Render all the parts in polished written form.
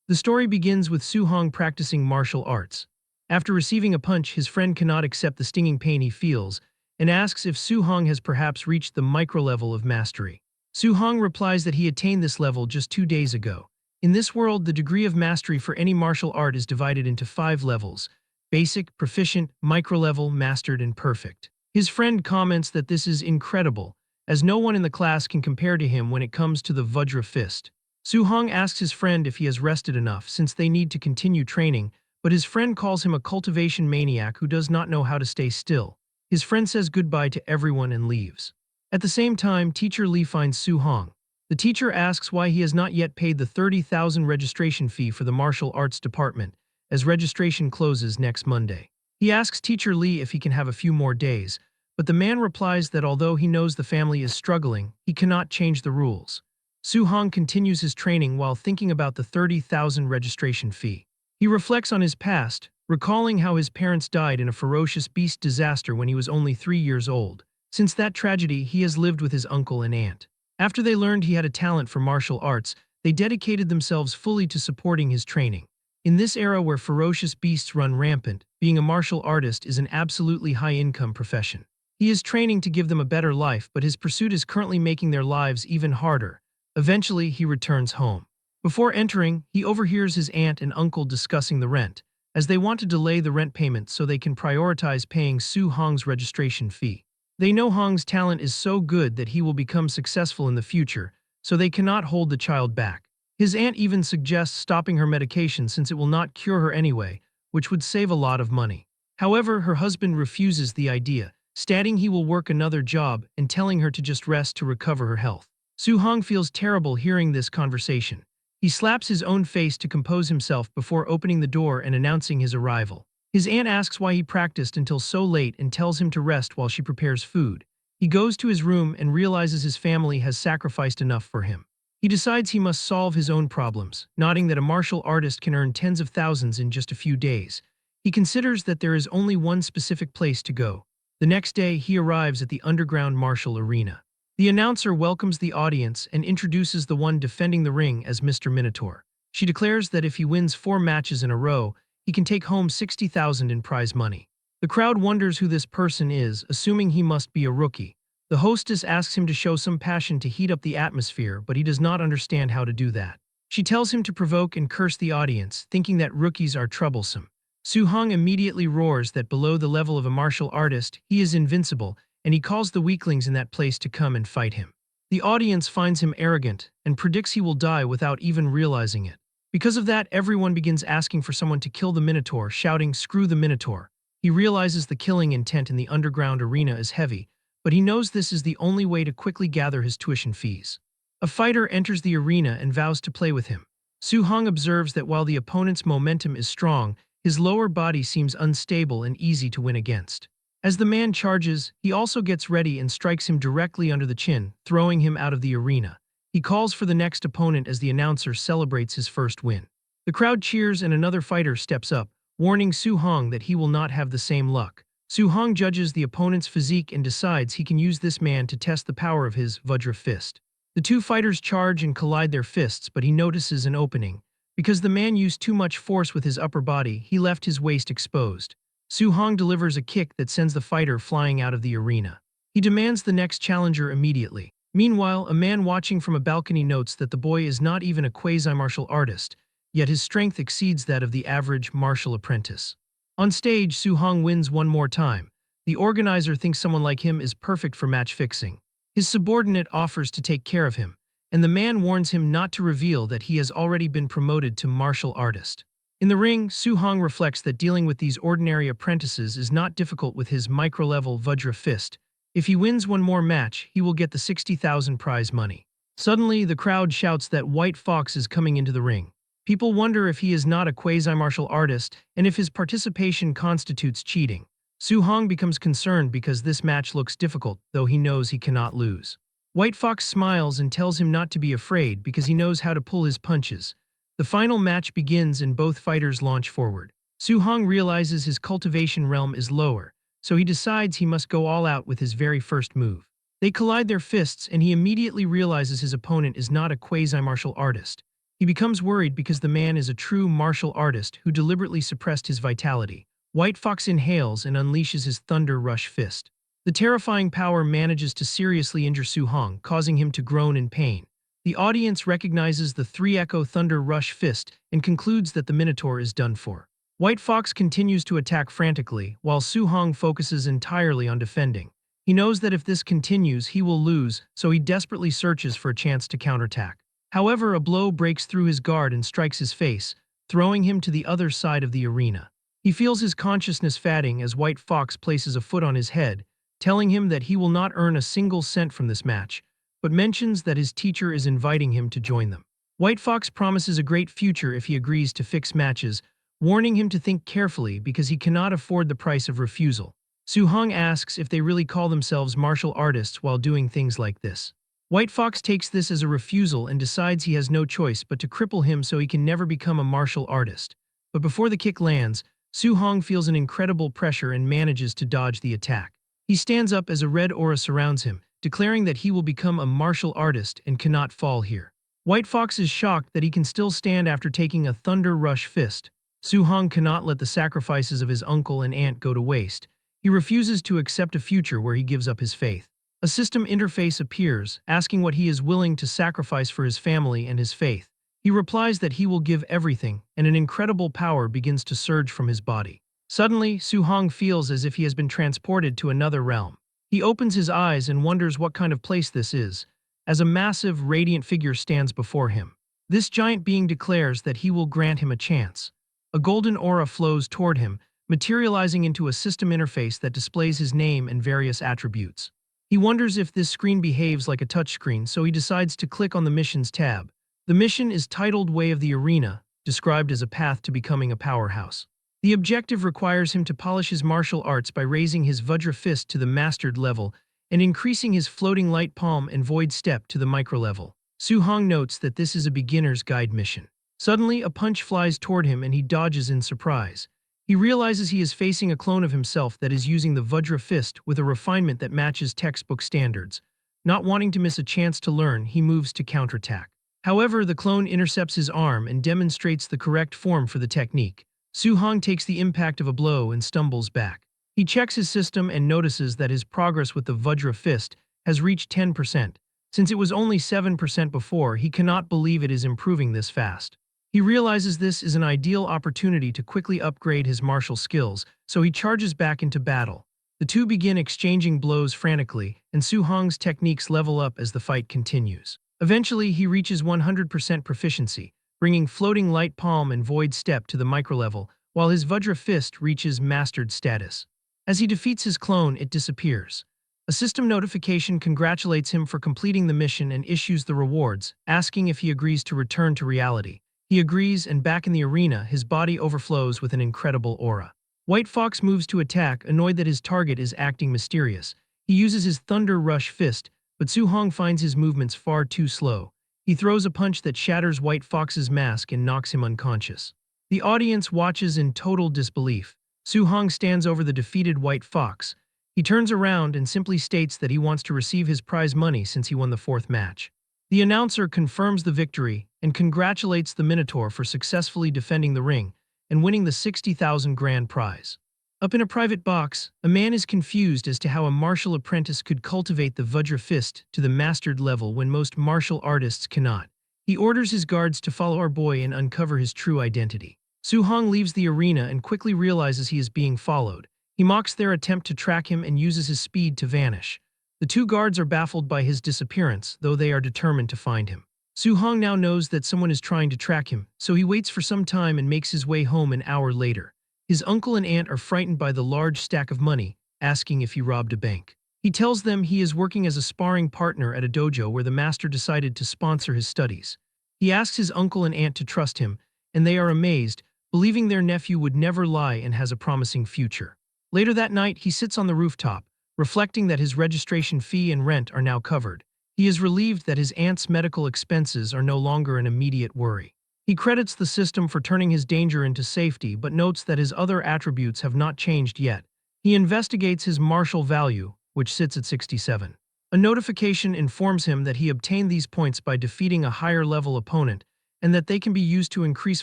The story begins with Su Hong practicing martial arts. After receiving a punch, his friend cannot accept the stinging pain he feels and asks if Su Hong has perhaps reached the micro-level of mastery. Su Hong replies that he attained this level just 2 days ago. In this world, the degree of mastery for any martial art is divided into 5 levels: basic, proficient, micro-level, mastered, and perfect. His friend comments that this is incredible, as no one in the class can compare to him when it comes to the Vajra fist. Su Hong asks his friend if he has rested enough since they need to continue training, but his friend calls him a cultivation maniac who does not know how to stay still. His friend says goodbye to everyone and leaves. At the same time, teacher Lee finds Su Hong. The teacher asks why he has not yet paid the 30,000 registration fee for the martial arts department, as registration closes next Monday. He asks teacher Lee if he can have a few more days, but the man replies that although he knows the family is struggling, he cannot change the rules. Su Hong continues his training while thinking about the 30,000 registration fee. He reflects on his past, recalling how his parents died in a ferocious beast disaster when he was only 3 years old. Since that tragedy, he has lived with his uncle and aunt. After they learned he had a talent for martial arts, they dedicated themselves fully to supporting his training. In this era where ferocious beasts run rampant, being a martial artist is an absolutely high-income profession. He is training to give them a better life, but his pursuit is currently making their lives even harder. Eventually, he returns home. Before entering, he overhears his aunt and uncle discussing the rent, as they want to delay the rent payment so they can prioritize paying Su Hong's registration fee. They know Hong's talent is so good that he will become successful in the future, so they cannot hold the child back. His aunt even suggests stopping her medication since it will not cure her anyway, which would save a lot of money. However, her husband refuses the idea, stating he will work another job and telling her to just rest to recover her health. Su Hong feels terrible hearing this conversation. He slaps his own face to compose himself before opening the door and announcing his arrival. His aunt asks why he practiced until so late and tells him to rest while she prepares food. He goes to his room and realizes his family has sacrificed enough for him. He decides he must solve his own problems, noting that a martial artist can earn tens of thousands in just a few days. He considers that there is only one specific place to go. The next day, he arrives at the underground martial arena. The announcer welcomes the audience and introduces the one defending the ring as Mr. Minotaur. She declares that if he wins 4 matches in a row, he can take home 60,000 in prize money. The crowd wonders who this person is, assuming he must be a rookie. The hostess asks him to show some passion to heat up the atmosphere, but he does not understand how to do that. She tells him to provoke and curse the audience, thinking that rookies are troublesome. Su Hong immediately roars that below the level of a martial artist, he is invincible, and he calls the weaklings in that place to come and fight him. The audience finds him arrogant and predicts he will die without even realizing it. Because of that, everyone begins asking for someone to kill the Minotaur, shouting, "Screw the Minotaur." He realizes the killing intent in the underground arena is heavy, but he knows this is the only way to quickly gather his tuition fees. A fighter enters the arena and vows to play with him. Su Hong observes that while the opponent's momentum is strong, his lower body seems unstable and easy to win against. As the man charges, he also gets ready and strikes him directly under the chin, throwing him out of the arena. He calls for the next opponent as the announcer celebrates his first win. The crowd cheers and another fighter steps up, warning Su Hong that he will not have the same luck. Su Hong judges the opponent's physique and decides he can use this man to test the power of his Vajra fist. The two fighters charge and collide their fists, but he notices an opening. Because the man used too much force with his upper body, he left his waist exposed. Su Hong delivers a kick that sends the fighter flying out of the arena. He demands the next challenger immediately. Meanwhile, a man watching from a balcony notes that the boy is not even a quasi-martial artist, yet his strength exceeds that of the average martial apprentice. On stage, Su Hong wins one more time. The organizer thinks someone like him is perfect for match fixing. His subordinate offers to take care of him, and the man warns him not to reveal that he has already been promoted to martial artist. In the ring, Su Hong reflects that dealing with these ordinary apprentices is not difficult with his micro-level Vajra fist. If he wins one more match, he will get the 60,000 prize money. Suddenly, the crowd shouts that White Fox is coming into the ring. People wonder if he is not a quasi-martial artist and if his participation constitutes cheating. Su Hong becomes concerned because this match looks difficult, though he knows he cannot lose. White Fox smiles and tells him not to be afraid because he knows how to pull his punches. The final match begins and both fighters launch forward. Su Hong realizes his cultivation realm is lower, so he decides he must go all out with his very first move. They collide their fists and he immediately realizes his opponent is not a quasi-martial artist. He becomes worried because the man is a true martial artist who deliberately suppressed his vitality. White Fox inhales and unleashes his Thunder Rush Fist. The terrifying power manages to seriously injure Su Hong, causing him to groan in pain. The audience recognizes the 3-echo Thunder Rush Fist and concludes that the Minotaur is done for. White Fox continues to attack frantically, while Su Hong focuses entirely on defending. He knows that if this continues, he will lose, so he desperately searches for a chance to counterattack. However, a blow breaks through his guard and strikes his face, throwing him to the other side of the arena. He feels his consciousness fading as White Fox places a foot on his head, telling him that he will not earn a single cent from this match, but mentions that his teacher is inviting him to join them. White Fox promises a great future if he agrees to fix matches, warning him to think carefully because he cannot afford the price of refusal. Su Hong asks if they really call themselves martial artists while doing things like this. White Fox takes this as a refusal and decides he has no choice but to cripple him so he can never become a martial artist. But before the kick lands, Su Hong feels an incredible pressure and manages to dodge the attack. He stands up as a red aura surrounds him, declaring that he will become a martial artist and cannot fall here. White Fox is shocked that he can still stand after taking a Thunder Rush Fist. Su Hong cannot let the sacrifices of his uncle and aunt go to waste. He refuses to accept a future where he gives up his faith. A system interface appears, asking what he is willing to sacrifice for his family and his faith. He replies that he will give everything, and an incredible power begins to surge from his body. Suddenly, Su Hong feels as if he has been transported to another realm. He opens his eyes and wonders what kind of place this is, as a massive, radiant figure stands before him. This giant being declares that he will grant him a chance. A golden aura flows toward him, materializing into a system interface that displays his name and various attributes. He wonders if this screen behaves like a touchscreen, so he decides to click on the Missions tab. The mission is titled Way of the Arena, described as a path to becoming a powerhouse. The objective requires him to polish his martial arts by raising his Vajra Fist to the Mastered level and increasing his Floating Light Palm and Void Step to the Micro level. Su Hong notes that this is a beginner's guide mission. Suddenly, a punch flies toward him and he dodges in surprise. He realizes he is facing a clone of himself that is using the Vajra Fist with a refinement that matches textbook standards. Not wanting to miss a chance to learn, he moves to counterattack. However, the clone intercepts his arm and demonstrates the correct form for the technique. Su Hong takes the impact of a blow and stumbles back. He checks his system and notices that his progress with the Vajra Fist has reached 10%. Since it was only 7% before, he cannot believe it is improving this fast. He realizes this is an ideal opportunity to quickly upgrade his martial skills, so he charges back into battle. The two begin exchanging blows frantically, and Su Hong's techniques level up as the fight continues. Eventually, he reaches 100% proficiency, bringing Floating Light Palm and Void Step to the micro level, while his Vajra Fist reaches Mastered status. As he defeats his clone, it disappears. A system notification congratulates him for completing the mission and issues the rewards, asking if he agrees to return to reality. He agrees, and back in the arena, his body overflows with an incredible aura. White Fox moves to attack, annoyed that his target is acting mysterious. He uses his Thunder Rush Fist, but Su Hong finds his movements far too slow. He throws a punch that shatters White Fox's mask and knocks him unconscious. The audience watches in total disbelief. Su Hong stands over the defeated White Fox. He turns around and simply states that he wants to receive his prize money since he won the fourth match. The announcer confirms the victory and congratulates the Minotaur for successfully defending the ring and winning the 60,000 grand prize. Up in a private box, a man is confused as to how a martial apprentice could cultivate the Vajra Fist to the Mastered level when most martial artists cannot. He orders his guards to follow our boy and uncover his true identity. Su Hong leaves the arena and quickly realizes he is being followed. He mocks their attempt to track him and uses his speed to vanish. The two guards are baffled by his disappearance, though they are determined to find him. Su Hong now knows that someone is trying to track him, so he waits for some time and makes his way home an hour later. His uncle and aunt are frightened by the large stack of money, asking if he robbed a bank. He tells them he is working as a sparring partner at a dojo where the master decided to sponsor his studies. He asks his uncle and aunt to trust him, and they are amazed, believing their nephew would never lie and has a promising future. Later that night, he sits on the rooftop, reflecting that his registration fee and rent are now covered. He is relieved that his aunt's medical expenses are no longer an immediate worry. He credits the system for turning his danger into safety but notes that his other attributes have not changed yet. He investigates his martial value, which sits at 67. A notification informs him that he obtained these points by defeating a higher-level opponent and that they can be used to increase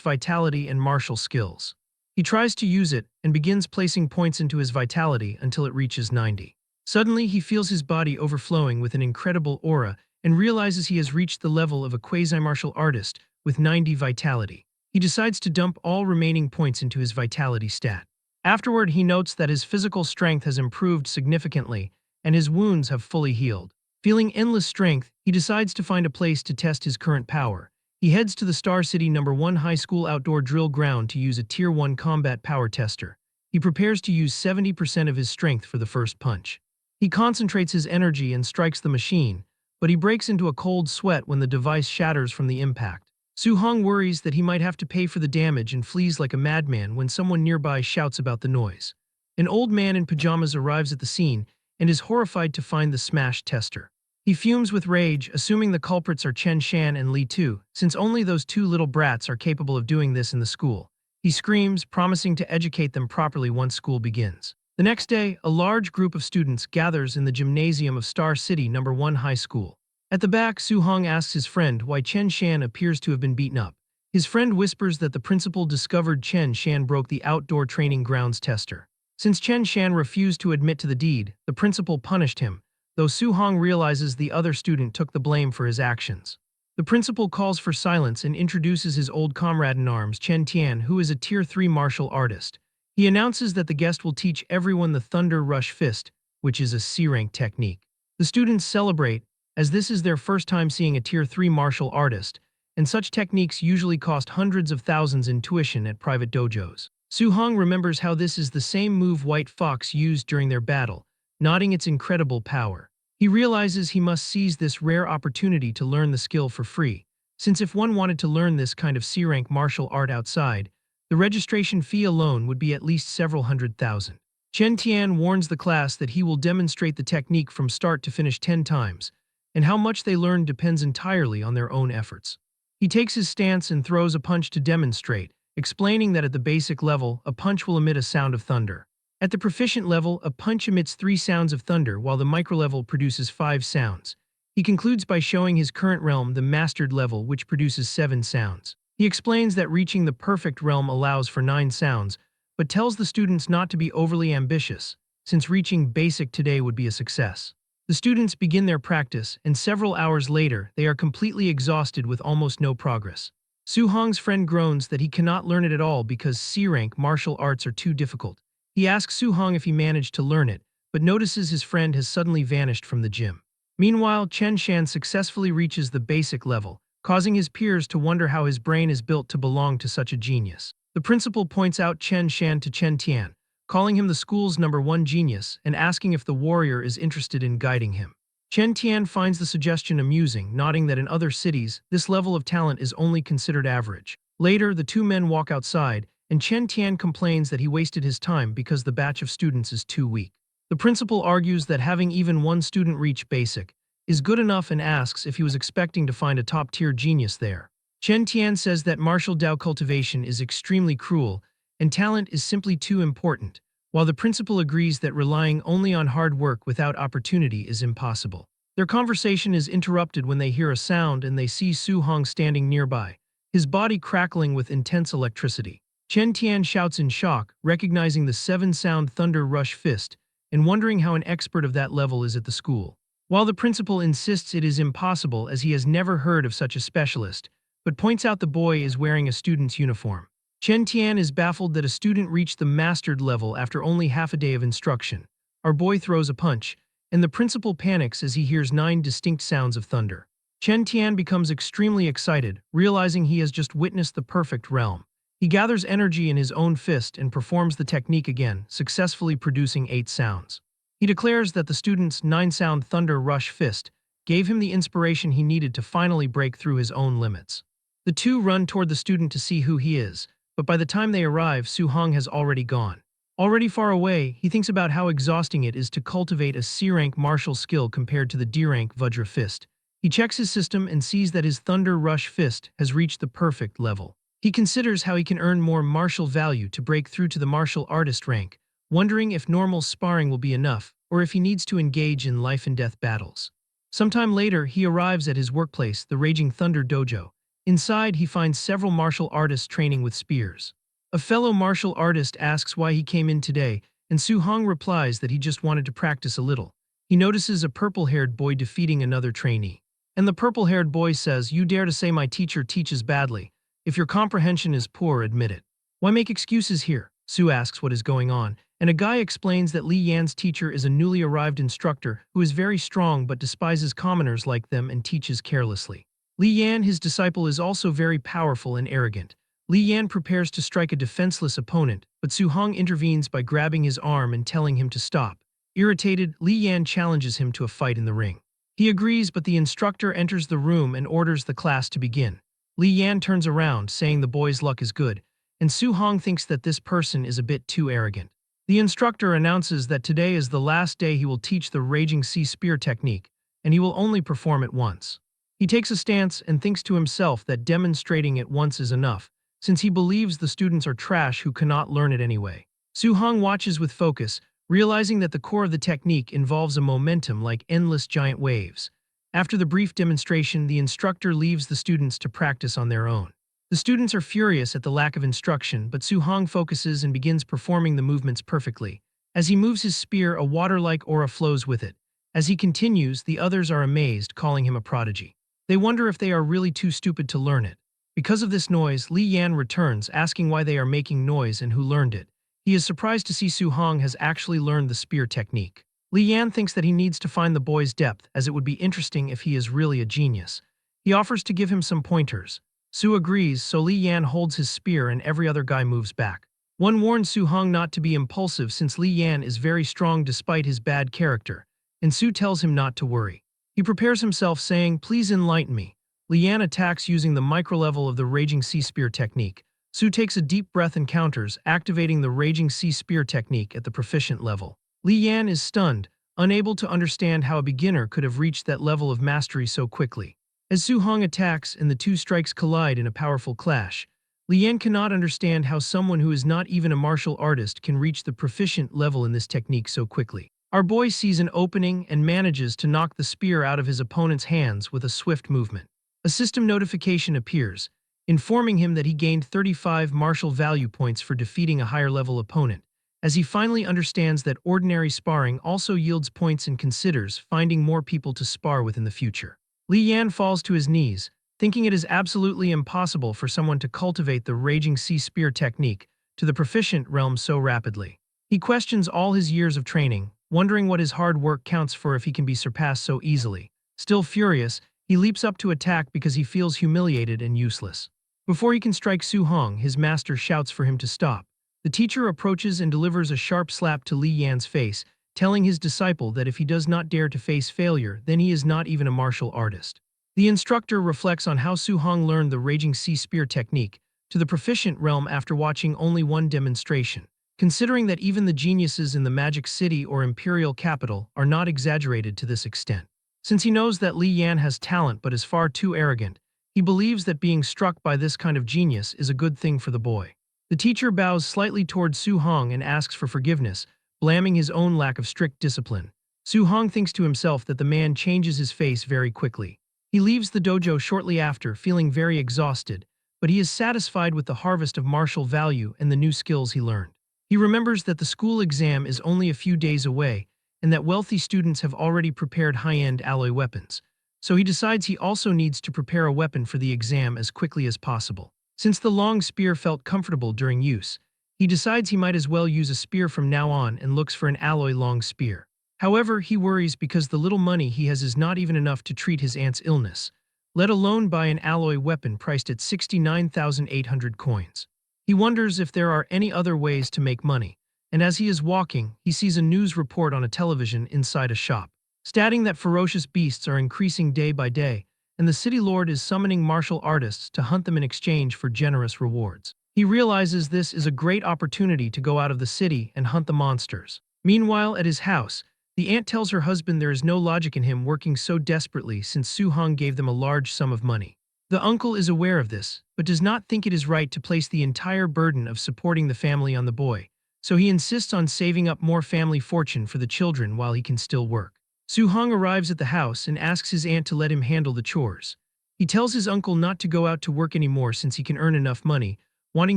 vitality and martial skills. He tries to use it and begins placing points into his vitality until it reaches 90. Suddenly, he feels his body overflowing with an incredible aura and realizes he has reached the level of a quasi-martial artist with 90 vitality. He decides to dump all remaining points into his vitality stat. Afterward, he notes that his physical strength has improved significantly and his wounds have fully healed. Feeling endless strength, he decides to find a place to test his current power. He heads to the Star City #1 High School outdoor drill ground to use a Tier 1 combat power tester. He prepares to use 70% of his strength for the first punch. He concentrates his energy and strikes the machine, but he breaks into a cold sweat when the device shatters from the impact. Su-hong worries that he might have to pay for the damage and flees like a madman when someone nearby shouts about the noise. An old man in pajamas arrives at the scene and is horrified to find the smashed tester. He fumes with rage, assuming the culprits are Chen Shan and Li Tu, since only those two little brats are capable of doing this in the school. He screams, promising to educate them properly once school begins. The next day, a large group of students gathers in the gymnasium of Star City #1 High School. At the back, Su-hong asks his friend why Chen Shan appears to have been beaten up. His friend whispers that the principal discovered Chen Shan broke the outdoor training grounds tester. Since Chen Shan refused to admit to the deed, the principal punished him, though Su-hong realizes the other student took the blame for his actions. The principal calls for silence and introduces his old comrade-in-arms, Chen Tian, who is a Tier 3 martial artist. He announces that the guest will teach everyone the Thunder Rush Fist, which is a C-rank technique. The students celebrate, as this is their first time seeing a Tier 3 martial artist, and such techniques usually cost hundreds of thousands in tuition at private dojos. Su-hong remembers how this is the same move White Fox used during their battle, noting its incredible power. He realizes he must seize this rare opportunity to learn the skill for free, since if one wanted to learn this kind of C-rank martial art outside, the registration fee alone would be at least several hundred thousand. Chen Tian warns the class that he will demonstrate the technique from start to finish 10 times, and how much they learn depends entirely on their own efforts. He takes his stance and throws a punch to demonstrate, explaining that at the basic level, a punch will emit a sound of thunder. At the proficient level, a punch emits 3 sounds of thunder while the microlevel produces 5 sounds. He concludes by showing his current realm, the mastered level, which produces 7 sounds. He explains that reaching the perfect realm allows for 9 sounds, but tells the students not to be overly ambitious, since reaching basic today would be a success. The students begin their practice, and several hours later, they are completely exhausted with almost no progress. Su-hong's friend groans that he cannot learn it at all because C-rank martial arts are too difficult. He asks Su-hong if he managed to learn it, but notices his friend has suddenly vanished from the gym. Meanwhile, Chen Shan successfully reaches the basic level, causing his peers to wonder how his brain is built to belong to such a genius. The principal points out Chen Shan to Chen Tian, calling him the school's #1 genius and asking if the warrior is interested in guiding him. Chen Tian finds the suggestion amusing, noting that in other cities, this level of talent is only considered average. Later, the two men walk outside, and Chen Tian complains that he wasted his time because the batch of students is too weak. The principal argues that having even one student reach basic is good enough and asks if he was expecting to find a top-tier genius there. Chen Tian says that martial Dao cultivation is extremely cruel and talent is simply too important, while the principal agrees that relying only on hard work without opportunity is impossible. Their conversation is interrupted when they hear a sound and they see Su-hong standing nearby, his body crackling with intense electricity. Chen Tian shouts in shock, recognizing the 7-sound Thunder Rush Fist, and wondering how an expert of that level is at the school. While the principal insists it is impossible as he has never heard of such a specialist, but points out the boy is wearing a student's uniform. Chen Tian is baffled that a student reached the mastered level after only half a day of instruction. Our boy throws a punch, and the principal panics as he hears 9 distinct sounds of thunder. Chen Tian becomes extremely excited, realizing he has just witnessed the perfect realm. He gathers energy in his own fist and performs the technique again, successfully producing 8 sounds. He declares that the student's 9-sound Thunder Rush Fist gave him the inspiration he needed to finally break through his own limits. The two run toward the student to see who he is, but by the time they arrive, Su-hong has already gone. Already far away, he thinks about how exhausting it is to cultivate a C-rank martial skill compared to the D-rank Vajra Fist. He checks his system and sees that his Thunder Rush Fist has reached the perfect level. He considers how he can earn more martial value to break through to the martial artist rank, wondering if normal sparring will be enough, or if he needs to engage in life-and-death battles. Sometime later, he arrives at his workplace, the Raging Thunder Dojo, Inside, he finds several martial artists training with spears. A fellow martial artist asks why he came in today, and Su-hong replies that he just wanted to practice a little. He notices a purple-haired boy defeating another trainee. And the purple-haired boy says, "You dare to say my teacher teaches badly. If your comprehension is poor, admit it. Why make excuses here?" Su asks what is going on, and a guy explains that Li Yan's teacher is a newly arrived instructor who is very strong but despises commoners like them and teaches carelessly. Li Yan, his disciple, is also very powerful and arrogant. Li Yan prepares to strike a defenseless opponent, but Su-hong intervenes by grabbing his arm and telling him to stop. Irritated, Li Yan challenges him to a fight in the ring. He agrees, but the instructor enters the room and orders the class to begin. Li Yan turns around, saying the boy's luck is good, and Su-hong thinks that this person is a bit too arrogant. The instructor announces that today is the last day he will teach the Raging Sea Spear technique, and he will only perform it once. He takes a stance and thinks to himself that demonstrating it once is enough, since he believes the students are trash who cannot learn it anyway. Su-hong watches with focus, realizing that the core of the technique involves a momentum like endless giant waves. After the brief demonstration, the instructor leaves the students to practice on their own. The students are furious at the lack of instruction, but Su-hong focuses and begins performing the movements perfectly. As he moves his spear, a water-like aura flows with it. As he continues, the others are amazed, calling him a prodigy. They wonder if they are really too stupid to learn it. Because of this noise, Li Yan returns, asking why they are making noise and who learned it. He is surprised to see Su-hong has actually learned the spear technique. Li Yan thinks that he needs to find the boy's depth, as it would be interesting if he is really a genius. He offers to give him some pointers. Su agrees, so Li Yan holds his spear and every other guy moves back. One warns Su-hong not to be impulsive since Li Yan is very strong despite his bad character, and Su tells him not to worry. He prepares himself, saying, "Please enlighten me." Li Yan attacks using the micro-level of the Raging Sea Spear technique. Su takes a deep breath and counters, activating the Raging Sea Spear technique at the proficient level. Li Yan is stunned, unable to understand how a beginner could have reached that level of mastery so quickly. As Su-hong attacks and the two strikes collide in a powerful clash, Li Yan cannot understand how someone who is not even a martial artist can reach the proficient level in this technique so quickly. Our boy sees an opening and manages to knock the spear out of his opponent's hands with a swift movement. A system notification appears, informing him that he gained 35 martial value points for defeating a higher-level opponent, as he finally understands that ordinary sparring also yields points and considers finding more people to spar with in the future. Li Yan falls to his knees, thinking it is absolutely impossible for someone to cultivate the Raging Sea Spear technique to the proficient realm so rapidly. He questions all his years of training, wondering what his hard work counts for if he can be surpassed so easily. Still furious, he leaps up to attack because he feels humiliated and useless. Before he can strike Su-hong, his master shouts for him to stop. The teacher approaches and delivers a sharp slap to Li Yan's face, telling his disciple that if he does not dare to face failure, then he is not even a martial artist. The instructor reflects on how Su-hong learned the Raging Sea Spear technique to the proficient realm after watching only one demonstration, considering that even the geniuses in the Magic City or Imperial Capital are not exaggerated to this extent. Since he knows that Li Yan has talent but is far too arrogant, he believes that being struck by this kind of genius is a good thing for the boy. The teacher bows slightly toward Su-hong and asks for forgiveness, blaming his own lack of strict discipline. Su-hong thinks to himself that the man changes his face very quickly. He leaves the dojo shortly after, feeling very exhausted, but he is satisfied with the harvest of martial value and the new skills he learned. He remembers that the school exam is only a few days away, and that wealthy students have already prepared high-end alloy weapons, so he decides he also needs to prepare a weapon for the exam as quickly as possible. Since the long spear felt comfortable during use, he decides he might as well use a spear from now on and looks for an alloy long spear. However, he worries because the little money he has is not even enough to treat his aunt's illness, let alone buy an alloy weapon priced at 69,800 coins. He wonders if there are any other ways to make money, and as he is walking, he sees a news report on a television inside a shop, stating that ferocious beasts are increasing day by day, and the city lord is summoning martial artists to hunt them in exchange for generous rewards. He realizes this is a great opportunity to go out of the city and hunt the monsters. Meanwhile, at his house, the aunt tells her husband there is no logic in him working so desperately since Su-hong gave them a large sum of money. The uncle is aware of this, but does not think it is right to place the entire burden of supporting the family on the boy, so he insists on saving up more family fortune for the children while he can still work. Su-hong arrives at the house and asks his aunt to let him handle the chores. He He tells his uncle not to go out to work anymore since he can earn enough money, wanting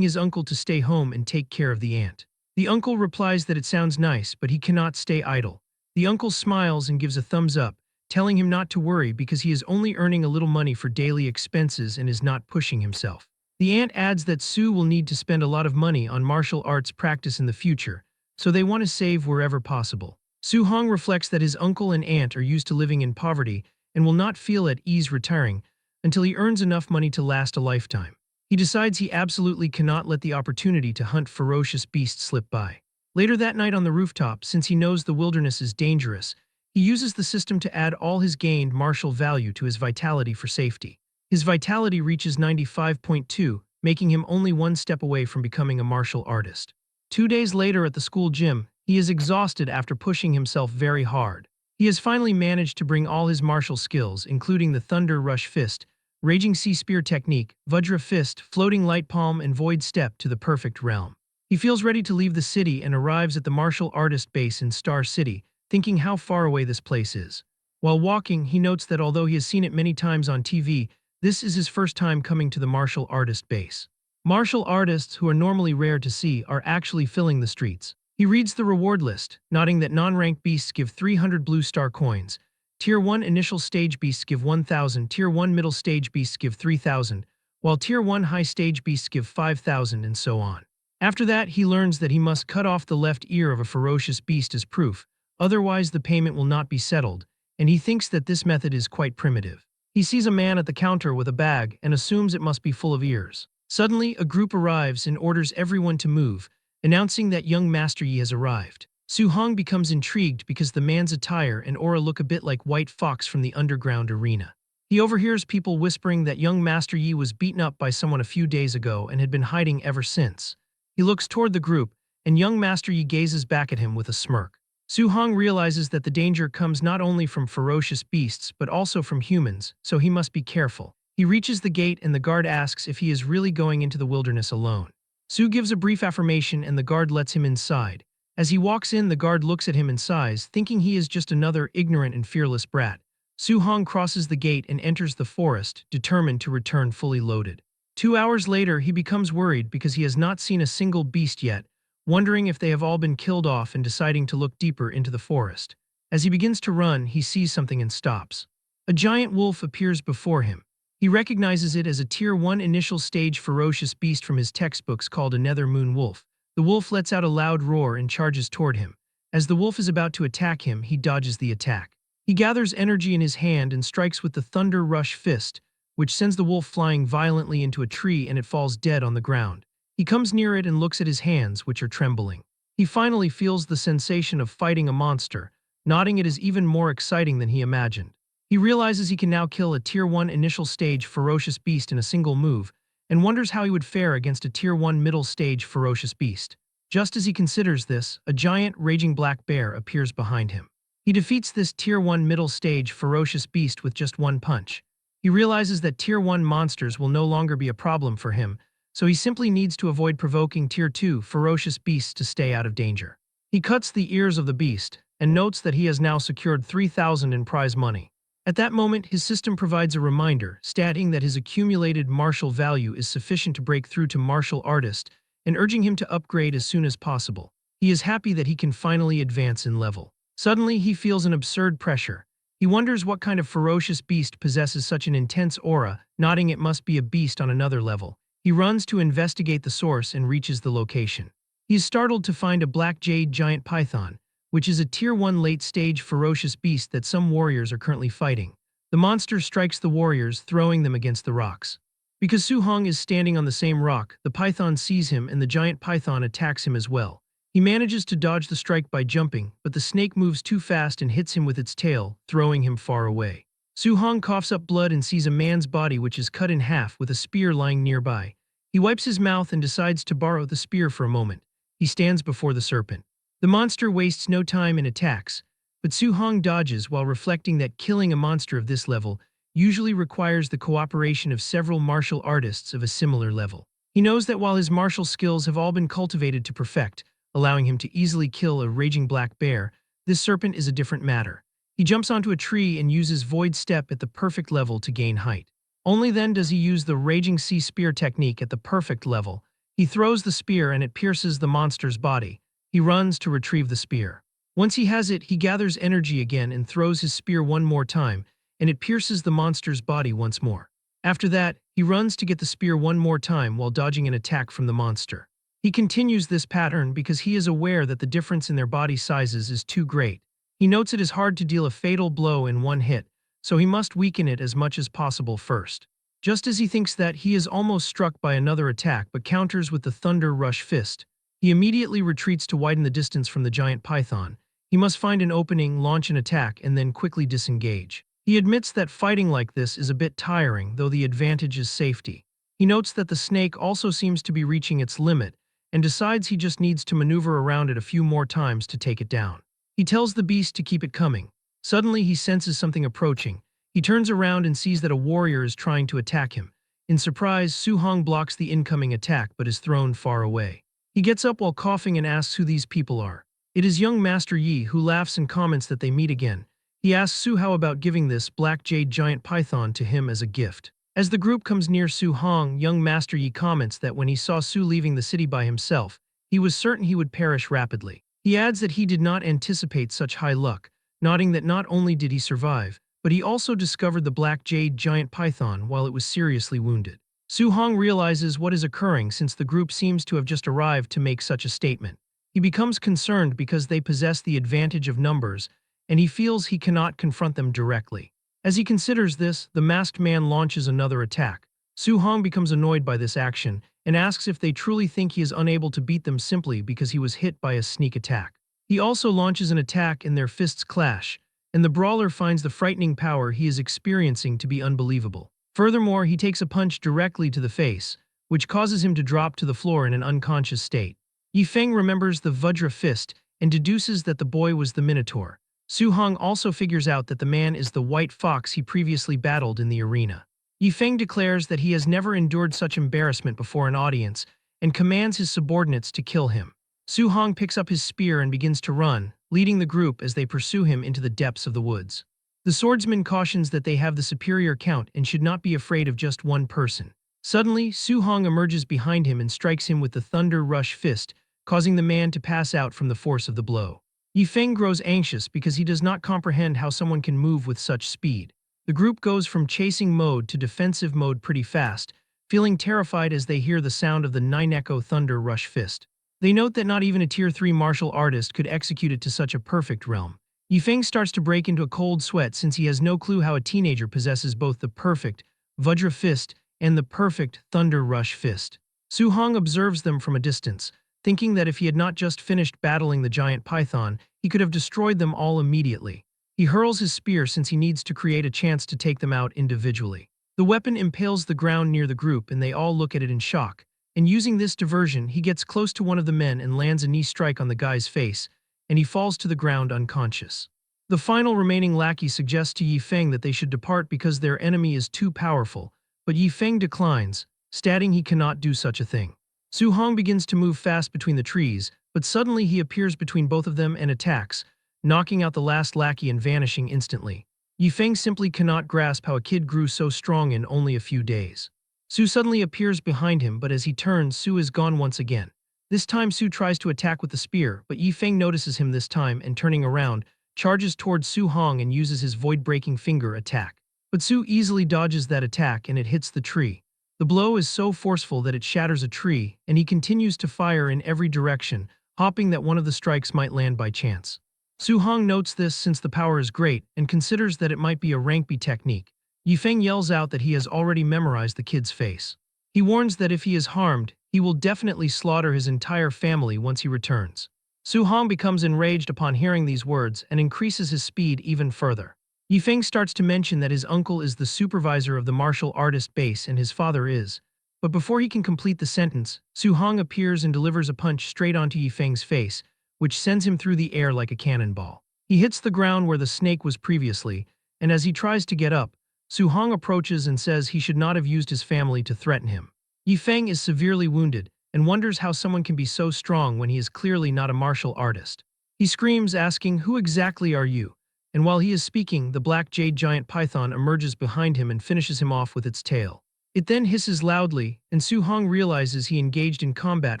his uncle to stay home and take care of the ant. The uncle replies that it sounds nice, but he cannot stay idle. The uncle smiles and gives a thumbs up, telling him not to worry because he is only earning a little money for daily expenses and is not pushing himself. The ant adds that Sue will need to spend a lot of money on martial arts practice in the future, so they want to save wherever possible. Soo-hong reflects that his uncle and aunt are used to living in poverty and will not feel at ease retiring until he earns enough money to last a lifetime. He decides he absolutely cannot let the opportunity to hunt ferocious beasts slip by. Later that night on the rooftop, since he knows the wilderness is dangerous, he uses the system to add all his gained martial value to his vitality for safety. His vitality reaches 95.2, making him only one step away from becoming a martial artist. 2 days later at the school gym, he is exhausted after pushing himself very hard. He has finally managed to bring all his martial skills, including the Thunder Rush Fist, Raging Sea Spear Technique, Vajra Fist, Floating Light Palm, and Void Step to the perfect realm. He feels ready to leave the city and arrives at the martial artist base in Star City, thinking how far away this place is. While walking, he notes that although he has seen it many times on TV, this is his first time coming to the martial artist base. Martial artists, who are normally rare to see, are actually filling the streets. He reads the reward list, noting that non-ranked beasts give 300 blue star coins, Tier 1 initial stage beasts give 1,000, Tier 1 middle stage beasts give 3,000, while Tier 1 high stage beasts give 5,000, and so on. After that, he learns that he must cut off the left ear of a ferocious beast as proof, otherwise the payment will not be settled, and he thinks that this method is quite primitive. He sees a man at the counter with a bag and assumes it must be full of ears. Suddenly, a group arrives and orders everyone to move, announcing that young Master Yi has arrived. Soo-hong becomes intrigued because the man's attire and aura look a bit like White Fox from the underground arena. He overhears people whispering that young Master Yi was beaten up by someone a few days ago and had been hiding ever since. He looks toward the group, and young Master Yi gazes back at him with a smirk. Soo-hong realizes that the danger comes not only from ferocious beasts but also from humans, so he must be careful. He reaches the gate and the guard asks if he is really going into the wilderness alone. Soo gives a brief affirmation and the guard lets him inside. As he walks in, the guard looks at him and sighs, thinking he is just another ignorant and fearless brat. Soo-hong crosses the gate and enters the forest, determined to return fully loaded. 2 hours later, he becomes worried because he has not seen a single beast yet, wondering if they have all been killed off and deciding to look deeper into the forest. As he begins to run, he sees something and stops. A giant wolf appears before him. He recognizes it as a Tier 1 initial stage ferocious beast from his textbooks called a Nether Moon Wolf. The wolf lets out a loud roar and charges toward him. As the wolf is about to attack him, he dodges the attack. He gathers energy in his hand and strikes with the Thunder Rush Fist, which sends the wolf flying violently into a tree and it falls dead on the ground. He comes near it and looks at his hands, which are trembling. He finally feels the sensation of fighting a monster, nodding it is even more exciting than he imagined. He realizes he can now kill a Tier 1 initial stage ferocious beast in a single move, and wonders how he would fare against a Tier 1 middle stage ferocious beast. Just as he considers this, a giant raging black bear appears behind him. He defeats this Tier 1 middle stage ferocious beast with just one punch. He realizes that Tier 1 monsters will no longer be a problem for him, so he simply needs to avoid provoking Tier 2 ferocious beasts to stay out of danger. He cuts the ears of the beast, and notes that he has now secured 3,000 in prize money. At that moment, his system provides a reminder, stating that his accumulated martial value is sufficient to break through to martial artist, and urging him to upgrade as soon as possible. He is happy that he can finally advance in level. Suddenly, he feels an absurd pressure. He wonders what kind of ferocious beast possesses such an intense aura, nodding it must be a beast on another level. He runs to investigate the source and reaches the location. He is startled to find a black jade giant python, which is a Tier 1 late-stage ferocious beast that some warriors are currently fighting. The monster strikes the warriors, throwing them against the rocks. Because Soo-hong is standing on the same rock, the python sees him and the giant python attacks him as well. He manages to dodge the strike by jumping, but the snake moves too fast and hits him with its tail, throwing him far away. Soo-hong coughs up blood and sees a man's body which is cut in half with a spear lying nearby. He wipes his mouth and decides to borrow the spear for a moment. He stands before the serpent. The monster wastes no time and attacks, but Soo-hong dodges while reflecting that killing a monster of this level usually requires the cooperation of several martial artists of a similar level. He knows that while his martial skills have all been cultivated to perfect, allowing him to easily kill a raging black bear, this serpent is a different matter. He jumps onto a tree and uses Void Step at the perfect level to gain height. Only then does he use the Raging Sea Spear technique at the perfect level. He throws the spear and it pierces the monster's body. He runs to retrieve the spear. Once he has it, he gathers energy again and throws his spear one more time, and it pierces the monster's body once more. After that, he runs to get the spear one more time while dodging an attack from the monster. He continues this pattern because he is aware that the difference in their body sizes is too great. He notes it is hard to deal a fatal blow in one hit, so he must weaken it as much as possible first. Just as he thinks that, he is almost struck by another attack but counters with the Thunder Rush Fist. He immediately retreats to widen the distance from the giant python. He must find an opening, launch an attack, and then quickly disengage. He admits that fighting like this is a bit tiring, though the advantage is safety. He notes that the snake also seems to be reaching its limit, and decides he just needs to maneuver around it a few more times to take it down. He tells the beast to keep it coming. Suddenly, he senses something approaching. He turns around and sees that a warrior is trying to attack him. In surprise, Su-hong blocks the incoming attack but is thrown far away. He gets up while coughing and asks who these people are. It is young Master Yi, who laughs and comments that they meet again. He asks Su how about giving this black jade giant python to him as a gift. As the group comes near Su-hong, young Master Yi comments that when he saw Su leaving the city by himself, he was certain he would perish rapidly. He adds that he did not anticipate such high luck, noting that not only did he survive, but he also discovered the black jade giant python while it was seriously wounded. Su-hong realizes what is occurring since the group seems to have just arrived to make such a statement. He becomes concerned because they possess the advantage of numbers, and he feels he cannot confront them directly. As he considers this, the masked man launches another attack. Su-hong becomes annoyed by this action and asks if they truly think he is unable to beat them simply because he was hit by a sneak attack. He also launches an attack and their fists clash, and the brawler finds the frightening power he is experiencing to be unbelievable. Furthermore, he takes a punch directly to the face, which causes him to drop to the floor in an unconscious state. Yifeng remembers the Vajra fist and deduces that the boy was the Minotaur. Su-hong also figures out that the man is the white fox he previously battled in the arena. Yifeng declares that he has never endured such embarrassment before an audience and commands his subordinates to kill him. Su-hong picks up his spear and begins to run, leading the group as they pursue him into the depths of the woods. The swordsman cautions that they have the superior count and should not be afraid of just one person. Suddenly, Su-hong emerges behind him and strikes him with the Thunder Rush Fist, causing the man to pass out from the force of the blow. Yifeng grows anxious because he does not comprehend how someone can move with such speed. The group goes from chasing mode to defensive mode pretty fast, feeling terrified as they hear the sound of the Nine-Echo Thunder Rush Fist. They note that not even a Tier 3 martial artist could execute it to such a perfect realm. Yifeng starts to break into a cold sweat since he has no clue how a teenager possesses both the perfect Vajra Fist and the perfect Thunder Rush Fist. Su-hong observes them from a distance, thinking that if he had not just finished battling the giant python, he could have destroyed them all immediately. He hurls his spear since he needs to create a chance to take them out individually. The weapon impales the ground near the group and they all look at it in shock. And using this diversion, he gets close to one of the men and lands a knee strike on the guy's face, and he falls to the ground unconscious. The final remaining lackey suggests to Yifeng that they should depart because their enemy is too powerful, but Yifeng declines, stating he cannot do such a thing. Su-hong begins to move fast between the trees, but suddenly he appears between both of them and attacks, knocking out the last lackey and vanishing instantly. Yifeng simply cannot grasp how a kid grew so strong in only a few days. Su suddenly appears behind him, but as he turns, Su is gone once again. This time Su tries to attack with the spear, but Yifeng notices him this time and turning around, charges towards Su-hong and uses his void-breaking finger attack. But Su easily dodges that attack and it hits the tree. The blow is so forceful that it shatters a tree, and he continues to fire in every direction, hoping that one of the strikes might land by chance. Su-hong notes this since the power is great and considers that it might be a rank B technique. Yifeng yells out that he has already memorized the kid's face. He warns that if he is harmed, he will definitely slaughter his entire family once he returns. Su-hong becomes enraged upon hearing these words and increases his speed even further. Yifeng starts to mention that his uncle is the supervisor of the martial artist base and his father is. But before he can complete the sentence, Su-hong appears and delivers a punch straight onto Yifeng's face, which sends him through the air like a cannonball. He hits the ground where the snake was previously, and as he tries to get up, Su-hong approaches and says he should not have used his family to threaten him. Yifeng is severely wounded and wonders how someone can be so strong when he is clearly not a martial artist. He screams asking, "Who exactly are you? and while he is speaking, the black jade giant python emerges behind him and finishes him off with its tail. It then hisses loudly, and Su-hong realizes he engaged in combat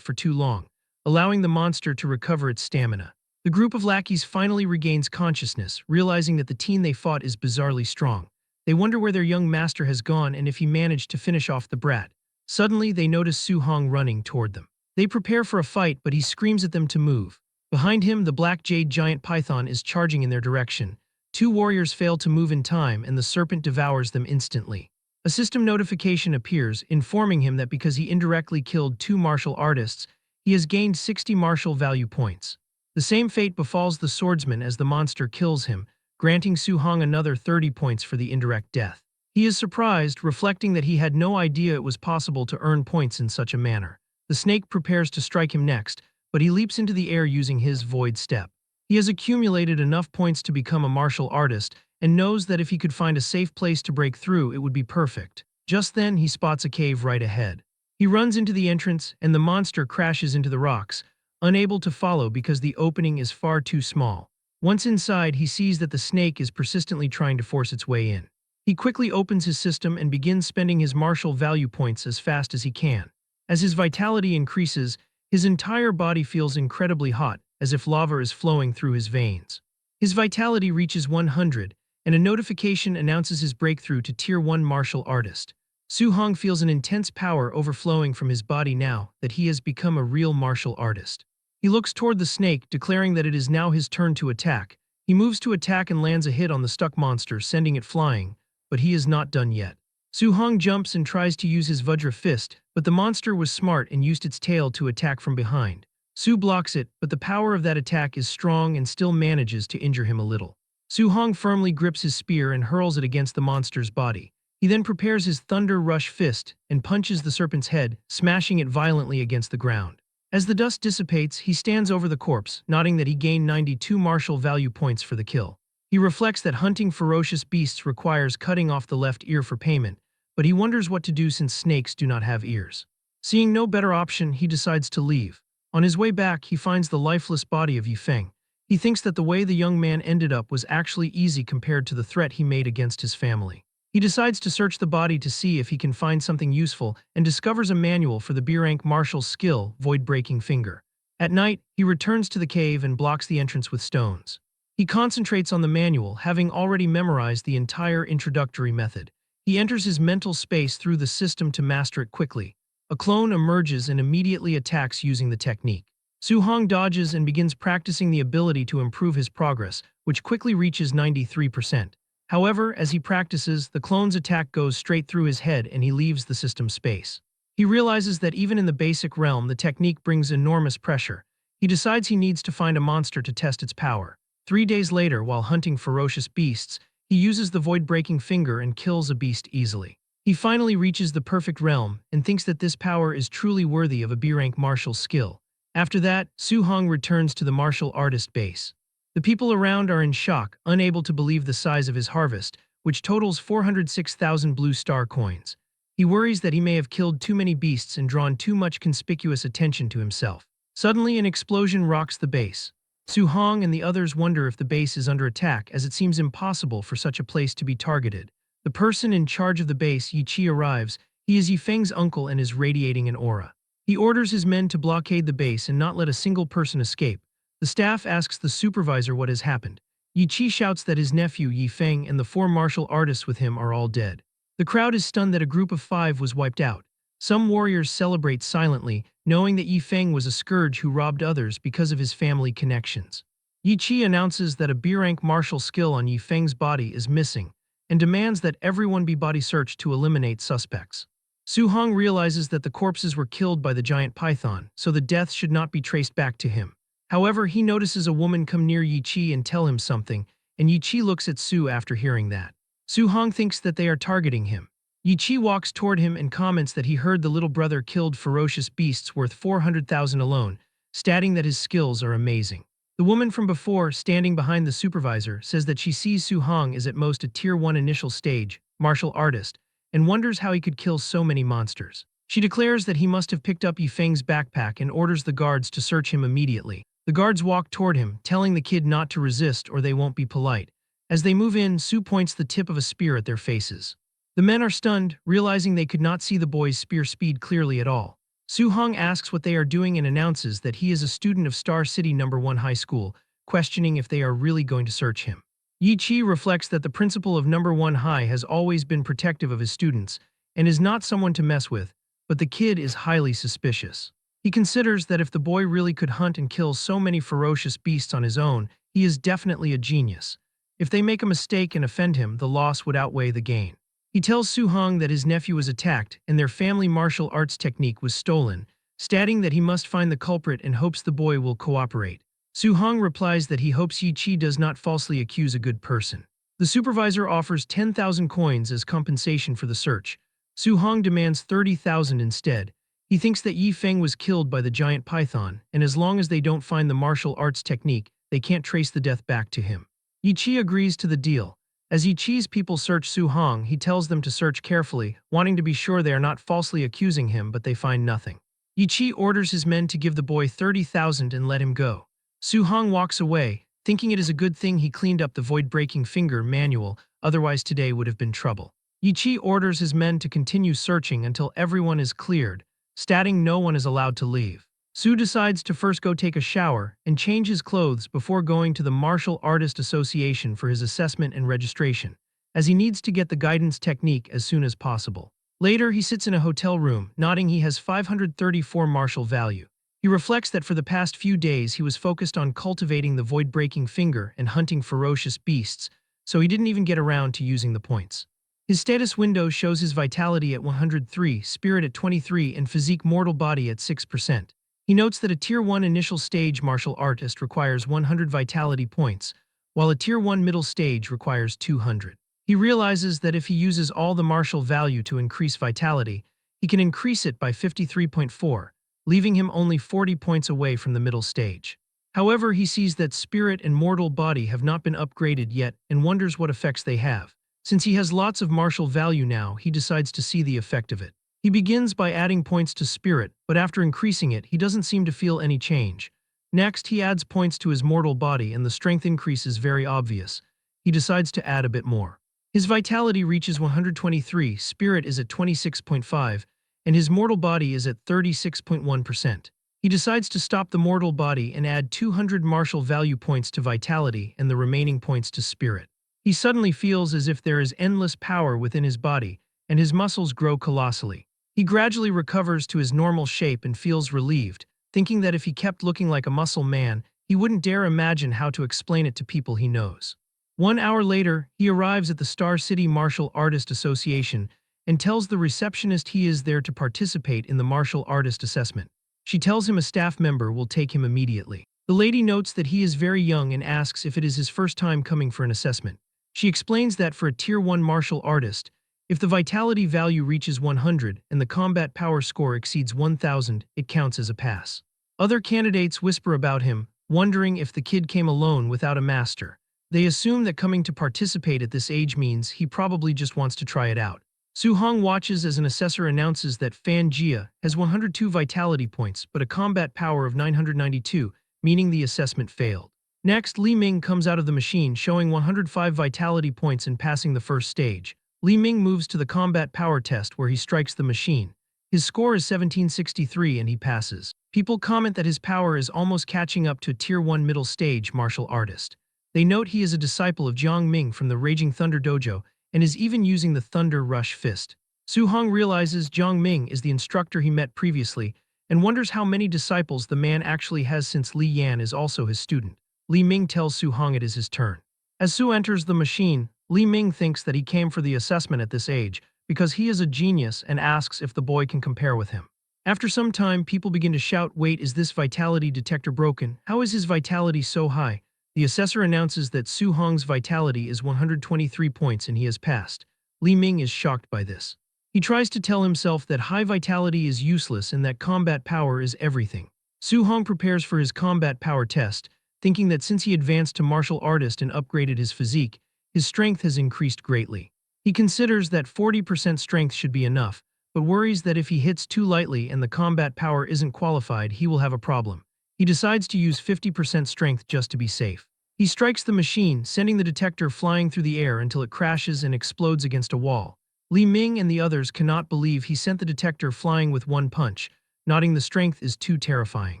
for too long, allowing the monster to recover its stamina. The group of lackeys finally regains consciousness, realizing that the teen they fought is bizarrely strong. They wonder where their young master has gone and if he managed to finish off the brat. Suddenly, they notice Su-hong running toward them. They prepare for a fight, but he screams at them to move. Behind him, the black jade giant python is charging in their direction. Two warriors fail to move in time, and the serpent devours them instantly. A system notification appears, informing him that because he indirectly killed two martial artists, he has gained 60 martial value points. The same fate befalls the swordsman as the monster kills him, granting Su-hong another 30 points for the indirect death. He is surprised, reflecting that he had no idea it was possible to earn points in such a manner. The snake prepares to strike him next, but he leaps into the air using his void step. He has accumulated enough points to become a martial artist and knows that if he could find a safe place to break through, it would be perfect. Just then, he spots a cave right ahead. He runs into the entrance, and the monster crashes into the rocks, unable to follow because the opening is far too small. Once inside, he sees that the snake is persistently trying to force its way in. He quickly opens his system and begins spending his martial value points as fast as he can. As his vitality increases, his entire body feels incredibly hot, as if lava is flowing through his veins. His vitality reaches 100, and a notification announces his breakthrough to Tier 1 martial artist. Su-hong feels an intense power overflowing from his body now that he has become a real martial artist. He looks toward the snake, declaring that it is now his turn to attack. He moves to attack and lands a hit on the stuck monster, sending it flying, but he is not done yet. Su-hong jumps and tries to use his Vajra fist, but the monster was smart and used its tail to attack from behind. Su blocks it, but the power of that attack is strong and still manages to injure him a little. Su-hong firmly grips his spear and hurls it against the monster's body. He then prepares his Thunder Rush fist and punches the serpent's head, smashing it violently against the ground. As the dust dissipates, he stands over the corpse, noting that he gained 92 martial value points for the kill. He reflects that hunting ferocious beasts requires cutting off the left ear for payment, but he wonders what to do since snakes do not have ears. Seeing no better option, he decides to leave. On his way back, he finds the lifeless body of Yifeng. He thinks that the way the young man ended up was actually easy compared to the threat he made against his family. He decides to search the body to see if he can find something useful and discovers a manual for the B-rank martial skill, Void Breaking Finger. At night, he returns to the cave and blocks the entrance with stones. He concentrates on the manual, having already memorized the entire introductory method. He enters his mental space through the system to master it quickly. A clone emerges and immediately attacks using the technique. Su-hong dodges and begins practicing the ability to improve his progress, which quickly reaches 93%. However, as he practices, the clone's attack goes straight through his head and he leaves the system space. He realizes that even in the basic realm, the technique brings enormous pressure. He decides he needs to find a monster to test its power. 3 days later, while hunting ferocious beasts, he uses the void-breaking finger and kills a beast easily. He finally reaches the perfect realm and thinks that this power is truly worthy of a B-rank martial skill. After that, Su-hong returns to the martial artist base. The people around are in shock, unable to believe the size of his harvest, which totals 406,000 blue star coins. He worries that he may have killed too many beasts and drawn too much conspicuous attention to himself. Suddenly, an explosion rocks the base. Su-hong and the others wonder if the base is under attack, as it seems impossible for such a place to be targeted. The person in charge of the base, Yi-chi, arrives. He is Yifeng's uncle and is radiating an aura. He orders his men to blockade the base and not let a single person escape. The staff asks the supervisor what has happened. Yi-chi shouts that his nephew Yifeng and the 4 martial artists with him are all dead. The crowd is stunned that a group of 5 was wiped out. Some warriors celebrate silently, knowing that Yifeng was a scourge who robbed others because of his family connections. Yi-chi announces that a B-rank martial skill on Yifeng's body is missing, and demands that everyone be body searched to eliminate suspects. Su-hong realizes that the corpses were killed by the giant python, so the death should not be traced back to him. However, he notices a woman come near Yi-chi and tell him something, and Yi-chi looks at Su after hearing that. Su-hong thinks that they are targeting him. Yi-chi walks toward him and comments that he heard the little brother killed ferocious beasts worth 400,000 alone, stating that his skills are amazing. The woman from before, standing behind the supervisor, says that she sees Su-hong is at most a Tier 1 initial stage martial artist, and wonders how he could kill so many monsters. She declares that he must have picked up Yifeng's backpack and orders the guards to search him immediately. The guards walk toward him, telling the kid not to resist or they won't be polite. As they move in, Su points the tip of a spear at their faces. The men are stunned, realizing they could not see the boy's spear speed clearly at all. Su-hong asks what they are doing and announces that he is a student of Star City No. 1 High School, questioning if they are really going to search him. Yi-chi reflects that the principal of No. 1 High has always been protective of his students and is not someone to mess with, but the kid is highly suspicious. He considers that if the boy really could hunt and kill so many ferocious beasts on his own, he is definitely a genius. If they make a mistake and offend him, the loss would outweigh the gain. He tells Su-hong that his nephew was attacked and their family martial arts technique was stolen, stating that he must find the culprit and hopes the boy will cooperate. Su-hong replies that he hopes Yi-chi does not falsely accuse a good person. The supervisor offers 10,000 coins as compensation for the search. Su-hong demands 30,000 instead. He thinks that Yi Feng was killed by the giant python, and as long as they don't find the martial arts technique, they can't trace the death back to him. Yi-chi agrees to the deal. As Yi-chi's people search Su-hong, he tells them to search carefully, wanting to be sure they are not falsely accusing him, but they find nothing. Yi-chi orders his men to give the boy 30,000 and let him go. Su-hong walks away, thinking it is a good thing he cleaned up the void-breaking finger manual, otherwise today would have been trouble. Yi-chi orders his men to continue searching until everyone is cleared, stating no one is allowed to leave. Su decides to first go take a shower and change his clothes before going to the Martial Artist Association for his assessment and registration, as he needs to get the guidance technique as soon as possible. Later, he sits in a hotel room, nodding he has 534 martial value. He reflects that for the past few days he was focused on cultivating the void-breaking finger and hunting ferocious beasts, so he didn't even get around to using the points. His status window shows his vitality at 103, spirit at 23, and physique mortal body at 6%. He notes that a Tier 1 initial stage martial artist requires 100 vitality points, while a Tier 1 middle stage requires 200. He realizes that if he uses all the martial value to increase vitality, he can increase it by 53.4, leaving him only 40 points away from the middle stage. However, he sees that spirit and mortal body have not been upgraded yet and wonders what effects they have. Since he has lots of martial value now, he decides to see the effect of it. He begins by adding points to spirit, but after increasing it, he doesn't seem to feel any change. Next, he adds points to his mortal body and the strength increase is very obvious. He decides to add a bit more. His vitality reaches 123, spirit is at 26.5, and his mortal body is at 36.1%. He decides to stop the mortal body and add 200 martial value points to vitality and the remaining points to spirit. He suddenly feels as if there is endless power within his body, and his muscles grow colossally. He gradually recovers to his normal shape and feels relieved, thinking that if he kept looking like a muscle man, he wouldn't dare imagine how to explain it to people he knows. 1 hour later, he arrives at the Star City Martial Artist Association and tells the receptionist he is there to participate in the martial artist assessment. She tells him a staff member will take him immediately. The lady notes that he is very young and asks if it is his first time coming for an assessment. She explains that for a Tier 1 martial artist, if the vitality value reaches 100 and the combat power score exceeds 1000, it counts as a pass. Other candidates whisper about him, wondering if the kid came alone without a master. They assume that coming to participate at this age means he probably just wants to try it out. Su-hong watches as an assessor announces that Fan Jia has 102 vitality points but a combat power of 992, meaning the assessment failed. Next, Li Ming comes out of the machine showing 105 vitality points and passing the first stage. Li Ming moves to the combat power test where he strikes the machine. His score is 1763 and he passes. People comment that his power is almost catching up to a Tier 1 middle stage martial artist. They note he is a disciple of Jiang Ming from the Raging Thunder Dojo and is even using the Thunder Rush Fist. Su-hong realizes Jiang Ming is the instructor he met previously and wonders how many disciples the man actually has since Li Yan is also his student. Li Ming tells Su-hong it is his turn. As Su enters the machine, Li Ming thinks that he came for the assessment at this age because he is a genius and asks if the boy can compare with him. After some time, people begin to shout, "Wait, is this vitality detector broken? How is his vitality so high?" The assessor announces that Su-hong's vitality is 123 points and he has passed. Li Ming is shocked by this. He tries to tell himself that high vitality is useless and that combat power is everything. Su-hong prepares for his combat power test, thinking that since he advanced to martial artist and upgraded his physique, his strength has increased greatly. He considers that 40% strength should be enough, but worries that if he hits too lightly and the combat power isn't qualified, he will have a problem. He decides to use 50% strength just to be safe. He strikes the machine, sending the detector flying through the air until it crashes and explodes against a wall. Li Ming and the others cannot believe he sent the detector flying with one punch, noting the strength is too terrifying.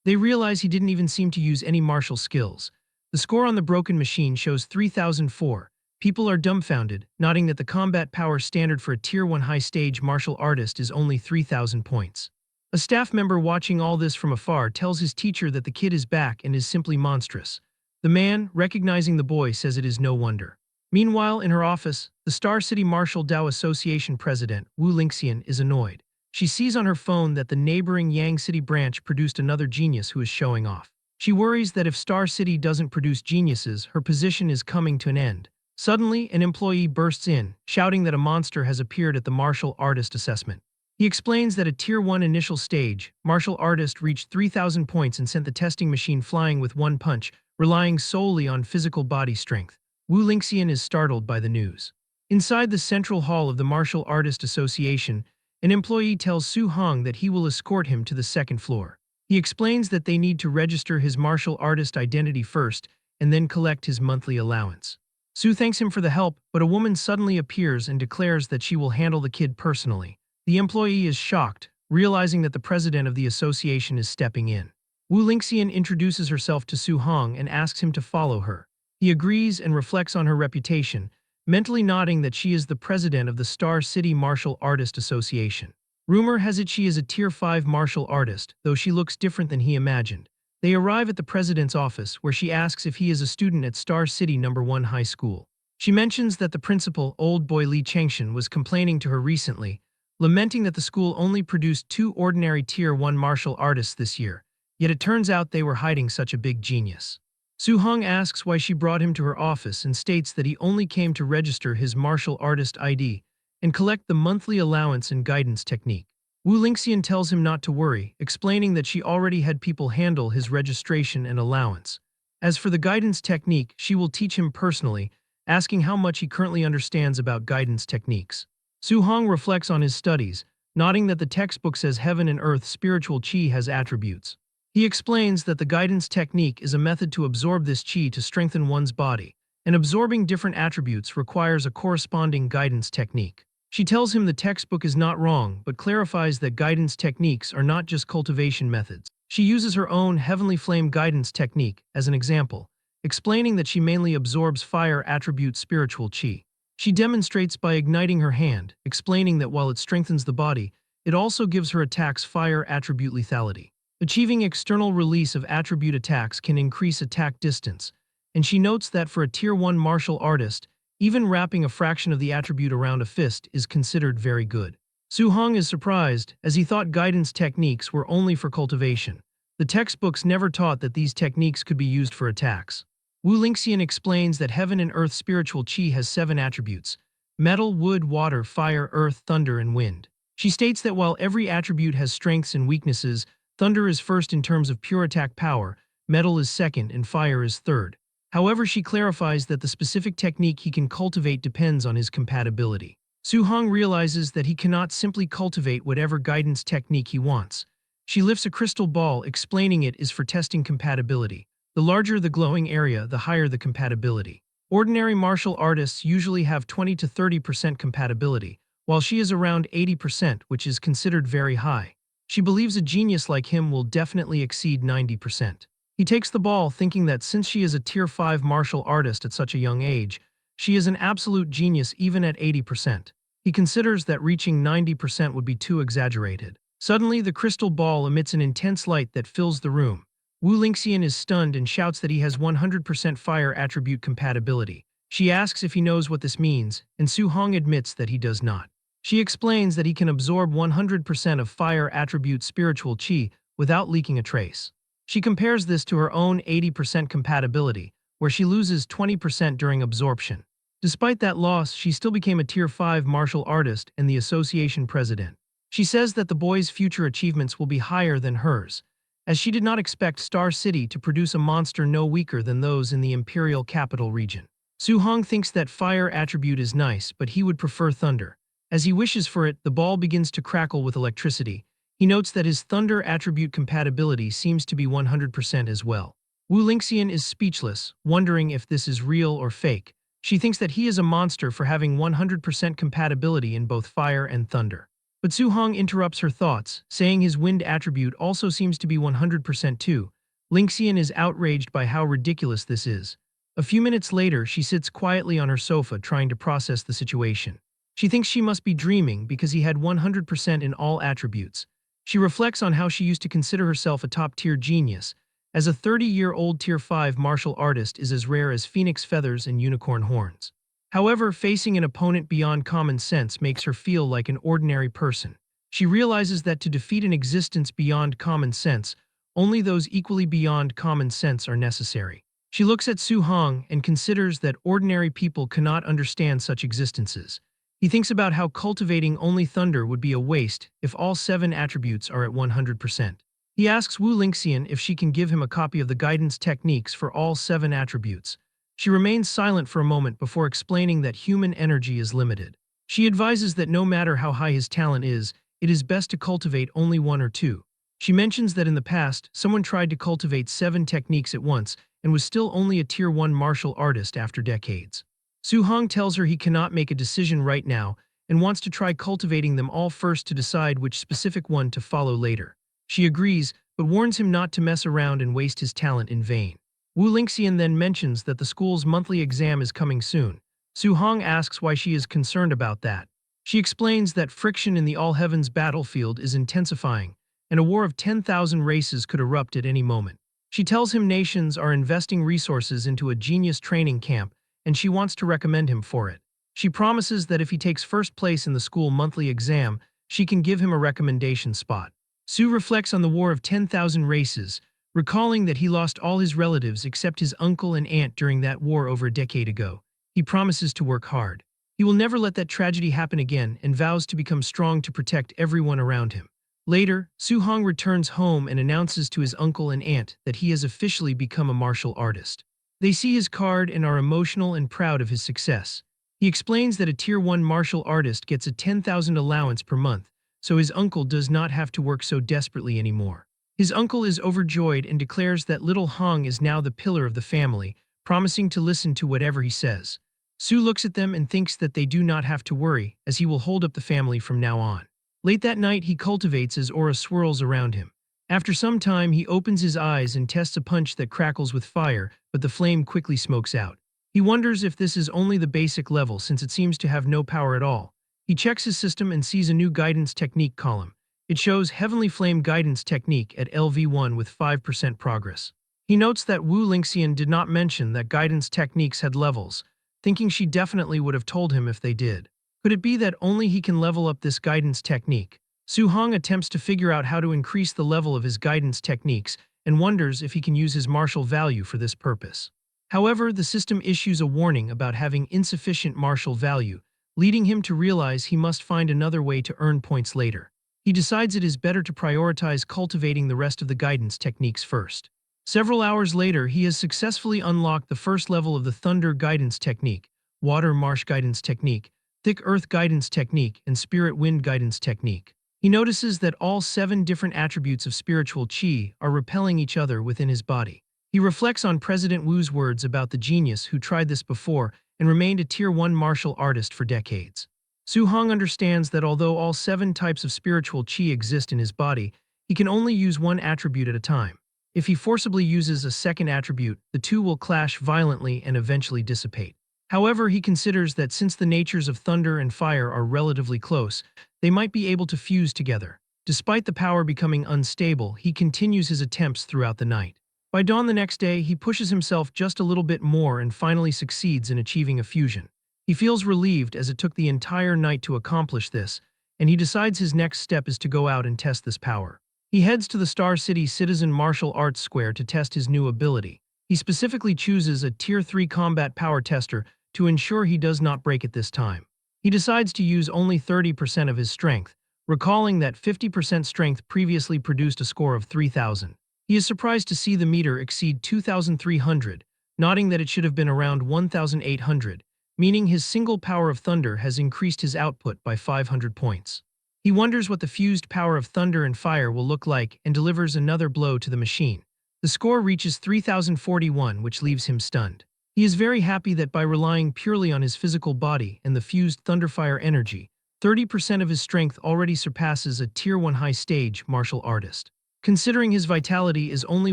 They realize he didn't even seem to use any martial skills. The score on the broken machine shows 3004. People are dumbfounded, noting that the combat power standard for a Tier 1 high-stage martial artist is only 3,000 points. A staff member watching all this from afar tells his teacher that the kid is back and is simply monstrous. The man, recognizing the boy, says it is no wonder. Meanwhile, in her office, the Star City Martial Dao Association president, Wu Lingxian, is annoyed. She sees on her phone that the neighboring Yang City branch produced another genius who is showing off. She worries that if Star City doesn't produce geniuses, her position is coming to an end. Suddenly, an employee bursts in, shouting that a monster has appeared at the martial artist assessment. He explains that at Tier 1 initial stage, martial artist reached 3,000 points and sent the testing machine flying with one punch, relying solely on physical body strength. Wu Lingxian is startled by the news. Inside the central hall of the Martial Artist Association, an employee tells Su Hong that he will escort him to the second floor. He explains that they need to register his martial artist identity first and then collect his monthly allowance. Su thanks him for the help, but a woman suddenly appears and declares that she will handle the kid personally. The employee is shocked, realizing that the president of the association is stepping in. Wu Lingxian introduces herself to Su Hong and asks him to follow her. He agrees and reflects on her reputation, mentally nodding that she is the president of the Star City Martial Artist Association. Rumor has it she is a Tier 5 martial artist, though she looks different than he imagined. They arrive at the president's office, where she asks if he is a student at Star City No. 1 High School. She mentions that the principal, old boy Li Chengshan, was complaining to her recently, lamenting that the school only produced 2 ordinary Tier 1 martial artists this year, yet it turns out they were hiding such a big genius. Su Hong asks why she brought him to her office and states that he only came to register his martial artist ID and collect the monthly allowance and guidance technique. Wu Lingxian tells him not to worry, explaining that she already had people handle his registration and allowance. As for the guidance technique, she will teach him personally, asking how much he currently understands about guidance techniques. Su Hong reflects on his studies, nodding that the textbook says heaven and earth spiritual qi has attributes. He explains that the guidance technique is a method to absorb this qi to strengthen one's body, and absorbing different attributes requires a corresponding guidance technique. She tells him the textbook is not wrong, but clarifies that guidance techniques are not just cultivation methods. She uses her own heavenly flame guidance technique as an example, explaining that she mainly absorbs fire attribute spiritual qi. She demonstrates by igniting her hand, explaining that while it strengthens the body, it also gives her attacks fire attribute lethality. Achieving external release of attribute attacks can increase attack distance, and she notes that for a Tier 1 martial artist, even wrapping a fraction of the attribute around a fist is considered very good. Su Hong is surprised, as he thought guidance techniques were only for cultivation. The textbooks never taught that these techniques could be used for attacks. Wu Lingxian explains that heaven and earth spiritual qi has 7 attributes: metal, wood, water, fire, earth, thunder, and wind. She states that while every attribute has strengths and weaknesses, thunder is first in terms of pure attack power, metal is second, and fire is third. However, she clarifies that the specific technique he can cultivate depends on his compatibility. Su Hong realizes that he cannot simply cultivate whatever guidance technique he wants. She lifts a crystal ball, explaining it is for testing compatibility. The larger the glowing area, the higher the compatibility. Ordinary martial artists usually have 20 to 30% compatibility, while she is around 80%, which is considered very high. She believes a genius like him will definitely exceed 90%. He takes the ball, thinking that since she is a Tier 5 martial artist at such a young age, she is an absolute genius even at 80%. He considers that reaching 90% would be too exaggerated. Suddenly, the crystal ball emits an intense light that fills the room. Wu Lingxian is stunned and shouts that he has 100% fire attribute compatibility. She asks if he knows what this means, and Su Hong admits that he does not. She explains that he can absorb 100% of fire attribute spiritual qi without leaking a trace. She compares this to her own 80% compatibility, where she loses 20% during absorption. Despite that loss, she still became a Tier 5 martial artist and the association president. She says that the boy's future achievements will be higher than hers, as she did not expect Star City to produce a monster no weaker than those in the Imperial Capital region. Su Hong thinks that fire attribute is nice, but he would prefer thunder. As he wishes for it, the ball begins to crackle with electricity. He notes that his thunder attribute compatibility seems to be 100% as well. Wu Lingxian is speechless, wondering if this is real or fake. She thinks that he is a monster for having 100% compatibility in both fire and thunder. But Su Hong interrupts her thoughts, saying his wind attribute also seems to be 100% too. Lingxian is outraged by how ridiculous this is. A few minutes later, she sits quietly on her sofa trying to process the situation. She thinks she must be dreaming because he had 100% in all attributes. She reflects on how she used to consider herself a top-tier genius, as a 30-year-old Tier 5 martial artist is as rare as phoenix feathers and unicorn horns. However, facing an opponent beyond common sense makes her feel like an ordinary person. She realizes that to defeat an existence beyond common sense, only those equally beyond common sense are necessary. She looks at Su Hong and considers that ordinary people cannot understand such existences. He thinks about how cultivating only thunder would be a waste if all 7 attributes are at 100%. He asks Wu Lingxian if she can give him a copy of the guidance techniques for all 7 attributes. She remains silent for a moment before explaining that human energy is limited. She advises that no matter how high his talent is, it is best to cultivate only 1 or 2. She mentions that in the past, someone tried to cultivate 7 techniques at once and was still only a Tier 1 martial artist after decades. Su Hong tells her he cannot make a decision right now and wants to try cultivating them all first to decide which specific one to follow later. She agrees, but warns him not to mess around and waste his talent in vain. Wu Lingxian then mentions that the school's monthly exam is coming soon. Su Hong asks why she is concerned about that. She explains that friction in the All-Heavens battlefield is intensifying, and a war of 10,000 races could erupt at any moment. She tells him nations are investing resources into a genius training camp, and she wants to recommend him for it. She promises that if he takes first place in the school monthly exam, she can give him a recommendation spot. Su reflects on the war of 10,000 races, recalling that he lost all his relatives except his uncle and aunt during that war over a decade ago. He promises to work hard. He will never let that tragedy happen again and vows to become strong to protect everyone around him. Later, Su Hong returns home and announces to his uncle and aunt that he has officially become a martial artist. They see his card and are emotional and proud of his success. He explains that a Tier 1 martial artist gets a 10,000 allowance per month, so his uncle does not have to work so desperately anymore. His uncle is overjoyed and declares that little Hong is now the pillar of the family, promising to listen to whatever he says. Su looks at them and thinks that they do not have to worry, as he will hold up the family from now on. Late that night, he cultivates as aura swirls around him. After some time, he opens his eyes and tests a punch that crackles with fire, but the flame quickly smokes out. He wonders if this is only the basic level since it seems to have no power at all. He checks his system and sees a new guidance technique column. It shows Heavenly Flame Guidance Technique at LV1 with 5% progress. He notes that Wu Lingxian did not mention that guidance techniques had levels, thinking she definitely would have told him if they did. Could it be that only he can level up this guidance technique? Su Hong attempts to figure out how to increase the level of his guidance techniques and wonders if he can use his martial value for this purpose. However, the system issues a warning about having insufficient martial value, leading him to realize he must find another way to earn points later. He decides it is better to prioritize cultivating the rest of the guidance techniques first. Several hours later, he has successfully unlocked the first level of the Thunder Guidance Technique, Water Marsh Guidance Technique, Thick Earth Guidance Technique, and Spirit Wind Guidance Technique. He notices that all 7 different attributes of spiritual qi are repelling each other within his body. He reflects on President Wu's words about the genius who tried this before and remained a Tier 1 martial artist for decades. Su Hong understands that although all 7 types of spiritual qi exist in his body, he can only use one attribute at a time. If he forcibly uses a second attribute, the two will clash violently and eventually dissipate. However, he considers that since the natures of thunder and fire are relatively close, they might be able to fuse together. Despite the power becoming unstable, he continues his attempts throughout the night. By dawn the next day, he pushes himself just a little bit more and finally succeeds in achieving a fusion. He feels relieved as it took the entire night to accomplish this, and he decides his next step is to go out and test this power. He heads to the Star City Citizen Martial Arts Square to test his new ability. He specifically chooses a Tier 3 combat power tester to ensure he does not break it this time. He decides to use only 30% of his strength, recalling that 50% strength previously produced a score of 3,000. He is surprised to see the meter exceed 2,300, noting that it should have been around 1,800, meaning his single power of thunder has increased his output by 500 points. He wonders what the fused power of thunder and fire will look like and delivers another blow to the machine. The score reaches 3041, which leaves him stunned. He is very happy that by relying purely on his physical body and the fused Thunderfire energy, 30% of his strength already surpasses a Tier 1 high-stage martial artist. Considering his vitality is only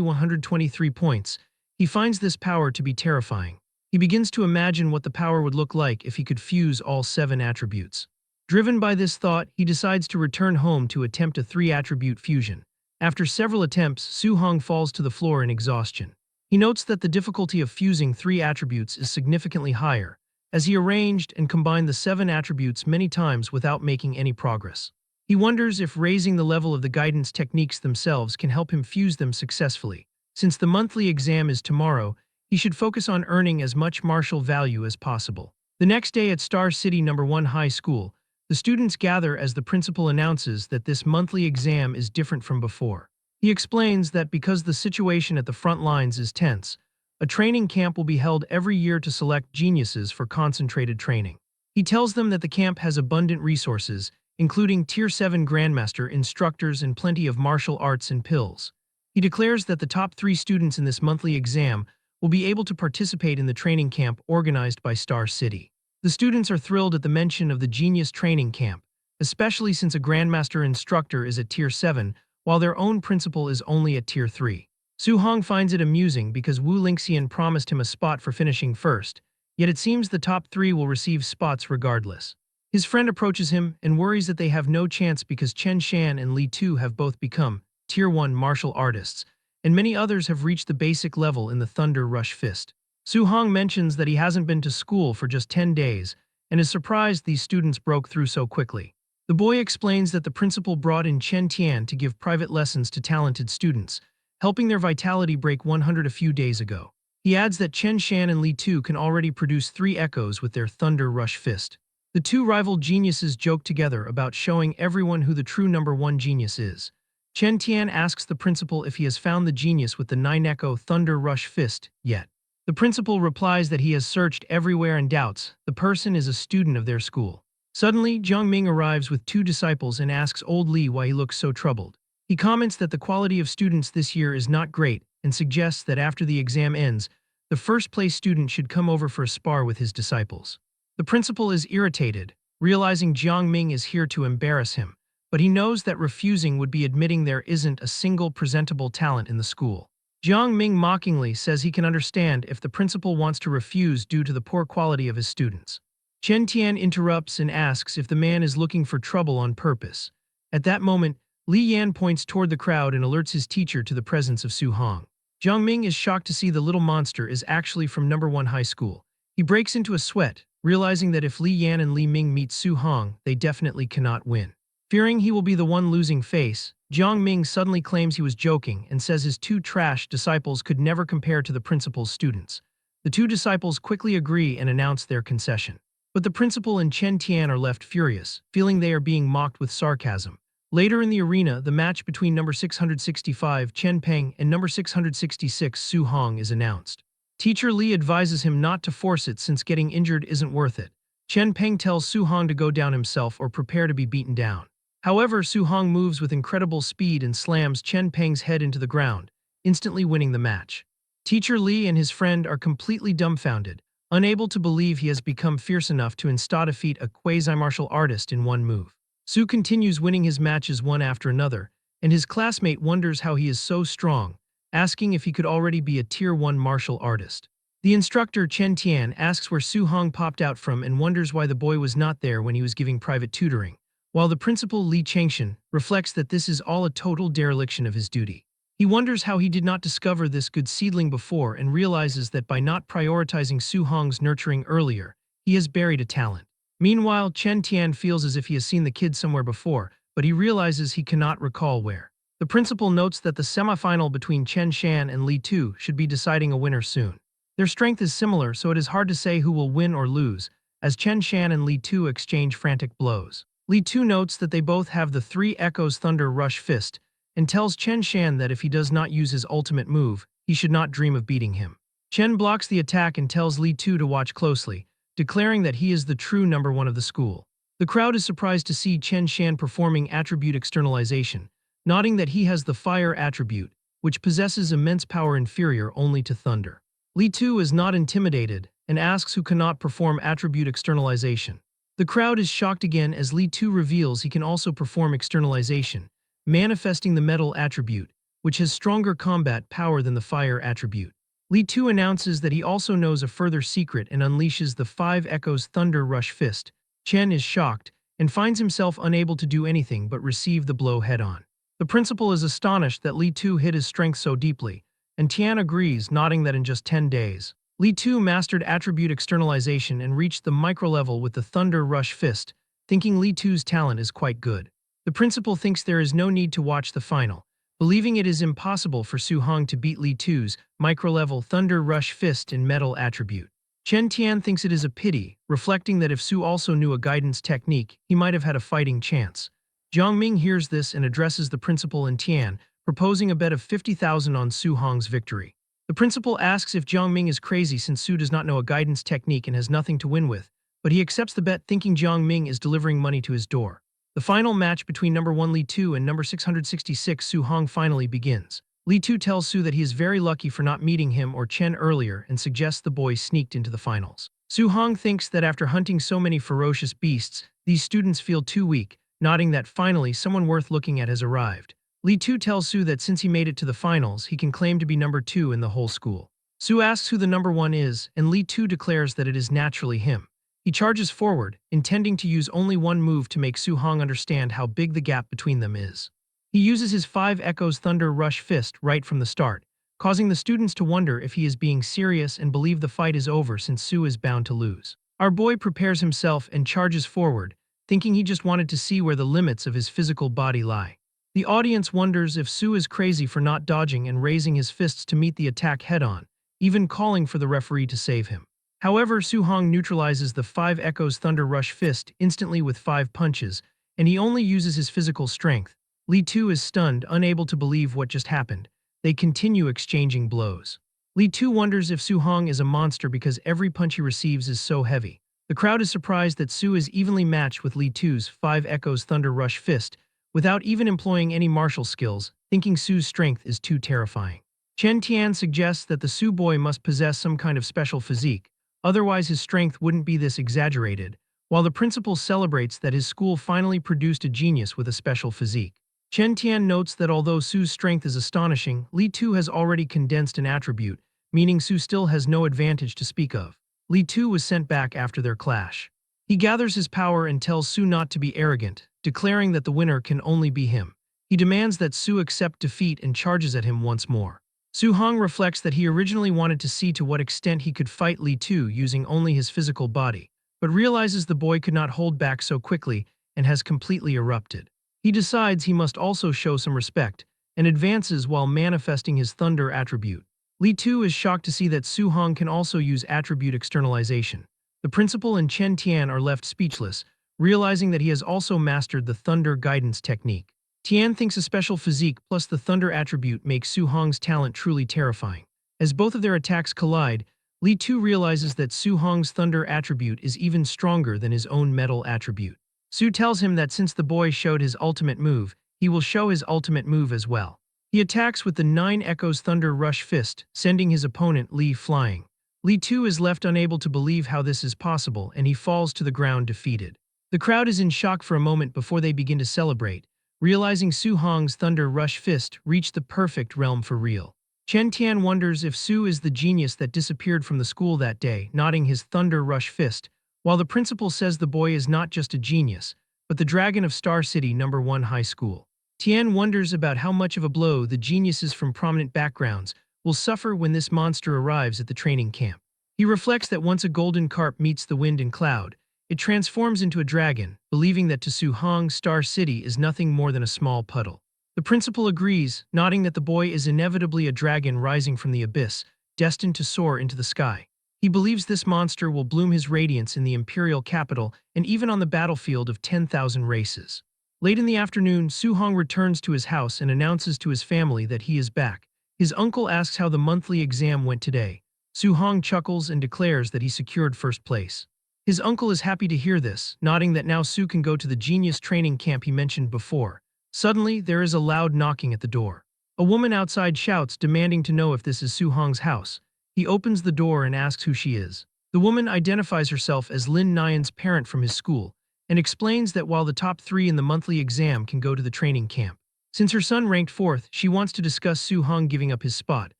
123 points, he finds this power to be terrifying. He begins to imagine what the power would look like if he could fuse all 7 attributes. Driven by this thought, he decides to return home to attempt a 3-attribute fusion. After several attempts, Su-hong falls to the floor in exhaustion. He notes that the difficulty of fusing 3 attributes is significantly higher, as he arranged and combined the 7 attributes many times without making any progress. He wonders if raising the level of the guidance techniques themselves can help him fuse them successfully. Since the monthly exam is tomorrow, he should focus on earning as much martial value as possible. The next day at Star City No. 1 High School, the students gather as the principal announces that this monthly exam is different from before. He explains that because the situation at the front lines is tense, a training camp will be held every year to select geniuses for concentrated training. He tells them that the camp has abundant resources, including Tier 7 Grandmaster instructors and plenty of martial arts and pills. He declares that the top 3 students in this monthly exam will be able to participate in the training camp organized by Star City. The students are thrilled at the mention of the Genius Training Camp, especially since a Grandmaster instructor is at Tier 7, while their own principal is only at Tier 3. Su-hong finds it amusing because Wu Lingxian promised him a spot for finishing first, yet it seems the top 3 will receive spots regardless. His friend approaches him and worries that they have no chance because Chen Shan and Li Tu have both become Tier 1 martial artists, and many others have reached the basic level in the Thunder Rush Fist. Su-hong mentions that he hasn't been to school for just 10 days and is surprised these students broke through so quickly. The boy explains that the principal brought in Chen Tian to give private lessons to talented students, helping their vitality break 100 a few days ago. He adds that Chen Shan and Li Tu can already produce 3 echoes with their Thunder Rush Fist. The 2 rival geniuses joke together about showing everyone who the true No. 1 genius is. Chen Tian asks the principal if he has found the genius with the 9-echo Thunder Rush Fist yet. The principal replies that he has searched everywhere and doubts the person is a student of their school. Suddenly, Jiang Ming arrives with 2 disciples and asks old Li why he looks so troubled. He comments that the quality of students this year is not great and suggests that after the exam ends, the first-place student should come over for a spar with his disciples. The principal is irritated, realizing Jiang Ming is here to embarrass him, but he knows that refusing would be admitting there isn't a single presentable talent in the school. Jiang Ming mockingly says he can understand if the principal wants to refuse due to the poor quality of his students. Chen Tian interrupts and asks if the man is looking for trouble on purpose. At that moment, Li Yan points toward the crowd and alerts his teacher to the presence of Su-hong. Jiang Ming is shocked to see the little monster is actually from No. 1 High School. He breaks into a sweat, realizing that if Li Yan and Li Ming meet Su-hong, they definitely cannot win. Fearing he will be the one losing face, Jiang Ming suddenly claims he was joking and says his 2 trash disciples could never compare to the principal's students. The 2 disciples quickly agree and announce their concession. But the principal and Chen Tian are left furious, feeling they are being mocked with sarcasm. Later in the arena, the match between No. 665 Chen Peng and No. 666 Su-hong is announced. Teacher Li advises him not to force it since getting injured isn't worth it. Chen Peng tells Su-hong to go down himself or prepare to be beaten down. However, Su-hong moves with incredible speed and slams Chen Peng's head into the ground, instantly winning the match. Teacher Li and his friend are completely dumbfounded, unable to believe he has become fierce enough to insta-defeat a quasi-martial artist in one move. Su continues winning his matches one after another, and his classmate wonders how he is so strong, asking if he could already be a Tier 1 martial artist. The instructor Chen Tian asks where Su-hong popped out from and wonders why the boy was not there when he was giving private tutoring, while the principal Li Changshan reflects that this is all a total dereliction of his duty. He wonders how he did not discover this good seedling before and realizes that by not prioritizing Su-hong's nurturing earlier, he has buried a talent. Meanwhile, Chen Tian feels as if he has seen the kid somewhere before, but he realizes he cannot recall where. The principal notes that the semifinal between Chen Shan and Li Tu should be deciding a winner soon. Their strength is similar, so it is hard to say who will win or lose, as Chen Shan and Li Tu exchange frantic blows. Li Tu notes that they both have the 3 Echoes Thunder Rush Fist, and tells Chen Shan that if he does not use his ultimate move, he should not dream of beating him. Chen blocks the attack and tells Li Tu to watch closely, declaring that he is the true No. 1 of the school. The crowd is surprised to see Chen Shan performing attribute externalization, noting that he has the fire attribute, which possesses immense power inferior only to thunder. Li Tu is not intimidated and asks who cannot perform attribute externalization. The crowd is shocked again as Li Tu reveals he can also perform externalization, manifesting the metal attribute, which has stronger combat power than the fire attribute. Li Tu announces that he also knows a further secret and unleashes the 5 Echoes Thunder Rush Fist. Chen is shocked and finds himself unable to do anything but receive the blow head-on. The principal is astonished that Li Tu hid his strength so deeply, and Tian agrees, nodding that in just 10 days, Li Tu mastered attribute externalization and reached the micro-level with the Thunder Rush Fist, thinking Li Tu's talent is quite good. The principal thinks there is no need to watch the final, believing it is impossible for Su Hong to beat Li Tu's micro-level Thunder Rush Fist in metal attribute. Chen Tian thinks it is a pity, reflecting that if Su also knew a guidance technique, he might have had a fighting chance. Jiang Ming hears this and addresses the principal and Tian, proposing a bet of 50,000 on Su Hong's victory. The principal asks if Jiang Ming is crazy since Su does not know a guidance technique and has nothing to win with, but he accepts the bet thinking Jiang Ming is delivering money to his door. The final match between number 1 Li Tu and number 666 Su Hong finally begins. Li Tu tells Su that he is very lucky for not meeting him or Chen earlier and suggests the boys sneaked into the finals. Su Hong thinks that after hunting so many ferocious beasts, these students feel too weak, nodding that finally someone worth looking at has arrived. Li Tu tells Su that since he made it to the finals, he can claim to be number 2 in the whole school. Su asks who the number 1 is, and Li Tu declares that it is naturally him. He charges forward, intending to use only one move to make Su Hong understand how big the gap between them is. He uses his 5 Echoes Thunder Rush Fist right from the start, causing the students to wonder if he is being serious and believe the fight is over since Su is bound to lose. Our boy prepares himself and charges forward, thinking he just wanted to see where the limits of his physical body lie. The audience wonders if Su is crazy for not dodging and raising his fists to meet the attack head-on, even calling for the referee to save him. However, Su Hong neutralizes the 5 Echoes Thunder Rush Fist instantly with 5 punches, and he only uses his physical strength. Li Tu is stunned, unable to believe what just happened. They continue exchanging blows. Li Tu wonders if Su Hong is a monster because every punch he receives is so heavy. The crowd is surprised that Su is evenly matched with Li Tu's 5 Echoes Thunder Rush Fist, without even employing any martial skills, thinking Su's strength is too terrifying. Chen Tian suggests that the Su boy must possess some kind of special physique, otherwise his strength wouldn't be this exaggerated, while the principal celebrates that his school finally produced a genius with a special physique. Chen Tian notes that although Su's strength is astonishing, Li Tu has already condensed an attribute, meaning Su still has no advantage to speak of. Li Tu was sent back after their clash. He gathers his power and tells Su not to be arrogant, declaring that the winner can only be him. He demands that Su accept defeat and charges at him once more. Su Hong reflects that he originally wanted to see to what extent he could fight Li Tu using only his physical body, but realizes the boy could not hold back so quickly and has completely erupted. He decides he must also show some respect, and advances while manifesting his thunder attribute. Li Tu is shocked to see that Su Hong can also use attribute externalization. The principal and Chen Tian are left speechless, realizing that he has also mastered the thunder guidance technique. Tian thinks a special physique plus the thunder attribute makes Su Hong's talent truly terrifying. As both of their attacks collide, Li Tu realizes that Su Hong's thunder attribute is even stronger than his own metal attribute. Su tells him that since the boy showed his ultimate move, he will show his ultimate move as well. He attacks with the 9 Echoes Thunder Rush Fist, sending his opponent Li flying. Li Tu is left unable to believe how this is possible, and he falls to the ground defeated. The crowd is in shock for a moment before they begin to celebrate, realizing Su Hong's Thunder Rush Fist reached the perfect realm for real. Chen Tian wonders if Su is the genius that disappeared from the school that day, nodding his Thunder Rush Fist, while the principal says the boy is not just a genius, but the dragon of Star City No. 1 High School. Tian wonders about how much of a blow the geniuses from prominent backgrounds will suffer when this monster arrives at the training camp. He reflects that once a golden carp meets the wind and cloud, it transforms into a dragon, believing that to Su Hong, Star City is nothing more than a small puddle. The principal agrees, nodding that the boy is inevitably a dragon rising from the abyss, destined to soar into the sky. He believes this monster will bloom his radiance in the imperial capital and even on the battlefield of 10,000 races. Late in the afternoon, Su Hong returns to his house and announces to his family that he is back. His uncle asks how the monthly exam went today. Su Hong chuckles and declares that he secured first place. His uncle is happy to hear this, nodding that now Su can go to the genius training camp he mentioned before. Suddenly, there is a loud knocking at the door. A woman outside shouts, demanding to know if this is Su Hong's house. He opens the door and asks who she is. The woman identifies herself as Lin Nyan's parent from his school, and explains that while the top 3 in the monthly exam can go to the training camp, since her son ranked 4th, she wants to discuss Su Hong giving up his spot,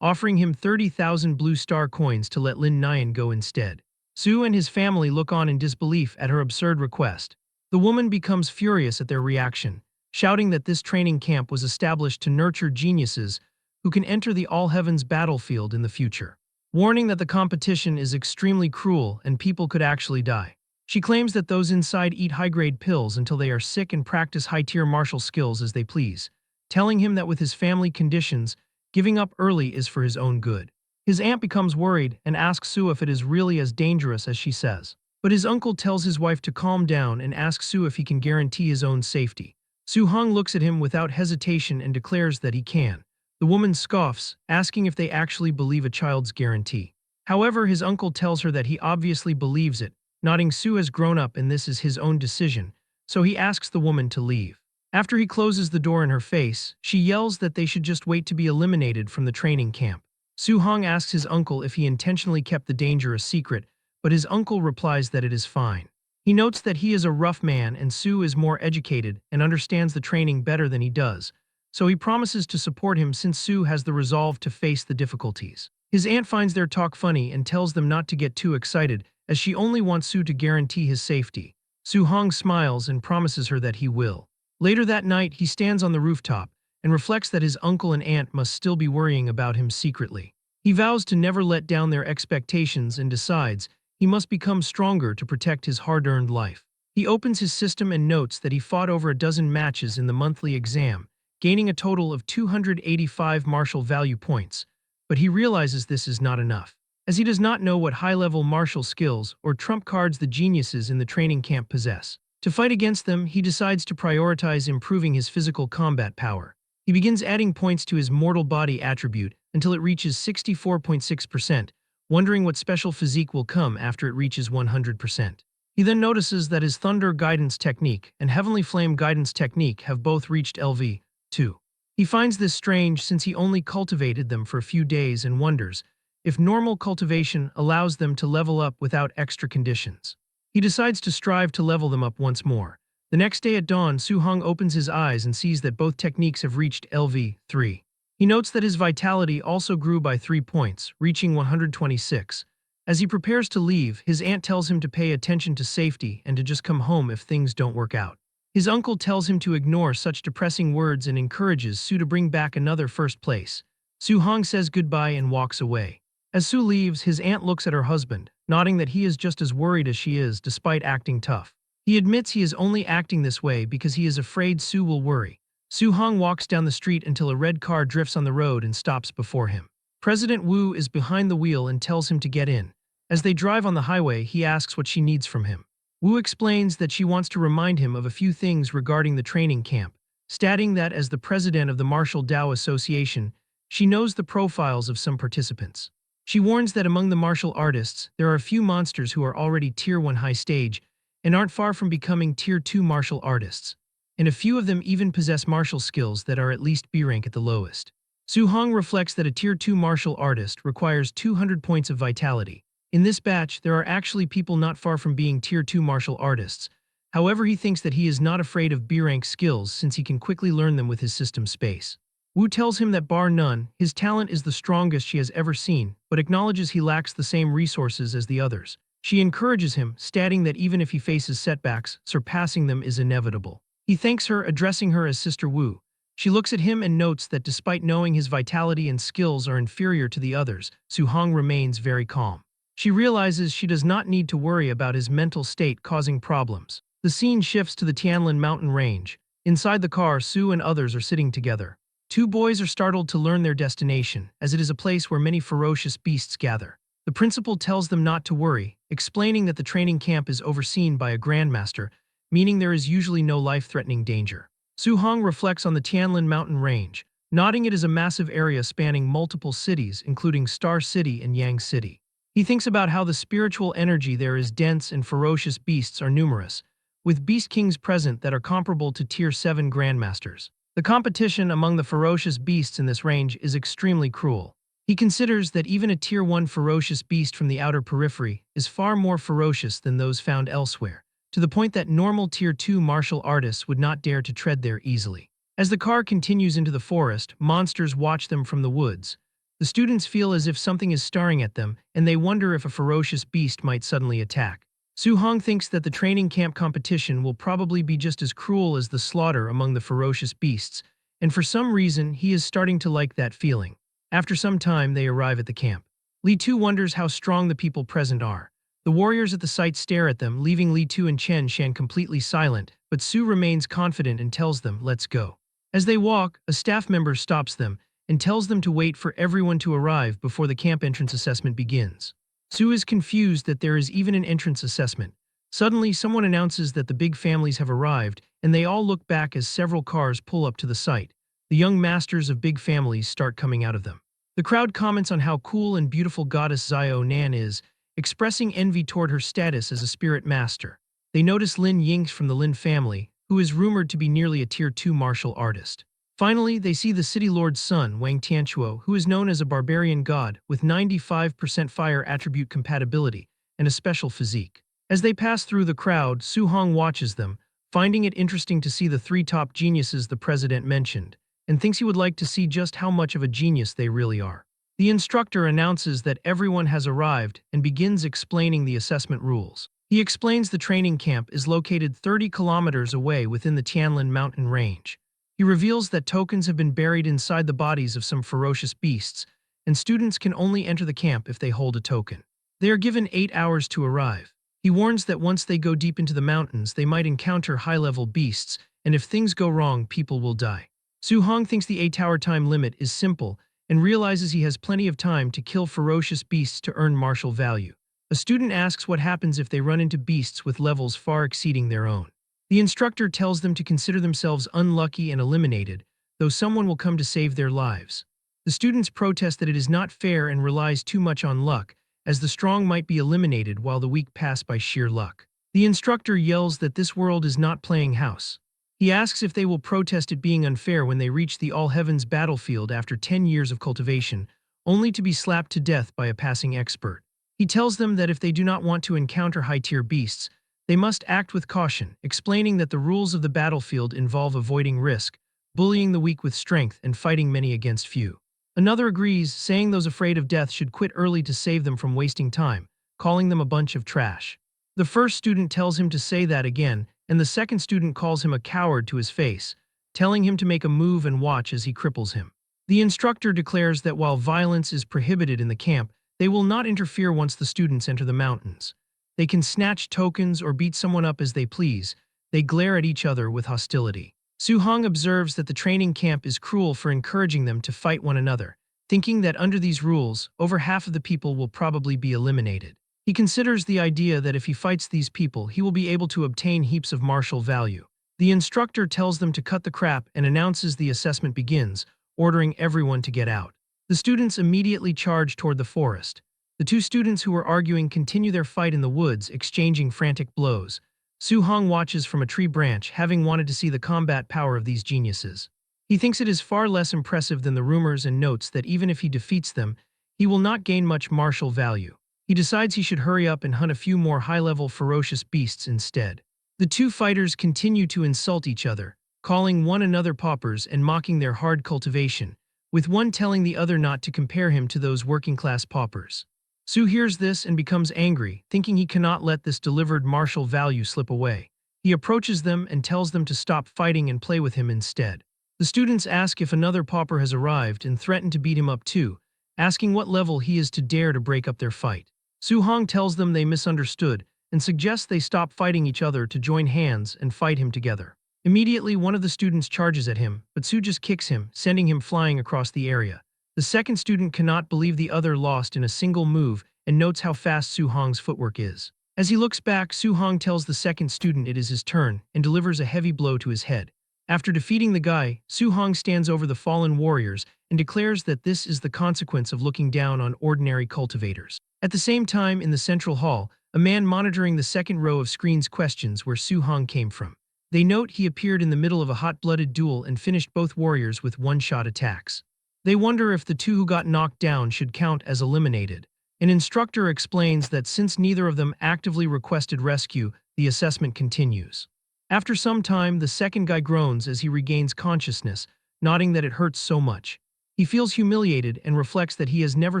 offering him 30,000 blue star coins to let Lin Nyan go instead. Su and his family look on in disbelief at her absurd request. The woman becomes furious at their reaction, shouting that this training camp was established to nurture geniuses who can enter the all-heavens battlefield in the future, warning that the competition is extremely cruel and people could actually die. She claims that those inside eat high-grade pills until they are sick and practice high-tier martial skills as they please, telling him that with his family conditions, giving up early is for his own good. His aunt becomes worried and asks Su if it is really as dangerous as she says. But his uncle tells his wife to calm down and asks Su if he can guarantee his own safety. Su Hong looks at him without hesitation and declares that he can. The woman scoffs, asking if they actually believe a child's guarantee. However, his uncle tells her that he obviously believes it, nodding Su has grown up and this is his own decision, so he asks the woman to leave. After he closes the door in her face, she yells that they should just wait to be eliminated from the training camp. Su Hong asks his uncle if he intentionally kept the danger a secret, but his uncle replies that it is fine. He notes that he is a rough man and Su is more educated and understands the training better than he does, so he promises to support him since Su has the resolve to face the difficulties. His aunt finds their talk funny and tells them not to get too excited, as she only wants Su to guarantee his safety. Su Hong smiles and promises her that he will. Later that night, he stands on the rooftop and reflects that his uncle and aunt must still be worrying about him secretly. He vows to never let down their expectations and decides he must become stronger to protect his hard-earned life. He opens his system and notes that he fought over a dozen matches in the monthly exam, gaining a total of 285 martial value points, but he realizes this is not enough, as he does not know what high-level martial skills or trump cards the geniuses in the training camp possess. To fight against them, he decides to prioritize improving his physical combat power. He begins adding points to his mortal body attribute until it reaches 64.6%, wondering what special physique will come after it reaches 100%. He then notices that his Thunder Guidance Technique and Heavenly Flame Guidance Technique have both reached LV2. He finds this strange since he only cultivated them for a few days and wonders if normal cultivation allows them to level up without extra conditions. He decides to strive to level them up once more. The next day at dawn, Su Hong opens his eyes and sees that both techniques have reached LV3. He notes that his vitality also grew by 3 points, reaching 126. As he prepares to leave, his aunt tells him to pay attention to safety and to just come home if things don't work out. His uncle tells him to ignore such depressing words and encourages Su to bring back another first place. Su Hong says goodbye and walks away. As Su leaves, his aunt looks at her husband, nodding that he is just as worried as she is despite acting tough. He admits he is only acting this way because he is afraid Su will worry. Su Hong walks down the street until a red car drifts on the road and stops before him. President Wu is behind the wheel and tells him to get in. As they drive on the highway, he asks what she needs from him. Wu explains that she wants to remind him of a few things regarding the training camp, stating that as the president of the Martial Dao Association, she knows the profiles of some participants. She warns that among the martial artists, there are a few monsters who are already Tier 1 high stage and aren't far from becoming Tier 2 martial artists, and a few of them even possess martial skills that are at least B rank at the lowest. Su Hong reflects that a Tier 2 martial artist requires 200 points of vitality. In this batch, there are actually people not far from being Tier 2 martial artists. However, he thinks that he is not afraid of B rank skills since he can quickly learn them with his system space. Wu tells him that bar none, his talent is the strongest she has ever seen, but acknowledges he lacks the same resources as the others. She encourages him, stating that even if he faces setbacks, surpassing them is inevitable. He thanks her, addressing her as Sister Wu. She looks at him and notes that despite knowing his vitality and skills are inferior to the others, Su Hong remains very calm. She realizes she does not need to worry about his mental state causing problems. The scene shifts to the Tianlin mountain range. Inside the car, Su and others are sitting together. Two boys are startled to learn their destination, as it is a place where many ferocious beasts gather. The principal tells them not to worry, explaining that the training camp is overseen by a grandmaster, meaning there is usually no life-threatening danger. Su Hong reflects on the Tianlin mountain range, nodding it is a massive area spanning multiple cities, including Star City and Yang City. He thinks about how the spiritual energy there is dense and ferocious beasts are numerous, with beast kings present that are comparable to Tier 7 grandmasters. The competition among the ferocious beasts in this range is extremely cruel. He considers that even a Tier 1 ferocious beast from the outer periphery is far more ferocious than those found elsewhere, to the point that normal Tier 2 martial artists would not dare to tread there easily. As the car continues into the forest, monsters watch them from the woods. The students feel as if something is staring at them, and they wonder if a ferocious beast might suddenly attack. Su-hong thinks that the training camp competition will probably be just as cruel as the slaughter among the ferocious beasts, and for some reason he is starting to like that feeling. After some time, they arrive at the camp. Li Tu wonders how strong the people present are. The warriors at the site stare at them, leaving Li Tu and Chen Shan completely silent, but Su remains confident and tells them, "Let's go." As they walk, a staff member stops them and tells them to wait for everyone to arrive before the camp entrance assessment begins. Su is confused that there is even an entrance assessment. Suddenly, someone announces that the big families have arrived, and they all look back as several cars pull up to the site. The young masters of big families start coming out of them. The crowd comments on how cool and beautiful goddess Xiao Nan is, expressing envy toward her status as a spirit master. They notice Lin Ying from the Lin family, who is rumored to be nearly a Tier 2 martial artist. Finally, they see the city lord's son, Wang Tianchuo, who is known as a barbarian god with 95% fire attribute compatibility and a special physique. As they pass through the crowd, Su Hong watches them, finding it interesting to see the three top geniuses the president mentioned, and thinks he would like to see just how much of a genius they really are. The instructor announces that everyone has arrived and begins explaining the assessment rules. He explains the training camp is located 30 kilometers away within the Tianlin mountain range. He reveals that tokens have been buried inside the bodies of some ferocious beasts, and students can only enter the camp if they hold a token. They are given 8 hours to arrive. He warns that once they go deep into the mountains, they might encounter high-level beasts, and if things go wrong, people will die. Su Hong thinks the 8-hour time limit is simple and realizes he has plenty of time to kill ferocious beasts to earn martial value. A student asks what happens if they run into beasts with levels far exceeding their own. The instructor tells them to consider themselves unlucky and eliminated, though someone will come to save their lives. The students protest that it is not fair and relies too much on luck, as the strong might be eliminated while the weak pass by sheer luck. The instructor yells that this world is not playing house. He asks if they will protest it being unfair when they reach the All-Heavens battlefield after 10 years of cultivation, only to be slapped to death by a passing expert. He tells them that if they do not want to encounter high-tier beasts, they must act with caution, explaining that the rules of the battlefield involve avoiding risk, bullying the weak with strength, and fighting many against few. Another agrees, saying those afraid of death should quit early to save them from wasting time, calling them a bunch of trash. The first student tells him to say that again, and the second student calls him a coward to his face, telling him to make a move and watch as he cripples him. The instructor declares that while violence is prohibited in the camp, they will not interfere once the students enter the mountains. They can snatch tokens or beat someone up as they please. They glare at each other with hostility. Su Hong observes that the training camp is cruel for encouraging them to fight one another, thinking that under these rules, over half of the people will probably be eliminated. He considers the idea that if he fights these people, he will be able to obtain heaps of martial value. The instructor tells them to cut the crap and announces the assessment begins, ordering everyone to get out. The students immediately charge toward the forest. The two students who were arguing continue their fight in the woods, exchanging frantic blows. Su Hong watches from a tree branch, having wanted to see the combat power of these geniuses. He thinks it is far less impressive than the rumors and notes that even if he defeats them, he will not gain much martial value. He decides he should hurry up and hunt a few more high-level ferocious beasts instead. The two fighters continue to insult each other, calling one another paupers and mocking their hard cultivation, with one telling the other not to compare him to those working-class paupers. Su hears this and becomes angry, thinking he cannot let this delivered martial value slip away. He approaches them and tells them to stop fighting and play with him instead. The students ask if another pauper has arrived and threaten to beat him up too, asking what level he is to dare to break up their fight. Su Hong tells them they misunderstood and suggests they stop fighting each other to join hands and fight him together. Immediately, one of the students charges at him, but Su just kicks him, sending him flying across the area. The second student cannot believe the other lost in a single move and notes how fast Su Hong's footwork is. As he looks back, Su Hong tells the second student it is his turn and delivers a heavy blow to his head. After defeating the guy, Su Hong stands over the fallen warriors and declares that this is the consequence of looking down on ordinary cultivators. At the same time, in the central hall, a man monitoring the second row of screens questions where Su Hong came from. They note he appeared in the middle of a hot-blooded duel and finished both warriors with one-shot attacks. They wonder if the two who got knocked down should count as eliminated. An instructor explains that since neither of them actively requested rescue, the assessment continues. After some time, the second guy groans as he regains consciousness, nodding that it hurts so much. He feels humiliated and reflects that he has never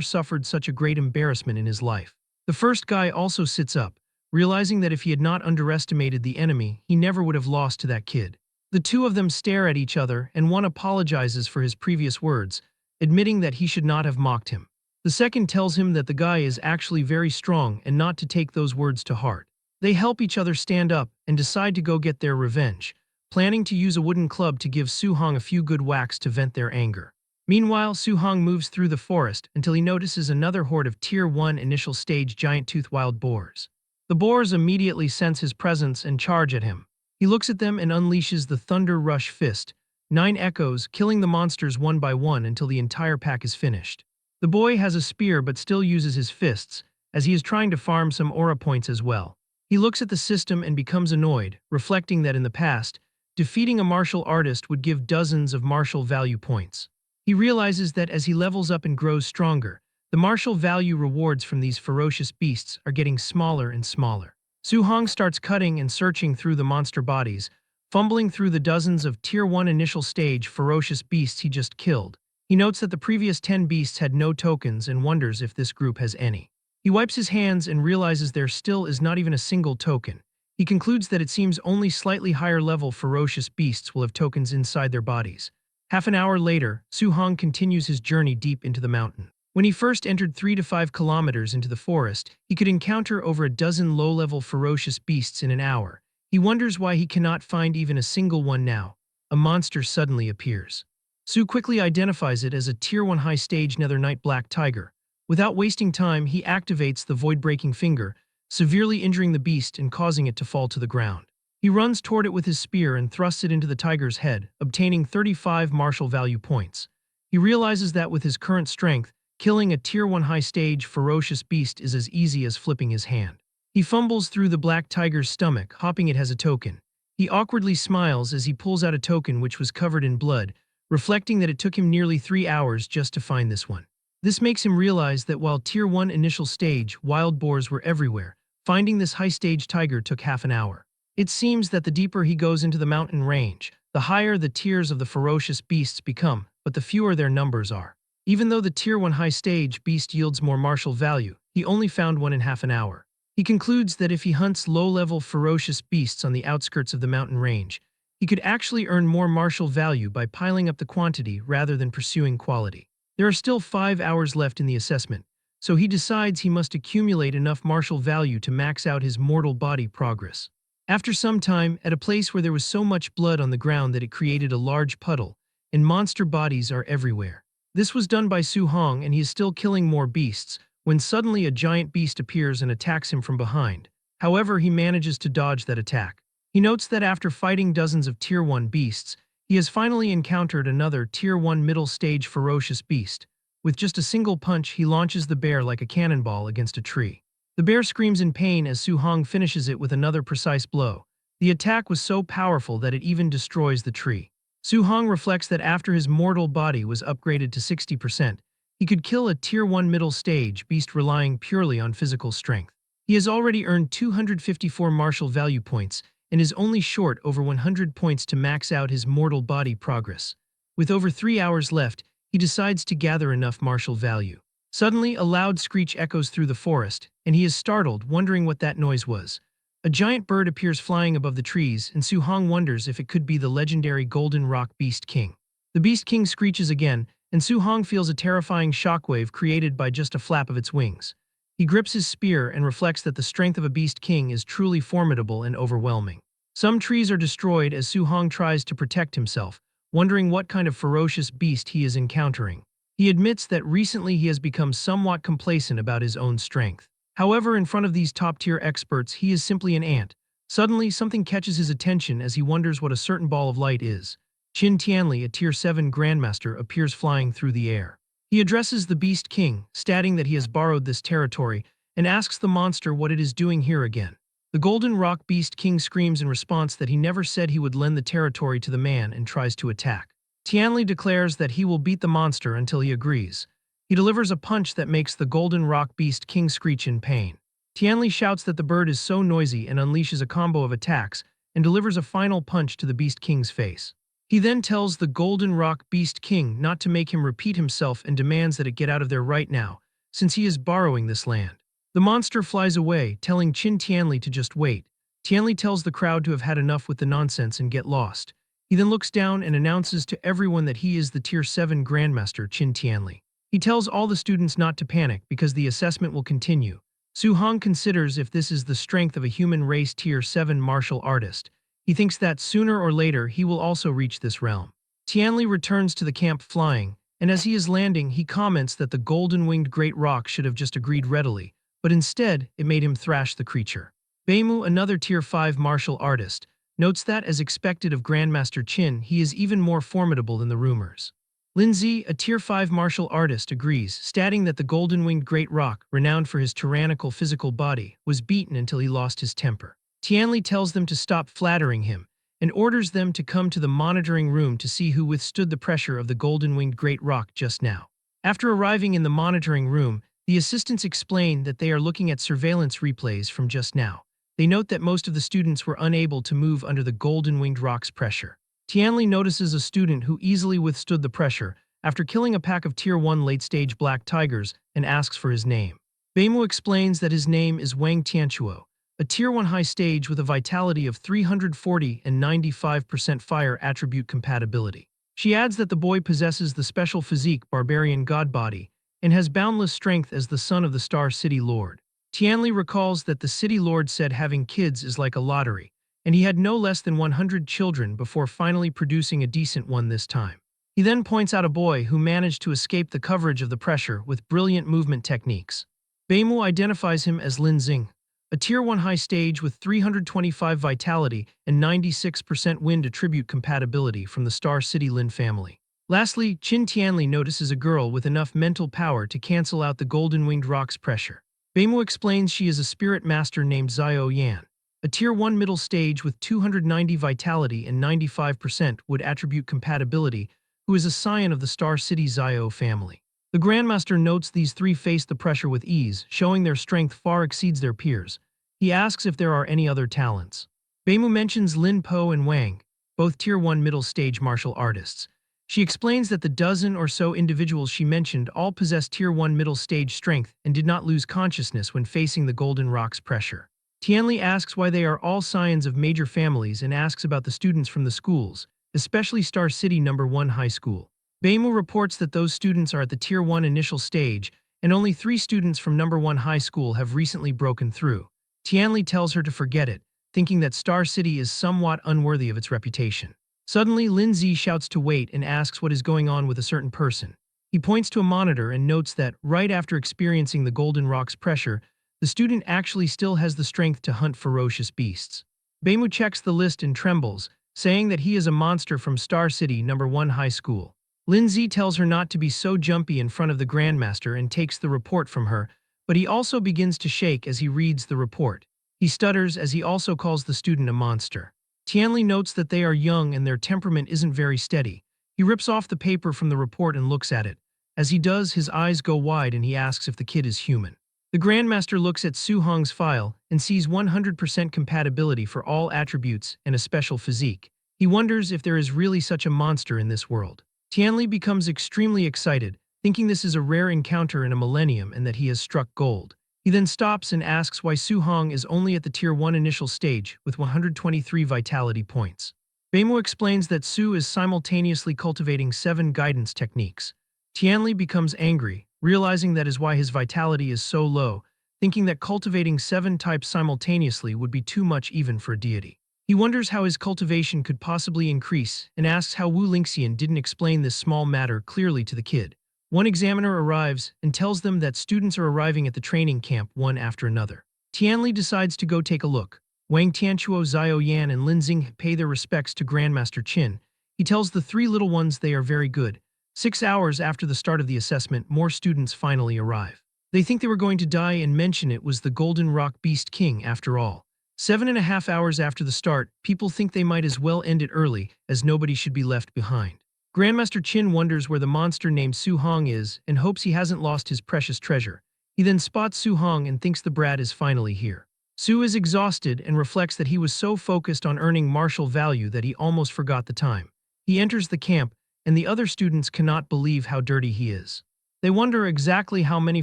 suffered such a great embarrassment in his life. The first guy also sits up, realizing that if he had not underestimated the enemy, he never would have lost to that kid. The two of them stare at each other and one apologizes for his previous words, admitting that he should not have mocked him. The second tells him that the guy is actually very strong and not to take those words to heart. They help each other stand up and decide to go get their revenge, planning to use a wooden club to give Su-hong a few good whacks to vent their anger. Meanwhile, Su-hong moves through the forest until he notices another horde of Tier 1 initial stage giant-toothed wild boars. The boars immediately sense his presence and charge at him. He looks at them and unleashes the Thunder Rush Fist, 9 echoes, killing the monsters one by one until the entire pack is finished. The boy has a spear but still uses his fists, as he is trying to farm some aura points as well. He looks at the system and becomes annoyed, reflecting that in the past, defeating a martial artist would give dozens of martial value points. He realizes that as he levels up and grows stronger, the martial value rewards from these ferocious beasts are getting smaller and smaller. Su-hong starts cutting and searching through the monster bodies, fumbling through the dozens of Tier 1 initial stage ferocious beasts he just killed. He notes that the previous 10 beasts had no tokens and wonders if this group has any. He wipes his hands and realizes there still is not even a single token. He concludes that it seems only slightly higher level ferocious beasts will have tokens inside their bodies. Half an hour later, Su-hong continues his journey deep into the mountain. When he first entered 3 to 5 kilometers into the forest, he could encounter over a dozen low-level ferocious beasts in an hour. He wonders why he cannot find even a single one now. A monster suddenly appears. Su quickly identifies it as a Tier 1 high-stage Nether Knight Black Tiger. Without wasting time, he activates the Void-Breaking Finger, severely injuring the beast and causing it to fall to the ground. He runs toward it with his spear and thrusts it into the tiger's head, obtaining 35 martial value points. He realizes that with his current strength, killing a Tier 1 high-stage ferocious beast is as easy as flipping his hand. He fumbles through the black tiger's stomach, hoping it has a token. He awkwardly smiles as he pulls out a token which was covered in blood, reflecting that it took him nearly 3 hours just to find this one. This makes him realize that while Tier 1 initial stage wild boars were everywhere, finding this high-stage tiger took half an hour. It seems that the deeper he goes into the mountain range, the higher the tiers of the ferocious beasts become, but the fewer their numbers are. Even though the Tier 1 high-stage beast yields more martial value, he only found one in half an hour. He concludes that if he hunts low-level ferocious beasts on the outskirts of the mountain range, he could actually earn more martial value by piling up the quantity rather than pursuing quality. There are still 5 hours left in the assessment, so he decides he must accumulate enough martial value to max out his mortal body progress. After some time, at a place where there was so much blood on the ground that it created a large puddle, and monster bodies are everywhere. This was done by Su-hong and he is still killing more beasts, when suddenly a giant beast appears and attacks him from behind. However, he manages to dodge that attack. He notes that after fighting dozens of Tier 1 beasts, he has finally encountered another Tier 1 middle stage ferocious beast. With just a single punch, he launches the bear like a cannonball against a tree. The bear screams in pain as Su-hong finishes it with another precise blow. The attack was so powerful that it even destroys the tree. Su-hong reflects that after his mortal body was upgraded to 60%, he could kill a Tier 1 middle stage beast relying purely on physical strength. He has already earned 254 martial value points and is only short over 100 points to max out his mortal body progress. With over 3 hours left, he decides to gather enough martial value. Suddenly, a loud screech echoes through the forest, and he is startled, wondering what that noise was. A giant bird appears flying above the trees, and Su-hong wonders if it could be the legendary Golden Rock Beast King. The Beast King screeches again, and Su-hong feels a terrifying shockwave created by just a flap of its wings. He grips his spear and reflects that the strength of a Beast King is truly formidable and overwhelming. Some trees are destroyed as Su-hong tries to protect himself, wondering what kind of ferocious beast he is encountering. He admits that recently he has become somewhat complacent about his own strength. However, in front of these top-tier experts, he is simply an ant. Suddenly, something catches his attention as he wonders what a certain ball of light is. Qin Tianli, a Tier 7 Grandmaster, appears flying through the air. He addresses the Beast King, stating that he has borrowed this territory, and asks the monster what it is doing here again. The Golden Rock Beast King screams in response that he never said he would lend the territory to the man and tries to attack. Tianli declares that he will beat the monster until he agrees. He delivers a punch that makes the Golden Rock Beast King screech in pain. Tianli shouts that the bird is so noisy and unleashes a combo of attacks and delivers a final punch to the Beast King's face. He then tells the Golden Rock Beast King not to make him repeat himself and demands that it get out of there right now, since he is borrowing this land. The monster flies away, telling Qin Tianli to just wait. Tianli tells the crowd to have had enough with the nonsense and get lost. He then looks down and announces to everyone that he is the Tier 7 Grandmaster Qin Tianli. He tells all the students not to panic because the assessment will continue. Su Hong considers if this is the strength of a human race Tier 7 martial artist. He thinks that sooner or later he will also reach this realm. Tianli returns to the camp flying, and as he is landing, he comments that the golden-winged great rock should have just agreed readily, but instead, it made him thrash the creature. Beimu, another Tier 5 martial artist, notes that, as expected of Grandmaster Qin, he is even more formidable than the rumors. Lindsay, a Tier 5 martial artist, agrees, stating that the golden-winged great rock, renowned for his tyrannical physical body, was beaten until he lost his temper. Tianli tells them to stop flattering him, and orders them to come to the monitoring room to see who withstood the pressure of the golden-winged great rock just now. After arriving in the monitoring room, the assistants explain that they are looking at surveillance replays from just now. They note that most of the students were unable to move under the golden-winged rock's pressure. Tianli notices a student who easily withstood the pressure after killing a pack of Tier 1 late-stage black tigers and asks for his name. Beimu explains that his name is Wang Tianchuo, a Tier 1 high stage with a vitality of 340 and 95% fire attribute compatibility. She adds that the boy possesses the special physique barbarian god body and has boundless strength as the son of the Star City Lord. Tianli recalls that the City Lord said having kids is like a lottery, and he had no less than 100 children before finally producing a decent one this time. He then points out a boy who managed to escape the coverage of the pressure with brilliant movement techniques. Beimu identifies him as Lin Xing, a Tier 1 high stage with 325 vitality and 96% wind attribute compatibility from the Star City Lin family. Lastly, Qin Tianli notices a girl with enough mental power to cancel out the golden-winged rock's pressure. Beimu explains she is a spirit master named Xiao Yan, a Tier 1 middle stage with 290 vitality and 95% wood attribute compatibility, who is a scion of the Star City Xiao family. The Grandmaster notes these three face the pressure with ease, showing their strength far exceeds their peers. He asks if there are any other talents. Beimu mentions Lin Po and Wang, both Tier 1 middle stage martial artists. She explains that the dozen or so individuals she mentioned all possess Tier 1 middle stage strength and did not lose consciousness when facing the Golden Rock's pressure. Tianli asks why they are all scions of major families and asks about the students from the schools, especially Star City No. 1 High School. Beimu reports that those students are at the Tier 1 initial stage, and only 3 students from No. 1 High School have recently broken through. Tianli tells her to forget it, thinking that Star City is somewhat unworthy of its reputation. Suddenly, Lin Zi shouts to wait and asks what is going on with a certain person. He points to a monitor and notes that, right after experiencing the Golden Rock's pressure, the student actually still has the strength to hunt ferocious beasts. Beimu checks the list and trembles, saying that he is a monster from Star City No. 1 High School. Lin Zi tells her not to be so jumpy in front of the Grandmaster and takes the report from her, but he also begins to shake as he reads the report. He stutters as he also calls the student a monster. Tianli notes that they are young and their temperament isn't very steady. He rips off the paper from the report and looks at it. As he does, his eyes go wide and he asks if the kid is human. The Grandmaster looks at Su Hong's file and sees 100% compatibility for all attributes and a special physique. He wonders if there is really such a monster in this world. Tianli becomes extremely excited, thinking this is a rare encounter in a millennium and that he has struck gold. He then stops and asks why Su Hong is only at the Tier 1 initial stage with 123 vitality points. Beimu explains that Su is simultaneously cultivating 7 guidance techniques. Tianli becomes angry, realizing that is why his vitality is so low, thinking that cultivating 7 types simultaneously would be too much even for a deity. He wonders how his cultivation could possibly increase and asks how Wu Lingxian didn't explain this small matter clearly to the kid. One examiner arrives and tells them that students are arriving at the training camp one after another. Tianli decides to go take a look. Wang Tianchuo, Xiao Yan, and Lin Xing pay their respects to Grandmaster Qin. He tells the 3 little ones they are very good. 6 hours after the start of the assessment, more students finally arrive. They think they were going to die and mention it was the Golden Rock Beast King after all. 7.5 hours after the start, people think they might as well end it early, as nobody should be left behind. Grandmaster Chin wonders where the monster named Su Hong is and hopes he hasn't lost his precious treasure. He then spots Su Hong and thinks the brat is finally here. Su is exhausted and reflects that he was so focused on earning martial value that he almost forgot the time. He enters the camp, and the other students cannot believe how dirty he is. They wonder exactly how many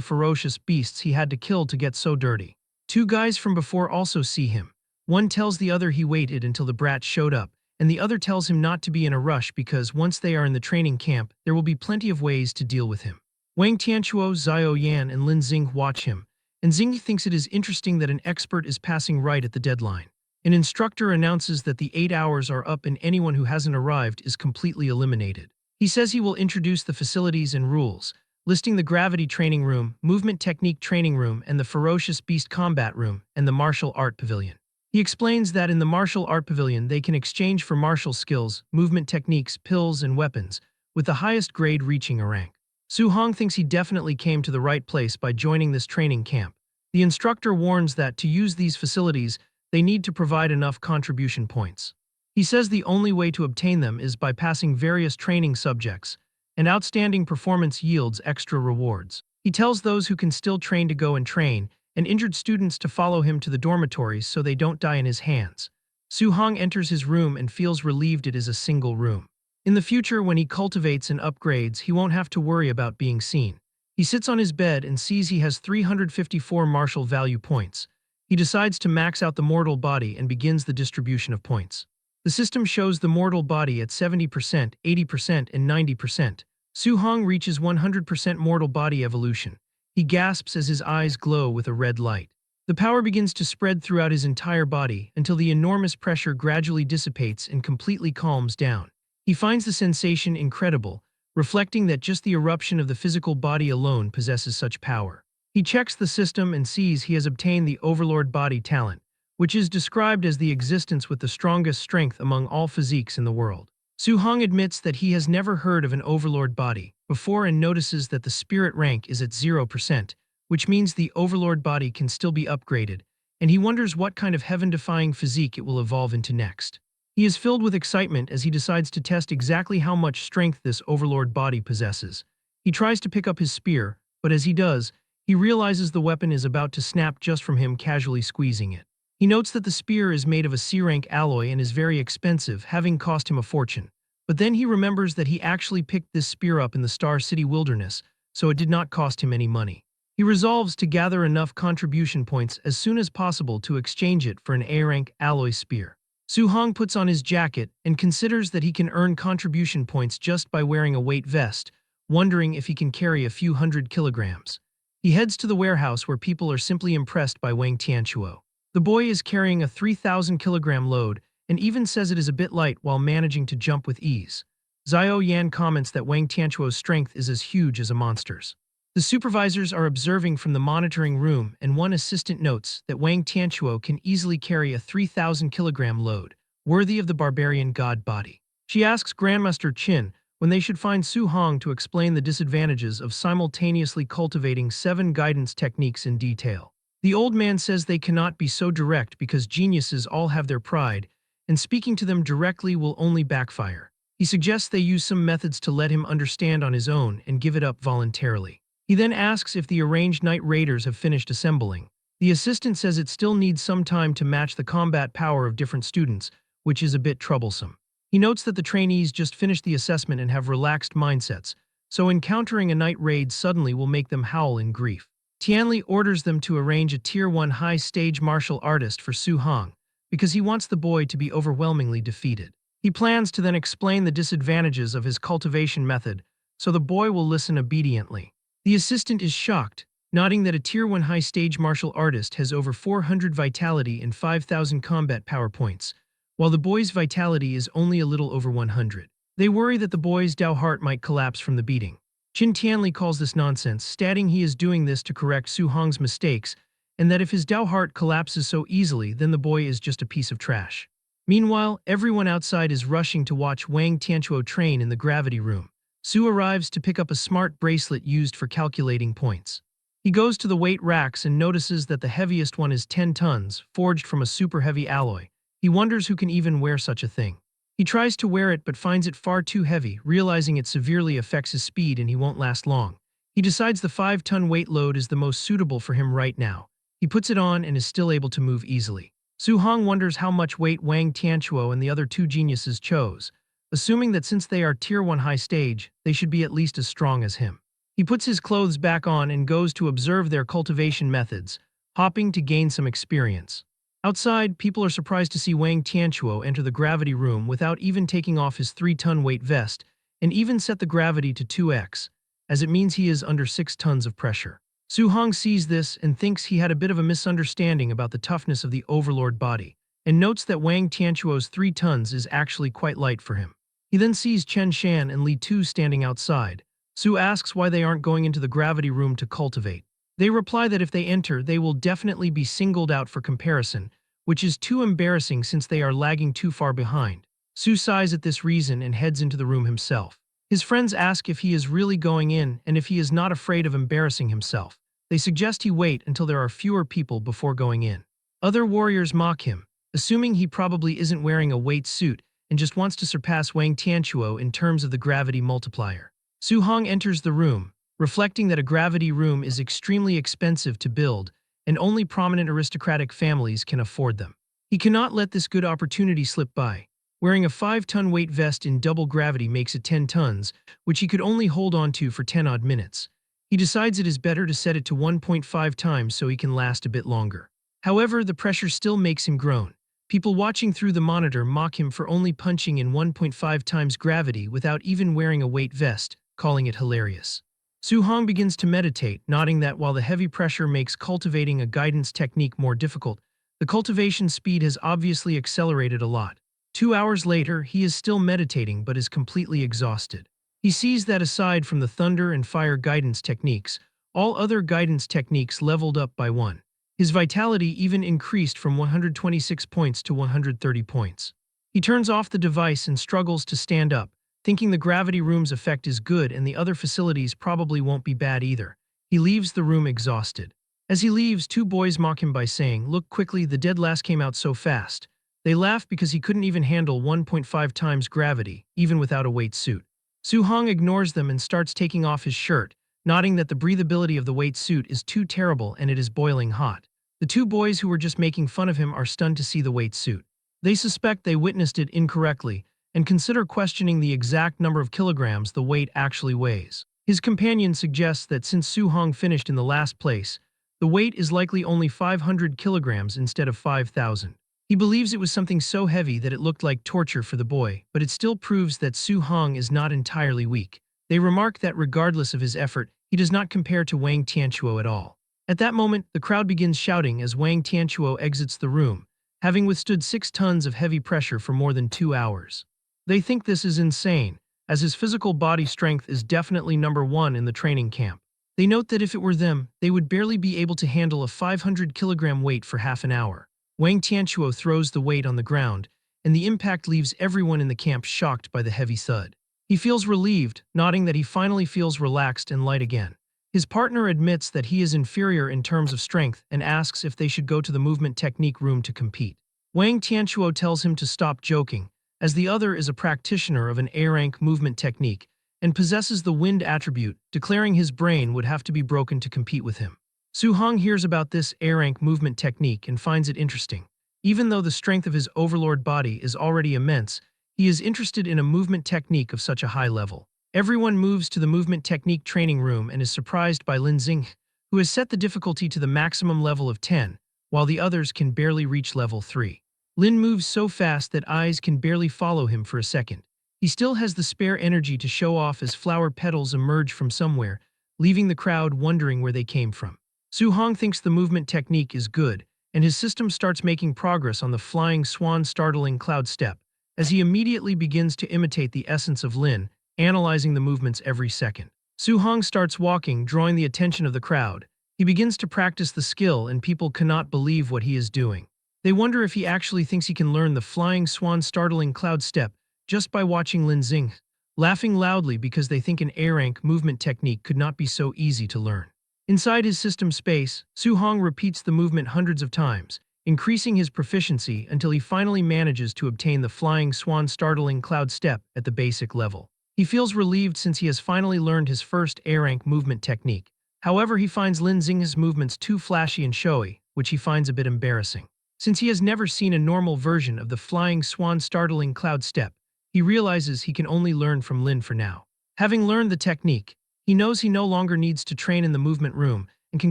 ferocious beasts he had to kill to get so dirty. Two guys from before also see him. One tells the other he waited until the brat showed up, and the other tells him not to be in a rush because once they are in the training camp, there will be plenty of ways to deal with him. Wang Tianchuo, Xiao Yan, and Lin Xing watch him, and Xing thinks it is interesting that an expert is passing right at the deadline. An instructor announces that the 8 hours are up and anyone who hasn't arrived is completely eliminated. He says he will introduce the facilities and rules, listing the gravity training room, movement technique training room, and the ferocious beast combat room, and the martial art pavilion. He explains that in the martial art pavilion they can exchange for martial skills, movement techniques, pills, and weapons, with the highest grade reaching a rank. Su Hong thinks he definitely came to the right place by joining this training camp. The instructor warns that to use these facilities, they need to provide enough contribution points. He says the only way to obtain them is by passing various training subjects, and outstanding performance yields extra rewards. He tells those who can still train to go and train, and injured students to follow him to the dormitories so they don't die in his hands. Su Hong enters his room and feels relieved it is a single room. In the future, when he cultivates and upgrades, he won't have to worry about being seen. He sits on his bed and sees he has 354 martial value points. He decides to max out the mortal body and begins the distribution of points. The system shows the mortal body at 70%, 80%, and 90%. Su Hong reaches 100% mortal body evolution. He gasps as his eyes glow with a red light. The power begins to spread throughout his entire body until the enormous pressure gradually dissipates and completely calms down. He finds the sensation incredible, reflecting that just the eruption of the physical body alone possesses such power. He checks the system and sees he has obtained the Overlord Body talent, which is described as the existence with the strongest strength among all physiques in the world. Su Hong admits that he has never heard of an Overlord Body before and notices that the spirit rank is at 0%, which means the Overlord Body can still be upgraded, and he wonders what kind of heaven-defying physique it will evolve into next. He is filled with excitement as he decides to test exactly how much strength this Overlord Body possesses. He tries to pick up his spear, but as he does, he realizes the weapon is about to snap just from him casually squeezing it. He notes that the spear is made of a C-rank alloy and is very expensive, having cost him a fortune. But then he remembers that he actually picked this spear up in the Star City wilderness, so it did not cost him any money. He resolves to gather enough contribution points as soon as possible to exchange it for an A-rank alloy spear. Su Hong puts on his jacket and considers that he can earn contribution points just by wearing a weight vest, wondering if he can carry a few hundred kilograms. He heads to the warehouse where people are simply impressed by Wang Tianchuo. The boy is carrying a 3,000-kilogram load and even says it is a bit light while managing to jump with ease. Xiao Yan comments that Wang Tianchuo's strength is as huge as a monster's. The supervisors are observing from the monitoring room, and one assistant notes that Wang Tianchuo can easily carry a 3,000-kilogram load, worthy of the barbarian god body. She asks Grandmaster Qin when they should find Su Hong to explain the disadvantages of simultaneously cultivating 7 guidance techniques in detail. The old man says they cannot be so direct because geniuses all have their pride, and speaking to them directly will only backfire. He suggests they use some methods to let him understand on his own and give it up voluntarily. He then asks if the arranged night raiders have finished assembling. The assistant says it still needs some time to match the combat power of different students, which is a bit troublesome. He notes that the trainees just finished the assessment and have relaxed mindsets, so encountering a night raid suddenly will make them howl in grief. Tianli orders them to arrange a Tier 1 high-stage martial artist for Su Hong, because he wants the boy to be overwhelmingly defeated. He plans to then explain the disadvantages of his cultivation method, so the boy will listen obediently. The assistant is shocked, noting that a Tier 1 high-stage martial artist has over 400 vitality and 5,000 combat power points, while the boy's vitality is only a little over 100. They worry that the boy's Dao heart might collapse from the beating. Qin Tianli calls this nonsense, stating he is doing this to correct Su Hong's mistakes, and that if his Dao heart collapses so easily, then the boy is just a piece of trash. Meanwhile, everyone outside is rushing to watch Wang Tianchuo train in the gravity room. Su arrives to pick up a smart bracelet used for calculating points. He goes to the weight racks and notices that the heaviest one is 10 tons, forged from a super heavy alloy. He wonders who can even wear such a thing. He tries to wear it but finds it far too heavy, realizing it severely affects his speed and he won't last long. He decides the 5-ton weight load is the most suitable for him right now. He puts it on and is still able to move easily. Su Hong wonders how much weight Wang Tianchuo and the other two geniuses chose, assuming that since they are Tier 1 high stage, they should be at least as strong as him. He puts his clothes back on and goes to observe their cultivation methods, hopping to gain some experience. Outside, people are surprised to see Wang Tianchuo enter the gravity room without even taking off his 3-ton weight vest, and even set the gravity to 2x, as it means he is under 6 tons of pressure. Su Hong sees this and thinks he had a bit of a misunderstanding about the toughness of the overlord body, and notes that Wang Tianchuo's 3 tons is actually quite light for him. He then sees Chen Shan and Li Tu standing outside. Su asks why they aren't going into the gravity room to cultivate. They reply that if they enter, they will definitely be singled out for comparison, which is too embarrassing since they are lagging too far behind. Su sighs at this reason and heads into the room himself. His friends ask if he is really going in and if he is not afraid of embarrassing himself. They suggest he wait until there are fewer people before going in. Other warriors mock him, assuming he probably isn't wearing a weight suit and just wants to surpass Wang Tianchuo in terms of the gravity multiplier. Su Hong enters the room, reflecting that a gravity room is extremely expensive to build and only prominent aristocratic families can afford them. He cannot let this good opportunity slip by. Wearing a 5-ton weight vest in double gravity makes it 10 tons, which he could only hold on to for 10 odd minutes. He decides it is better to set it to 1.5 times so he can last a bit longer. However, the pressure still makes him groan. People watching through the monitor mock him for only punching in 1.5 times gravity without even wearing a weight vest, calling it hilarious. Su Hong begins to meditate, noting that while the heavy pressure makes cultivating a guidance technique more difficult, the cultivation speed has obviously accelerated a lot. 2 hours later, he is still meditating but is completely exhausted. He sees that aside from the thunder and fire guidance techniques, all other guidance techniques leveled up by 1. His vitality even increased from 126 points to 130 points. He turns off the device and struggles to stand up, thinking the gravity room's effect is good and the other facilities probably won't be bad either. He leaves the room exhausted. As he leaves, 2 boys mock him by saying, "Look quickly, the dead last came out so fast." They laugh because he couldn't even handle 1.5 times gravity, even without a weight suit. Su Hong ignores them and starts taking off his shirt, noting that the breathability of the weight suit is too terrible and it is boiling hot. The 2 boys who were just making fun of him are stunned to see the weight suit. They suspect they witnessed it incorrectly, and consider questioning the exact number of kilograms the weight actually weighs. His companion suggests that since Su Hong finished in the last place, the weight is likely only 500 kilograms instead of 5,000. He believes it was something so heavy that it looked like torture for the boy, but it still proves that Su Hong is not entirely weak. They remark that regardless of his effort, he does not compare to Wang Tianchuo at all. At that moment, the crowd begins shouting as Wang Tianchuo exits the room, having withstood 6 tons of heavy pressure for more than 2 hours. They think this is insane, as his physical body strength is definitely number 1 in the training camp. They note that if it were them, they would barely be able to handle a 500-kilogram weight for half an hour. Wang Tianchuo throws the weight on the ground, and the impact leaves everyone in the camp shocked by the heavy thud. He feels relieved, nodding that he finally feels relaxed and light again. His partner admits that he is inferior in terms of strength and asks if they should go to the movement technique room to compete. Wang Tianchuo tells him to stop joking, as the other is a practitioner of an A-rank movement technique and possesses the wind attribute, declaring his brain would have to be broken to compete with him. Su Hong hears about this A-rank movement technique and finds it interesting. Even though the strength of his overlord body is already immense, he is interested in a movement technique of such a high level. Everyone moves to the movement technique training room and is surprised by Lin Xing, who has set the difficulty to the maximum level of 10, while the others can barely reach level 3. Lin moves so fast that eyes can barely follow him for a second. He still has the spare energy to show off as flower petals emerge from somewhere, leaving the crowd wondering where they came from. Su Hong thinks the movement technique is good, and his system starts making progress on the flying swan startling cloud step, as he immediately begins to imitate the essence of Lin, analyzing the movements every second. Su Hong starts walking, drawing the attention of the crowd. He begins to practice the skill and people cannot believe what he is doing. They wonder if he actually thinks he can learn the flying swan startling cloud step just by watching Lin Xing, laughing loudly because they think an A-rank movement technique could not be so easy to learn. Inside his system space, Su-hong repeats the movement hundreds of times, increasing his proficiency until he finally manages to obtain the flying swan startling cloud step at the basic level. He feels relieved since he has finally learned his first A-rank movement technique. However, he finds Lin Xinghe's movements too flashy and showy, which he finds a bit embarrassing. Since he has never seen a normal version of the flying swan startling cloud step, he realizes he can only learn from Lin for now. Having learned the technique, he knows he no longer needs to train in the movement room and can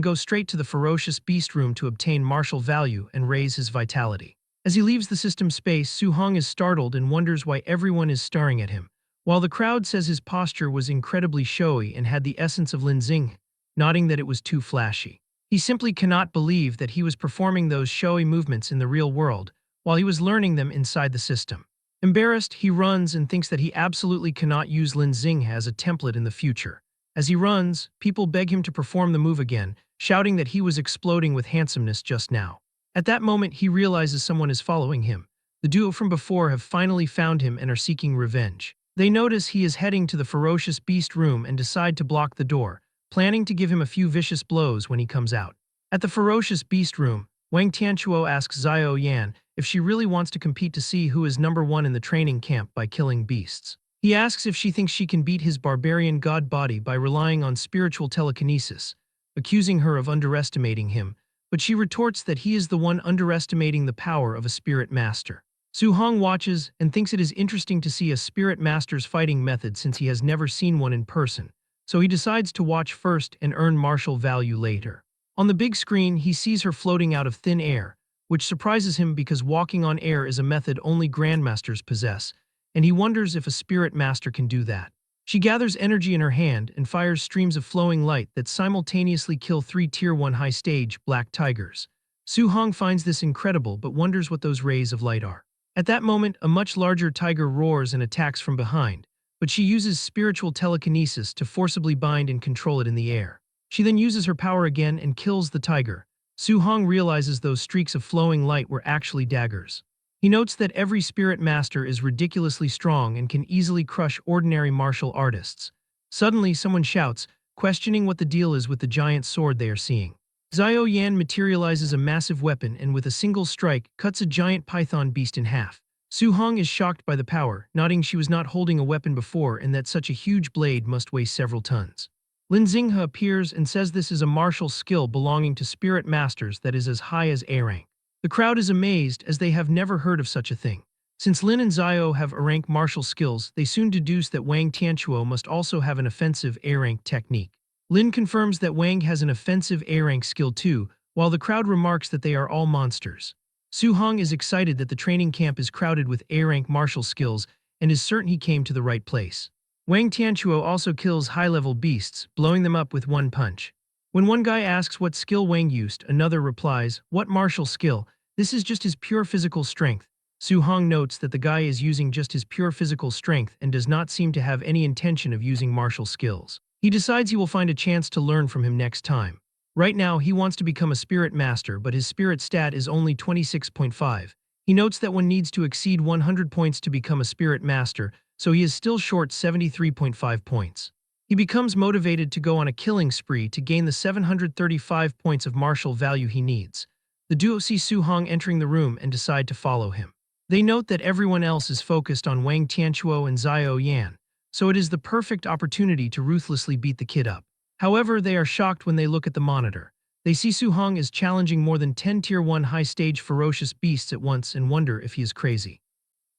go straight to the ferocious beast room to obtain martial value and raise his vitality. As he leaves the system space, Su-hong is startled and wonders why everyone is staring at him. While the crowd says his posture was incredibly showy and had the essence of Lin Xing, nodding that it was too flashy. He simply cannot believe that he was performing those showy movements in the real world while he was learning them inside the system. Embarrassed, he runs and thinks that he absolutely cannot use Lin Xing as a template in the future. As he runs, people beg him to perform the move again, shouting that he was exploding with handsomeness just now. At that moment, he realizes someone is following him. The duo from before have finally found him and are seeking revenge. They notice he is heading to the ferocious beast room and decide to block the door, planning to give him a few vicious blows when he comes out. At the ferocious beast room, Wang Tianchuo asks Xiao Yan if she really wants to compete to see who is number one in the training camp by killing beasts. He asks if she thinks she can beat his barbarian god body by relying on spiritual telekinesis, accusing her of underestimating him, but she retorts that he is the one underestimating the power of a spirit master. Su-hong watches and thinks it is interesting to see a spirit master's fighting method since he has never seen one in person, so he decides to watch first and earn martial value later. On the big screen, he sees her floating out of thin air, which surprises him because walking on air is a method only grandmasters possess, and he wonders if a spirit master can do that. She gathers energy in her hand and fires streams of flowing light that simultaneously kill 3 Tier 1 high-stage black tigers. Su-hong finds this incredible but wonders what those rays of light are. At that moment, a much larger tiger roars and attacks from behind, but she uses spiritual telekinesis to forcibly bind and control it in the air. She then uses her power again and kills the tiger. Su-hong realizes those streaks of flowing light were actually daggers. He notes that every spirit master is ridiculously strong and can easily crush ordinary martial artists. Suddenly, someone shouts, questioning what the deal is with the giant sword they are seeing. Xiao Yan materializes a massive weapon and with a single strike cuts a giant python beast in half. Su-hong is shocked by the power, nodding she was not holding a weapon before and that such a huge blade must weigh several tons. Lin Xinghe appears and says this is a martial skill belonging to spirit masters that is as high as A-rank. The crowd is amazed as they have never heard of such a thing. Since Lin and Xiao have A-rank martial skills, they soon deduce that Wang Tianchuo must also have an offensive A-rank technique. Lin confirms that Wang has an offensive A-rank skill too, while the crowd remarks that they are all monsters. Su-hong is excited that the training camp is crowded with A-rank martial skills and is certain he came to the right place. Wang Tianchuo also kills high-level beasts, blowing them up with one punch. When one guy asks what skill Wang used, another replies, "What martial skill? This is just his pure physical strength." Su-hong notes that the guy is using just his pure physical strength and does not seem to have any intention of using martial skills. He decides he will find a chance to learn from him next time. Right now, he wants to become a spirit master, but his spirit stat is only 26.5. He notes that one needs to exceed 100 points to become a spirit master, so he is still short 73.5 points. He becomes motivated to go on a killing spree to gain the 735 points of martial value he needs. The duo see Su-hong entering the room and decide to follow him. They note that everyone else is focused on Wang Tianchuo and Xiao Yan, so it is the perfect opportunity to ruthlessly beat the kid up. However, they are shocked when they look at the monitor. They see Su-hong is challenging more than 10 Tier 1 high-stage ferocious beasts at once and wonder if he is crazy.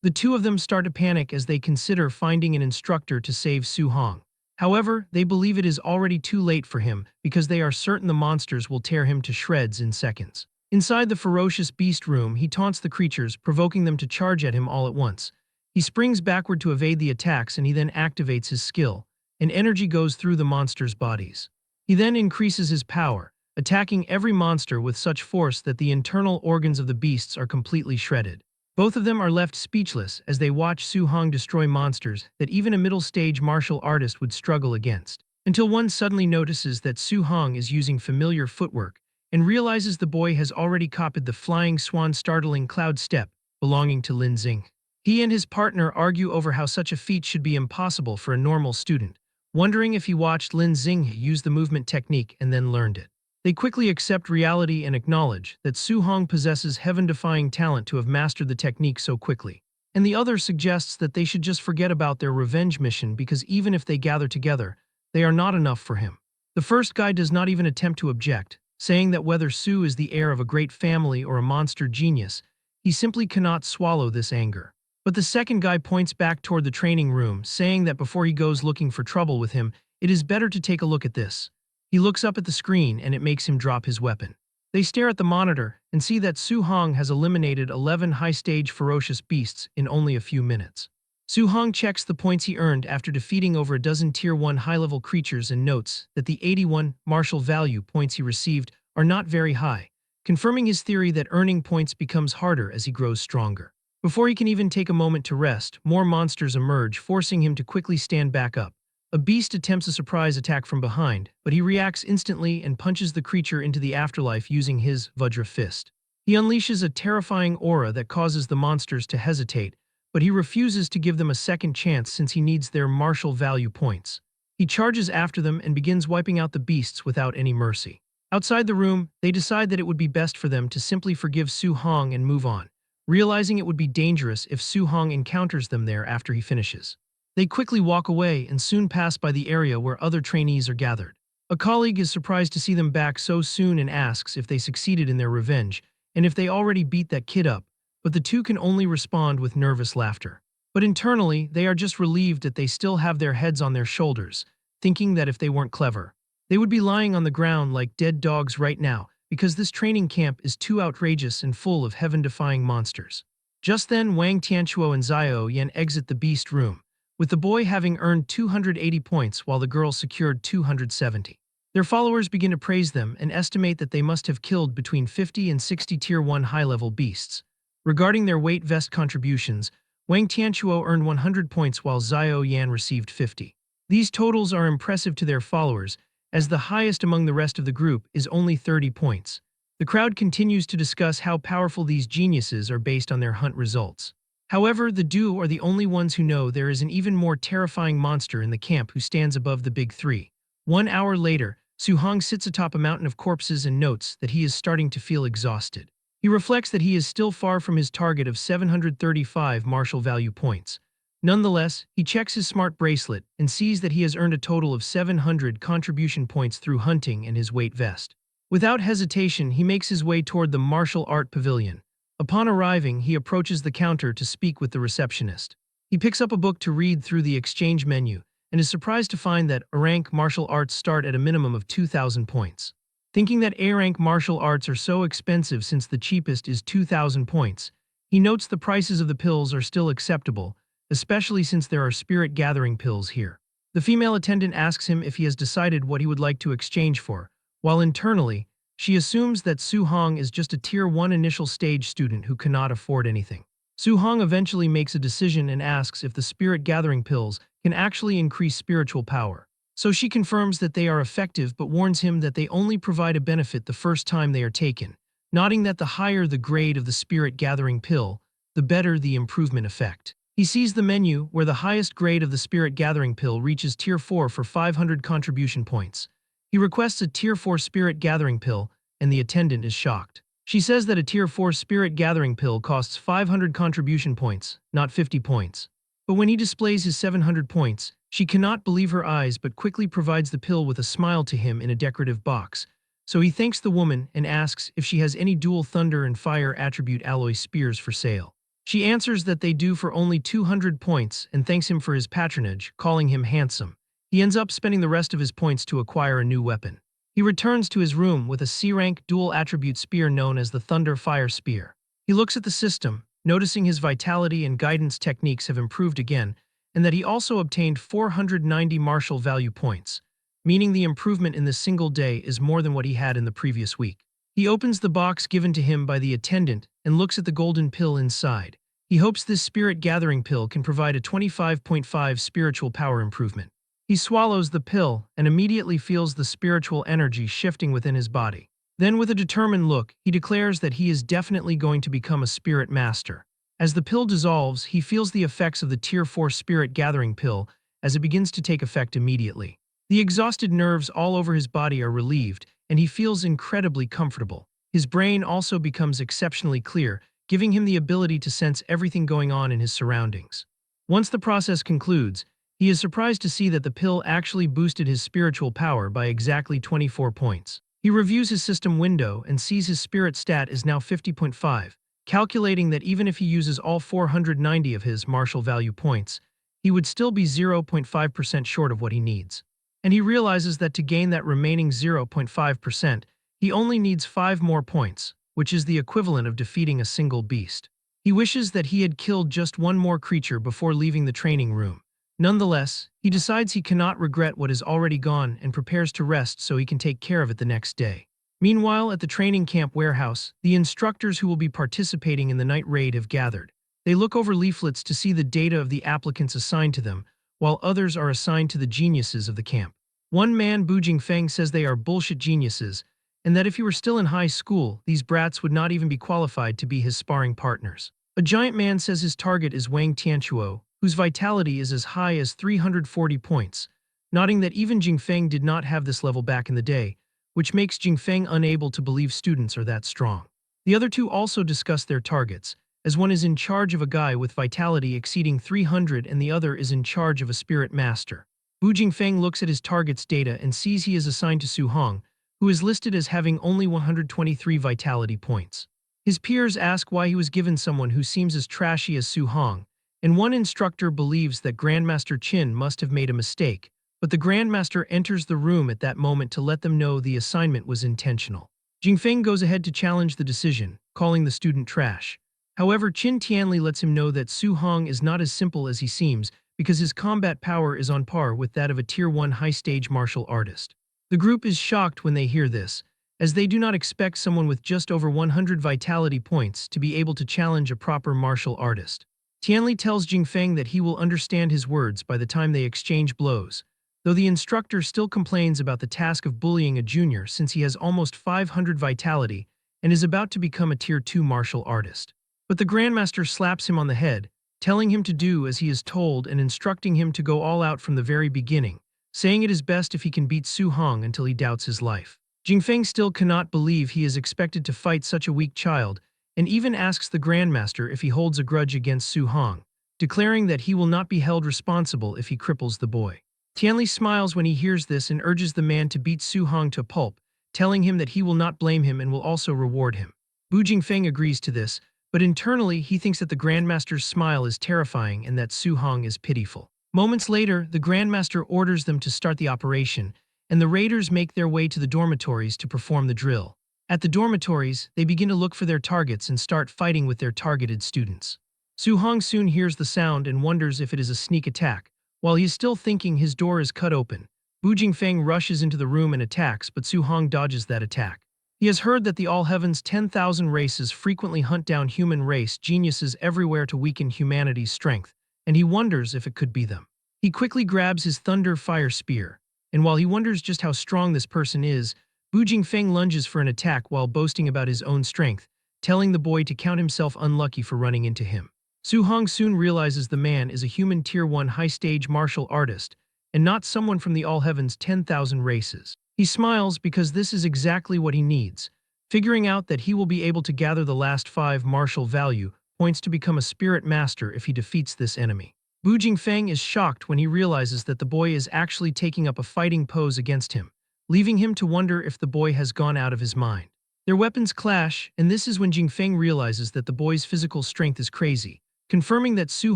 The two of them start to panic as they consider finding an instructor to save Su-hong. However, they believe it is already too late for him because they are certain the monsters will tear him to shreds in seconds. Inside the ferocious beast room, he taunts the creatures, provoking them to charge at him all at once. He springs backward to evade the attacks and he then activates his skill, and energy goes through the monsters' bodies. He then increases his power, attacking every monster with such force that the internal organs of the beasts are completely shredded. Both of them are left speechless as they watch Su-hong destroy monsters that even a middle-stage martial artist would struggle against, until one suddenly notices that Su-hong is using familiar footwork and realizes the boy has already copied the flying swan startling cloud step belonging to Lin Xing. He and his partner argue over how such a feat should be impossible for a normal student, wondering if he watched Lin Xinghe use the movement technique and then learned it. They quickly accept reality and acknowledge that Su Hong possesses heaven-defying talent to have mastered the technique so quickly. And the other suggests that they should just forget about their revenge mission because even if they gather together, they are not enough for him. The first guy does not even attempt to object, saying that whether Su is the heir of a great family or a monster genius, he simply cannot swallow this anger. But the second guy points back toward the training room, saying that before he goes looking for trouble with him, it is better to take a look at this. He looks up at the screen and it makes him drop his weapon. They stare at the monitor and see that Su Hong has eliminated 11 high-stage ferocious beasts in only a few minutes. Su Hong checks the points he earned after defeating over a dozen Tier 1 high-level creatures and notes that the 81 martial value points he received are not very high, confirming his theory that earning points becomes harder as he grows stronger. Before he can even take a moment to rest, more monsters emerge, forcing him to quickly stand back up. A beast attempts a surprise attack from behind, but he reacts instantly and punches the creature into the afterlife using his Vajra fist. He unleashes a terrifying aura that causes the monsters to hesitate, but he refuses to give them a second chance since he needs their martial value points. He charges after them and begins wiping out the beasts without any mercy. Outside the room, they decide that it would be best for them to simply forgive Su Hong and move on, realizing it would be dangerous if Su Hong encounters them there after he finishes. They quickly walk away and soon pass by the area where other trainees are gathered. A colleague is surprised to see them back so soon and asks if they succeeded in their revenge and if they already beat that kid up, but the two can only respond with nervous laughter. But internally, they are just relieved that they still have their heads on their shoulders, thinking that if they weren't clever, they would be lying on the ground like dead dogs right now because this training camp is too outrageous and full of heaven-defying monsters. Just then, Wang Tianchuo and Xiao Yan exit the beast room, with the boy having earned 280 points while the girl secured 270. Their followers begin to praise them and estimate that they must have killed between 50 and 60 Tier 1 high-level beasts. Regarding their weight vest contributions, Wang Tianchuo earned 100 points while Xiao Yan received 50. These totals are impressive to their followers, as the highest among the rest of the group is only 30 points. The crowd continues to discuss how powerful these geniuses are based on their hunt results. However, the duo are the only ones who know there is an even more terrifying monster in the camp who stands above the big three. 1 hour later, Su Hong sits atop a mountain of corpses and notes that he is starting to feel exhausted. He reflects that he is still far from his target of 735 martial value points. Nonetheless, he checks his smart bracelet and sees that he has earned a total of 700 contribution points through hunting and his weight vest. Without hesitation, he makes his way toward the martial art pavilion. Upon arriving, he approaches the counter to speak with the receptionist. He picks up a book to read through the exchange menu and is surprised to find that A-rank martial arts start at a minimum of 2,000 points. Thinking that A-rank martial arts are so expensive since the cheapest is 2,000 points, he notes the prices of the pills are still acceptable, especially since there are spirit-gathering pills here. The female attendant asks him if he has decided what he would like to exchange for, while internally, she assumes that Su Hong is just a Tier 1 initial stage student who cannot afford anything. Su Hong eventually makes a decision and asks if the spirit-gathering pills can actually increase spiritual power. So she confirms that they are effective but warns him that they only provide a benefit the first time they are taken, noting that the higher the grade of the spirit-gathering pill, the better the improvement effect. He sees the menu where the highest grade of the spirit-gathering pill reaches Tier 4 for 500 contribution points. He requests a Tier 4 spirit-gathering pill, and the attendant is shocked. She says that a Tier 4 spirit-gathering pill costs 500 contribution points, not 50 points. But when he displays his 700 points, she cannot believe her eyes but quickly provides the pill with a smile to him in a decorative box. So he thanks the woman and asks if she has any dual thunder and fire attribute alloy spears for sale. She answers that they do for only 200 points and thanks him for his patronage, calling him handsome. He ends up spending the rest of his points to acquire a new weapon. He returns to his room with a C-rank dual-attribute spear known as the Thunder Fire Spear. He looks at the system, noticing his vitality and guidance techniques have improved again, and that he also obtained 490 martial value points, meaning the improvement in this single day is more than what he had in the previous week. He opens the box given to him by the attendant and looks at the golden pill inside. He hopes this spirit-gathering pill can provide a 25.5 spiritual power improvement. He swallows the pill and immediately feels the spiritual energy shifting within his body. Then with a determined look, he declares that he is definitely going to become a spirit master. As the pill dissolves, he feels the effects of the Tier 4 spirit gathering pill as it begins to take effect immediately. The exhausted nerves all over his body are relieved, and he feels incredibly comfortable. His brain also becomes exceptionally clear, giving him the ability to sense everything going on in his surroundings. Once the process concludes, he is surprised to see that the pill actually boosted his spiritual power by exactly 24 points. He reviews his system window and sees his spirit stat is now 50.5, calculating that even if he uses all 490 of his martial value points, he would still be 0.5% short of what he needs. And he realizes that to gain that remaining 0.5%, he only needs 5 more points, which is the equivalent of defeating a single beast. He wishes that he had killed just one more creature before leaving the training room. Nonetheless, he decides he cannot regret what is already gone and prepares to rest so he can take care of it the next day. Meanwhile, at the training camp warehouse, the instructors who will be participating in the night raid have gathered. They look over leaflets to see the data of the applicants assigned to them, while others are assigned to the geniuses of the camp. One man, Bu Jingfeng, says they are bullshit geniuses, and that if he were still in high school, these brats would not even be qualified to be his sparring partners. A giant man says his target is Wang Tianchuo, whose vitality is as high as 340 points, noting that even Jingfeng did not have this level back in the day, which makes Jingfeng unable to believe students are that strong. The other two also discuss their targets, as one is in charge of a guy with vitality exceeding 300 and the other is in charge of a spirit master. Bu Jingfeng looks at his target's data and sees he is assigned to Su Hong, who is listed as having only 123 vitality points. His peers ask why he was given someone who seems as trashy as Su Hong, and one instructor believes that Grandmaster Qin must have made a mistake, but the Grandmaster enters the room at that moment to let them know the assignment was intentional. Jingfeng goes ahead to challenge the decision, calling the student trash. However, Qin Tianli lets him know that Su Hong is not as simple as he seems because his combat power is on par with that of a Tier 1 high-stage martial artist. The group is shocked when they hear this, as they do not expect someone with just over 100 vitality points to be able to challenge a proper martial artist. Tianli tells Jingfeng that he will understand his words by the time they exchange blows, though the instructor still complains about the task of bullying a junior since he has almost 500 vitality and is about to become a Tier 2 martial artist. But the Grandmaster slaps him on the head, telling him to do as he is told and instructing him to go all out from the very beginning, saying it is best if he can beat Su Hong until he doubts his life. Jingfeng still cannot believe he is expected to fight such a weak child, and even asks the Grandmaster if he holds a grudge against Su Hong, declaring that he will not be held responsible if he cripples the boy. Tianli smiles when he hears this and urges the man to beat Su Hong to pulp, telling him that he will not blame him and will also reward him. Bu Jingfeng agrees to this, but internally he thinks that the Grandmaster's smile is terrifying and that Su Hong is pitiful. Moments later, the Grandmaster orders them to start the operation, and the raiders make their way to the dormitories to perform the drill. At the dormitories, they begin to look for their targets and start fighting with their targeted students. Su Hong soon hears the sound and wonders if it is a sneak attack. While he is still thinking, his door is cut open. Bu Jingfeng rushes into the room and attacks, but Su Hong dodges that attack. He has heard that the All Heaven's 10,000 races frequently hunt down human race geniuses everywhere to weaken humanity's strength, and he wonders if it could be them. He quickly grabs his Thunder Fire Spear, and while he wonders just how strong this person is, Bu Jingfeng lunges for an attack while boasting about his own strength, telling the boy to count himself unlucky for running into him. Su Hong soon realizes the man is a human Tier 1 high-stage martial artist, and not someone from the All Heaven's 10,000 races. He smiles because this is exactly what he needs, figuring out that he will be able to gather the last 5 martial value points to become a spirit master if he defeats this enemy. Bu Jingfeng is shocked when he realizes that the boy is actually taking up a fighting pose against him, leaving him to wonder if the boy has gone out of his mind. Their weapons clash, and this is when Jingfeng realizes that the boy's physical strength is crazy, confirming that Su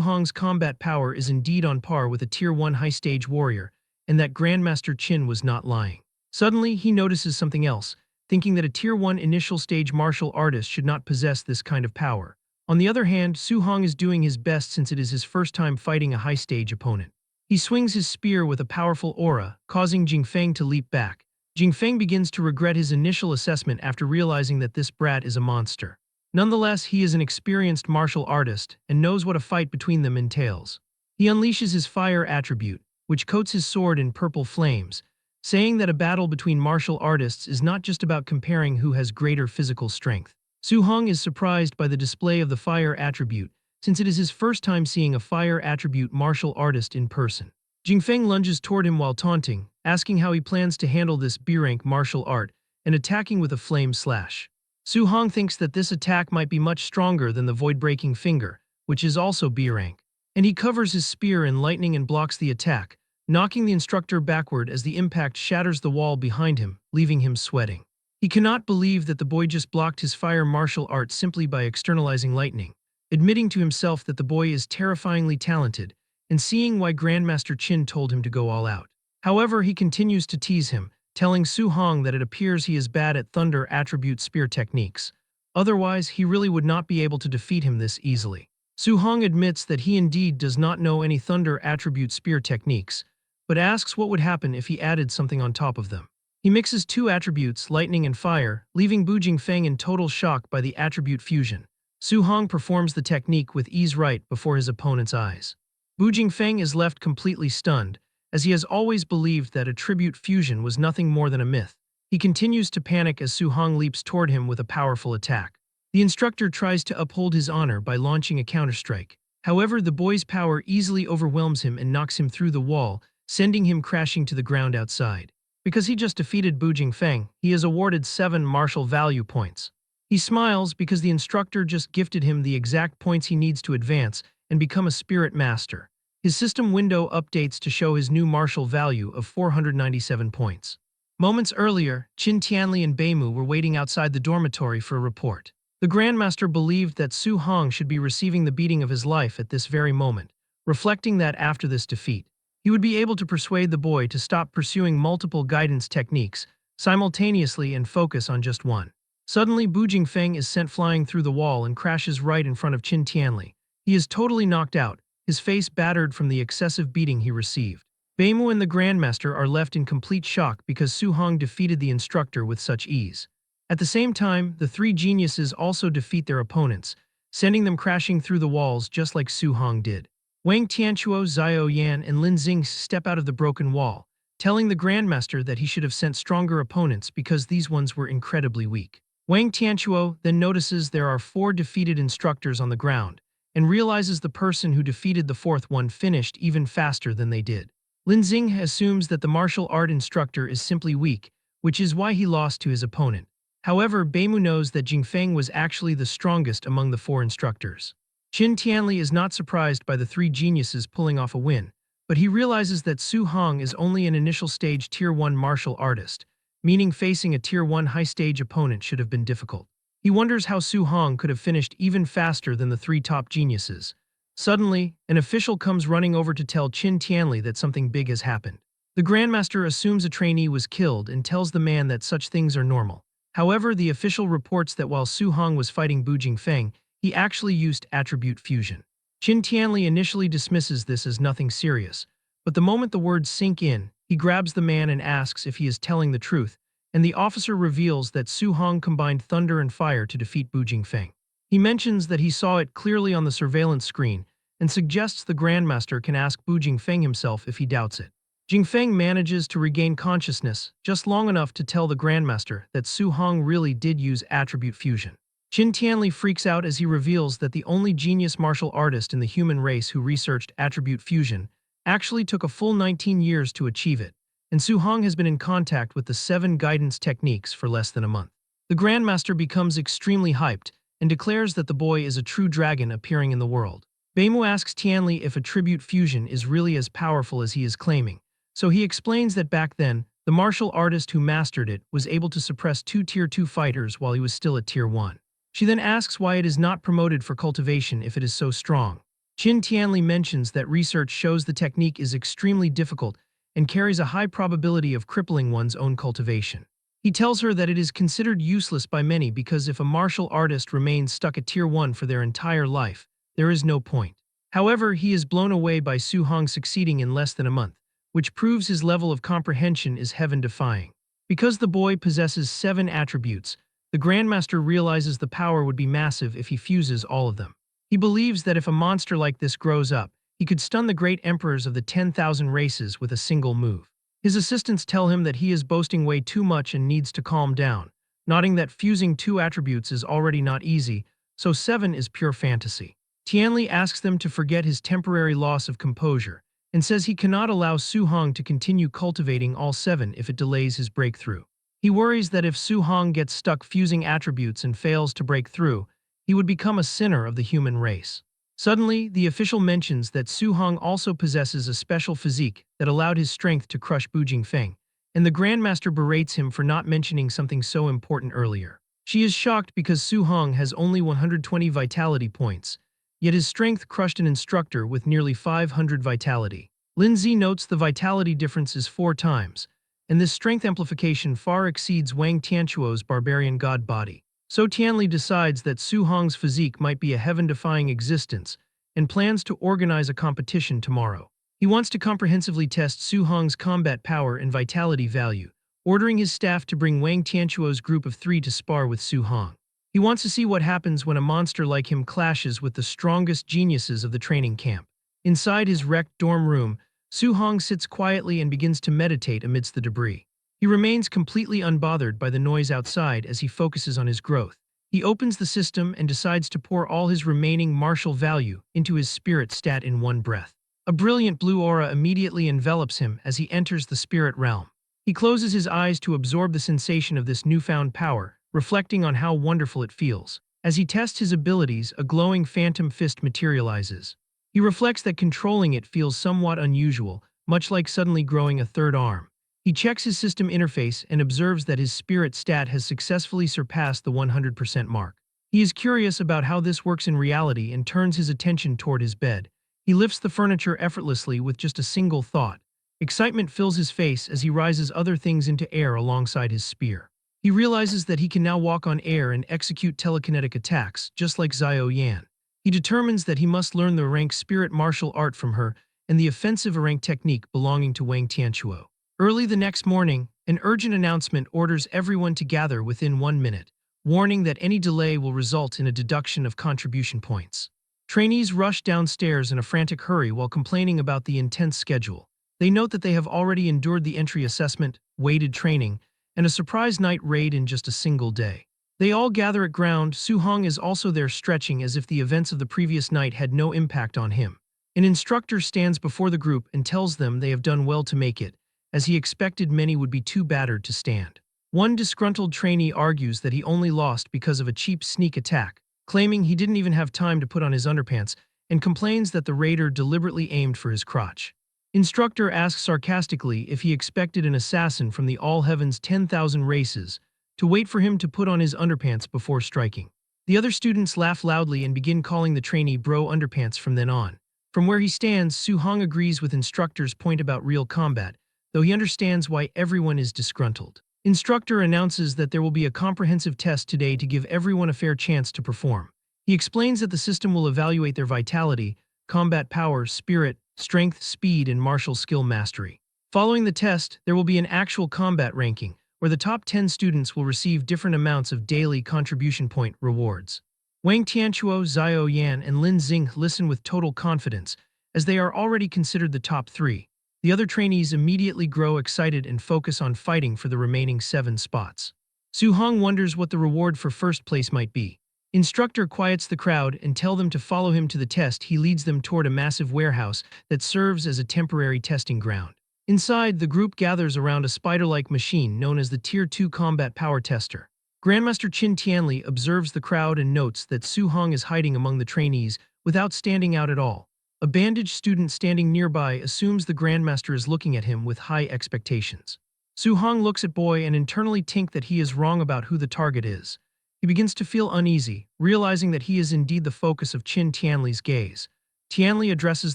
Hong's combat power is indeed on par with a Tier 1 high-stage warrior, and that Grandmaster Qin was not lying. Suddenly, he notices something else, thinking that a Tier 1 initial stage martial artist should not possess this kind of power. On the other hand, Su Hong is doing his best since it is his first time fighting a high-stage opponent. He swings his spear with a powerful aura, causing Jingfeng to leap back. Jingfeng begins to regret his initial assessment after realizing that this brat is a monster. Nonetheless, he is an experienced martial artist and knows what a fight between them entails. He unleashes his fire attribute, which coats his sword in purple flames, saying that a battle between martial artists is not just about comparing who has greater physical strength. Su Hong is surprised by the display of the fire attribute, since it is his first time seeing a fire attribute martial artist in person. Jingfeng lunges toward him while taunting, asking how he plans to handle this B-rank martial art and attacking with a flame slash. Su Hong thinks that this attack might be much stronger than the void-breaking finger, which is also B-rank. And he covers his spear in lightning and blocks the attack, knocking the instructor backward as the impact shatters the wall behind him, leaving him sweating. He cannot believe that the boy just blocked his fire martial art simply by externalizing lightning, admitting to himself that the boy is terrifyingly talented, and seeing why Grandmaster Qin told him to go all out. However, he continues to tease him, telling Su Hong that it appears he is bad at thunder attribute spear techniques. Otherwise, he really would not be able to defeat him this easily. Su Hong admits that he indeed does not know any thunder attribute spear techniques, but asks what would happen if he added something on top of them. He mixes two attributes, lightning and fire, leaving Bu Jingfeng in total shock by the attribute fusion. Su Hong performs the technique with ease right before his opponent's eyes. Bu Jingfeng is left completely stunned, as he has always believed that attribute fusion was nothing more than a myth. He continues to panic as Su Hong leaps toward him with a powerful attack. The instructor tries to uphold his honor by launching a counterstrike. However, the boy's power easily overwhelms him and knocks him through the wall, sending him crashing to the ground outside. Because he just defeated Bu Jingfeng, he is awarded 7 martial value points. He smiles because the instructor just gifted him the exact points he needs to advance and become a spirit master. His system window updates to show his new martial value of 497 points. Moments earlier, Qin Tianli and Beimu were waiting outside the dormitory for a report. The Grandmaster believed that Su Hong should be receiving the beating of his life at this very moment, reflecting that after this defeat, he would be able to persuade the boy to stop pursuing multiple guidance techniques simultaneously and focus on just one. Suddenly, Bu Jingfeng is sent flying through the wall and crashes right in front of Qin Tianli. He is totally knocked out, his face battered from the excessive beating he received. Beimu and the Grandmaster are left in complete shock because Su Hong defeated the instructor with such ease. At the same time, the 3 geniuses also defeat their opponents, sending them crashing through the walls just like Su Hong did. Wang Tianchuo, Xiao Yan, and Lin Xing step out of the broken wall, telling the Grandmaster that he should have sent stronger opponents because these ones were incredibly weak. Wang Tianchuo then notices there are 4 defeated instructors on the ground, and realizes the person who defeated the 4th one finished even faster than they did. Lin Xing assumes that the martial art instructor is simply weak, which is why he lost to his opponent. However, Beimu knows that Jingfeng was actually the strongest among the 4 instructors. Qin Tianli is not surprised by the 3 geniuses pulling off a win, but he realizes that Su Hong is only an initial stage Tier 1 martial artist, meaning facing a Tier 1 high-stage opponent should have been difficult. He wonders how Su Hong could have finished even faster than the 3 top geniuses. Suddenly, an official comes running over to tell Qin Tianli that something big has happened. The Grandmaster assumes a trainee was killed and tells the man that such things are normal. However, the official reports that while Su Hong was fighting Bu Jingfeng, he actually used attribute fusion. Qin Tianli initially dismisses this as nothing serious, but the moment the words sink in, he grabs the man and asks if he is telling the truth, and the officer reveals that Su Hong combined thunder and fire to defeat Bu Jingfeng. He mentions that he saw it clearly on the surveillance screen and suggests the Grandmaster can ask Bu Jingfeng himself if he doubts it. Jingfeng manages to regain consciousness just long enough to tell the Grandmaster that Su Hong really did use attribute fusion. Qin Tianli freaks out as he reveals that the only genius martial artist in the human race who researched attribute fusion actually took a full 19 years to achieve it, and Su Hong has been in contact with the 7 guidance techniques for less than a month. The Grandmaster becomes extremely hyped and declares that the boy is a true dragon appearing in the world. Beimu asks Tianli if attribute fusion is really as powerful as he is claiming, so he explains that back then, the martial artist who mastered it was able to suppress 2 Tier 2 fighters while he was still at Tier 1. She then asks why it is not promoted for cultivation if it is so strong. Qin Tianli mentions that research shows the technique is extremely difficult and carries a high probability of crippling one's own cultivation. He tells her that it is considered useless by many because if a martial artist remains stuck at Tier 1 for their entire life, there is no point. However, he is blown away by Su Hong succeeding in less than a month, which proves his level of comprehension is heaven-defying. Because the boy possesses 7 attributes, the Grandmaster realizes the power would be massive if he fuses all of them. He believes that if a monster like this grows up, he could stun the great emperors of the 10,000 races with a single move. His assistants tell him that he is boasting way too much and needs to calm down, nodding that fusing 2 attributes is already not easy, so 7 is pure fantasy. Tianli asks them to forget his temporary loss of composure, and says he cannot allow Su Hong to continue cultivating all 7 if it delays his breakthrough. He worries that if Su Hong gets stuck fusing attributes and fails to break through, he would become a sinner of the human race. Suddenly, the official mentions that Su Hong also possesses a special physique that allowed his strength to crush Bu Jingfeng, and the Grandmaster berates him for not mentioning something so important earlier. She is shocked because Su Hong has only 120 vitality points, yet his strength crushed an instructor with nearly 500 vitality. Lindsay notes the vitality difference is 4 times, and this strength amplification far exceeds Wang Tianquo's barbarian god body. So Tianli decides that Su Hong's physique might be a heaven-defying existence and plans to organize a competition tomorrow. He wants to comprehensively test Su Hong's combat power and vitality value, ordering his staff to bring Wang Tianquo's group of 3 to spar with Su Hong. He wants to see what happens when a monster like him clashes with the strongest geniuses of the training camp. Inside his wrecked dorm room, Su Hong sits quietly and begins to meditate amidst the debris. He remains completely unbothered by the noise outside as he focuses on his growth. He opens the system and decides to pour all his remaining martial value into his spirit stat in one breath. A brilliant blue aura immediately envelops him as he enters the spirit realm. He closes his eyes to absorb the sensation of this newfound power, reflecting on how wonderful it feels. As he tests his abilities, a glowing phantom fist materializes. He reflects that controlling it feels somewhat unusual, much like suddenly growing a third arm. He checks his system interface and observes that his spirit stat has successfully surpassed the 100% mark. He is curious about how this works in reality and turns his attention toward his bed. He lifts the furniture effortlessly with just a single thought. Excitement fills his face as he rises other things into air alongside his spear. He realizes that he can now walk on air and execute telekinetic attacks, just like Xiao Yan. He determines that he must learn the rank spirit martial art from her and the offensive rank technique belonging to Wang Tianquo. Early the next morning, an urgent announcement orders everyone to gather within 1 minute, warning that any delay will result in a deduction of contribution points. Trainees rush downstairs in a frantic hurry while complaining about the intense schedule. They note that they have already endured the entry assessment, weighted training, and a surprise night raid in just a single day. They all gather at ground. Su Hong is also there, stretching as if the events of the previous night had no impact on him. An instructor stands before the group and tells them they have done well to make it, as he expected many would be too battered to stand. One disgruntled trainee argues that he only lost because of a cheap sneak attack, claiming he didn't even have time to put on his underpants, and complains that the raider deliberately aimed for his crotch. Instructor asks sarcastically if he expected an assassin from the All Heaven's 10,000 races to wait for him to put on his underpants before striking. The other students laugh loudly and begin calling the trainee bro underpants from then on. From where he stands, Su Hong agrees with instructor's point about real combat, though he understands why everyone is disgruntled. Instructor announces that there will be a comprehensive test today to give everyone a fair chance to perform. He explains that the system will evaluate their vitality, combat power, spirit, strength, speed, and martial skill mastery. Following the test, there will be an actual combat ranking, where the top 10 students will receive different amounts of daily contribution point rewards. Wang Tianquo, Xiao Yan, and Lin Xing listen with total confidence, as they are already considered the top 3. The other trainees immediately grow excited and focus on fighting for the remaining 7 spots. Su Hong wonders what the reward for first place might be. Instructor quiets the crowd and tells them to follow him to the test. He leads them toward a massive warehouse that serves as a temporary testing ground. Inside, the group gathers around a spider-like machine known as the Tier 2 Combat Power Tester. Grandmaster Qin Tianli observes the crowd and notes that Su Hong is hiding among the trainees without standing out at all. A bandaged student standing nearby assumes the Grandmaster is looking at him with high expectations. Su Hong looks at Boy and internally thinks that he is wrong about who the target is. He begins to feel uneasy, realizing that he is indeed the focus of Qin Tianli's gaze. Tianli addresses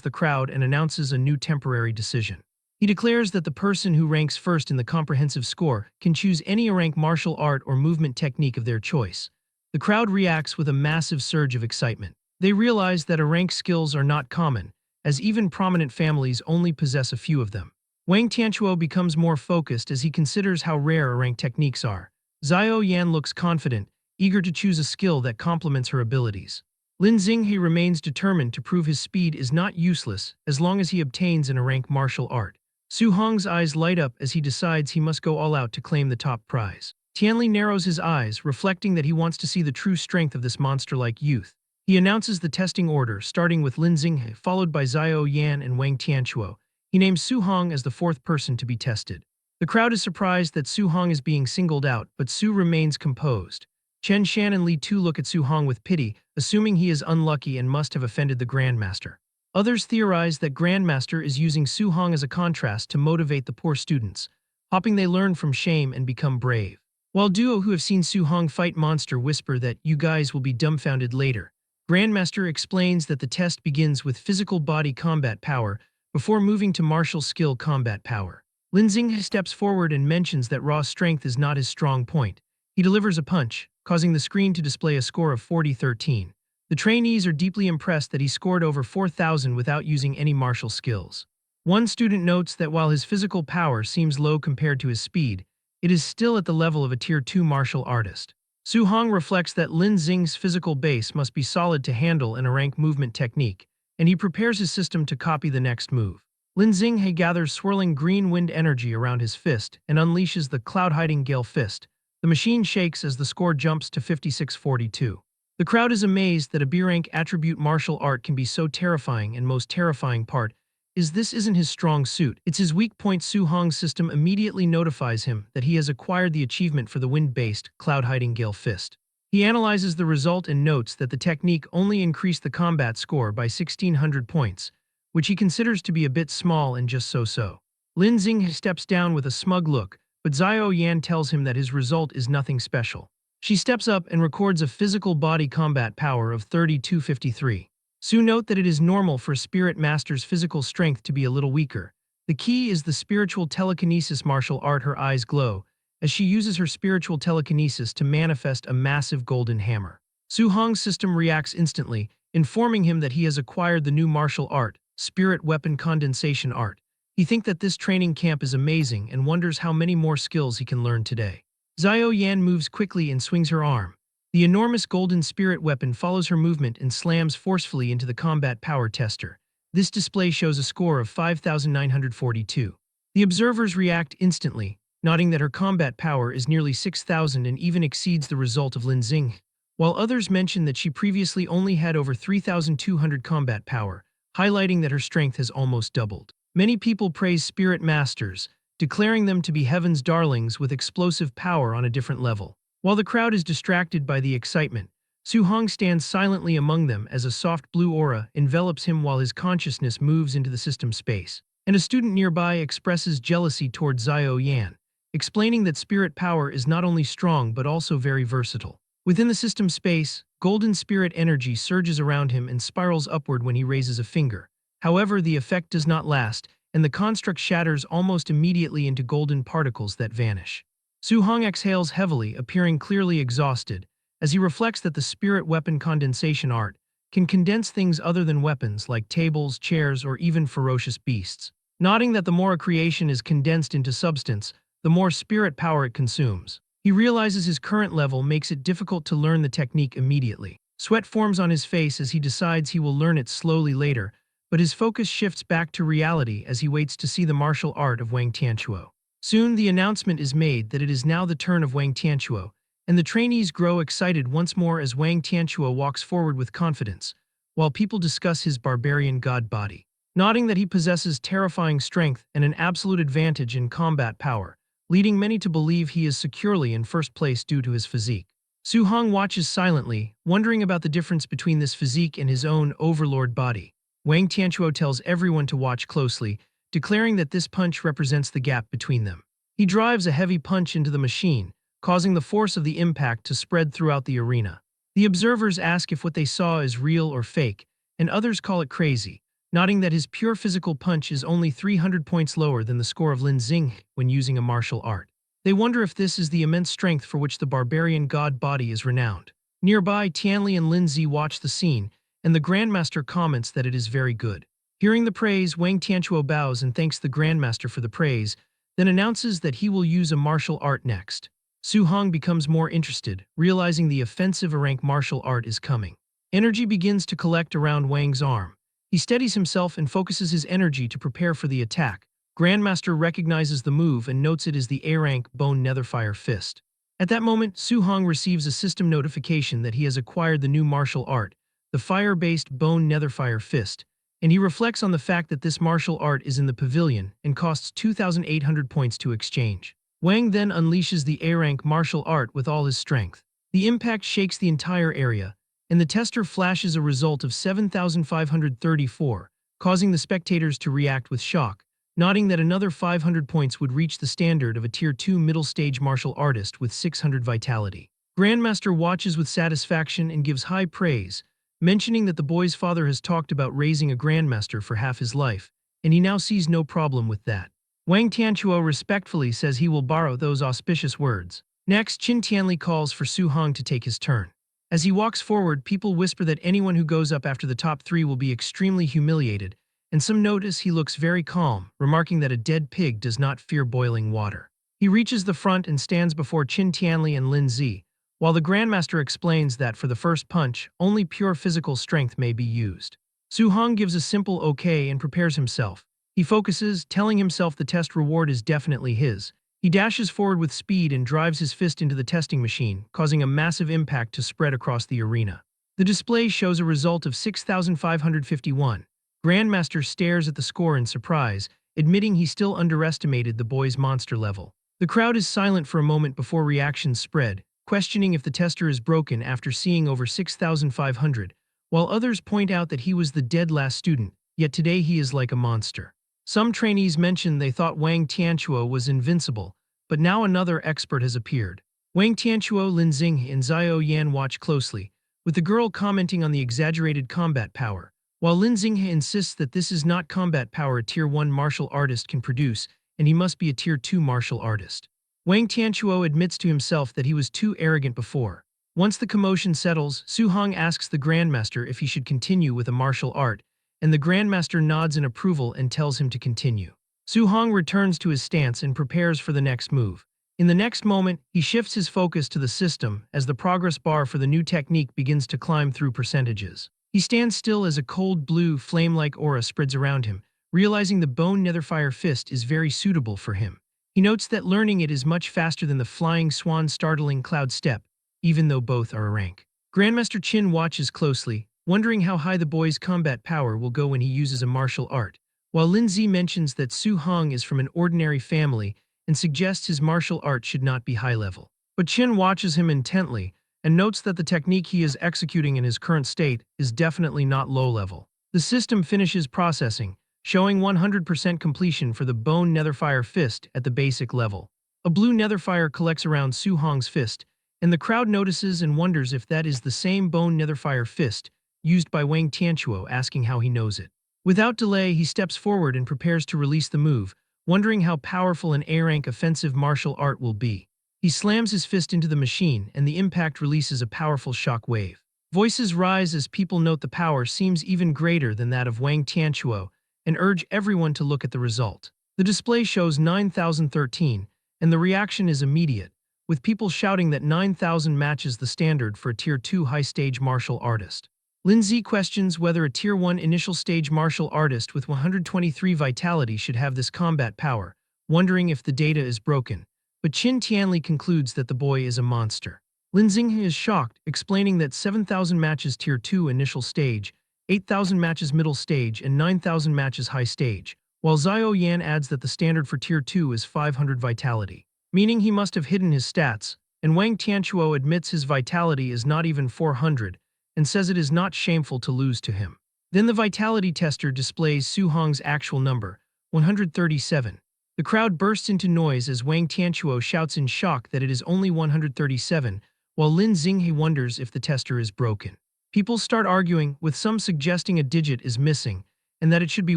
the crowd and announces a new temporary decision. He declares that the person who ranks first in the comprehensive score can choose any rank martial art or movement technique of their choice. The crowd reacts with a massive surge of excitement. They realize that rank skills are not common, as even prominent families only possess a few of them. Wang Tianquo becomes more focused as he considers how rare rank techniques are. Xiao Yan looks confident, eager to choose a skill that complements her abilities. Lin Xinghe remains determined to prove his speed is not useless as long as he obtains an rank martial art. Su Hong's eyes light up as he decides he must go all out to claim the top prize. Tianli narrows his eyes, reflecting that he wants to see the true strength of this monster-like youth. He announces the testing order, starting with Lin Xinghe, followed by Xiao Yan and Wang Tianquo, He names Su Hong as the fourth person to be tested. The crowd is surprised that Su Hong is being singled out, but Su remains composed. Chen Shan and Li Tu look at Su Hong with pity, assuming he is unlucky and must have offended the Grandmaster. Others theorize that Grandmaster is using Su Hong as a contrast to motivate the poor students, hoping they learn from shame and become brave. While duo who have seen Su Hong fight monster whisper that you guys will be dumbfounded later, Grandmaster explains that the test begins with physical body combat power before moving to martial skill combat power. Lin Xing steps forward and mentions that raw strength is not his strong point. He delivers a punch, causing the screen to display a score of 40-13. The trainees are deeply impressed that he scored over 4,000 without using any martial skills. One student notes that while his physical power seems low compared to his speed, it is still at the level of a Tier 2 martial artist. Su Hong reflects that Lin Xing's physical base must be solid to handle an rank movement technique, and he prepares his system to copy the next move. Lin Xinghe gathers swirling green wind energy around his fist and unleashes the cloud-hiding Gale Fist. The machine shakes as the score jumps to 56-42. The crowd is amazed that a B-rank attribute martial art can be so terrifying, and most terrifying part is this isn't his strong suit, it's his weak point. Su Hong's system immediately notifies him that he has acquired the achievement for the wind-based, cloud-hiding Gale Fist. He analyzes the result and notes that the technique only increased the combat score by 1,600 points, which he considers to be a bit small and just so-so. Lin Xing steps down with a smug look, but Xiao Yan tells him that his result is nothing special. She steps up and records a physical body combat power of 32-53. Su note that it is normal for a spirit master's physical strength to be a little weaker. The key is the spiritual telekinesis martial art. Her eyes glow as she uses her spiritual telekinesis to manifest a massive golden hammer. Su Hong's system reacts instantly, informing him that he has acquired the new martial art, Spirit Weapon Condensation Art. He thinks that this training camp is amazing and wonders how many more skills he can learn today. Xiao Yan moves quickly and swings her arm. The enormous golden spirit weapon follows her movement and slams forcefully into the combat power tester. This display shows a score of 5,942. The observers react instantly, noting that her combat power is nearly 6,000 and even exceeds the result of Lin Xing, while others mention that she previously only had over 3,200 combat power, highlighting that her strength has almost doubled. Many people praise spirit masters, declaring them to be heaven's darlings with explosive power on a different level. While the crowd is distracted by the excitement, Su Hong stands silently among them as a soft blue aura envelops him while his consciousness moves into the system space. And a student nearby expresses jealousy toward Xiao Yan, explaining that spirit power is not only strong but also very versatile. Within the system space, golden spirit energy surges around him and spirals upward when he raises a finger. However, the effect does not last, and the construct shatters almost immediately into golden particles that vanish. Su Hong exhales heavily, appearing clearly exhausted, as he reflects that the spirit weapon condensation art can condense things other than weapons like tables, chairs, or even ferocious beasts. Noting that the more a creation is condensed into substance, the more spirit power it consumes. He realizes his current level makes it difficult to learn the technique immediately. Sweat forms on his face as he decides he will learn it slowly later, but his focus shifts back to reality as he waits to see the martial art of Wang Tianquo. Soon the announcement is made that it is now the turn of Wang Tianquo, and the trainees grow excited once more as Wang Tianquo walks forward with confidence, while people discuss his barbarian god body. Noting that he possesses terrifying strength and an absolute advantage in combat power, leading many to believe he is securely in first place due to his physique. Su Hong watches silently, wondering about the difference between this physique and his own overlord body. Wang Tianquo tells everyone to watch closely, declaring that this punch represents the gap between them. He drives a heavy punch into the machine, causing the force of the impact to spread throughout the arena. The observers ask if what they saw is real or fake, and others call it crazy, noting that his pure physical punch is only 300 points lower than the score of Lin Xing when using a martial art. They wonder if this is the immense strength for which the barbarian god body is renowned. Nearby, Tianli and Lin Zi watch the scene, and the Grandmaster comments that it is very good. Hearing the praise, Wang Tianquo bows and thanks the Grandmaster for the praise, then announces that he will use a martial art next. Su Hong becomes more interested, realizing the offensive rank martial art is coming. Energy begins to collect around Wang's arm. He steadies himself and focuses his energy to prepare for the attack. Grandmaster recognizes the move and notes it is the A-rank Bone Netherfire Fist. At that moment, Su Hong receives a system notification that he has acquired the new martial art, the fire-based Bone Netherfire Fist, and he reflects on the fact that this martial art is in the pavilion and costs 2,800 points to exchange. Wang then unleashes the A-rank martial art with all his strength. The impact shakes the entire area, and the tester flashes a result of 7,534, causing the spectators to react with shock, noting that another 500 points would reach the standard of a Tier 2 middle stage martial artist with 600 vitality. Grandmaster watches with satisfaction and gives high praise, mentioning that the boy's father has talked about raising a grandmaster for half his life, and he now sees no problem with that. Wang Tianchuo respectfully says he will borrow those auspicious words. Next, Qin Tianli calls for Su Hong to take his turn. As he walks forward, people whisper that anyone who goes up after the top 3 will be extremely humiliated, and some notice he looks very calm, remarking that a dead pig does not fear boiling water. He reaches the front and stands before Qin Tianli and Lin Zi, while the Grandmaster explains that for the first punch, only pure physical strength may be used. Su Hong gives a simple okay and prepares himself. He focuses, telling himself the test reward is definitely his. He dashes forward with speed and drives his fist into the testing machine, causing a massive impact to spread across the arena. The display shows a result of 6,551. Grandmaster stares at the score in surprise, admitting he still underestimated the boy's monster level. The crowd is silent for a moment before reactions spread, questioning if the tester is broken after seeing over 6,500, while others point out that he was the dead last student, yet today he is like a monster. Some trainees mentioned they thought Wang Tianchuo was invincible, but now another expert has appeared. Wang Tianchuo, Lin Xinghe, and Xiao Yan watch closely, with the girl commenting on the exaggerated combat power, while Lin Xinghe insists that this is not combat power a Tier 1 martial artist can produce, and he must be a Tier 2 martial artist. Wang Tianchuo admits to himself that he was too arrogant before. Once the commotion settles, Su Hong asks the Grandmaster if he should continue with a martial art, and the Grandmaster nods in approval and tells him to continue. Su Hong returns to his stance and prepares for the next move. In the next moment, he shifts his focus to the system as the progress bar for the new technique begins to climb through percentages. He stands still as a cold blue, flame-like aura spreads around him, realizing the bone netherfire fist is very suitable for him. He notes that learning it is much faster than the flying swan startling cloud step, even though both are a rank. Grandmaster Qin watches closely, wondering how high the boy's combat power will go when he uses a martial art, while Lin Zi mentions that Su Hong is from an ordinary family and suggests his martial art should not be high level. But Qin watches him intently and notes that the technique he is executing in his current state is definitely not low level. The system finishes processing, showing 100% completion for the bone netherfire fist at the basic level. A blue netherfire collects around Su Hong's fist, and the crowd notices and wonders if that is the same bone netherfire fist used by Wang Tianchuo, asking how he knows it. Without delay, he steps forward and prepares to release the move, wondering how powerful an A-rank offensive martial art will be. He slams his fist into the machine, and the impact releases a powerful shock wave. Voices rise as people note the power seems even greater than that of Wang Tianchuo, and urge everyone to look at the result. The display shows 9,013, and the reaction is immediate, with people shouting that 9,000 matches the standard for a Tier 2 high-stage martial artist. Lin Zi questions whether a Tier 1 initial stage martial artist with 123 vitality should have this combat power, wondering if the data is broken, but Qin Tianli concludes that the boy is a monster. Lin Xinghe is shocked, explaining that 7,000 matches Tier 2 initial stage, 8,000 matches middle stage, and 9,000 matches high stage, while Xiao Yan adds that the standard for Tier 2 is 500 vitality, meaning he must have hidden his stats, and Wang Tianchuo admits his vitality is not even 400, and says it is not shameful to lose to him. Then the vitality tester displays Su Hong's actual number, 137. The crowd bursts into noise as Wang Tianchuo shouts in shock that it is only 137, while Lin Xinghe wonders if the tester is broken. People start arguing, with some suggesting a digit is missing, and that it should be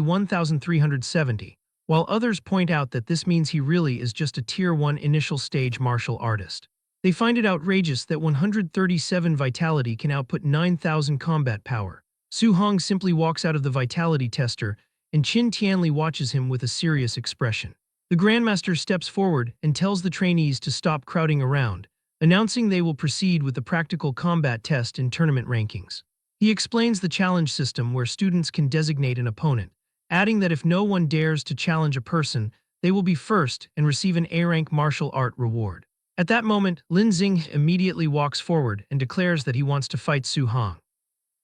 1,370, while others point out that this means he really is just a Tier 1 initial stage martial artist. They find it outrageous that 137 vitality can output 9,000 combat power. Su Hong simply walks out of the vitality tester, and Qin Tianli watches him with a serious expression. The Grandmaster steps forward and tells the trainees to stop crowding around, announcing they will proceed with the practical combat test and tournament rankings. He explains the challenge system where students can designate an opponent, adding that if no one dares to challenge a person, they will be first and receive an A-rank martial art reward. At that moment, Lin Xinghe immediately walks forward and declares that he wants to fight Su Hong.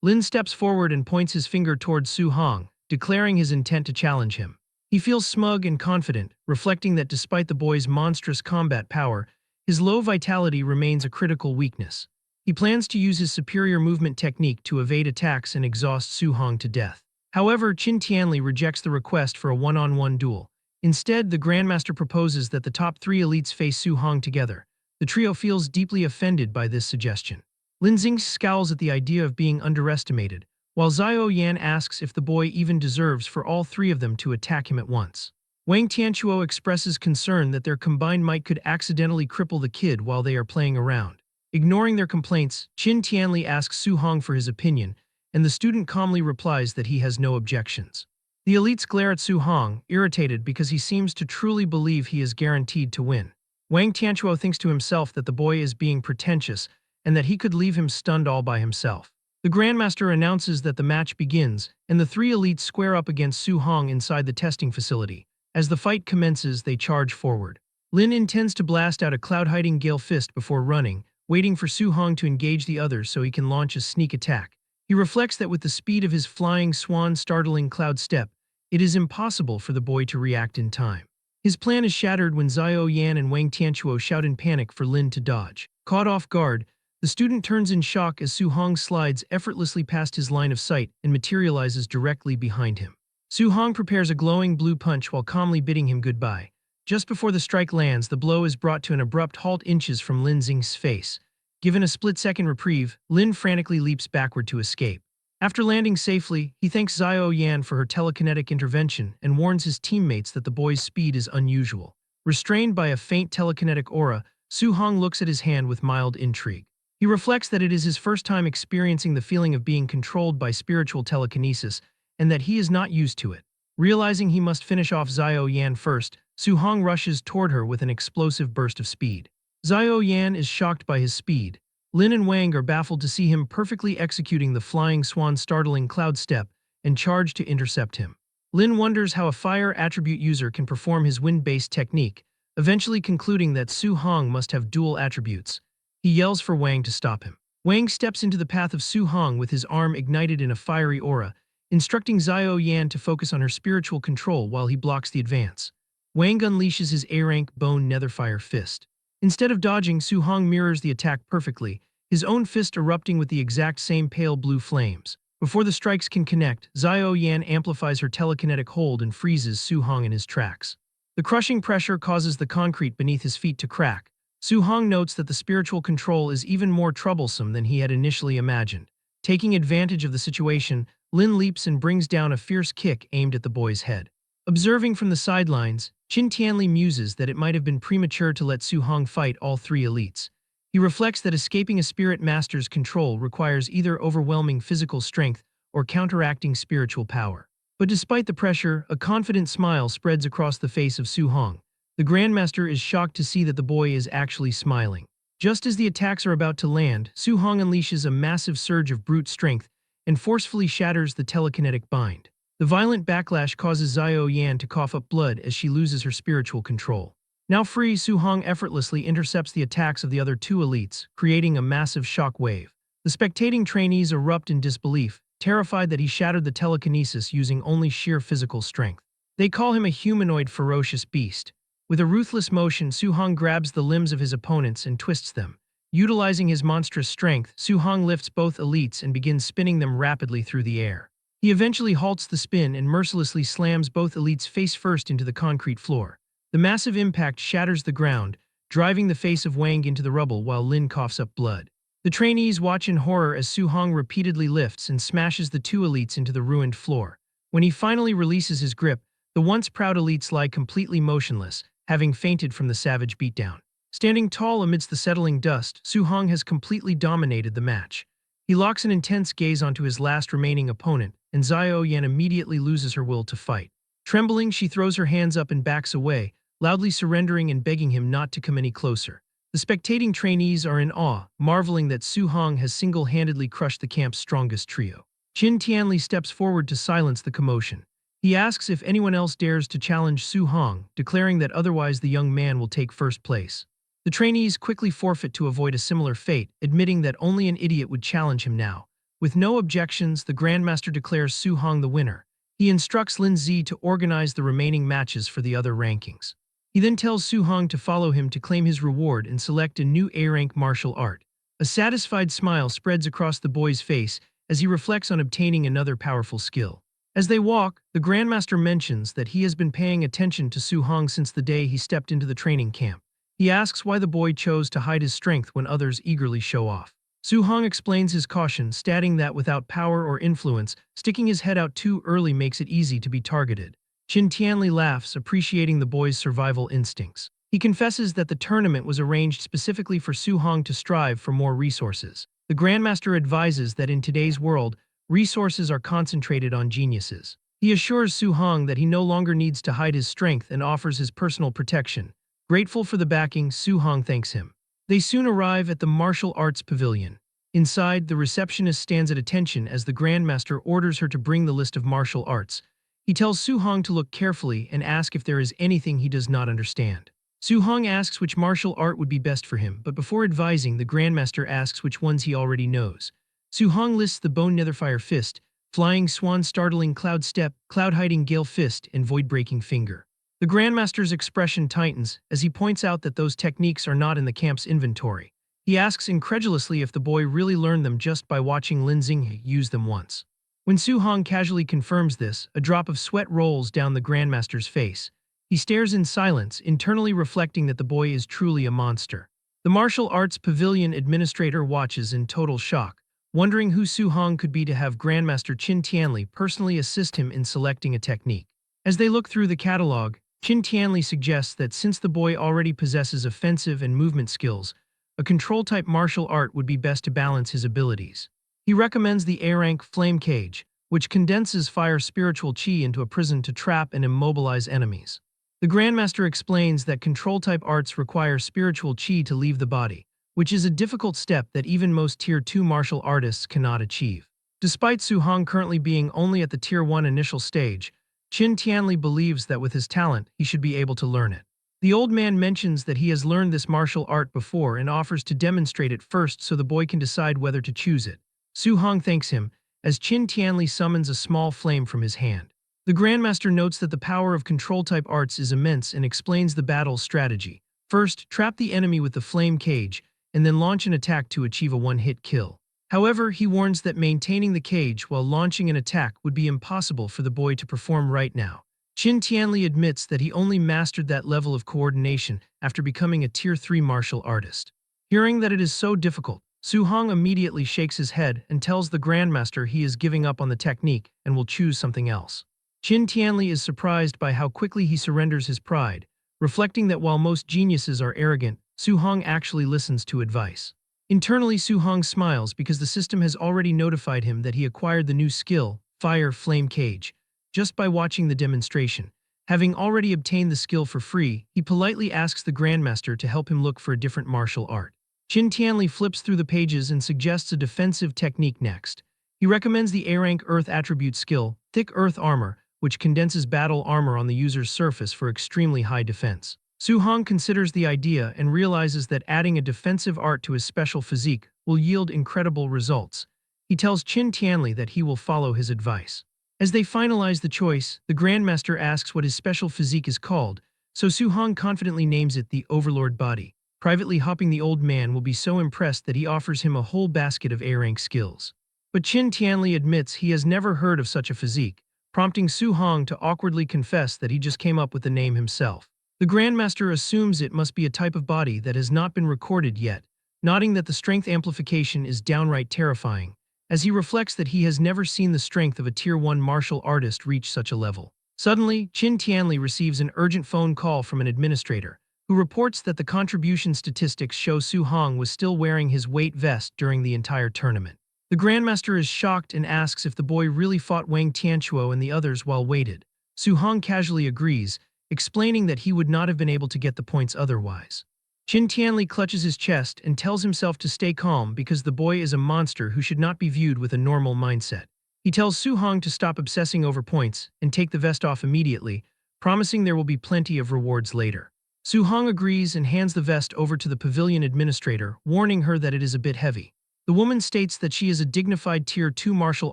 Lin steps forward and points his finger towards Su Hong, declaring his intent to challenge him. He feels smug and confident, reflecting that despite the boy's monstrous combat power, his low vitality remains a critical weakness. He plans to use his superior movement technique to evade attacks and exhaust Su Hong to death. However, Qin Tianli rejects the request for a one-on-one duel. Instead, the Grandmaster proposes that the top three elites face Su Hong together. The trio feels deeply offended by this suggestion. Lin Xing scowls at the idea of being underestimated, while Xiao Yan asks if the boy even deserves for all three of them to attack him at once. Wang Tianchuo expresses concern that their combined might could accidentally cripple the kid while they are playing around. Ignoring their complaints, Qin Tianli asks Su Hong for his opinion, and the student calmly replies that he has no objections. The elites glare at Su Hong, irritated because he seems to truly believe he is guaranteed to win. Wang Tianchuo thinks to himself that the boy is being pretentious and that he could leave him stunned all by himself. The Grandmaster announces that the match begins, and the three elites square up against Su Hong inside the testing facility. As the fight commences, they charge forward. Lin intends to blast out a cloud-hiding Gale Fist before running, waiting for Su Hong to engage the others so he can launch a sneak attack. He reflects that with the speed of his flying swan startling Cloud Step, it is impossible for the boy to react in time. His plan is shattered when Xiao Yan and Wang Tianchuo shout in panic for Lin to dodge. Caught off guard, the student turns in shock as Su Hong slides effortlessly past his line of sight and materializes directly behind him. Su Hong prepares a glowing blue punch while calmly bidding him goodbye. Just before the strike lands, the blow is brought to an abrupt halt inches from Lin Xing's face. Given a split-second reprieve, Lin frantically leaps backward to escape. After landing safely, he thanks Xiao Yan for her telekinetic intervention and warns his teammates that the boy's speed is unusual. Restrained by a faint telekinetic aura, Su Hong looks at his hand with mild intrigue. He reflects that it is his first time experiencing the feeling of being controlled by spiritual telekinesis and that he is not used to it. Realizing he must finish off Xiao Yan first, Su Hong rushes toward her with an explosive burst of speed. Xiao Yan is shocked by his speed. Lin and Wang are baffled to see him perfectly executing the flying swan startling Cloud Step and charge to intercept him. Lin wonders how a fire attribute user can perform his wind-based technique, eventually concluding that Su Hong must have dual attributes. He yells for Wang to stop him. Wang steps into the path of Su Hong with his arm ignited in a fiery aura, instructing Xiao Yan to focus on her spiritual control while he blocks the advance. Wang unleashes his A-rank bone netherfire fist. Instead of dodging, Su Hong mirrors the attack perfectly, his own fist erupting with the exact same pale blue flames. Before the strikes can connect, Xiao Yan amplifies her telekinetic hold and freezes Su Hong in his tracks. The crushing pressure causes the concrete beneath his feet to crack. Su Hong notes that the spiritual control is even more troublesome than he had initially imagined. Taking advantage of the situation, Lin leaps and brings down a fierce kick aimed at the boy's head. Observing from the sidelines, Qin Tianli muses that it might have been premature to let Su Hong fight all three elites. He reflects that escaping a spirit master's control requires either overwhelming physical strength or counteracting spiritual power. But despite the pressure, a confident smile spreads across the face of Su Hong. The Grandmaster is shocked to see that the boy is actually smiling. Just as the attacks are about to land, Su Hong unleashes a massive surge of brute strength and forcefully shatters the telekinetic bind. The violent backlash causes Xiao Yan to cough up blood as she loses her spiritual control. Now free, Su Hong effortlessly intercepts the attacks of the other two elites, creating a massive shock wave. The spectating trainees erupt in disbelief, terrified that he shattered the telekinesis using only sheer physical strength. They call him a humanoid ferocious beast. With a ruthless motion, Su Hong grabs the limbs of his opponents and twists them. Utilizing his monstrous strength, Su Hong lifts both elites and begins spinning them rapidly through the air. He eventually halts the spin and mercilessly slams both elites face first into the concrete floor. The massive impact shatters the ground, driving the face of Wang into the rubble while Lin coughs up blood. The trainees watch in horror as Su Hong repeatedly lifts and smashes the two elites into the ruined floor. When he finally releases his grip, the once proud elites lie completely motionless, having fainted from the savage beatdown. Standing tall amidst the settling dust, Su Hong has completely dominated the match. He locks an intense gaze onto his last remaining opponent, and Xiao Yan immediately loses her will to fight. Trembling, she throws her hands up and backs away, loudly surrendering and begging him not to come any closer. The spectating trainees are in awe, marveling that Su Hong has single-handedly crushed the camp's strongest trio. Qin Tianli steps forward to silence the commotion. He asks if anyone else dares to challenge Su Hong, declaring that otherwise the young man will take first place. The trainees quickly forfeit to avoid a similar fate, admitting that only an idiot would challenge him now. With no objections, the Grandmaster declares Su Hong the winner. He instructs Lin Zi to organize the remaining matches for the other rankings. He then tells Su Hong to follow him to claim his reward and select a new A-rank martial art. A satisfied smile spreads across the boy's face as he reflects on obtaining another powerful skill. As they walk, the Grandmaster mentions that he has been paying attention to Su Hong since the day he stepped into the training camp. He asks why the boy chose to hide his strength when others eagerly show off. Su Hong explains his caution, stating that without power or influence, sticking his head out too early makes it easy to be targeted. Qin Tianli laughs, appreciating the boy's survival instincts. He confesses that the tournament was arranged specifically for Su Hong to strive for more resources. The Grandmaster advises that in today's world, resources are concentrated on geniuses. He assures Su Hong that he no longer needs to hide his strength and offers his personal protection. Grateful for the backing, Su Hong thanks him. They soon arrive at the martial arts pavilion. Inside, the receptionist stands at attention as the Grandmaster orders her to bring the list of martial arts. He tells Su Hong to look carefully and ask if there is anything he does not understand. Su Hong asks which martial art would be best for him, but before advising, the Grandmaster asks which ones he already knows. Su Hong lists the Bone Netherfire Fist, Flying Swan Startling Cloud Step, Cloud Hiding Gale Fist, and Void Breaking Finger. The Grandmaster's expression tightens as he points out that those techniques are not in the camp's inventory. He asks incredulously if the boy really learned them just by watching Lin Xinghe use them once. When Su Hong casually confirms this, a drop of sweat rolls down the Grandmaster's face. He stares in silence, internally reflecting that the boy is truly a monster. The martial arts pavilion administrator watches in total shock, wondering who Su Hong could be to have Grandmaster Qin Tianli personally assist him in selecting a technique. As they look through the catalog, Qin Tianli suggests that since the boy already possesses offensive and movement skills, a control-type martial art would be best to balance his abilities. He recommends the A-rank Flame Cage, which condenses fire spiritual chi into a prison to trap and immobilize enemies. The Grandmaster explains that control-type arts require spiritual chi to leave the body, which is a difficult step that even most Tier 2 martial artists cannot achieve. Despite Su Hong currently being only at the Tier 1 initial stage, Qin Tianli believes that with his talent, he should be able to learn it. The old man mentions that he has learned this martial art before and offers to demonstrate it first so the boy can decide whether to choose it. Su Hong thanks him, as Qin Tianli summons a small flame from his hand. The Grandmaster notes that the power of control-type arts is immense and explains the battle's strategy. First, trap the enemy with the flame cage, and then launch an attack to achieve a one-hit kill. However, he warns that maintaining the cage while launching an attack would be impossible for the boy to perform right now. Qin Tianli admits that he only mastered that level of coordination after becoming a Tier 3 martial artist. Hearing that it is so difficult, Su Hong immediately shakes his head and tells the Grandmaster he is giving up on the technique and will choose something else. Qin Tianli is surprised by how quickly he surrenders his pride, reflecting that while most geniuses are arrogant, Su Hong actually listens to advice. Internally, Su Hong smiles because the system has already notified him that he acquired the new skill, Fire Flame Cage, just by watching the demonstration. Having already obtained the skill for free, he politely asks the Grandmaster to help him look for a different martial art. Qin Tianli flips through the pages and suggests a defensive technique next. He recommends the A-rank Earth attribute skill, Thick Earth Armor, which condenses battle armor on the user's surface for extremely high defense. Su Hong considers the idea and realizes that adding a defensive art to his special physique will yield incredible results. He tells Qin Tianli that he will follow his advice. As they finalize the choice, the Grandmaster asks what his special physique is called, so Su Hong confidently names it the Overlord Body. Privately hopping, the old man will be so impressed that he offers him a whole basket of A-rank skills. But Qin Tianli admits he has never heard of such a physique, prompting Su Hong to awkwardly confess that he just came up with the name himself. The Grandmaster assumes it must be a type of body that has not been recorded yet, noting that the strength amplification is downright terrifying, as he reflects that he has never seen the strength of a Tier 1 martial artist reach such a level. Suddenly, Qin Tianli receives an urgent phone call from an administrator, who reports that the contribution statistics show Su Hong was still wearing his weight vest during the entire tournament. The Grandmaster is shocked and asks if the boy really fought Wang Tianchuo and the others while weighted. Su Hong casually agrees, explaining that he would not have been able to get the points otherwise. Qin Tianli clutches his chest and tells himself to stay calm because the boy is a monster who should not be viewed with a normal mindset. He tells Su Hong to stop obsessing over points and take the vest off immediately, promising there will be plenty of rewards later. Su Hong agrees and hands the vest over to the pavilion administrator, warning her that it is a bit heavy. The woman states that she is a dignified Tier 2 martial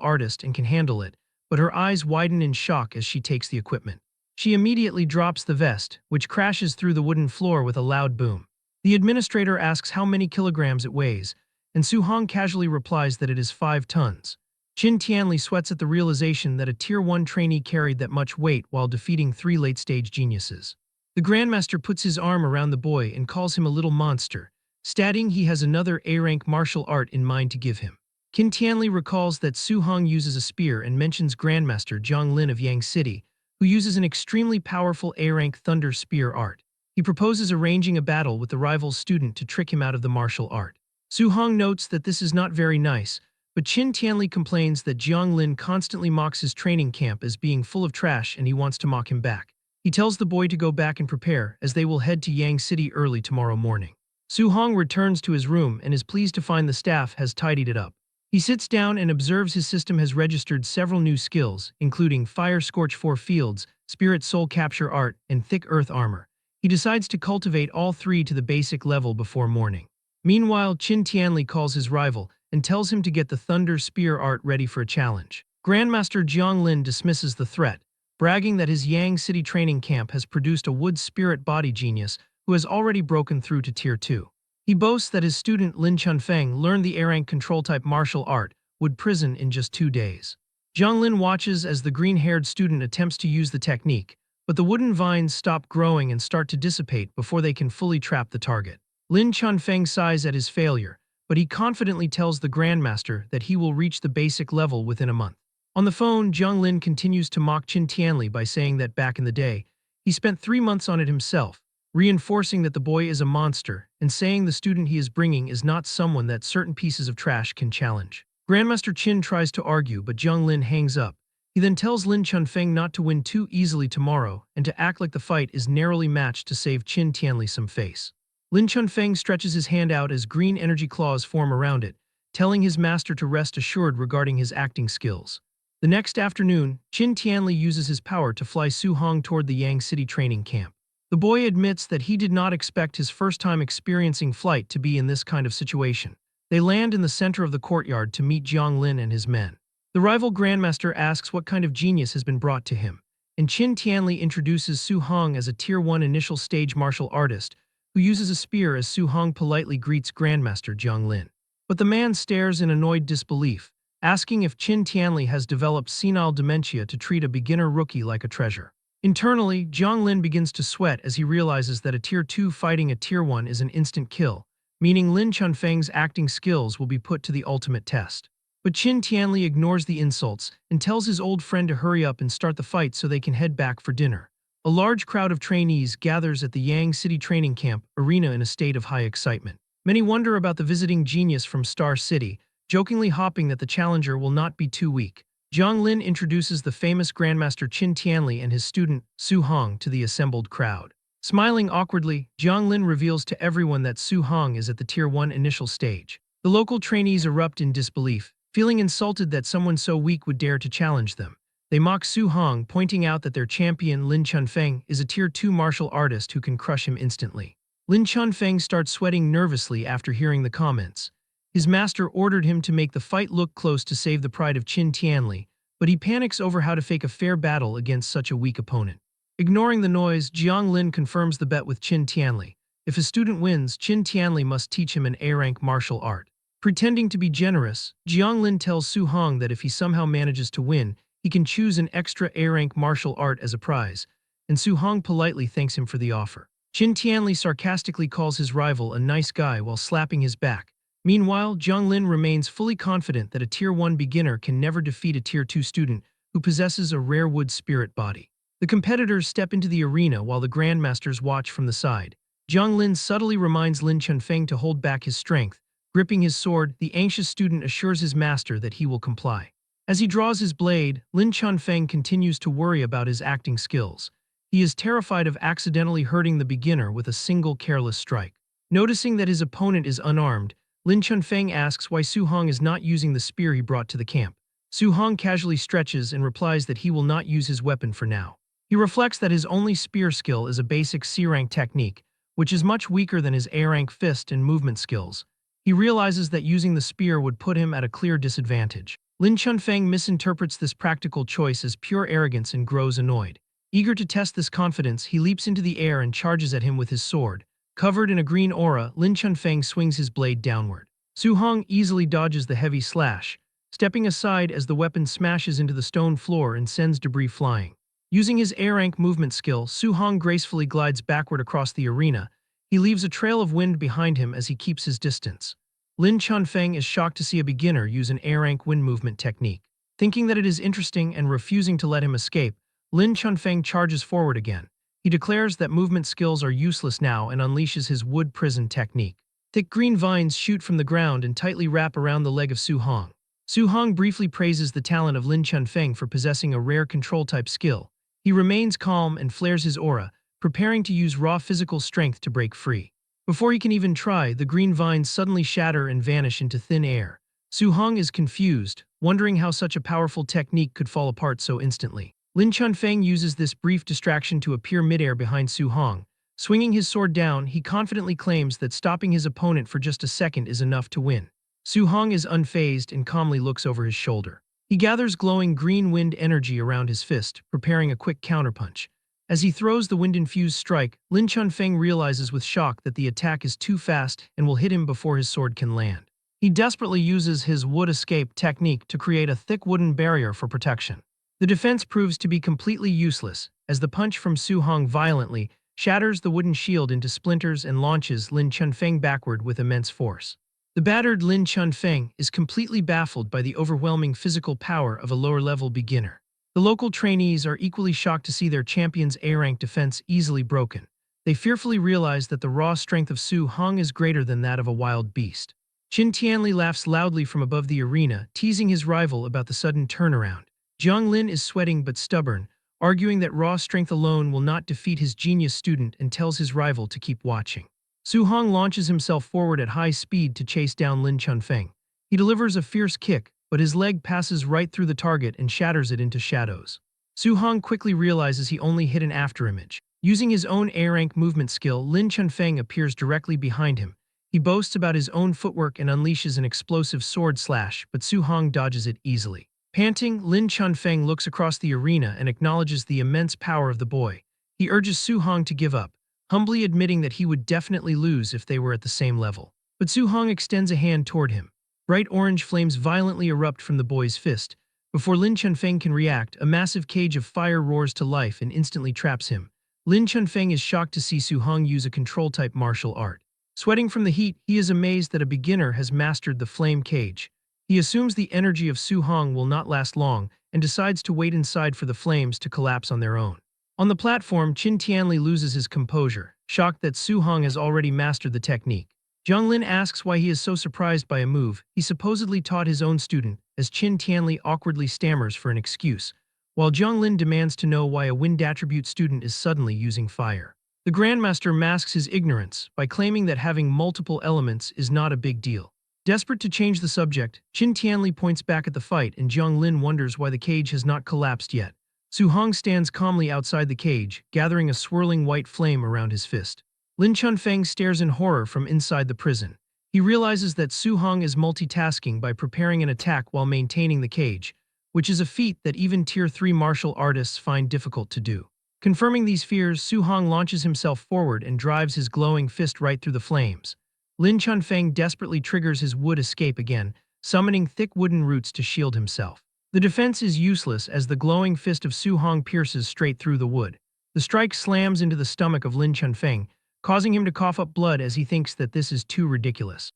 artist and can handle it, but her eyes widen in shock as she takes the equipment. She immediately drops the vest, which crashes through the wooden floor with a loud boom. The administrator asks how many kilograms it weighs, and Su-hong casually replies that it is 5 tons. Qin Tianli sweats at the realization that a Tier 1 trainee carried that much weight while defeating 3 late-stage geniuses. The Grandmaster puts his arm around the boy and calls him a little monster, stating he has another A-rank martial art in mind to give him. Qin Tianli recalls that Su-hong uses a spear and mentions Grandmaster Zhang Lin of Yang City, who uses an extremely powerful A-rank thunder spear art. He proposes arranging a battle with the rival's student to trick him out of the martial art. Su-hong notes that this is not very nice, but Qin Tianli complains that Zhang Lin constantly mocks his training camp as being full of trash and he wants to mock him back. He tells the boy to go back and prepare, as they will head to Yang City early tomorrow morning. Su-hong returns to his room and is pleased to find the staff has tidied it up. He sits down and observes his system has registered several new skills, including Fire Scorch 4 Fields, Spirit Soul Capture Art, and Thick Earth Armor. He decides to cultivate all 3 to the basic level before morning. Meanwhile, Qin Tianli calls his rival and tells him to get the Thunder Spear art ready for a challenge. Grandmaster Zhang Lin dismisses the threat, bragging that his Yang City training camp has produced a wood spirit body genius who has already broken through to Tier 2. He boasts that his student Lin Chunfeng learned the A-rank control-type martial art, Wood Prison, in just 2 days. Zhang Lin watches as the green-haired student attempts to use the technique, but the wooden vines stop growing and start to dissipate before they can fully trap the target. Lin Chunfeng sighs at his failure, but he confidently tells the Grandmaster that he will reach the basic level within a month. On the phone, Zhang Lin continues to mock Qin Tianli by saying that back in the day, he spent 3 months on it himself, reinforcing that the boy is a monster and saying the student he is bringing is not someone that certain pieces of trash can challenge. Grandmaster Qin tries to argue, but Zhang Lin hangs up. He then tells Lin Chunfeng not to win too easily tomorrow and to act like the fight is narrowly matched to save Qin Tianli some face. Lin Chunfeng stretches his hand out as green energy claws form around it, telling his master to rest assured regarding his acting skills. The next afternoon, Qin Tianli uses his power to fly Su-hong toward the Yang City training camp. The boy admits that he did not expect his first time experiencing flight to be in this kind of situation. They land in the center of the courtyard to meet Zhang Lin and his men. The rival Grandmaster asks what kind of genius has been brought to him, and Qin Tianli introduces Su-hong as a Tier 1 initial stage martial artist who uses a spear as Su-hong politely greets Grandmaster Zhang Lin. But the man stares in annoyed disbelief, asking if Qin Tianli has developed senile dementia to treat a beginner rookie like a treasure. Internally, Zhang Lin begins to sweat as he realizes that a Tier 2 fighting a Tier 1 is an instant kill, meaning Lin Chunfeng's acting skills will be put to the ultimate test. But Qin Tianli ignores the insults and tells his old friend to hurry up and start the fight so they can head back for dinner. A large crowd of trainees gathers at the Yang City training camp arena in a state of high excitement. Many wonder about the visiting genius from Star City, jokingly hoping that the challenger will not be too weak. Zhang Lin introduces the famous Grandmaster Qin Tianli and his student, Su-hong, to the assembled crowd. Smiling awkwardly, Zhang Lin reveals to everyone that Su-hong is at the Tier 1 initial stage. The local trainees erupt in disbelief, feeling insulted that someone so weak would dare to challenge them. They mock Su-hong, pointing out that their champion, Lin Chunfeng, is a Tier 2 martial artist who can crush him instantly. Lin Chunfeng starts sweating nervously after hearing the comments. His master ordered him to make the fight look close to save the pride of Qin Tianli, but he panics over how to fake a fair battle against such a weak opponent. Ignoring the noise, Zhang Lin confirms the bet with Qin Tianli. If his student wins, Qin Tianli must teach him an A-rank martial art. Pretending to be generous, Zhang Lin tells Su-hong that if he somehow manages to win, he can choose an extra A-rank martial art as a prize, and Su-hong politely thanks him for the offer. Qin Tianli sarcastically calls his rival a nice guy while slapping his back. Meanwhile, Zhang Lin remains fully confident that a Tier 1 beginner can never defeat a Tier 2 student who possesses a rare wood spirit body. The competitors step into the arena while the Grandmasters watch from the side. Zhang Lin subtly reminds Lin Chunfeng to hold back his strength. Gripping his sword, the anxious student assures his master that he will comply. As he draws his blade, Lin Chunfeng continues to worry about his acting skills. He is terrified of accidentally hurting the beginner with a single careless strike. Noticing that his opponent is unarmed, Lin Chunfeng asks why Su-hong is not using the spear he brought to the camp. Su-hong casually stretches and replies that he will not use his weapon for now. He reflects that his only spear skill is a basic C-rank technique, which is much weaker than his A-rank fist and movement skills. He realizes that using the spear would put him at a clear disadvantage. Lin Chunfeng misinterprets this practical choice as pure arrogance and grows annoyed. Eager to test this confidence, he leaps into the air and charges at him with his sword. Covered in a green aura, Lin Chunfeng swings his blade downward. Su Hong easily dodges the heavy slash, stepping aside as the weapon smashes into the stone floor and sends debris flying. Using his A-rank movement skill, Su Hong gracefully glides backward across the arena. He leaves a trail of wind behind him as he keeps his distance. Lin Chunfeng is shocked to see a beginner use an A-rank wind movement technique. Thinking that it is interesting and refusing to let him escape, Lin Chunfeng charges forward again. He declares that movement skills are useless now and unleashes his wood prison technique. Thick green vines shoot from the ground and tightly wrap around the leg of Su Hong. Su Hong briefly praises the talent of Lin Chunfeng for possessing a rare control-type skill. He remains calm and flares his aura, preparing to use raw physical strength to break free. Before he can even try, the green vines suddenly shatter and vanish into thin air. Su Hong is confused, wondering how such a powerful technique could fall apart so instantly. Lin Chunfeng uses this brief distraction to appear midair behind Su Hong. Swinging his sword down, he confidently claims that stopping his opponent for just a second is enough to win. Su Hong is unfazed and calmly looks over his shoulder. He gathers glowing green wind energy around his fist, preparing a quick counterpunch. As he throws the wind-infused strike, Lin Chunfeng realizes with shock that the attack is too fast and will hit him before his sword can land. He desperately uses his wood escape technique to create a thick wooden barrier for protection. The defense proves to be completely useless, as the punch from Su Hong violently shatters the wooden shield into splinters and launches Lin Chunfeng backward with immense force. The battered Lin Chunfeng is completely baffled by the overwhelming physical power of a lower-level beginner. The local trainees are equally shocked to see their champion's A-rank defense easily broken. They fearfully realize that the raw strength of Su Hong is greater than that of a wild beast. Qin Tianli laughs loudly from above the arena, teasing his rival about the sudden turnaround. Jiang Lin is sweating but stubborn, arguing that raw strength alone will not defeat his genius student and tells his rival to keep watching. Su Hong launches himself forward at high speed to chase down Lin Chunfeng. He delivers a fierce kick, but his leg passes right through the target and shatters it into shadows. Su Hong quickly realizes he only hit an afterimage. Using his own A-rank movement skill, Lin Chunfeng appears directly behind him. He boasts about his own footwork and unleashes an explosive sword slash, but Su Hong dodges it easily. Panting, Lin Chunfeng looks across the arena and acknowledges the immense power of the boy. He urges Su Hong to give up, humbly admitting that he would definitely lose if they were at the same level. But Su Hong extends a hand toward him. Bright orange flames violently erupt from the boy's fist. Before Lin Chunfeng can react, a massive cage of fire roars to life and instantly traps him. Lin Chunfeng is shocked to see Su Hong use a control-type martial art. Sweating from the heat, he is amazed that a beginner has mastered the flame cage. He assumes the energy of Su Hong will not last long and decides to wait inside for the flames to collapse on their own. On the platform, Qin Tianli loses his composure, shocked that Su Hong has already mastered the technique. Jiang Lin asks why he is so surprised by a move he supposedly taught his own student, as Qin Tianli awkwardly stammers for an excuse, while Jiang Lin demands to know why a wind attribute student is suddenly using fire. The Grandmaster masks his ignorance by claiming that having multiple elements is not a big deal. Desperate to change the subject, Qin Tianli points back at the fight and Jiang Lin wonders why the cage has not collapsed yet. Su Hong stands calmly outside the cage, gathering a swirling white flame around his fist. Lin Chunfeng stares in horror from inside the prison. He realizes that Su Hong is multitasking by preparing an attack while maintaining the cage, which is a feat that even Tier 3 martial artists find difficult to do. Confirming these fears, Su Hong launches himself forward and drives his glowing fist right through the flames. Lin Chunfeng desperately triggers his wood escape again, summoning thick wooden roots to shield himself. The defense is useless as the glowing fist of Su Hong pierces straight through the wood. The strike slams into the stomach of Lin Chunfeng, causing him to cough up blood as he thinks that this is too ridiculous.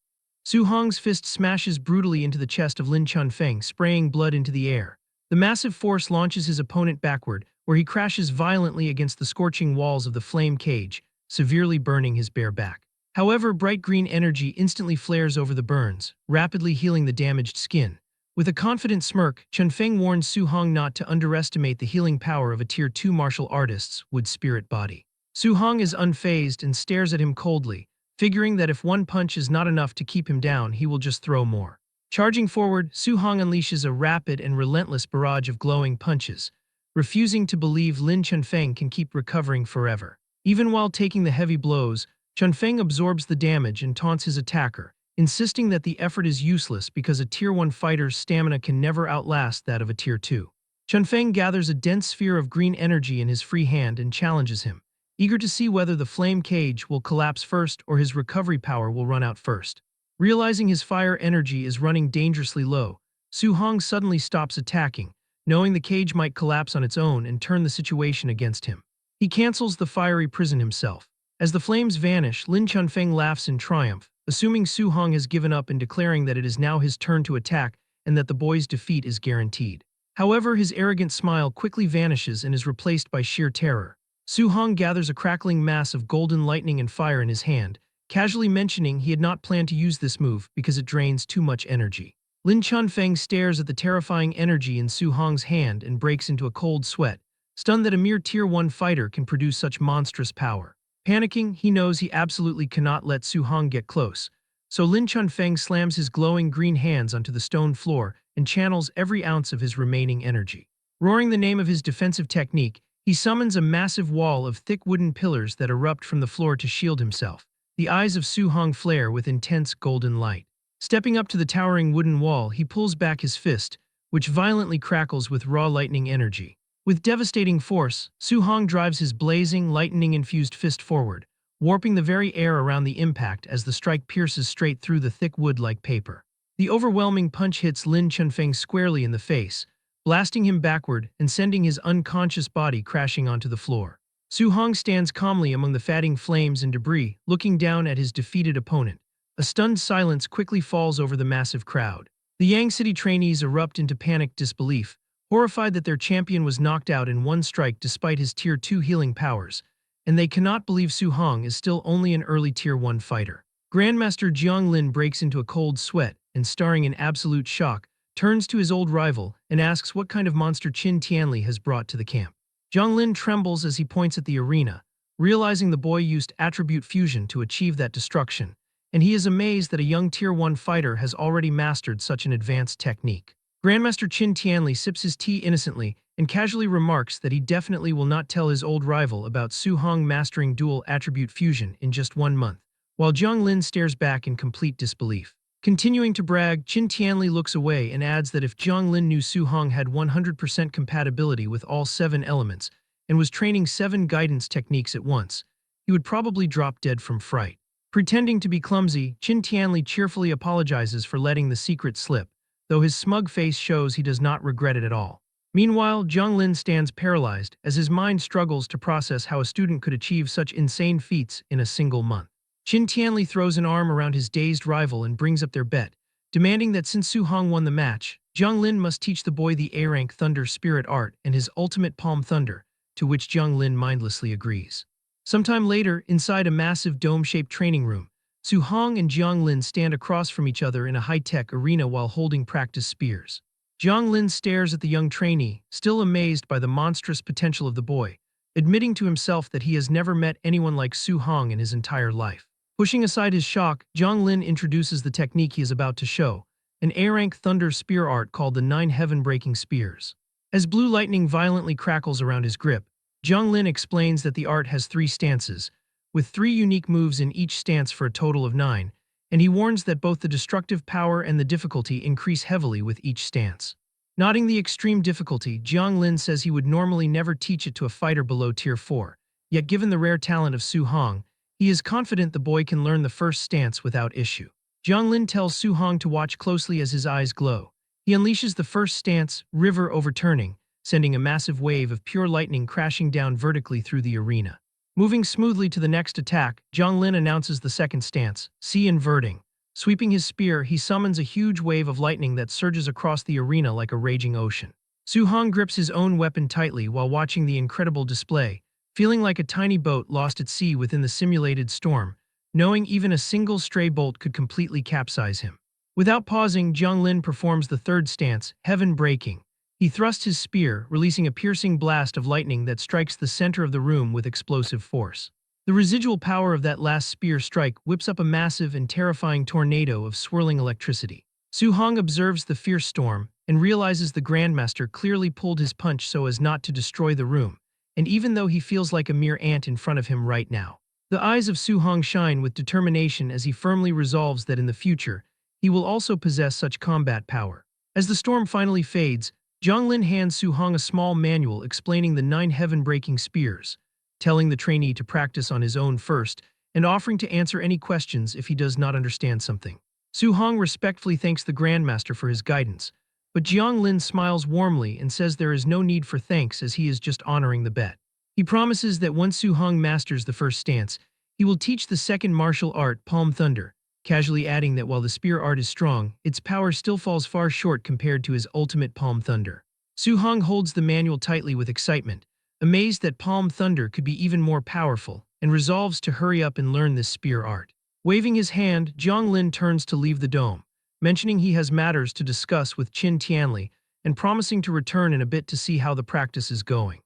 Su Hong's fist smashes brutally into the chest of Lin Chunfeng, spraying blood into the air. The massive force launches his opponent backward, where he crashes violently against the scorching walls of the flame cage, severely burning his bare back. However, bright green energy instantly flares over the burns, rapidly healing the damaged skin. With a confident smirk, Chunfeng warns Su Hong not to underestimate the healing power of a Tier 2 martial artist's wood spirit body. Su Hong is unfazed and stares at him coldly, figuring that if one punch is not enough to keep him down, he will just throw more. Charging forward, Su Hong unleashes a rapid and relentless barrage of glowing punches, refusing to believe Lin Chunfeng can keep recovering forever. Even while taking the heavy blows, Chunfeng absorbs the damage and taunts his attacker, insisting that the effort is useless because a Tier 1 fighter's stamina can never outlast that of a Tier 2. Chunfeng gathers a dense sphere of green energy in his free hand and challenges him, eager to see whether the flame cage will collapse first or his recovery power will run out first. Realizing his fire energy is running dangerously low, Su Hong suddenly stops attacking, knowing the cage might collapse on its own and turn the situation against him. He cancels the fiery prison himself. As the flames vanish, Lin Chunfeng laughs in triumph, assuming Su Hong has given up and declaring that it is now his turn to attack and that the boy's defeat is guaranteed. However, his arrogant smile quickly vanishes and is replaced by sheer terror. Su Hong gathers a crackling mass of golden lightning and fire in his hand, casually mentioning he had not planned to use this move because it drains too much energy. Lin Chunfeng stares at the terrifying energy in Su Hong's hand and breaks into a cold sweat, stunned that a mere Tier 1 fighter can produce such monstrous power. Panicking, he knows he absolutely cannot let Su Hong get close, so Lin Chunfeng slams his glowing green hands onto the stone floor and channels every ounce of his remaining energy. Roaring the name of his defensive technique, he summons a massive wall of thick wooden pillars that erupt from the floor to shield himself. The eyes of Su Hong flare with intense golden light. Stepping up to the towering wooden wall, he pulls back his fist, which violently crackles with raw lightning energy. With devastating force, Su Hong drives his blazing, lightning-infused fist forward, warping the very air around the impact as the strike pierces straight through the thick wood like paper. The overwhelming punch hits Lin Chunfeng squarely in the face, blasting him backward and sending his unconscious body crashing onto the floor. Su Hong stands calmly among the fatting flames and debris, looking down at his defeated opponent. A stunned silence quickly falls over the massive crowd. The Yang City trainees erupt into panicked disbelief, horrified that their champion was knocked out in one strike despite his Tier 2 healing powers, and they cannot believe Su Hong is still only an early Tier 1 fighter. Grandmaster Jiang Lin breaks into a cold sweat and, staring in absolute shock, turns to his old rival and asks what kind of monster Qin Tianli has brought to the camp. Jiang Lin trembles as he points at the arena, realizing the boy used attribute fusion to achieve that destruction, and he is amazed that a young Tier 1 fighter has already mastered such an advanced technique. Grandmaster Qin Tianli sips his tea innocently and casually remarks that he definitely will not tell his old rival about Su Hong mastering dual attribute fusion in just 1 month, while Jiang Lin stares back in complete disbelief. Continuing to brag, Qin Tianli looks away and adds that if Jiang Lin knew Su Hong had 100% compatibility with all 7 elements and was training 7 guidance techniques at once, he would probably drop dead from fright. Pretending to be clumsy, Qin Tianli cheerfully apologizes for letting the secret slip, though his smug face shows he does not regret it at all. Meanwhile, Jiang Lin stands paralyzed as his mind struggles to process how a student could achieve such insane feats in a single month. Qin Tianli throws an arm around his dazed rival and brings up their bet, demanding that since Su Hong won the match, Jiang Lin must teach the boy the A-Rank Thunder Spirit Art and his ultimate Palm Thunder, to which Jiang Lin mindlessly agrees. Sometime later, inside a massive dome-shaped training room, Su Hong and Jiang Lin stand across from each other in a high-tech arena while holding practice spears. Jiang Lin stares at the young trainee, still amazed by the monstrous potential of the boy, admitting to himself that he has never met anyone like Su Hong in his entire life. Pushing aside his shock, Jiang Lin introduces the technique he is about to show, an A-Rank Thunder Spear art called the 9 Heaven-Breaking Spears. As blue lightning violently crackles around his grip, Jiang Lin explains that the art has 3 stances, with 3 unique moves in each stance for a total of 9, and he warns that both the destructive power and the difficulty increase heavily with each stance. Noting the extreme difficulty, Jiang Lin says he would normally never teach it to a fighter below Tier 4, yet given the rare talent of Su Hong, he is confident the boy can learn the first stance without issue. Jiang Lin tells Su Hong to watch closely as his eyes glow. He unleashes the first stance, River Overturning, sending a massive wave of pure lightning crashing down vertically through the arena. Moving smoothly to the next attack, Jiang Lin announces the second stance, Sea Inverting. Sweeping his spear, he summons a huge wave of lightning that surges across the arena like a raging ocean. Su Hong grips his own weapon tightly while watching the incredible display, feeling like a tiny boat lost at sea within the simulated storm, knowing even a single stray bolt could completely capsize him. Without pausing, Jiang Lin performs the third stance, Heaven Breaking. He thrusts his spear, releasing a piercing blast of lightning that strikes the center of the room with explosive force. The residual power of that last spear strike whips up a massive and terrifying tornado of swirling electricity. Su Hong observes the fierce storm and realizes the Grandmaster clearly pulled his punch so as not to destroy the room, and even though he feels like a mere ant in front of him right now. The eyes of Su Hong shine with determination as he firmly resolves that in the future, he will also possess such combat power. As the storm finally fades, Zhang Lin hands Su Hong a small manual explaining the 9 heaven-breaking spears, telling the trainee to practice on his own first and offering to answer any questions if he does not understand something. Su Hong respectfully thanks the Grandmaster for his guidance, but Jiang Lin smiles warmly and says there is no need for thanks as he is just honoring the bet. He promises that once Su Hong masters the first stance, he will teach the second martial art, Palm Thunder, casually adding that while the spear art is strong, its power still falls far short compared to his ultimate Palm Thunder. Su Hong holds the manual tightly with excitement, amazed that Palm Thunder could be even more powerful, and resolves to hurry up and learn this spear art. Waving his hand, Jiang Lin turns to leave the dome, mentioning he has matters to discuss with Qin Tianli and promising to return in a bit to see how the practice is going.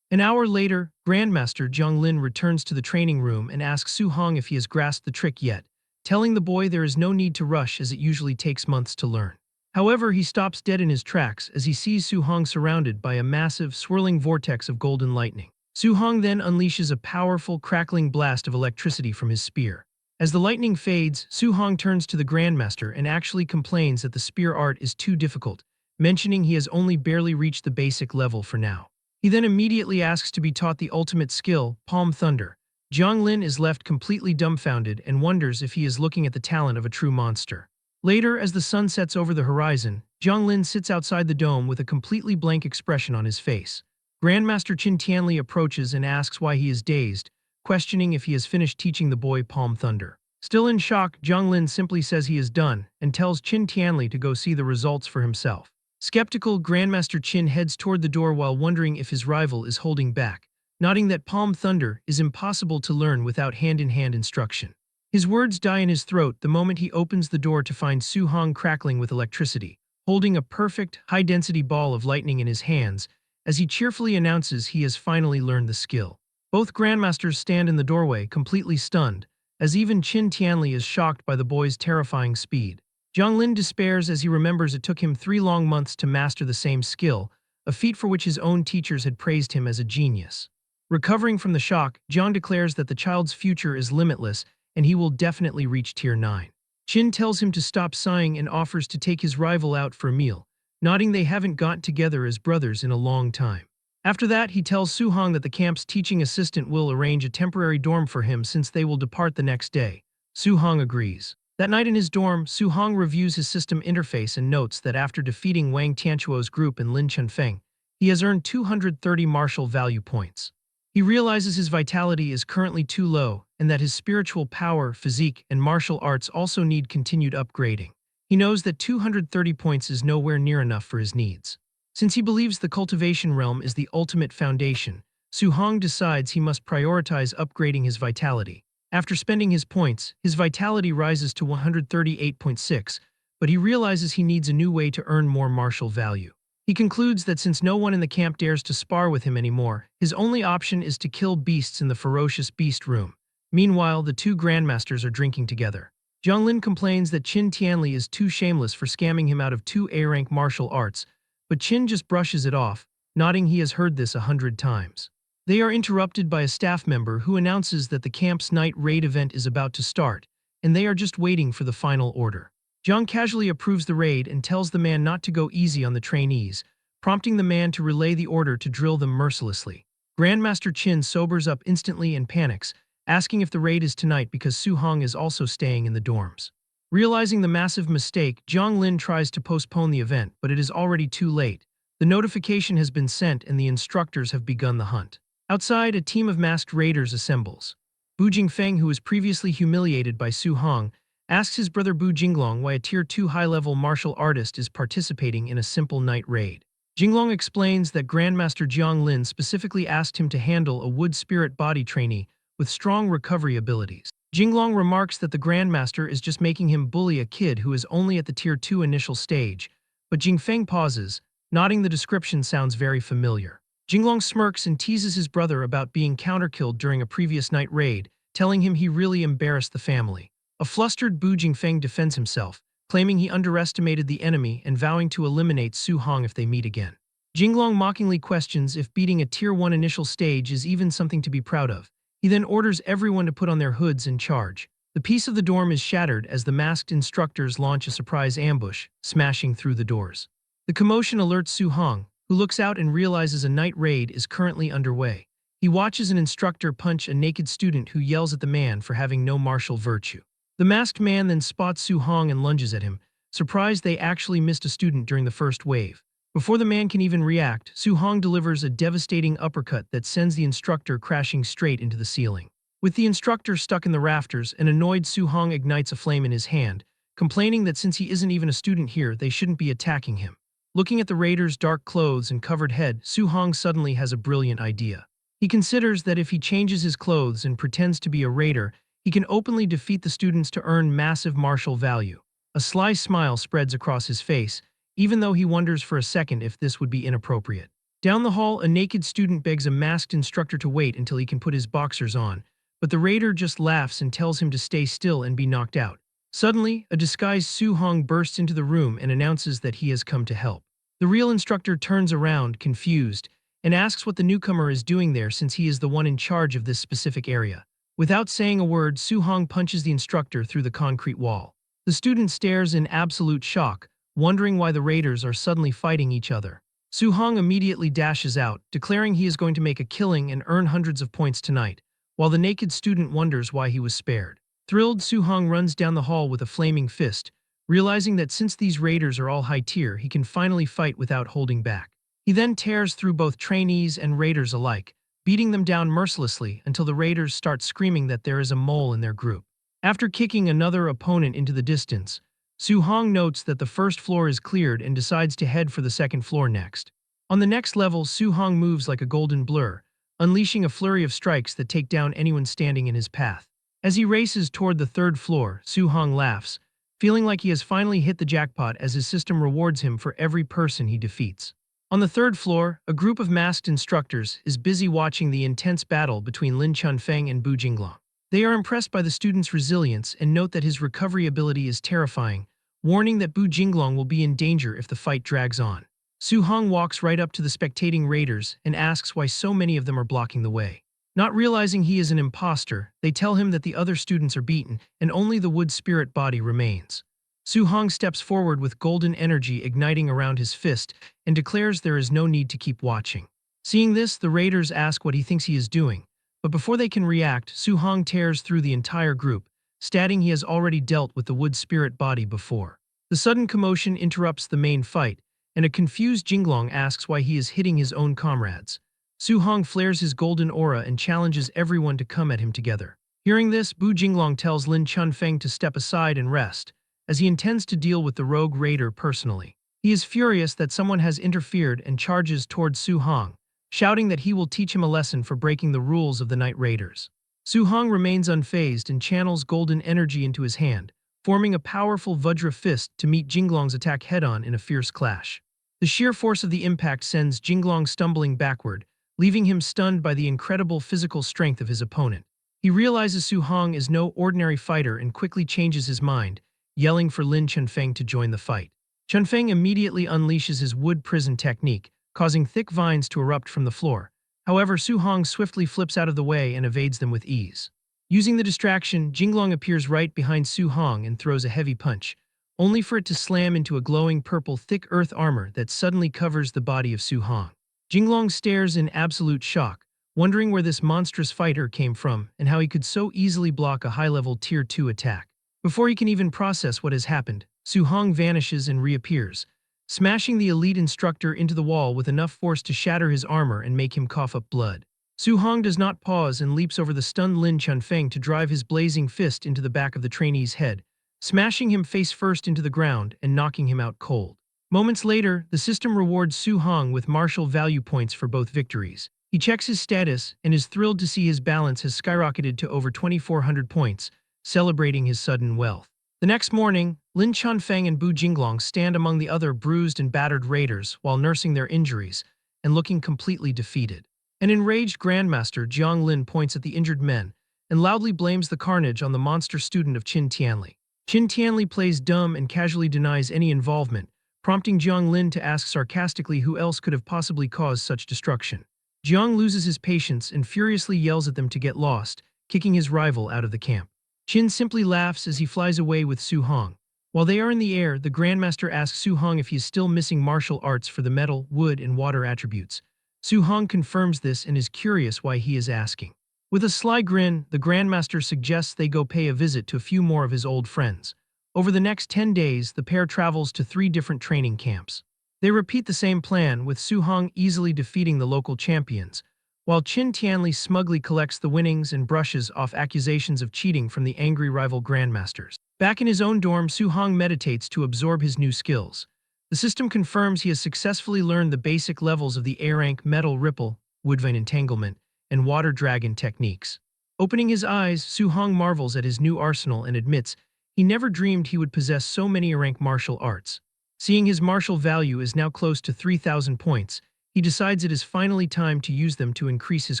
An hour later, Grandmaster Jiang Lin returns to the training room and asks Su Hong if he has grasped the trick yet, telling the boy there is no need to rush as it usually takes months to learn. However, he stops dead in his tracks as he sees Su Hong surrounded by a massive, swirling vortex of golden lightning. Su Hong then unleashes a powerful, crackling blast of electricity from his spear. As the lightning fades, Su Hong turns to the Grandmaster and actually complains that the spear art is too difficult, mentioning he has only barely reached the basic level for now. He then immediately asks to be taught the ultimate skill, Palm Thunder. Jiang Lin is left completely dumbfounded and wonders if he is looking at the talent of a true monster. Later, as the sun sets over the horizon, Jiang Lin sits outside the dome with a completely blank expression on his face. Grandmaster Qin Tianli approaches and asks why he is dazed, questioning if he has finished teaching the boy Palm Thunder. Still in shock, Jiang Lin simply says he is done and tells Qin Tianli to go see the results for himself. Skeptical, Grandmaster Qin heads toward the door while wondering if his rival is holding back, noting that Palm Thunder is impossible to learn without hand-in-hand instruction. His words die in his throat the moment he opens the door to find Su Hong crackling with electricity, holding a perfect, high-density ball of lightning in his hands, as he cheerfully announces he has finally learned the skill. Both Grandmasters stand in the doorway, completely stunned, as even Qin Tianli is shocked by the boy's terrifying speed. Jiang Lin despairs as he remembers it took him 3 long months to master the same skill, a feat for which his own teachers had praised him as a genius. Recovering from the shock, Jiang declares that the child's future is limitless and he will definitely reach Tier 9. Qin tells him to stop sighing and offers to take his rival out for a meal, nodding they haven't got together as brothers in a long time. After that, he tells Su Hong that the camp's teaching assistant will arrange a temporary dorm for him since they will depart the next day. Su Hong agrees. That night in his dorm, Su Hong reviews his system interface and notes that after defeating Wang Tianchuo's group and Lin Chunfeng, he has earned 230 martial value points. He realizes his vitality is currently too low and that his spiritual power, physique, and martial arts also need continued upgrading. He knows that 230 points is nowhere near enough for his needs. Since he believes the cultivation realm is the ultimate foundation, Su Hong decides he must prioritize upgrading his vitality. After spending his points, his vitality rises to 138.6, but he realizes he needs a new way to earn more martial value. He concludes that since no one in the camp dares to spar with him anymore, his only option is to kill beasts in the ferocious beast room. Meanwhile, the 2 grandmasters are drinking together. Jiang Lin complains that Qin Tianli is too shameless for scamming him out of 2 A-rank martial arts, but Qin just brushes it off, nodding he has heard this 100 times. They are interrupted by a staff member who announces that the camp's night raid event is about to start, and they are just waiting for the final order. Jiang casually approves the raid and tells the man not to go easy on the trainees, prompting the man to relay the order to drill them mercilessly. Grandmaster Qin sobers up instantly and panics, asking if the raid is tonight because Su Hong is also staying in the dorms. Realizing the massive mistake, Jiang Lin tries to postpone the event, but it is already too late. The notification has been sent and the instructors have begun the hunt. Outside, a team of masked raiders assembles. Bu Jingfeng, who was previously humiliated by Su Hong, asks his brother Bu Jinglong why a Tier 2 high-level martial artist is participating in a simple night raid. Jinglong explains that Grandmaster Jiang Lin specifically asked him to handle a wood spirit body trainee with strong recovery abilities. Jinglong remarks that the Grandmaster is just making him bully a kid who is only at the Tier 2 initial stage, but Jingfeng pauses, nodding the description sounds very familiar. Jinglong smirks and teases his brother about being counterkilled during a previous night raid, telling him he really embarrassed the family. A flustered Bu Jingfeng defends himself, claiming he underestimated the enemy and vowing to eliminate Su Hong if they meet again. Jinglong mockingly questions if beating a Tier 1 initial stage is even something to be proud of, He then orders everyone to put on their hoods and charge. The peace of the dorm is shattered as the masked instructors launch a surprise ambush, smashing through the doors. The commotion alerts Su-hong, who looks out and realizes a night raid is currently underway. He watches an instructor punch a naked student who yells at the man for having no martial virtue. The masked man then spots Su-hong and lunges at him, surprised they actually missed a student during the first wave. Before the man can even react, Su-hong delivers a devastating uppercut that sends the instructor crashing straight into the ceiling. With the instructor stuck in the rafters, an annoyed Su-hong ignites a flame in his hand, complaining that since he isn't even a student here, they shouldn't be attacking him. Looking at the raiders' dark clothes and covered head, Su-hong suddenly has a brilliant idea. He considers that if he changes his clothes and pretends to be a raider, he can openly defeat the students to earn massive martial value. A sly smile spreads across his face, even though he wonders for a second if this would be inappropriate. Down the hall, a naked student begs a masked instructor to wait until he can put his boxers on, but the raider just laughs and tells him to stay still and be knocked out. Suddenly, a disguised Su-hong bursts into the room and announces that he has come to help. The real instructor turns around, confused, and asks what the newcomer is doing there since he is the one in charge of this specific area. Without saying a word, Su-hong punches the instructor through the concrete wall. The student stares in absolute shock, wondering why the raiders are suddenly fighting each other. Su-hong immediately dashes out, declaring he is going to make a killing and earn hundreds of points tonight, while the naked student wonders why he was spared. Thrilled, Su-hong runs down the hall with a flaming fist, realizing that since these raiders are all high tier, he can finally fight without holding back. He then tears through both trainees and raiders alike, beating them down mercilessly until the raiders start screaming that there is a mole in their group. After kicking another opponent into the distance, Su-hong notes that the first floor is cleared and decides to head for the second floor next. On the next level, Su-hong moves like a golden blur, unleashing a flurry of strikes that take down anyone standing in his path. As he races toward the third floor, Su-hong laughs, feeling like he has finally hit the jackpot as his system rewards him for every person he defeats. On the third floor, a group of masked instructors is busy watching the intense battle between Lin Chunfeng and Bu Jinglong. They are impressed by the student's resilience and note that his recovery ability is terrifying, warning that Bu Jinglong will be in danger if the fight drags on. Su-hong walks right up to the spectating raiders and asks why so many of them are blocking the way. Not realizing he is an imposter, they tell him that the other students are beaten and only the wood spirit body remains. Su-hong steps forward with golden energy igniting around his fist and declares there is no need to keep watching. Seeing this, the raiders ask what he thinks he is doing, but before they can react, Su-hong tears through the entire group, stating he has already dealt with the wood spirit body before. The sudden commotion interrupts the main fight, and a confused Jinglong asks why he is hitting his own comrades. Su-hong flares his golden aura and challenges everyone to come at him together. Hearing this, Bu Jinglong tells Lin Chunfeng to step aside and rest, as he intends to deal with the rogue raider personally. He is furious that someone has interfered and charges towards Su-hong, shouting that he will teach him a lesson for breaking the rules of the Night Raiders. Su-hong remains unfazed and channels golden energy into his hand, forming a powerful Vajra fist to meet Jinglong's attack head-on in a fierce clash. The sheer force of the impact sends Jinglong stumbling backward, leaving him stunned by the incredible physical strength of his opponent. He realizes Su-hong is no ordinary fighter and quickly changes his mind, yelling for Lin Chunfeng to join the fight. Chunfeng immediately unleashes his wood prison technique, causing thick vines to erupt from the floor. However, Su-hong swiftly flips out of the way and evades them with ease. Using the distraction, Jinglong appears right behind Su-hong and throws a heavy punch, only for it to slam into a glowing purple thick earth armor that suddenly covers the body of Su-hong. Jinglong stares in absolute shock, wondering where this monstrous fighter came from and how he could so easily block a high-level Tier 2 attack. Before he can even process what has happened, Su-hong vanishes and reappears, smashing the elite instructor into the wall with enough force to shatter his armor and make him cough up blood. Su-hong does not pause and leaps over the stunned Lin Chunfeng to drive his blazing fist into the back of the trainee's head, smashing him face first into the ground and knocking him out cold. Moments later, the system rewards Su-hong with martial value points for both victories. He checks his status and is thrilled to see his balance has skyrocketed to over 2,400 points, celebrating his sudden wealth. The next morning, Lin Chunfeng and Bu Jinglong stand among the other bruised and battered raiders while nursing their injuries and looking completely defeated. An enraged Grandmaster Jiang Lin points at the injured men and loudly blames the carnage on the monster student of Qin Tianli. Qin Tianli plays dumb and casually denies any involvement, prompting Jiang Lin to ask sarcastically who else could have possibly caused such destruction. Jiang loses his patience and furiously yells at them to get lost, kicking his rival out of the camp. Qin simply laughs as he flies away with Su Hong. While they are in the air, the Grandmaster asks Su Hong if he is still missing martial arts for the metal, wood, and water attributes. Su Hong confirms this and is curious why he is asking. With a sly grin, the Grandmaster suggests they go pay a visit to a few more of his old friends. Over the next 10 days, the pair travels to 3 different training camps. They repeat the same plan, with Su Hong easily defeating the local champions, while Qin Tianli smugly collects the winnings and brushes off accusations of cheating from the angry rival grandmasters. Back in his own dorm, Su Hong meditates to absorb his new skills. The system confirms he has successfully learned the basic levels of the A-rank metal ripple, woodvine entanglement, and water dragon techniques. Opening his eyes, Su Hong marvels at his new arsenal and admits he never dreamed he would possess so many A-rank martial arts. Seeing his martial value is now close to 3,000 points, he decides it is finally time to use them to increase his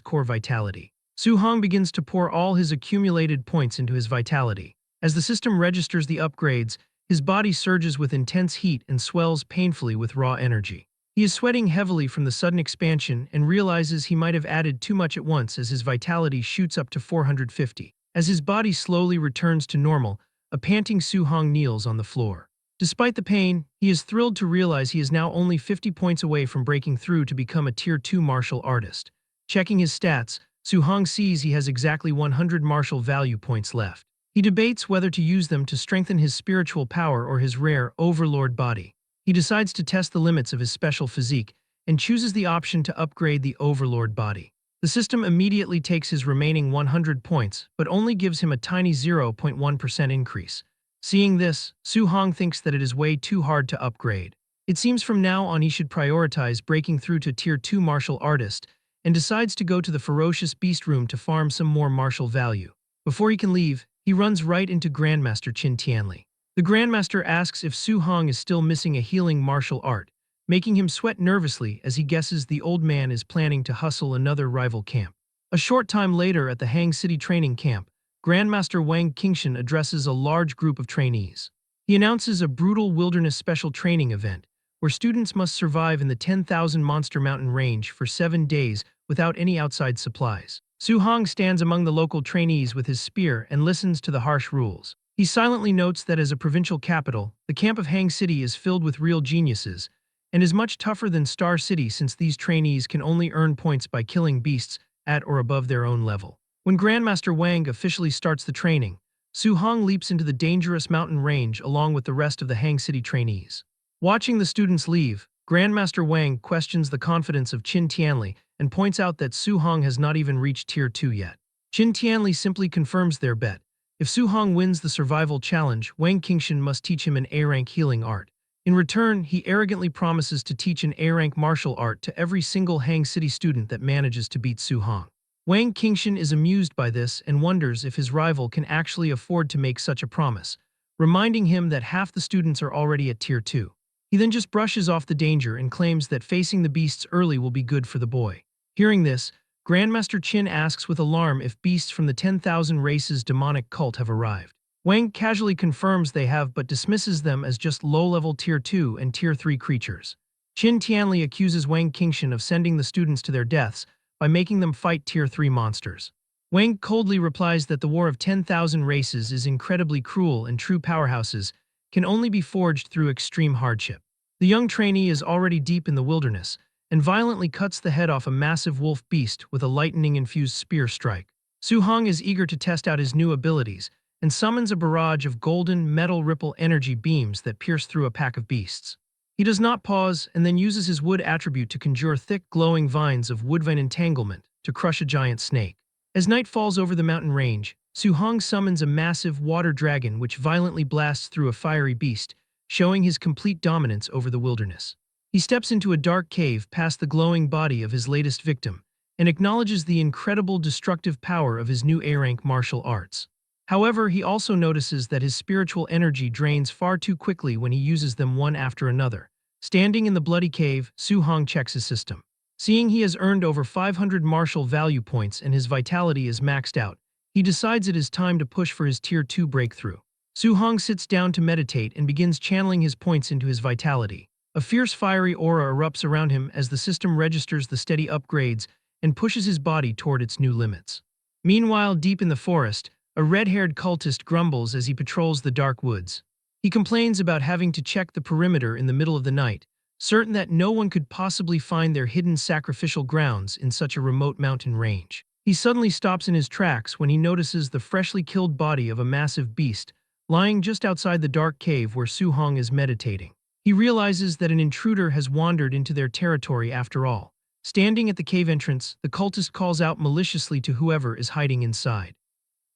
core vitality. Su Hong begins to pour all his accumulated points into his vitality. As the system registers the upgrades, his body surges with intense heat and swells painfully with raw energy. He is sweating heavily from the sudden expansion and realizes he might have added too much at once as his vitality shoots up to 450. As his body slowly returns to normal, a panting Su Hong kneels on the floor. Despite the pain, he is thrilled to realize he is now only 50 points away from breaking through to become a Tier 2 martial artist. Checking his stats, Su Hong sees he has exactly 100 martial value points left. He debates whether to use them to strengthen his spiritual power or his rare overlord body. He decides to test the limits of his special physique and chooses the option to upgrade the overlord body. The system immediately takes his remaining 100 points, but only gives him a tiny 0.1% increase. Seeing this, Su Hong thinks that it is way too hard to upgrade. It seems from now on he should prioritize breaking through to Tier 2 martial artist and decides to go to the ferocious beast room to farm some more martial value. Before he can leave, he runs right into Grandmaster Qin Tianli. The Grandmaster asks if Su Hong is still missing a healing martial art, making him sweat nervously as he guesses the old man is planning to hustle another rival camp. A short time later at the Hang City training camp, Grandmaster Wang Qingshan addresses a large group of trainees. He announces a brutal wilderness special training event, where students must survive in the 10,000 Monster Mountain range for 7 days without any outside supplies. Su Hong stands among the local trainees with his spear and listens to the harsh rules. He silently notes that as a provincial capital, the camp of Hang City is filled with real geniuses, and is much tougher than Star City since these trainees can only earn points by killing beasts at or above their own level. When Grandmaster Wang officially starts the training, Su Hong leaps into the dangerous mountain range along with the rest of the Hang City trainees. Watching the students leave, Grandmaster Wang questions the confidence of Qin Tianli and points out that Su Hong has not even reached Tier 2 yet. Qin Tianli simply confirms their bet. If Su Hong wins the survival challenge, Wang Qingshan must teach him an A-rank healing art. In return, he arrogantly promises to teach an A-rank martial art to every single Hang City student that manages to beat Su Hong. Wang Qingshan is amused by this and wonders if his rival can actually afford to make such a promise, reminding him that half the students are already at Tier 2. He then just brushes off the danger and claims that facing the beasts early will be good for the boy. Hearing this, Grandmaster Qin asks with alarm if beasts from the 10,000 races demonic cult have arrived. Wang casually confirms they have but dismisses them as just low-level Tier 2 and Tier 3 creatures. Qin Tianli accuses Wang Qingshan of sending the students to their deaths by making them fight Tier 3 monsters. Wang coldly replies that the war of 10,000 races is incredibly cruel and true powerhouses can only be forged through extreme hardship. The young trainee is already deep in the wilderness and violently cuts the head off a massive wolf beast with a lightning-infused spear strike. Su Hong is eager to test out his new abilities and summons a barrage of golden metal ripple energy beams that pierce through a pack of beasts. He does not pause and then uses his wood attribute to conjure thick, glowing vines of woodvine entanglement to crush a giant snake. As night falls over the mountain range, Su Hong summons a massive water dragon which violently blasts through a fiery beast, showing his complete dominance over the wilderness. He steps into a dark cave past the glowing body of his latest victim and acknowledges the incredible destructive power of his new A-rank martial arts. However, he also notices that his spiritual energy drains far too quickly when he uses them one after another. Standing in the bloody cave, Su Hong checks his system. Seeing he has earned over 500 martial value points and his vitality is maxed out, he decides it is time to push for his Tier 2 breakthrough. Su Hong sits down to meditate and begins channeling his points into his vitality. A fierce fiery aura erupts around him as the system registers the steady upgrades and pushes his body toward its new limits. Meanwhile, deep in the forest, a red-haired cultist grumbles as he patrols the dark woods. He complains about having to check the perimeter in the middle of the night, certain that no one could possibly find their hidden sacrificial grounds in such a remote mountain range. He suddenly stops in his tracks when he notices the freshly killed body of a massive beast lying just outside the dark cave where Su-hong is meditating. He realizes that an intruder has wandered into their territory after all. Standing at the cave entrance, the cultist calls out maliciously to whoever is hiding inside.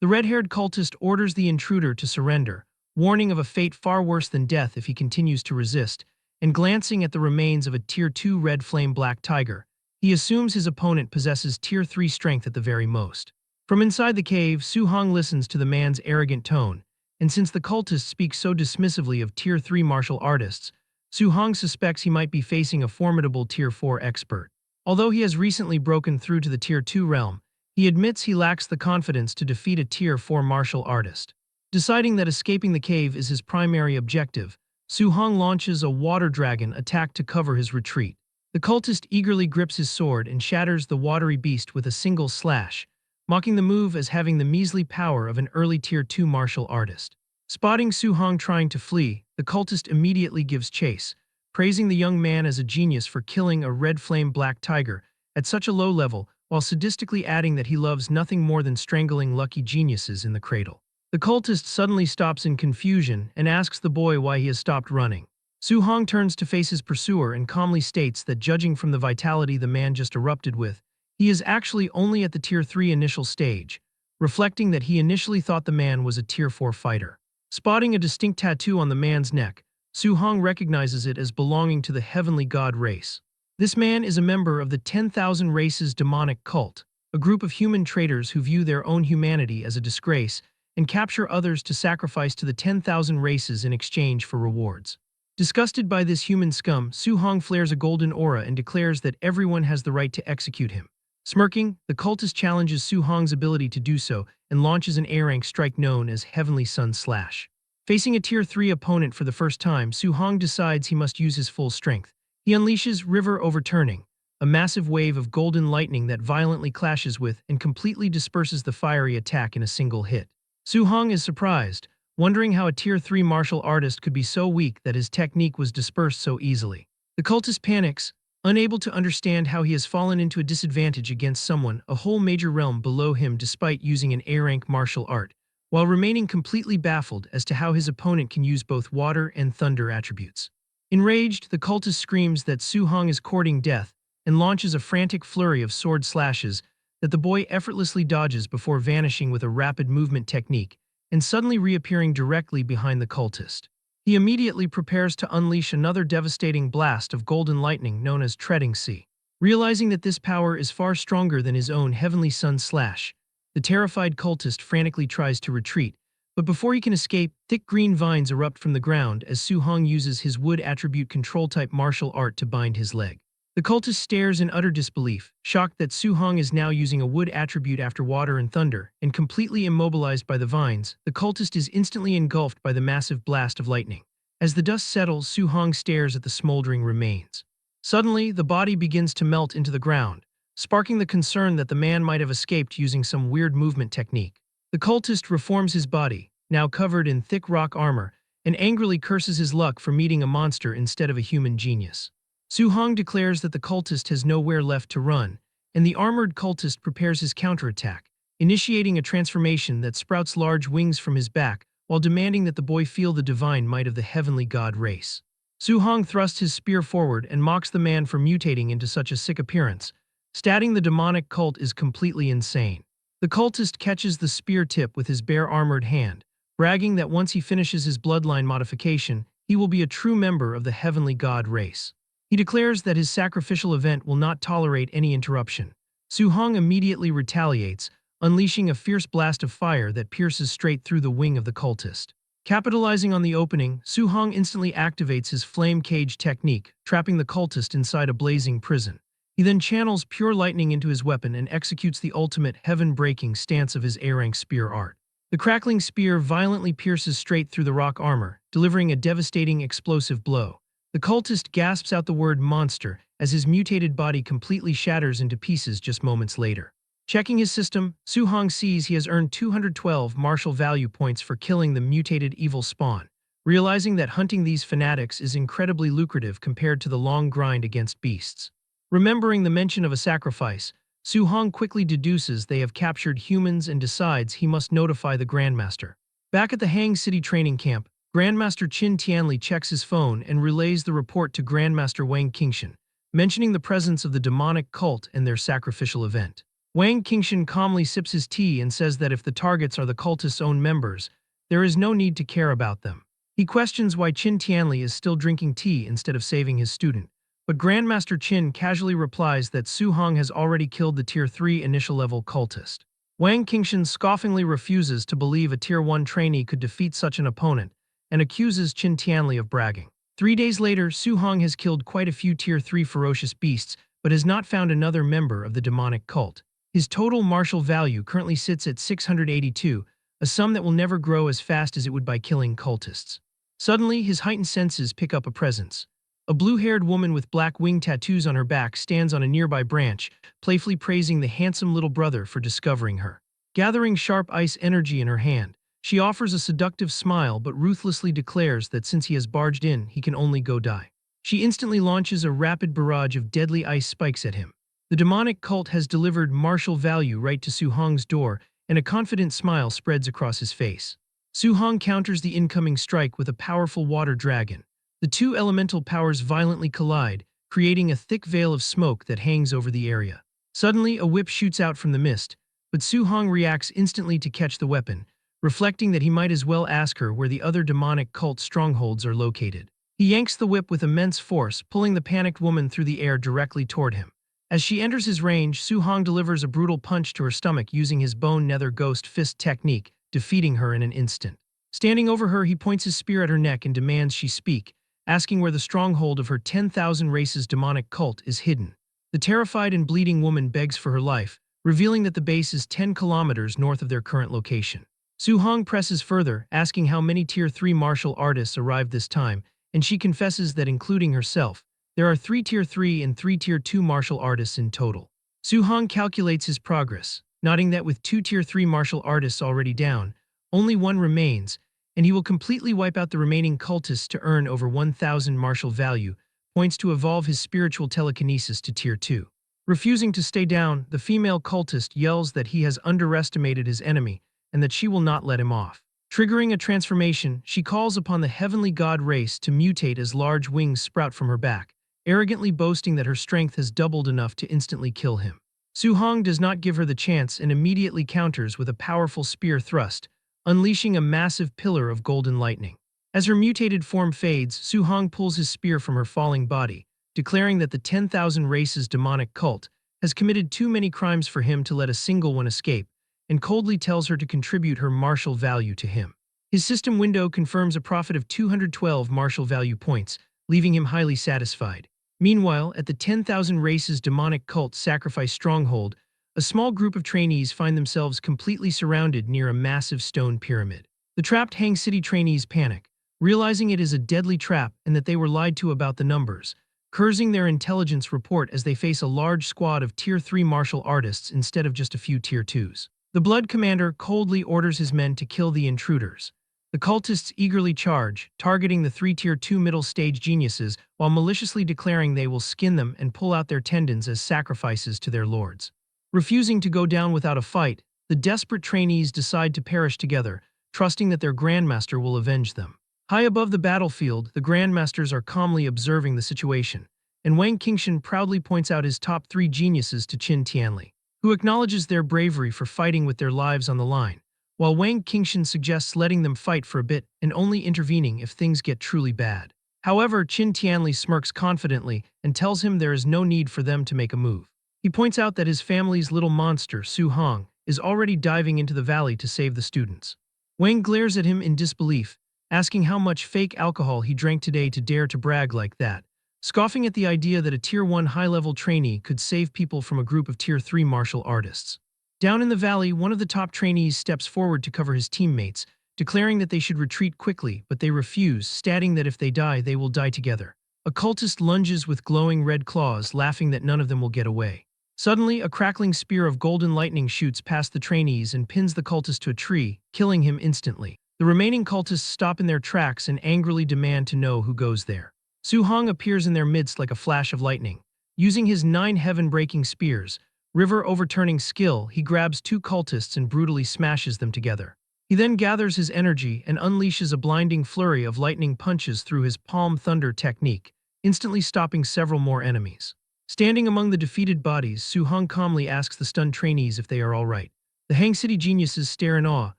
The red-haired cultist orders the intruder to surrender, warning of a fate far worse than death if he continues to resist, and glancing at the remains of a Tier 2 red flame black tiger, he assumes his opponent possesses Tier 3 strength at the very most. From inside the cave, Su-hong listens to the man's arrogant tone, and since the cultist speaks so dismissively of Tier 3 martial artists, Su-hong suspects he might be facing a formidable Tier 4 expert. Although he has recently broken through to the Tier 2 realm, he admits he lacks the confidence to defeat a Tier 4 martial artist. Deciding that escaping the cave is his primary objective, Su-hong launches a water dragon attack to cover his retreat. The cultist eagerly grips his sword and shatters the watery beast with a single slash, mocking the move as having the measly power of an early Tier 2 martial artist. Spotting Su-hong trying to flee, the cultist immediately gives chase, praising the young man as a genius for killing a red flame black tiger at such a low level, while sadistically adding that he loves nothing more than strangling lucky geniuses in the cradle. The cultist suddenly stops in confusion and asks the boy why he has stopped running. Su-hong turns to face his pursuer and calmly states that judging from the vitality the man just erupted with, he is actually only at the Tier 3 initial stage, reflecting that he initially thought the man was a Tier 4 fighter. Spotting a distinct tattoo on the man's neck, Su-hong recognizes it as belonging to the heavenly god race. This man is a member of the 10,000 Races demonic cult, a group of human traitors who view their own humanity as a disgrace and capture others to sacrifice to the 10,000 races in exchange for rewards. Disgusted by this human scum, Su-hong flares a golden aura and declares that everyone has the right to execute him. Smirking, the cultist challenges Su-hong's ability to do so and launches an A-rank strike known as Heavenly Sun Slash. Facing a Tier 3 opponent for the first time, Su-hong decides he must use his full strength. He unleashes River Overturning, a massive wave of golden lightning that violently clashes with and completely disperses the fiery attack in a single hit. Su-hong is surprised, wondering how a Tier 3 martial artist could be so weak that his technique was dispersed so easily. The cultist panics, unable to understand how he has fallen into a disadvantage against someone a whole major realm below him despite using an A-rank martial art, while remaining completely baffled as to how his opponent can use both water and thunder attributes. Enraged, the cultist screams that Su-hong is courting death and launches a frantic flurry of sword slashes that the boy effortlessly dodges before vanishing with a rapid movement technique and suddenly reappearing directly behind the cultist. He immediately prepares to unleash another devastating blast of golden lightning known as Treading Sea. Realizing that this power is far stronger than his own Heavenly Sun Slash, the terrified cultist frantically tries to retreat, but before he can escape, thick green vines erupt from the ground as Su-hong uses his wood attribute control-type martial art to bind his leg. The cultist stares in utter disbelief, shocked that Su-hong is now using a wood attribute after water and thunder, and completely immobilized by the vines. The cultist is instantly engulfed by the massive blast of lightning. As the dust settles, Su-hong stares at the smoldering remains. Suddenly, the body begins to melt into the ground, sparking the concern that the man might have escaped using some weird movement technique. The cultist reforms his body, now covered in thick rock armor, and angrily curses his luck for meeting a monster instead of a human genius. Su-hong declares that the cultist has nowhere left to run, and the armored cultist prepares his counterattack, initiating a transformation that sprouts large wings from his back while demanding that the boy feel the divine might of the heavenly god race. Su-hong thrusts his spear forward and mocks the man for mutating into such a sick appearance, stating the demonic cult is completely insane. The cultist catches the spear tip with his bare armored hand, bragging that once he finishes his bloodline modification, he will be a true member of the heavenly god race. He declares that his sacrificial event will not tolerate any interruption. Su-hong immediately retaliates, unleashing a fierce blast of fire that pierces straight through the wing of the cultist. Capitalizing on the opening, Su-hong instantly activates his flame cage technique, trapping the cultist inside a blazing prison. He then channels pure lightning into his weapon and executes the ultimate heaven-breaking stance of his A-rank spear art. The crackling spear violently pierces straight through the rock armor, delivering a devastating explosive blow. The cultist gasps out the word monster as his mutated body completely shatters into pieces just moments later. Checking his system, Su-hong sees he has earned 212 martial value points for killing the mutated evil spawn, realizing that hunting these fanatics is incredibly lucrative compared to the long grind against beasts. Remembering the mention of a sacrifice, Su-hong quickly deduces they have captured humans and decides he must notify the Grandmaster. Back at the Hang City training camp, Grandmaster Qin Tianli checks his phone and relays the report to Grandmaster Wang Qingshan, mentioning the presence of the demonic cult and their sacrificial event. Wang Qingshan calmly sips his tea and says that if the targets are the cultists' own members, there is no need to care about them. He questions why Qin Tianli is still drinking tea instead of saving his student, but Grandmaster Qin casually replies that Su-hong has already killed the Tier 3 initial-level cultist. Wang Qingshan scoffingly refuses to believe a Tier 1 trainee could defeat such an opponent and accuses Qin Tianli of bragging. 3 days later, Su-hong has killed quite a few Tier 3 ferocious beasts but has not found another member of the demonic cult. His total martial value currently sits at 682, a sum that will never grow as fast as it would by killing cultists. Suddenly, his heightened senses pick up a presence. A blue-haired woman with black wing tattoos on her back stands on a nearby branch, playfully praising the handsome little brother for discovering her. Gathering sharp ice energy in her hand, she offers a seductive smile but ruthlessly declares that since he has barged in, he can only go die. She instantly launches a rapid barrage of deadly ice spikes at him. The demonic cult has delivered martial value right to Su-hong's door, and a confident smile spreads across his face. Su-hong counters the incoming strike with a powerful water dragon. The two elemental powers violently collide, creating a thick veil of smoke that hangs over the area. Suddenly, a whip shoots out from the mist, but Su-hong reacts instantly to catch the weapon, reflecting that he might as well ask her where the other demonic cult strongholds are located. He yanks the whip with immense force, pulling the panicked woman through the air directly toward him. As she enters his range, Su-hong delivers a brutal punch to her stomach using his bone nether ghost fist technique, defeating her in an instant. Standing over her, he points his spear at her neck and demands she speak, asking where the stronghold of her 10,000 races demonic cult is hidden. The terrified and bleeding woman begs for her life, revealing that the base is 10 kilometers north of their current location. Su-hong presses further, asking how many Tier 3 martial artists arrived this time, and she confesses that including herself, there are 3 Tier 3 and 3 Tier 2 martial artists in total. Su-hong calculates his progress, noting that with 2 Tier 3 martial artists already down, only one remains, and he will completely wipe out the remaining cultists to earn over 1,000 martial value, points to evolve his spiritual telekinesis to Tier 2. Refusing to stay down, the female cultist yells that he has underestimated his enemy and that she will not let him off. Triggering a transformation, she calls upon the heavenly god race to mutate as large wings sprout from her back, arrogantly boasting that her strength has doubled enough to instantly kill him. Su-hong does not give her the chance and immediately counters with a powerful spear thrust, unleashing a massive pillar of golden lightning. As her mutated form fades, Su-hong pulls his spear from her falling body, declaring that the 10,000 races demonic cult has committed too many crimes for him to let a single one escape, and coldly tells her to contribute her martial value to him. His system window confirms a profit of 212 martial value points, leaving him highly satisfied. Meanwhile, at the 10,000 races demonic cult sacrifice stronghold, a small group of trainees find themselves completely surrounded near a massive stone pyramid. The trapped Hang City trainees panic, realizing it is a deadly trap and that they were lied to about the numbers, cursing their intelligence report as they face a large squad of Tier 3 martial artists instead of just a few Tier 2s. The Blood Commander coldly orders his men to kill the intruders. The cultists eagerly charge, targeting the 3 Tier 2 middle-stage geniuses while maliciously declaring they will skin them and pull out their tendons as sacrifices to their lords. Refusing to go down without a fight, the desperate trainees decide to perish together, trusting that their Grandmaster will avenge them. High above the battlefield, the Grandmasters are calmly observing the situation, and Wang Qingshan proudly points out his top 3 geniuses to Qin Tianli, who acknowledges their bravery for fighting with their lives on the line, while Wang Qingshan suggests letting them fight for a bit and only intervening if things get truly bad. However, Qin Tianli smirks confidently and tells him there is no need for them to make a move. He points out that his family's little monster, Su-hong, is already diving into the valley to save the students. Wang glares at him in disbelief, asking how much fake alcohol he drank today to dare to brag like that, scoffing at the idea that a Tier 1 high-level trainee could save people from a group of Tier 3 martial artists. Down in the valley, one of the top trainees steps forward to cover his teammates, declaring that they should retreat quickly, but they refuse, stating that if they die, they will die together. A cultist lunges with glowing red claws, laughing that none of them will get away. Suddenly, a crackling spear of golden lightning shoots past the trainees and pins the cultist to a tree, killing him instantly. The remaining cultists stop in their tracks and angrily demand to know who goes there. Su-hong appears in their midst like a flash of lightning. Using his 9 heaven-breaking spears, river-overturning skill, he grabs 2 cultists and brutally smashes them together. He then gathers his energy and unleashes a blinding flurry of lightning punches through his palm thunder technique, instantly stopping several more enemies. Standing among the defeated bodies, Su-hong calmly asks the stunned trainees if they are all right. The Hang City geniuses stare in awe,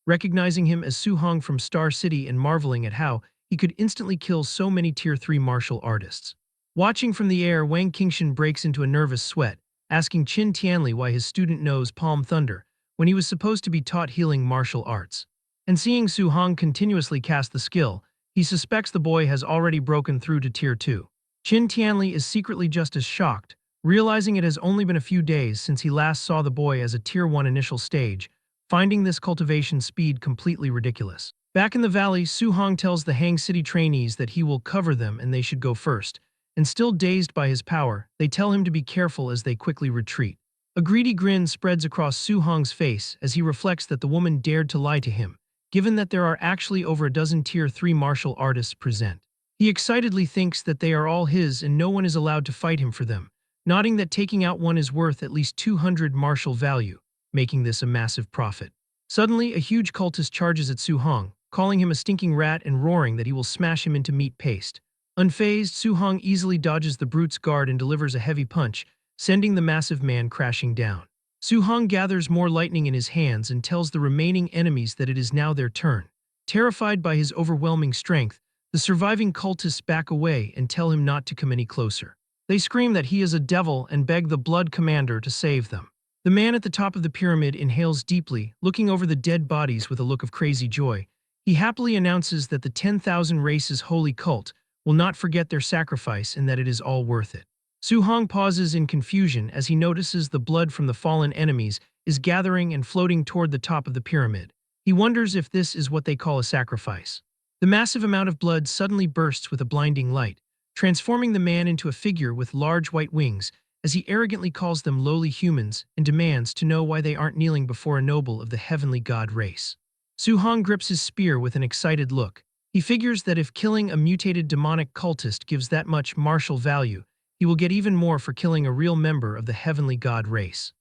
recognizing him as Su-hong from Star City and marveling at how he could instantly kill so many Tier 3 martial artists. Watching from the air, Wang Qingshan breaks into a nervous sweat, asking Qin Tianli why his student knows Palm Thunder when he was supposed to be taught healing martial arts. And seeing Su-hong continuously cast the skill, he suspects the boy has already broken through to Tier 2. Qin Tianli is secretly just as shocked, realizing it has only been a few days since he last saw the boy as a Tier 1 initial stage, finding this cultivation speed completely ridiculous. Back in the valley, Su-hong tells the Hang City trainees that he will cover them and they should go first, and still dazed by his power, they tell him to be careful as they quickly retreat. A greedy grin spreads across Su-hong's face as he reflects that the woman dared to lie to him, given that there are actually over a dozen Tier 3 martial artists present. He excitedly thinks that they are all his and no one is allowed to fight him for them, nodding that taking out one is worth at least 200 martial value, making this a massive profit. Suddenly, a huge cultist charges at Su-hong, calling him a stinking rat and roaring that he will smash him into meat paste. Unfazed, Su-hong easily dodges the brute's guard and delivers a heavy punch, sending the massive man crashing down. Su-hong gathers more lightning in his hands and tells the remaining enemies that it is now their turn. Terrified by his overwhelming strength, the surviving cultists back away and tell him not to come any closer. They scream that he is a devil and beg the Blood Commander to save them. The man at the top of the pyramid inhales deeply, looking over the dead bodies with a look of crazy joy. He happily announces that the 10,000 races holy cult will not forget their sacrifice and that it is all worth it. Su-hong pauses in confusion as he notices the blood from the fallen enemies is gathering and floating toward the top of the pyramid. He wonders if this is what they call a sacrifice. The massive amount of blood suddenly bursts with a blinding light, transforming the man into a figure with large white wings as he arrogantly calls them lowly humans and demands to know why they aren't kneeling before a noble of the heavenly god race. Su-hong grips his spear with an excited look. He figures that if killing a mutated demonic cultist gives that much martial value, he will get even more for killing a real member of the heavenly god race.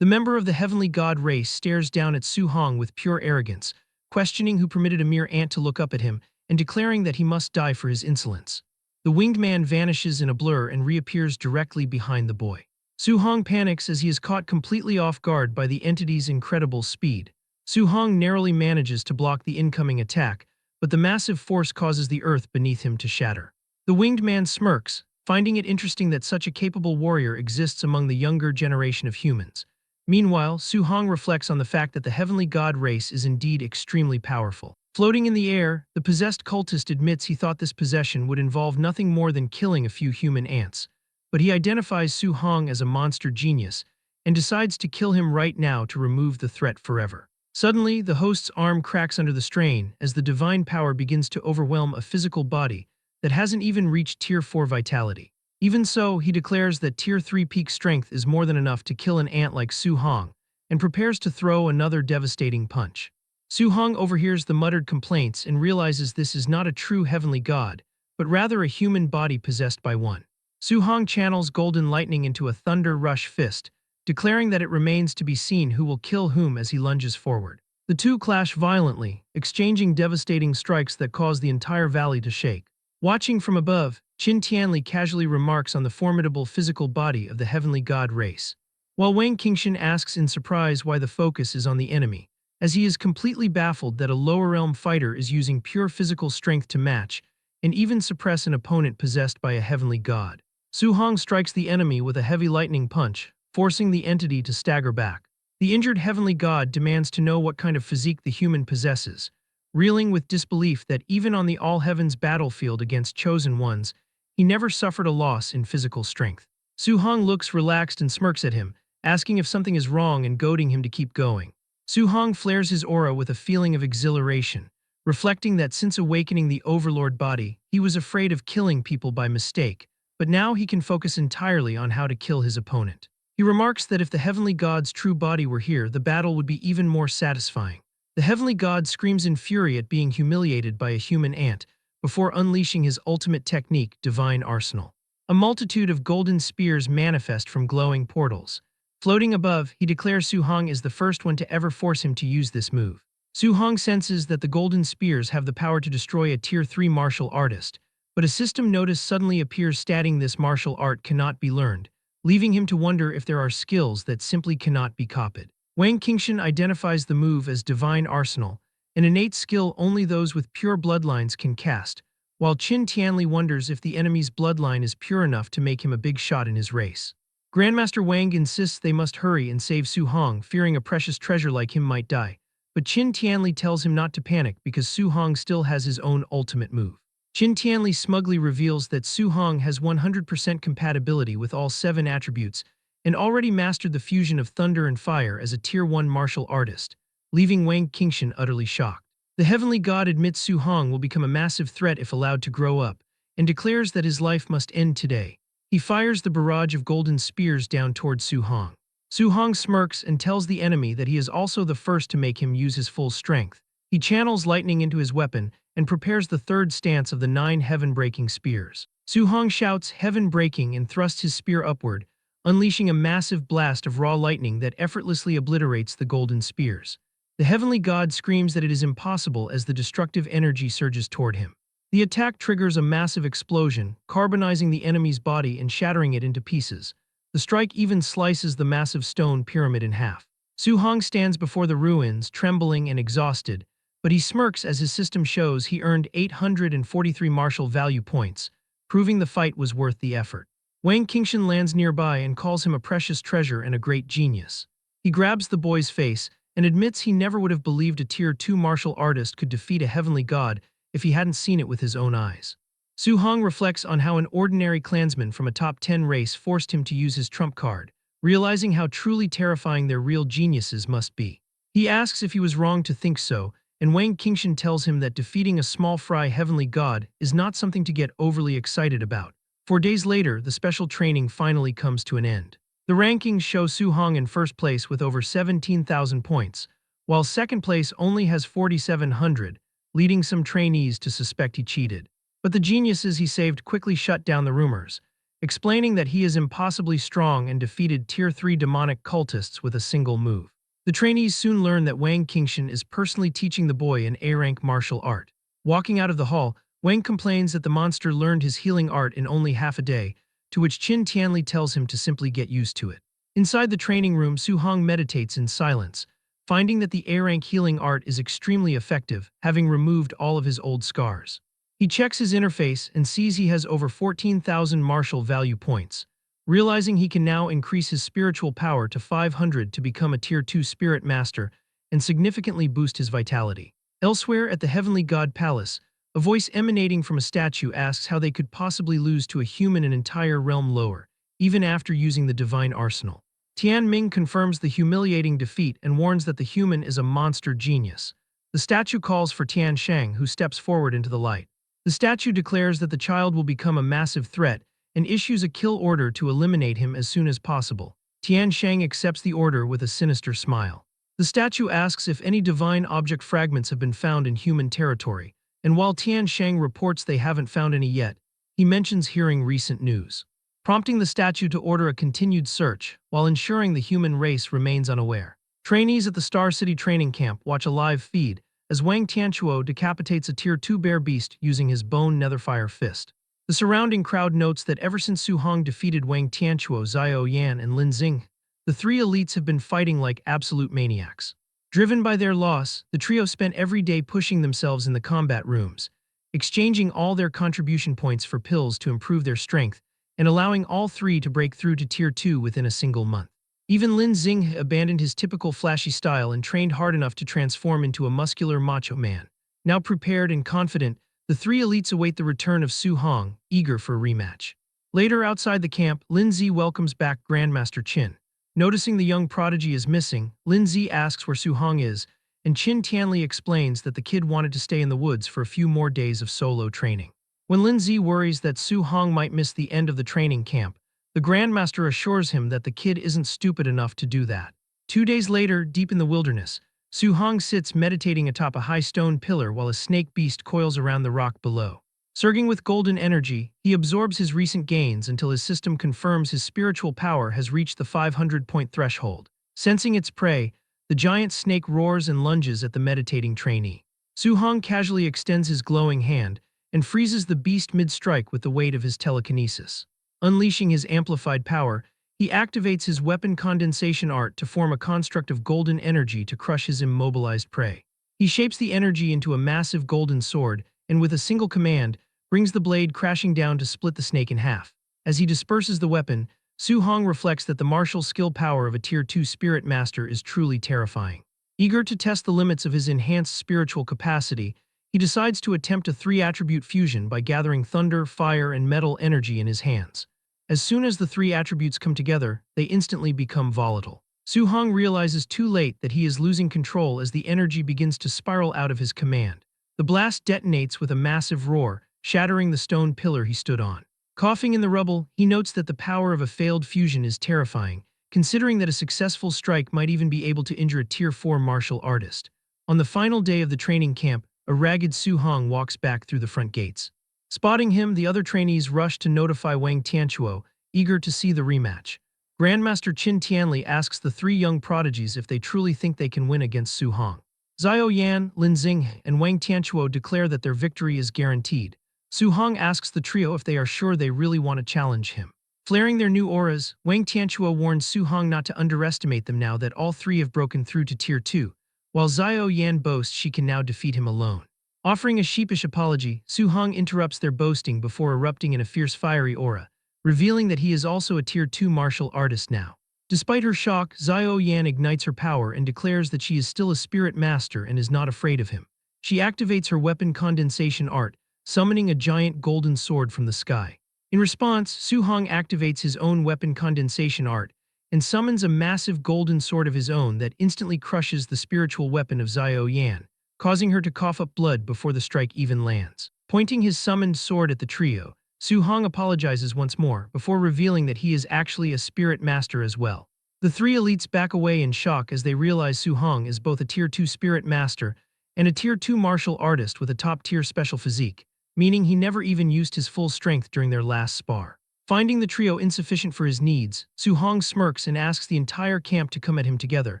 The member of the heavenly god race stares down at Su-hong with pure arrogance, questioning who permitted a mere ant to look up at him and declaring that he must die for his insolence. The winged man vanishes in a blur and reappears directly behind the boy. Su-hong panics as he is caught completely off guard by the entity's incredible speed. Su-hong narrowly manages to block the incoming attack, but the massive force causes the earth beneath him to shatter. The winged man smirks, finding it interesting that such a capable warrior exists among the younger generation of humans. Meanwhile, Su-hong reflects on the fact that the heavenly god race is indeed extremely powerful. Floating in the air, the possessed cultist admits he thought this possession would involve nothing more than killing a few human ants, but he identifies Su-hong as a monster genius and decides to kill him right now to remove the threat forever. Suddenly, the host's arm cracks under the strain as the divine power begins to overwhelm a physical body that hasn't even reached Tier 4 vitality. Even so, he declares that Tier 3 peak strength is more than enough to kill an ant like Su-hong and prepares to throw another devastating punch. Su-hong overhears the muttered complaints and realizes this is not a true heavenly god, but rather a human body possessed by one. Su-hong channels golden lightning into a thunder rush fist, declaring that it remains to be seen who will kill whom as he lunges forward. The two clash violently, exchanging devastating strikes that cause the entire valley to shake. Watching from above, Qin Tianli casually remarks on the formidable physical body of the heavenly god race, while Wang Qingshan asks in surprise why the focus is on the enemy, as he is completely baffled that a lower realm fighter is using pure physical strength to match and even suppress an opponent possessed by a heavenly god. Su-hong strikes the enemy with a heavy lightning punch, forcing the entity to stagger back. The injured heavenly god demands to know what kind of physique the human possesses, reeling with disbelief that even on the all-heavens battlefield against chosen ones, he never suffered a loss in physical strength. Su-hong looks relaxed and smirks at him, asking if something is wrong and goading him to keep going. Su-hong flares his aura with a feeling of exhilaration, reflecting that since awakening the Overlord body, he was afraid of killing people by mistake, but now he can focus entirely on how to kill his opponent. He remarks that if the heavenly god's true body were here, the battle would be even more satisfying. The heavenly god screams in fury at being humiliated by a human ant before unleashing his ultimate technique, Divine Arsenal. A multitude of golden spears manifest from glowing portals. Floating above, he declares Su Hong is the first one to ever force him to use this move. Su Hong senses that the golden spears have the power to destroy a Tier 3 martial artist, but a system notice suddenly appears stating this martial art cannot be learned, leaving him to wonder if there are skills that simply cannot be copied. Wang Qingshan identifies the move as Divine Arsenal, an innate skill only those with pure bloodlines can cast, while Qin Tianli wonders if the enemy's bloodline is pure enough to make him a big shot in his race. Grandmaster Wang insists they must hurry and save Su Hong, fearing a precious treasure like him might die, but Qin Tianli tells him not to panic because Su Hong still has his own ultimate move. Qin Tianli smugly reveals that Su Hong has 100% compatibility with all 7 attributes and already mastered the fusion of thunder and fire as a Tier 1 martial artist, leaving Wang Qingshan utterly shocked. The heavenly god admits Su Hong will become a massive threat if allowed to grow up, and declares that his life must end today. He fires the barrage of golden spears down toward Su Hong. Su Hong smirks and tells the enemy that he is also the first to make him use his full strength. He channels lightning into his weapon and prepares the third stance of the 9 heaven-breaking spears. Su Hong shouts heaven-breaking and thrusts his spear upward, unleashing a massive blast of raw lightning that effortlessly obliterates the golden spears. The heavenly god screams that it is impossible as the destructive energy surges toward him. The attack triggers a massive explosion, carbonizing the enemy's body and shattering it into pieces. The strike even slices the massive stone pyramid in half. Su Hong stands before the ruins, trembling and exhausted, but he smirks as his system shows he earned 843 martial value points, proving the fight was worth the effort. Wang Qingshan lands nearby and calls him a precious treasure and a great genius. He grabs the boy's face and admits he never would have believed a Tier 2 martial artist could defeat a heavenly god if he hadn't seen it with his own eyes. Su Hong reflects on how an ordinary clansman from a top 10 race forced him to use his trump card, realizing how truly terrifying their real geniuses must be. He asks if he was wrong to think so, and Wang Qingshan tells him that defeating a small fry heavenly god is not something to get overly excited about. 4 days later, the special training finally comes to an end. The rankings show Su Hong in first place with over 17,000 points, while second place only has 4,700, leading some trainees to suspect he cheated. But the geniuses he saved quickly shut down the rumors, explaining that he is impossibly strong and defeated Tier 3 demonic cultists with a single move. The trainees soon learn that Wang Qingshan is personally teaching the boy an A-rank martial art. Walking out of the hall, Wang complains that the monster learned his healing art in only half a day, to which Qin Tianli tells him to simply get used to it. Inside the training room, Su Hong meditates in silence, finding that the A-rank healing art is extremely effective, having removed all of his old scars. He checks his interface and sees he has over 14,000 martial value points, realizing he can now increase his spiritual power to 500 to become a Tier 2 spirit master and significantly boost his vitality. Elsewhere at the Heavenly God Palace, a voice emanating from a statue asks how they could possibly lose to a human an entire realm lower, even after using the Divine Arsenal. Tian Ming confirms the humiliating defeat and warns that the human is a monster genius. The statue calls for Tian Shang, who steps forward into the light. The statue declares that the child will become a massive threat and issues a kill order to eliminate him as soon as possible. Tian Shang accepts the order with a sinister smile. The statue asks if any divine object fragments have been found in human territory, and while Tian Shang reports they haven't found any yet, he mentions hearing recent news, prompting the statue to order a continued search while ensuring the human race remains unaware. Trainees at the Star City training camp watch a live feed as Wang Tianchuo decapitates a Tier 2 bear beast using his bone netherfire fist. The surrounding crowd notes that ever since Su Hong defeated Wang Tianchuo, Xiao Yan, and Lin Xing, the 3 elites have been fighting like absolute maniacs. Driven by their loss, the trio spent every day pushing themselves in the combat rooms, exchanging all their contribution points for pills to improve their strength, and allowing all 3 to break through to Tier 2 within a single month. Even Lin Xing abandoned his typical flashy style and trained hard enough to transform into a muscular macho man. Now prepared and confident, the 3 elites await the return of Su Hong, eager for a rematch. Later outside the camp, Lin Zi welcomes back Grandmaster Qin. Noticing the young prodigy is missing, Lin Zi asks where Su Hong is, and Qin Tianli explains that the kid wanted to stay in the woods for a few more days of solo training. When Lin Zi worries that Su Hong might miss the end of the training camp, the Grandmaster assures him that the kid isn't stupid enough to do that. 2 days later, deep in the wilderness, Su Hong sits meditating atop a high stone pillar while a snake beast coils around the rock below. Surging with golden energy, he absorbs his recent gains until his system confirms his spiritual power has reached the 500-point threshold. Sensing its prey, the giant snake roars and lunges at the meditating trainee. Su Hong casually extends his glowing hand and freezes the beast mid-strike with the weight of his telekinesis. Unleashing his amplified power, he activates his weapon condensation art to form a construct of golden energy to crush his immobilized prey. He shapes the energy into a massive golden sword and with a single command, brings the blade crashing down to split the snake in half. As he disperses the weapon, Su Hong reflects that the martial skill power of a Tier 2 Spirit Master is truly terrifying. Eager to test the limits of his enhanced spiritual capacity, he decides to attempt a 3-attribute fusion by gathering thunder, fire, and metal energy in his hands. As soon as the 3 attributes come together, they instantly become volatile. Su Hong realizes too late that he is losing control as the energy begins to spiral out of his command. The blast detonates with a massive roar, shattering the stone pillar he stood on. Coughing in the rubble, he notes that the power of a failed fusion is terrifying, considering that a successful strike might even be able to injure a Tier 4 martial artist. On the final day of the training camp, a ragged Su Hong walks back through the front gates. Spotting him, the other trainees rush to notify Wang Tianchuo, eager to see the rematch. Grandmaster Qin Tianli asks the 3 young prodigies if they truly think they can win against Su Hong. Xiao Yan, Lin Xing, and Wang Tianchuo declare that their victory is guaranteed. Su Hong asks the trio if they are sure they really want to challenge him. Flaring their new auras, Wang Tianchuo warns Su Hong not to underestimate them now that all 3 have broken through to Tier 2, while Xiao Yan boasts she can now defeat him alone. Offering a sheepish apology, Su Hong interrupts their boasting before erupting in a fierce fiery aura, revealing that he is also a Tier 2 martial artist now. Despite her shock, Xiao Yan ignites her power and declares that she is still a spirit master and is not afraid of him. She activates her weapon condensation art, summoning a giant golden sword from the sky. In response, Su Hong activates his own weapon condensation art and summons a massive golden sword of his own that instantly crushes the spiritual weapon of Xiao Yan, causing her to cough up blood before the strike even lands. Pointing his summoned sword at the trio, Su Hong apologizes once more before revealing that he is actually a spirit master as well. The 3 elites back away in shock as they realize Su Hong is both a Tier 2 spirit master and a Tier 2 martial artist with a top-tier special physique, meaning he never even used his full strength during their last spar. Finding the trio insufficient for his needs, Su Hong smirks and asks the entire camp to come at him together,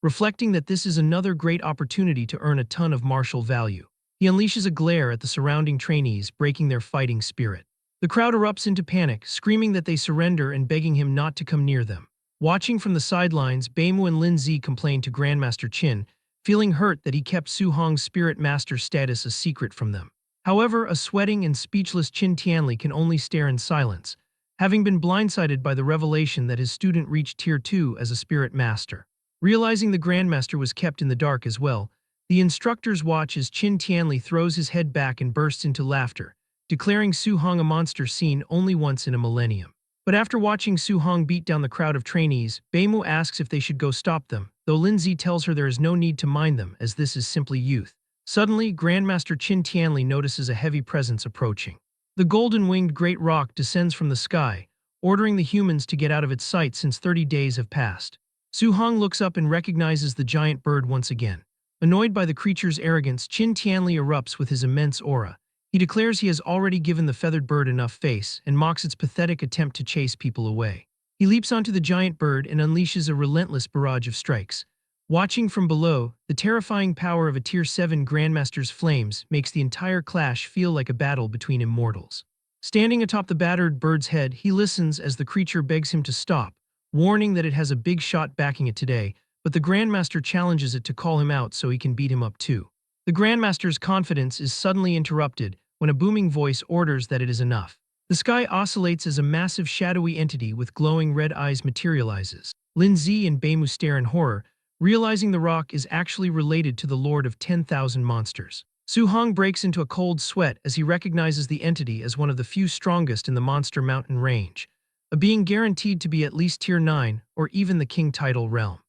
reflecting that this is another great opportunity to earn a ton of martial value. He unleashes a glare at the surrounding trainees, breaking their fighting spirit. The crowd erupts into panic, screaming that they surrender and begging him not to come near them. Watching from the sidelines, Beimu and Lin Zi complain to Grandmaster Qin, feeling hurt that he kept Su Hong's spirit master status a secret from them. However, a sweating and speechless Qin Tianli can only stare in silence, having been blindsided by the revelation that his student reached Tier 2 as a spirit master. Realizing the Grandmaster was kept in the dark as well, the instructors watch as Qin Tianli throws his head back and bursts into laughter, declaring Su Hong a monster seen only once in a millennium. But after watching Su Hong beat down the crowd of trainees, Beimu asks if they should go stop them, though Lin Zi tells her there is no need to mind them as this is simply youth. Suddenly, Grandmaster Qin Tianli notices a heavy presence approaching. The golden-winged great rock descends from the sky, ordering the humans to get out of its sight since 30 days have passed. Su Hong looks up and recognizes the giant bird once again. Annoyed by the creature's arrogance, Qin Tianli erupts with his immense aura. He declares he has already given the feathered bird enough face and mocks its pathetic attempt to chase people away. He leaps onto the giant bird and unleashes a relentless barrage of strikes. Watching from below, the terrifying power of a Tier 7 Grandmaster's flames makes the entire clash feel like a battle between immortals. Standing atop the battered bird's head, he listens as the creature begs him to stop, warning that it has a big shot backing it today, but the Grandmaster challenges it to call him out so he can beat him up too. The Grandmaster's confidence is suddenly interrupted when a booming voice orders that it is enough. The sky oscillates as a massive shadowy entity with glowing red eyes materializes. Lin Zi and Beimu stare in horror, realizing the rock is actually related to the Lord of 10,000 Monsters. Su Hong breaks into a cold sweat as he recognizes the entity as one of the few strongest in the Monster Mountain range, a being guaranteed to be at least Tier 9 or even the King title realm.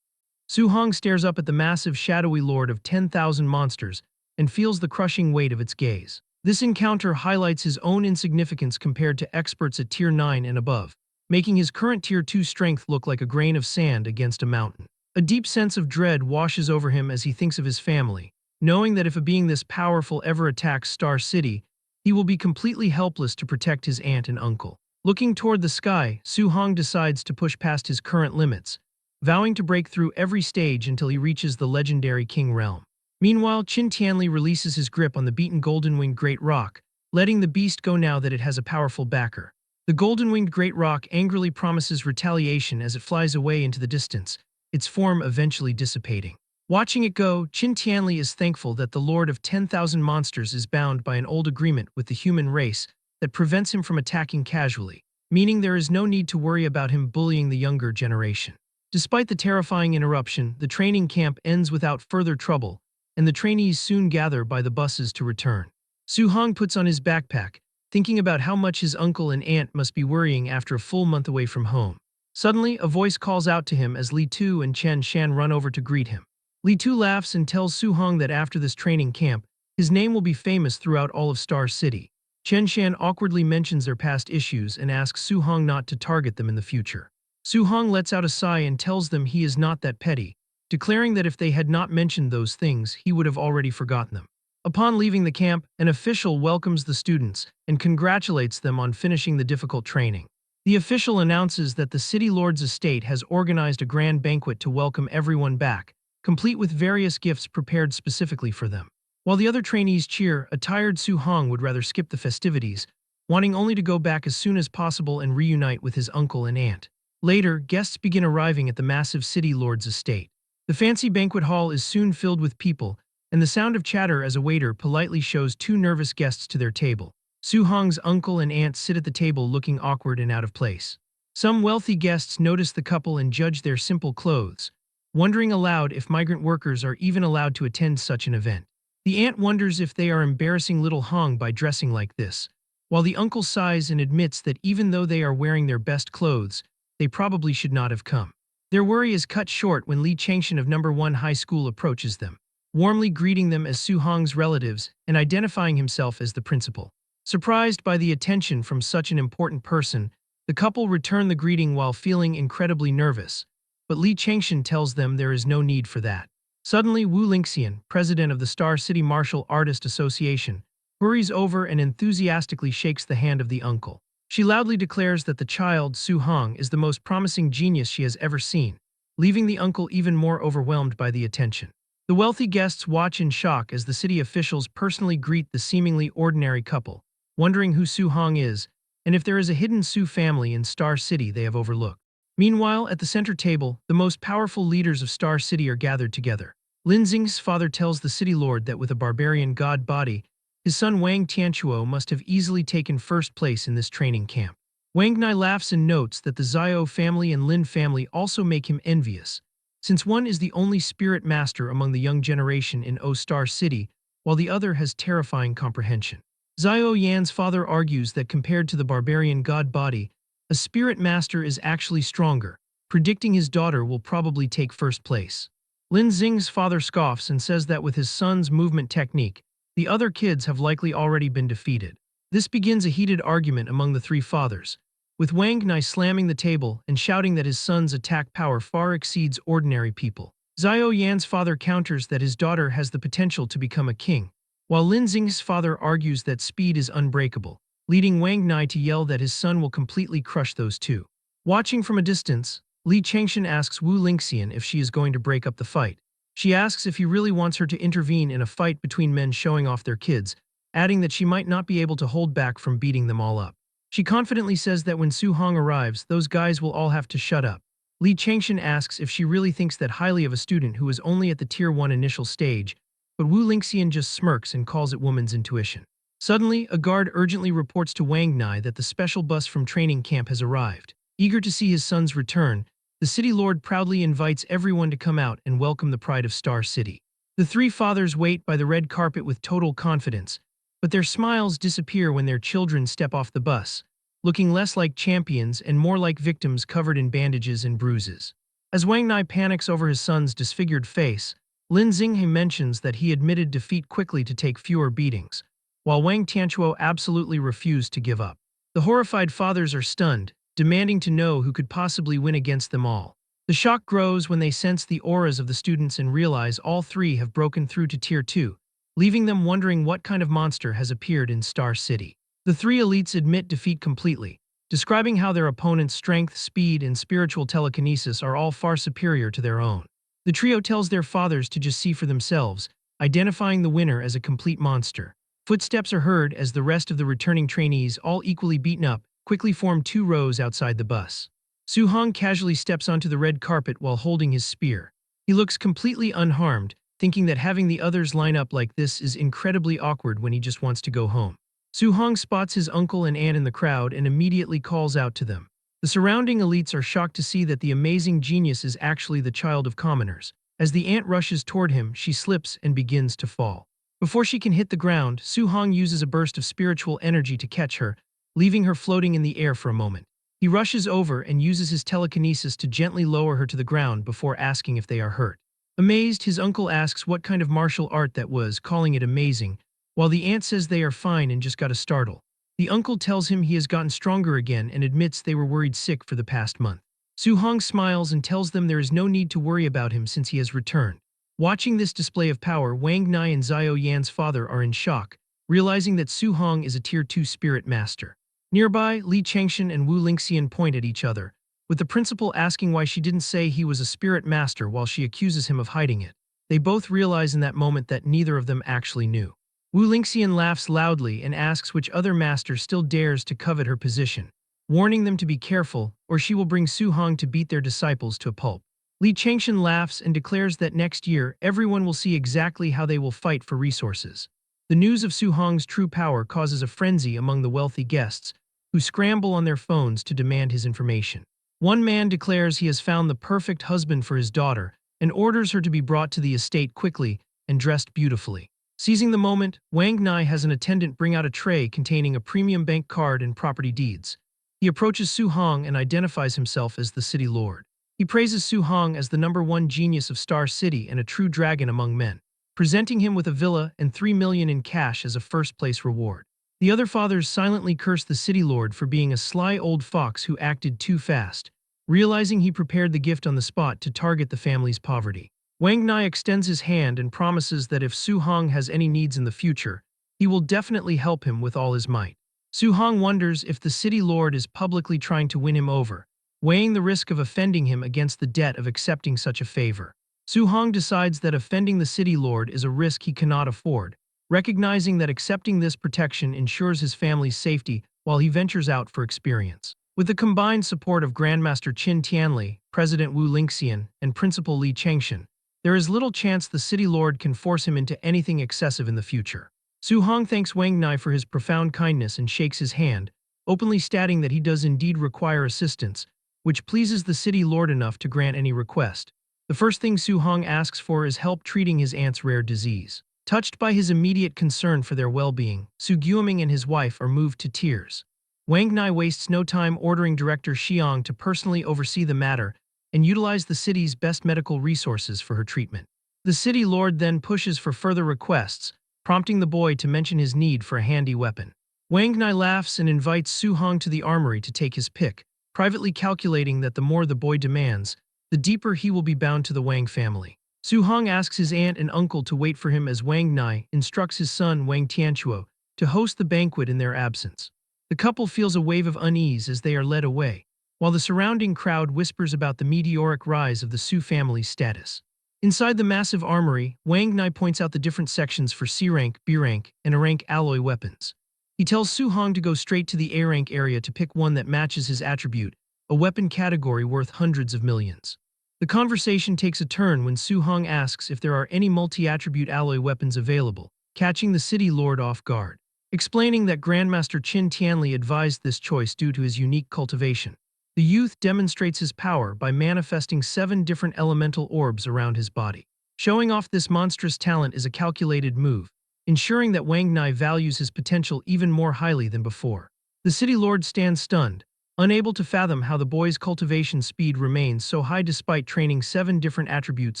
Su Hong stares up at the massive shadowy lord of 10,000 monsters and feels the crushing weight of its gaze. This encounter highlights his own insignificance compared to experts at Tier 9 and above, making his current Tier 2 strength look like a grain of sand against a mountain. A deep sense of dread washes over him as he thinks of his family, knowing that if a being this powerful ever attacks Star City, he will be completely helpless to protect his aunt and uncle. Looking toward the sky, Su Hong decides to push past his current limits, vowing to break through every stage until he reaches the legendary King Realm. Meanwhile, Qin Tianli releases his grip on the beaten golden-winged Great Rock, letting the beast go now that it has a powerful backer. The golden-winged Great Rock angrily promises retaliation as it flies away into the distance, its form eventually dissipating. Watching it go, Qin Tianli is thankful that the Lord of 10,000 Monsters is bound by an old agreement with the human race that prevents him from attacking casually, meaning there is no need to worry about him bullying the younger generation. Despite the terrifying interruption, the training camp ends without further trouble, and the trainees soon gather by the buses to return. Su Hong puts on his backpack, thinking about how much his uncle and aunt must be worrying after a full month away from home. Suddenly, a voice calls out to him as Li Tu and Chen Shan run over to greet him. Li Tu laughs and tells Su Hong that after this training camp, his name will be famous throughout all of Star City. Chen Shan awkwardly mentions their past issues and asks Su Hong not to target them in the future. Su Hong lets out a sigh and tells them he is not that petty, declaring that if they had not mentioned those things, he would have already forgotten them. Upon leaving the camp, an official welcomes the students and congratulates them on finishing the difficult training. The official announces that the City Lord's estate has organized a grand banquet to welcome everyone back, complete with various gifts prepared specifically for them. While the other trainees cheer, a tired Su Hong would rather skip the festivities, wanting only to go back as soon as possible and reunite with his uncle and aunt. Later, guests begin arriving at the massive City Lord's estate. The fancy banquet hall is soon filled with people, and the sound of chatter as a waiter politely shows two nervous guests to their table. Su Hong's uncle and aunt sit at the table looking awkward and out of place. Some wealthy guests notice the couple and judge their simple clothes, wondering aloud if migrant workers are even allowed to attend such an event. The aunt wonders if they are embarrassing little Hong by dressing like this, while the uncle sighs and admits that even though they are wearing their best clothes, they probably should not have come. Their worry is cut short when Li Changshan of No. 1 High School approaches them, warmly greeting them as Su Hong's relatives and identifying himself as the principal. Surprised by the attention from such an important person, the couple return the greeting while feeling incredibly nervous, but Li Changshan tells them there is no need for that. Suddenly, Wu Lingxian, president of the Star City Martial Artist Association, hurries over and enthusiastically shakes the hand of the uncle. She loudly declares that the child, Su Hong, is the most promising genius she has ever seen, leaving the uncle even more overwhelmed by the attention. The wealthy guests watch in shock as the city officials personally greet the seemingly ordinary couple, wondering who Su Hong is and if there is a hidden Su family in Star City they have overlooked. Meanwhile, at the center table, the most powerful leaders of Star City are gathered together. Lin Xing's father tells the city lord that with a barbarian god body, his son Wang Tianchuo must have easily taken first place in this training camp. Wang Nai laughs and notes that the Xiao family and Lin family also make him envious, since one is the only spirit master among the young generation in O Star City, while the other has terrifying comprehension. Xiao Yan's father argues that compared to the barbarian god body, a spirit master is actually stronger, predicting his daughter will probably take first place. Lin Xing's father scoffs and says that with his son's movement technique, the other kids have likely already been defeated. This begins a heated argument among the three fathers, with Wang Nai slamming the table and shouting that his son's attack power far exceeds ordinary people. Xiao Yan's father counters that his daughter has the potential to become a king, while Lin Xing's father argues that speed is unbreakable, leading Wang Nai to yell that his son will completely crush those two. Watching from a distance, Li Changshan asks Wu Lingxian if she is going to break up the fight. She asks if he really wants her to intervene in a fight between men showing off their kids, adding that she might not be able to hold back from beating them all up. She confidently says that when Su Hong arrives, those guys will all have to shut up. Li Changshan asks if she really thinks that highly of a student who is only at the Tier 1 initial stage, but Wu Lingxian just smirks and calls it woman's intuition. Suddenly, a guard urgently reports to Wang Nai that the special bus from training camp has arrived. Eager to see his son's return, the city lord proudly invites everyone to come out and welcome the pride of Star City. The three fathers wait by the red carpet with total confidence, but their smiles disappear when their children step off the bus, looking less like champions and more like victims covered in bandages and bruises. As Wang Nai panics over his son's disfigured face, Lin Xinghe mentions that he admitted defeat quickly to take fewer beatings, while Wang Tianchuo absolutely refused to give up. The horrified fathers are stunned, demanding to know who could possibly win against them all. The shock grows when they sense the auras of the students and realize all three have broken through to Tier 2, leaving them wondering what kind of monster has appeared in Star City. The three elites admit defeat completely, describing how their opponent's strength, speed, and spiritual telekinesis are all far superior to their own. The trio tells their fathers to just see for themselves, identifying the winner as a complete monster. Footsteps are heard as the rest of the returning trainees, all equally beaten up, quickly form two rows outside the bus. Su Hong casually steps onto the red carpet while holding his spear. He looks completely unharmed, thinking that having the others line up like this is incredibly awkward when he just wants to go home. Su Hong spots his uncle and aunt in the crowd and immediately calls out to them. The surrounding elites are shocked to see that the amazing genius is actually the child of commoners. As the aunt rushes toward him, she slips and begins to fall. Before she can hit the ground, Su Hong uses a burst of spiritual energy to catch her, leaving her floating in the air for a moment. He rushes over and uses his telekinesis to gently lower her to the ground before asking if they are hurt. Amazed, his uncle asks what kind of martial art that was, calling it amazing, while the aunt says they are fine and just got a startle. The uncle tells him he has gotten stronger again and admits they were worried sick for the past month. Su Hong smiles and tells them there is no need to worry about him since he has returned. Watching this display of power, Wang Nai and Xiao Yan's father are in shock, realizing that Su Hong is a Tier 2 spirit master. Nearby, Li Changshan and Wu Lingxian point at each other, with the principal asking why she didn't say he was a spirit master while she accuses him of hiding it. They both realize in that moment that neither of them actually knew. Wu Lingxian laughs loudly and asks which other master still dares to covet her position, warning them to be careful, or she will bring Su Hong to beat their disciples to a pulp. Li Changshan laughs and declares that next year everyone will see exactly how they will fight for resources. The news of Su Hong's true power causes a frenzy among the wealthy guests, who scramble on their phones to demand his information. One man declares he has found the perfect husband for his daughter and orders her to be brought to the estate quickly and dressed beautifully. Seizing the moment, Wang Nai has an attendant bring out a tray containing a premium bank card and property deeds. He approaches Su Hong and identifies himself as the city lord. He praises Su Hong as the #1 genius of Star City and a true dragon among men, presenting him with a villa and 3 million in cash as a first-place reward. The other fathers silently curse the city lord for being a sly old fox who acted too fast, realizing he prepared the gift on the spot to target the family's poverty. Wang Nai extends his hand and promises that if Su Hong has any needs in the future, he will definitely help him with all his might. Su Hong wonders if the city lord is publicly trying to win him over, weighing the risk of offending him against the debt of accepting such a favor. Su Hong decides that offending the city lord is a risk he cannot afford, recognizing that accepting this protection ensures his family's safety while he ventures out for experience. With the combined support of Grandmaster Qin Tianli, President Wu Lingxian, and Principal Li Changshan, there is little chance the city lord can force him into anything excessive in the future. Su Hong thanks Wang Nai for his profound kindness and shakes his hand, openly stating that he does indeed require assistance, which pleases the city lord enough to grant any request. The first thing Su Hong asks for is help treating his aunt's rare disease. Touched by his immediate concern for their well-being, Su Guoming and his wife are moved to tears. Wang Nai wastes no time ordering Director Xiang to personally oversee the matter and utilize the city's best medical resources for her treatment. The city lord then pushes for further requests, prompting the boy to mention his need for a handy weapon. Wang Nai laughs and invites Su Hong to the armory to take his pick, privately calculating that the more the boy demands, the deeper he will be bound to the Wang family. Su Hong asks his aunt and uncle to wait for him as Wang Nai instructs his son Wang Tianchuo to host the banquet in their absence. The couple feels a wave of unease as they are led away, while the surrounding crowd whispers about the meteoric rise of the Su family's status. Inside the massive armory, Wang Nai points out the different sections for C-rank, B-rank, and A-rank alloy weapons. He tells Su Hong to go straight to the A-rank area to pick one that matches his attribute, a weapon category worth hundreds of millions. The conversation takes a turn when Su Hong asks if there are any multi-attribute alloy weapons available, catching the city lord off guard. Explaining that Grandmaster Qin Tianli advised this choice due to his unique cultivation. The youth demonstrates his power by manifesting 7 different elemental orbs around his body. Showing off this monstrous talent is a calculated move, ensuring that Wang Nai values his potential even more highly than before. The city lord stands stunned, unable to fathom how the boy's cultivation speed remains so high despite training 7 different attributes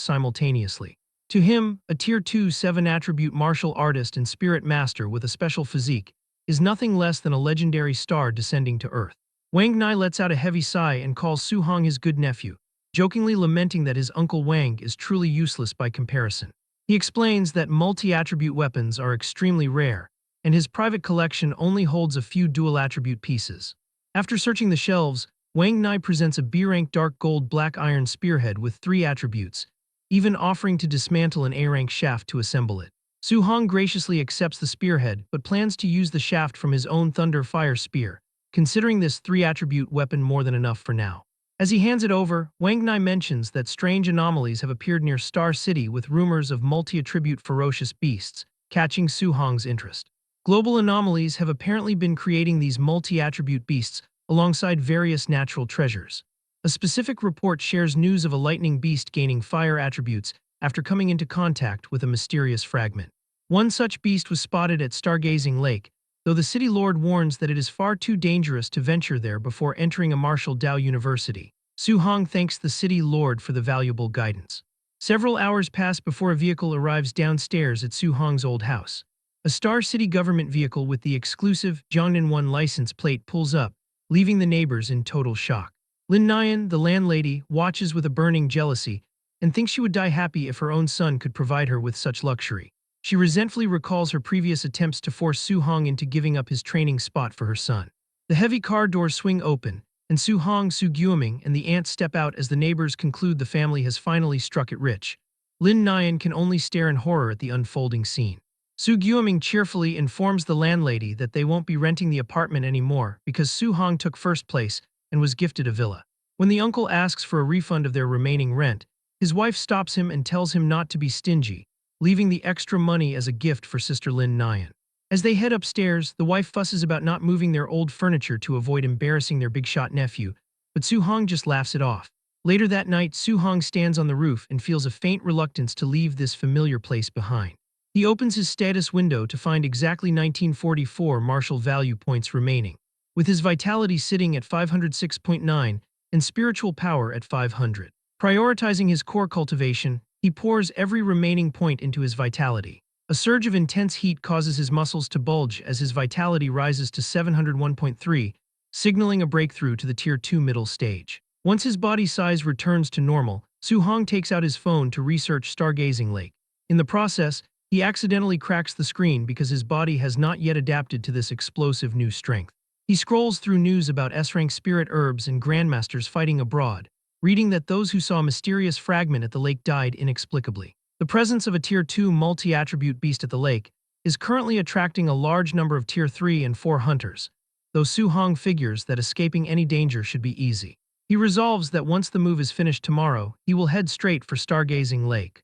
simultaneously. To him, a Tier 2 7-attribute martial artist and spirit master with a special physique is nothing less than a legendary star descending to Earth. Wang Nai lets out a heavy sigh and calls Su Hong his good nephew, jokingly lamenting that his uncle Wang is truly useless by comparison. He explains that multi-attribute weapons are extremely rare, and his private collection only holds a few dual-attribute pieces. After searching the shelves, Wang Nai presents a B-rank dark gold black iron spearhead with 3 attributes, even offering to dismantle an A-rank shaft to assemble it. Su Hong graciously accepts the spearhead but plans to use the shaft from his own Thunder Fire Spear, considering this 3-attribute weapon more than enough for now. As he hands it over, Wang Nai mentions that strange anomalies have appeared near Star City with rumors of multi-attribute ferocious beasts, catching Su Hong's interest. Global anomalies have apparently been creating these multi-attribute beasts alongside various natural treasures. A specific report shares news of a lightning beast gaining fire attributes after coming into contact with a mysterious fragment. One such beast was spotted at Stargazing Lake, though the city lord warns that it is far too dangerous to venture there before entering a Martial Dao University. Su Hong thanks the city lord for the valuable guidance. Several hours pass before a vehicle arrives downstairs at Su Hong's old house. A Star City government vehicle with the exclusive Jiangnan 1 license plate pulls up, leaving the neighbors in total shock. Lin Nian, the landlady, watches with a burning jealousy and thinks she would die happy if her own son could provide her with such luxury. She resentfully recalls her previous attempts to force Su Hong into giving up his training spot for her son. The heavy car doors swing open, and Su Hong, Su Guoming, and the aunt step out as the neighbors conclude the family has finally struck it rich. Lin Nian can only stare in horror at the unfolding scene. Su Guoming cheerfully informs the landlady that they won't be renting the apartment anymore because Su Hong took first place and was gifted a villa. When the uncle asks for a refund of their remaining rent, his wife stops him and tells him not to be stingy, leaving the extra money as a gift for sister Lin Nian. As they head upstairs, the wife fusses about not moving their old furniture to avoid embarrassing their big-shot nephew, but Su Hong just laughs it off. Later that night, Su Hong stands on the roof and feels a faint reluctance to leave this familiar place behind. He opens his status window to find exactly 1944 martial value points remaining, with his vitality sitting at 506.9 and spiritual power at 500. Prioritizing his core cultivation, he pours every remaining point into his vitality. A surge of intense heat causes his muscles to bulge as his vitality rises to 701.3, signaling a breakthrough to the Tier 2 middle stage. Once his body size returns to normal, Su Hong takes out his phone to research Stargazing Lake. In the process, he accidentally cracks the screen because his body has not yet adapted to this explosive new strength. He scrolls through news about S-rank spirit herbs and grandmasters fighting abroad, reading that those who saw a mysterious fragment at the lake died inexplicably. The presence of a Tier 2 multi-attribute beast at the lake is currently attracting a large number of Tier 3 and 4 hunters, though Su Hong figures that escaping any danger should be easy. He resolves that once the move is finished tomorrow, he will head straight for Stargazing Lake.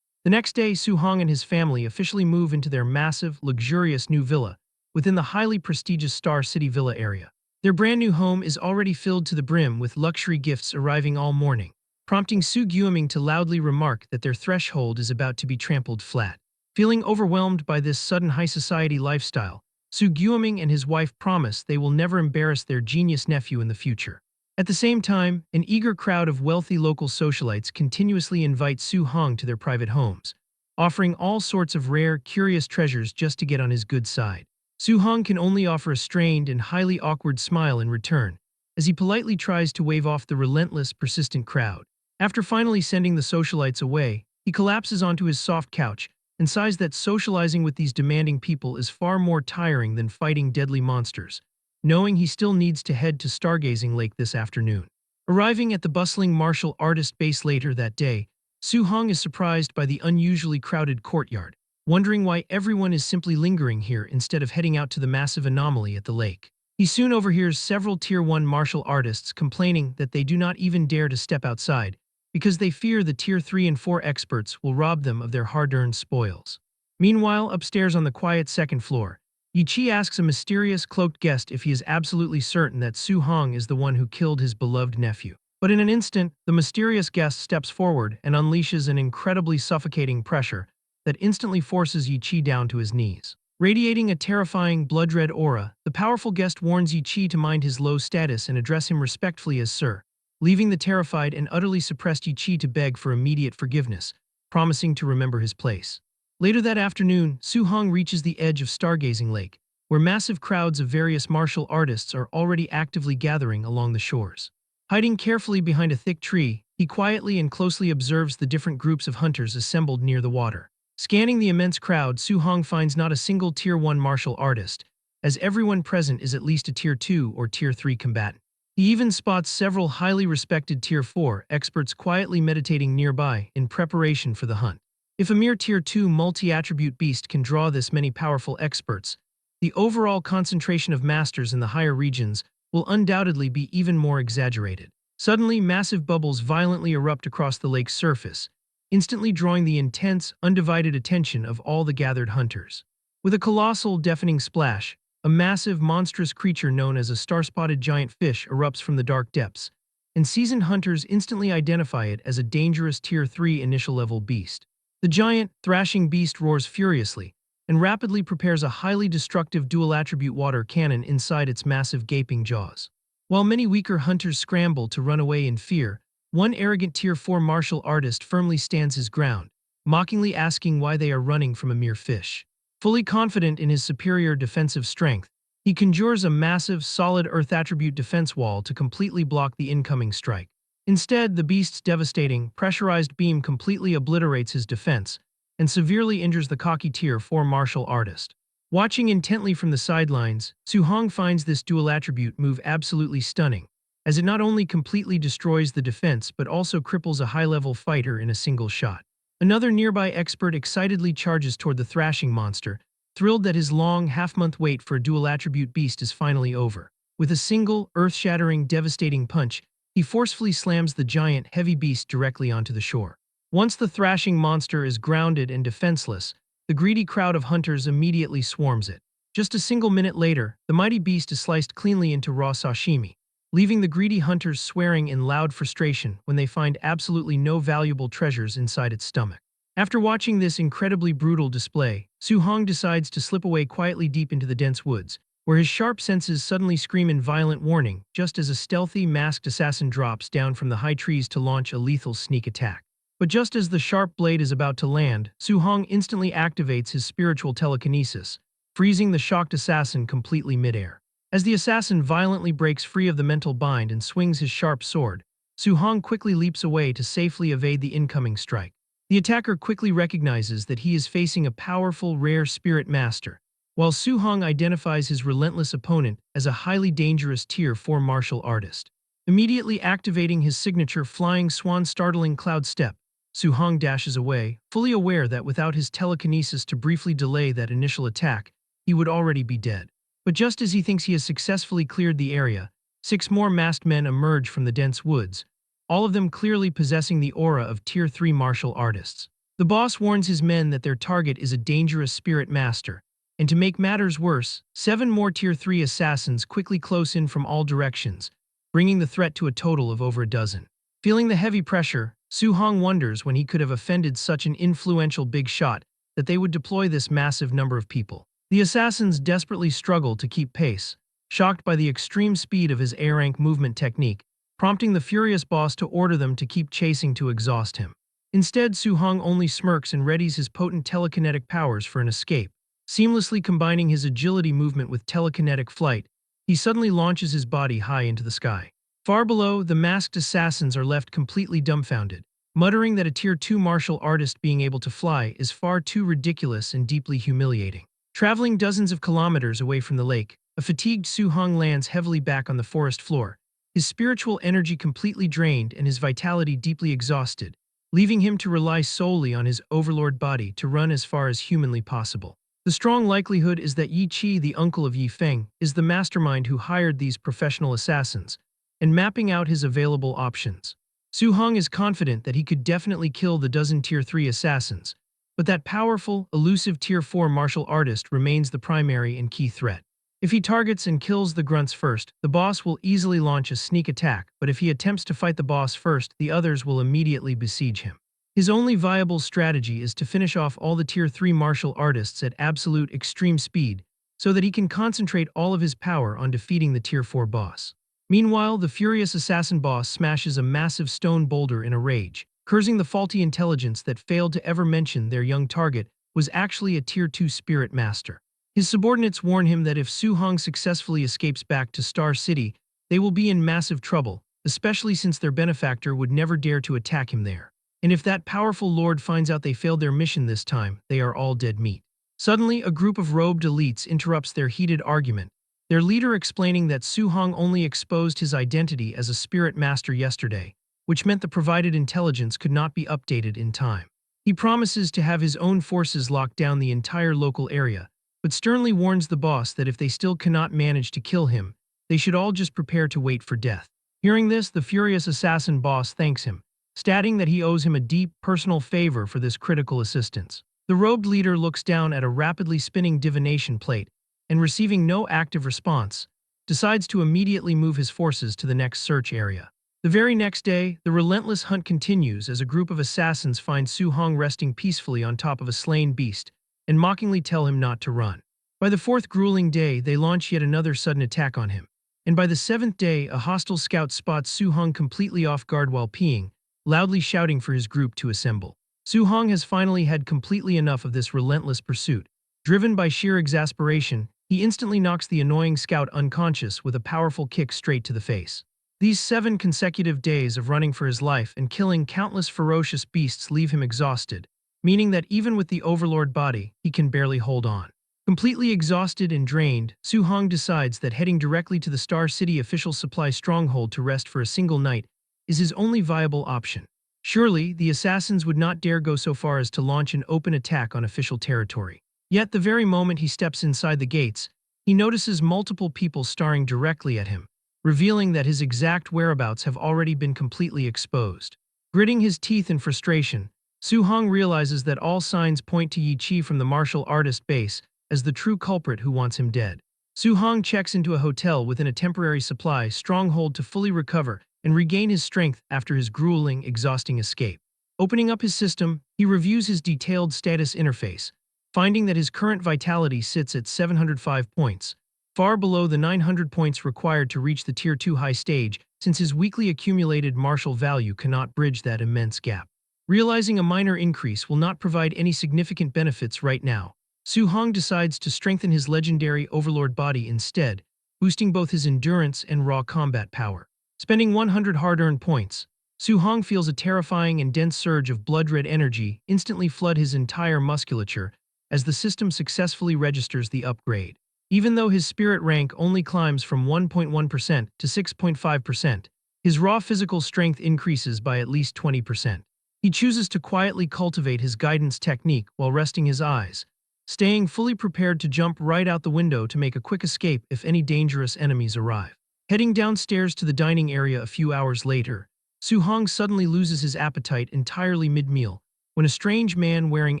The next day, Su Hong and his family officially move into their massive, luxurious new villa within the highly prestigious Star City Villa area. Their brand new home is already filled to the brim with luxury gifts arriving all morning, prompting Su Guoming to loudly remark that their threshold is about to be trampled flat. Feeling overwhelmed by this sudden high society lifestyle, Su Guoming and his wife promise they will never embarrass their genius nephew in the future. At the same time, an eager crowd of wealthy local socialites continuously invite Su Hong to their private homes, offering all sorts of rare, curious treasures just to get on his good side. Su Hong can only offer a strained and highly awkward smile in return, as he politely tries to wave off the relentless, persistent crowd. After finally sending the socialites away, he collapses onto his soft couch and sighs that socializing with these demanding people is far more tiring than fighting deadly monsters, knowing he still needs to head to Stargazing Lake this afternoon. Arriving at the bustling martial artist base later that day, Su Hong is surprised by the unusually crowded courtyard, wondering why everyone is simply lingering here instead of heading out to the massive anomaly at the lake. He soon overhears several Tier 1 martial artists complaining that they do not even dare to step outside because they fear the Tier 3 and 4 experts will rob them of their hard-earned spoils. Meanwhile, upstairs on the quiet second floor, Yi Chi asks a mysterious cloaked guest if he is absolutely certain that Su Hong is the one who killed his beloved nephew. But in an instant, the mysterious guest steps forward and unleashes an incredibly suffocating pressure that instantly forces Yi Chi down to his knees. Radiating a terrifying blood-red aura, the powerful guest warns Yi Chi to mind his low status and address him respectfully as Sir, leaving the terrified and utterly suppressed Yi Chi to beg for immediate forgiveness, promising to remember his place. Later that afternoon, Su Hong reaches the edge of Stargazing Lake, where massive crowds of various martial artists are already actively gathering along the shores. Hiding carefully behind a thick tree, he quietly and closely observes the different groups of hunters assembled near the water. Scanning the immense crowd, Su Hong finds not a single Tier 1 martial artist, as everyone present is at least a Tier 2 or Tier 3 combatant. He even spots several highly respected Tier 4 experts quietly meditating nearby in preparation for the hunt. If a mere Tier 2 multi-attribute beast can draw this many powerful experts, the overall concentration of masters in the higher regions will undoubtedly be even more exaggerated. Suddenly, massive bubbles violently erupt across the lake's surface, instantly drawing the intense, undivided attention of all the gathered hunters. With a colossal, deafening splash, a massive, monstrous creature known as a star-spotted giant fish erupts from the dark depths, and seasoned hunters instantly identify it as a dangerous Tier 3 initial-level beast. The giant, thrashing beast roars furiously, and rapidly prepares a highly destructive dual-attribute water cannon inside its massive gaping jaws. While many weaker hunters scramble to run away in fear, one arrogant Tier 4 martial artist firmly stands his ground, mockingly asking why they are running from a mere fish. Fully confident in his superior defensive strength, he conjures a massive, solid earth attribute defense wall to completely block the incoming strike. Instead, the beast's devastating, pressurized beam completely obliterates his defense and severely injures the cocky Tier 4 martial artist. Watching intently from the sidelines, Su Hong finds this dual attribute move absolutely stunning, as it not only completely destroys the defense but also cripples a high-level fighter in a single shot. Another nearby expert excitedly charges toward the thrashing monster, thrilled that his long, half-month wait for a dual-attribute beast is finally over. With a single, earth-shattering, devastating punch, he forcefully slams the giant, heavy beast directly onto the shore. Once the thrashing monster is grounded and defenseless, the greedy crowd of hunters immediately swarms it. Just a single minute later, the mighty beast is sliced cleanly into raw sashimi, leaving the greedy hunters swearing in loud frustration when they find absolutely no valuable treasures inside its stomach. After watching this incredibly brutal display, Su Hong decides to slip away quietly deep into the dense woods, where his sharp senses suddenly scream in violent warning just as a stealthy, masked assassin drops down from the high trees to launch a lethal sneak attack. But just as the sharp blade is about to land, Su Hong instantly activates his spiritual telekinesis, freezing the shocked assassin completely midair. As the assassin violently breaks free of the mental bind and swings his sharp sword, Su Hong quickly leaps away to safely evade the incoming strike. The attacker quickly recognizes that he is facing a powerful, rare spirit master, while Su Hong identifies his relentless opponent as a highly dangerous Tier 4 martial artist. Immediately activating his signature flying swan startling cloud step, Su Hong dashes away, fully aware that without his telekinesis to briefly delay that initial attack, he would already be dead. But just as he thinks he has successfully cleared the area, 6 more masked men emerge from the dense woods, all of them clearly possessing the aura of Tier 3 martial artists. The boss warns his men that their target is a dangerous spirit master, and to make matters worse, 7 more Tier 3 assassins quickly close in from all directions, bringing the threat to a total of over a dozen. Feeling the heavy pressure, Su Hong wonders when he could have offended such an influential big shot that they would deploy this massive number of people. The assassins desperately struggle to keep pace, shocked by the extreme speed of his A-rank movement technique, prompting the furious boss to order them to keep chasing to exhaust him. Instead, Su Hong only smirks and readies his potent telekinetic powers for an escape. Seamlessly combining his agility movement with telekinetic flight, he suddenly launches his body high into the sky. Far below, the masked assassins are left completely dumbfounded, muttering that a Tier 2 martial artist being able to fly is far too ridiculous and deeply humiliating. Traveling dozens of kilometers away from the lake, a fatigued Su Hong lands heavily back on the forest floor, his spiritual energy completely drained and his vitality deeply exhausted, leaving him to rely solely on his overlord body to run as far as humanly possible. The strong likelihood is that Yi Chi, the uncle of Yi Feng, is the mastermind who hired these professional assassins, and mapping out his available options. Su Hong is confident that he could definitely kill the dozen Tier 3 assassins, but that powerful, elusive Tier 4 martial artist remains the primary and key threat. If he targets and kills the grunts first, the boss will easily launch a sneak attack, but if he attempts to fight the boss first, the others will immediately besiege him. His only viable strategy is to finish off all the Tier 3 martial artists at absolute extreme speed so that he can concentrate all of his power on defeating the Tier 4 boss. Meanwhile, the furious assassin boss smashes a massive stone boulder in a rage, cursing the faulty intelligence that failed to ever mention their young target was actually a Tier 2 spirit master. His subordinates warn him that if Su-hong successfully escapes back to Star City, they will be in massive trouble, especially since their benefactor would never dare to attack him there. And if that powerful lord finds out they failed their mission this time, they are all dead meat. Suddenly, a group of robed elites interrupts their heated argument, their leader explaining that Su-hong only exposed his identity as a spirit master yesterday, which meant the provided intelligence could not be updated in time. He promises to have his own forces lock down the entire local area, but sternly warns the boss that if they still cannot manage to kill him, they should all just prepare to wait for death. Hearing this, the furious assassin boss thanks him, stating that he owes him a deep, personal favor for this critical assistance. The robed leader looks down at a rapidly spinning divination plate, and receiving no active response, decides to immediately move his forces to the next search area. The very next day, the relentless hunt continues as a group of assassins find Su-hong resting peacefully on top of a slain beast, and mockingly tell him not to run. By the fourth grueling day, they launch yet another sudden attack on him, and by the seventh day, a hostile scout spots Su-hong completely off guard while peeing, loudly shouting for his group to assemble. Su-hong has finally had completely enough of this relentless pursuit. Driven by sheer exasperation, he instantly knocks the annoying scout unconscious with a powerful kick straight to the face. These 7 consecutive days of running for his life and killing countless ferocious beasts leave him exhausted, meaning that even with the overlord body, he can barely hold on. Completely exhausted and drained, Su-hong decides that heading directly to the Star City official supply stronghold to rest for a single night is his only viable option. Surely, the assassins would not dare go so far as to launch an open attack on official territory. Yet the very moment he steps inside the gates, he notices multiple people staring directly at him, revealing that his exact whereabouts have already been completely exposed. Gritting his teeth in frustration, Su-hong realizes that all signs point to Yi Chi from the martial artist base as the true culprit who wants him dead. Su-hong checks into a hotel within a temporary supply stronghold to fully recover and regain his strength after his grueling, exhausting escape. Opening up his system, he reviews his detailed status interface, finding that his current vitality sits at 705 points, far below the 900 points required to reach the Tier 2 high stage since his weekly accumulated martial value cannot bridge that immense gap. Realizing a minor increase will not provide any significant benefits right now, Su-hong decides to strengthen his legendary overlord body instead, boosting both his endurance and raw combat power. Spending 100 hard-earned points, Su-hong feels a terrifying and dense surge of blood-red energy instantly flood his entire musculature as the system successfully registers the upgrade. Even though his spirit rank only climbs from 1.1% to 6.5%, his raw physical strength increases by at least 20%. He chooses to quietly cultivate his guidance technique while resting his eyes, staying fully prepared to jump right out the window to make a quick escape if any dangerous enemies arrive. Heading downstairs to the dining area a few hours later, Su-hong suddenly loses his appetite entirely mid-meal when a strange man wearing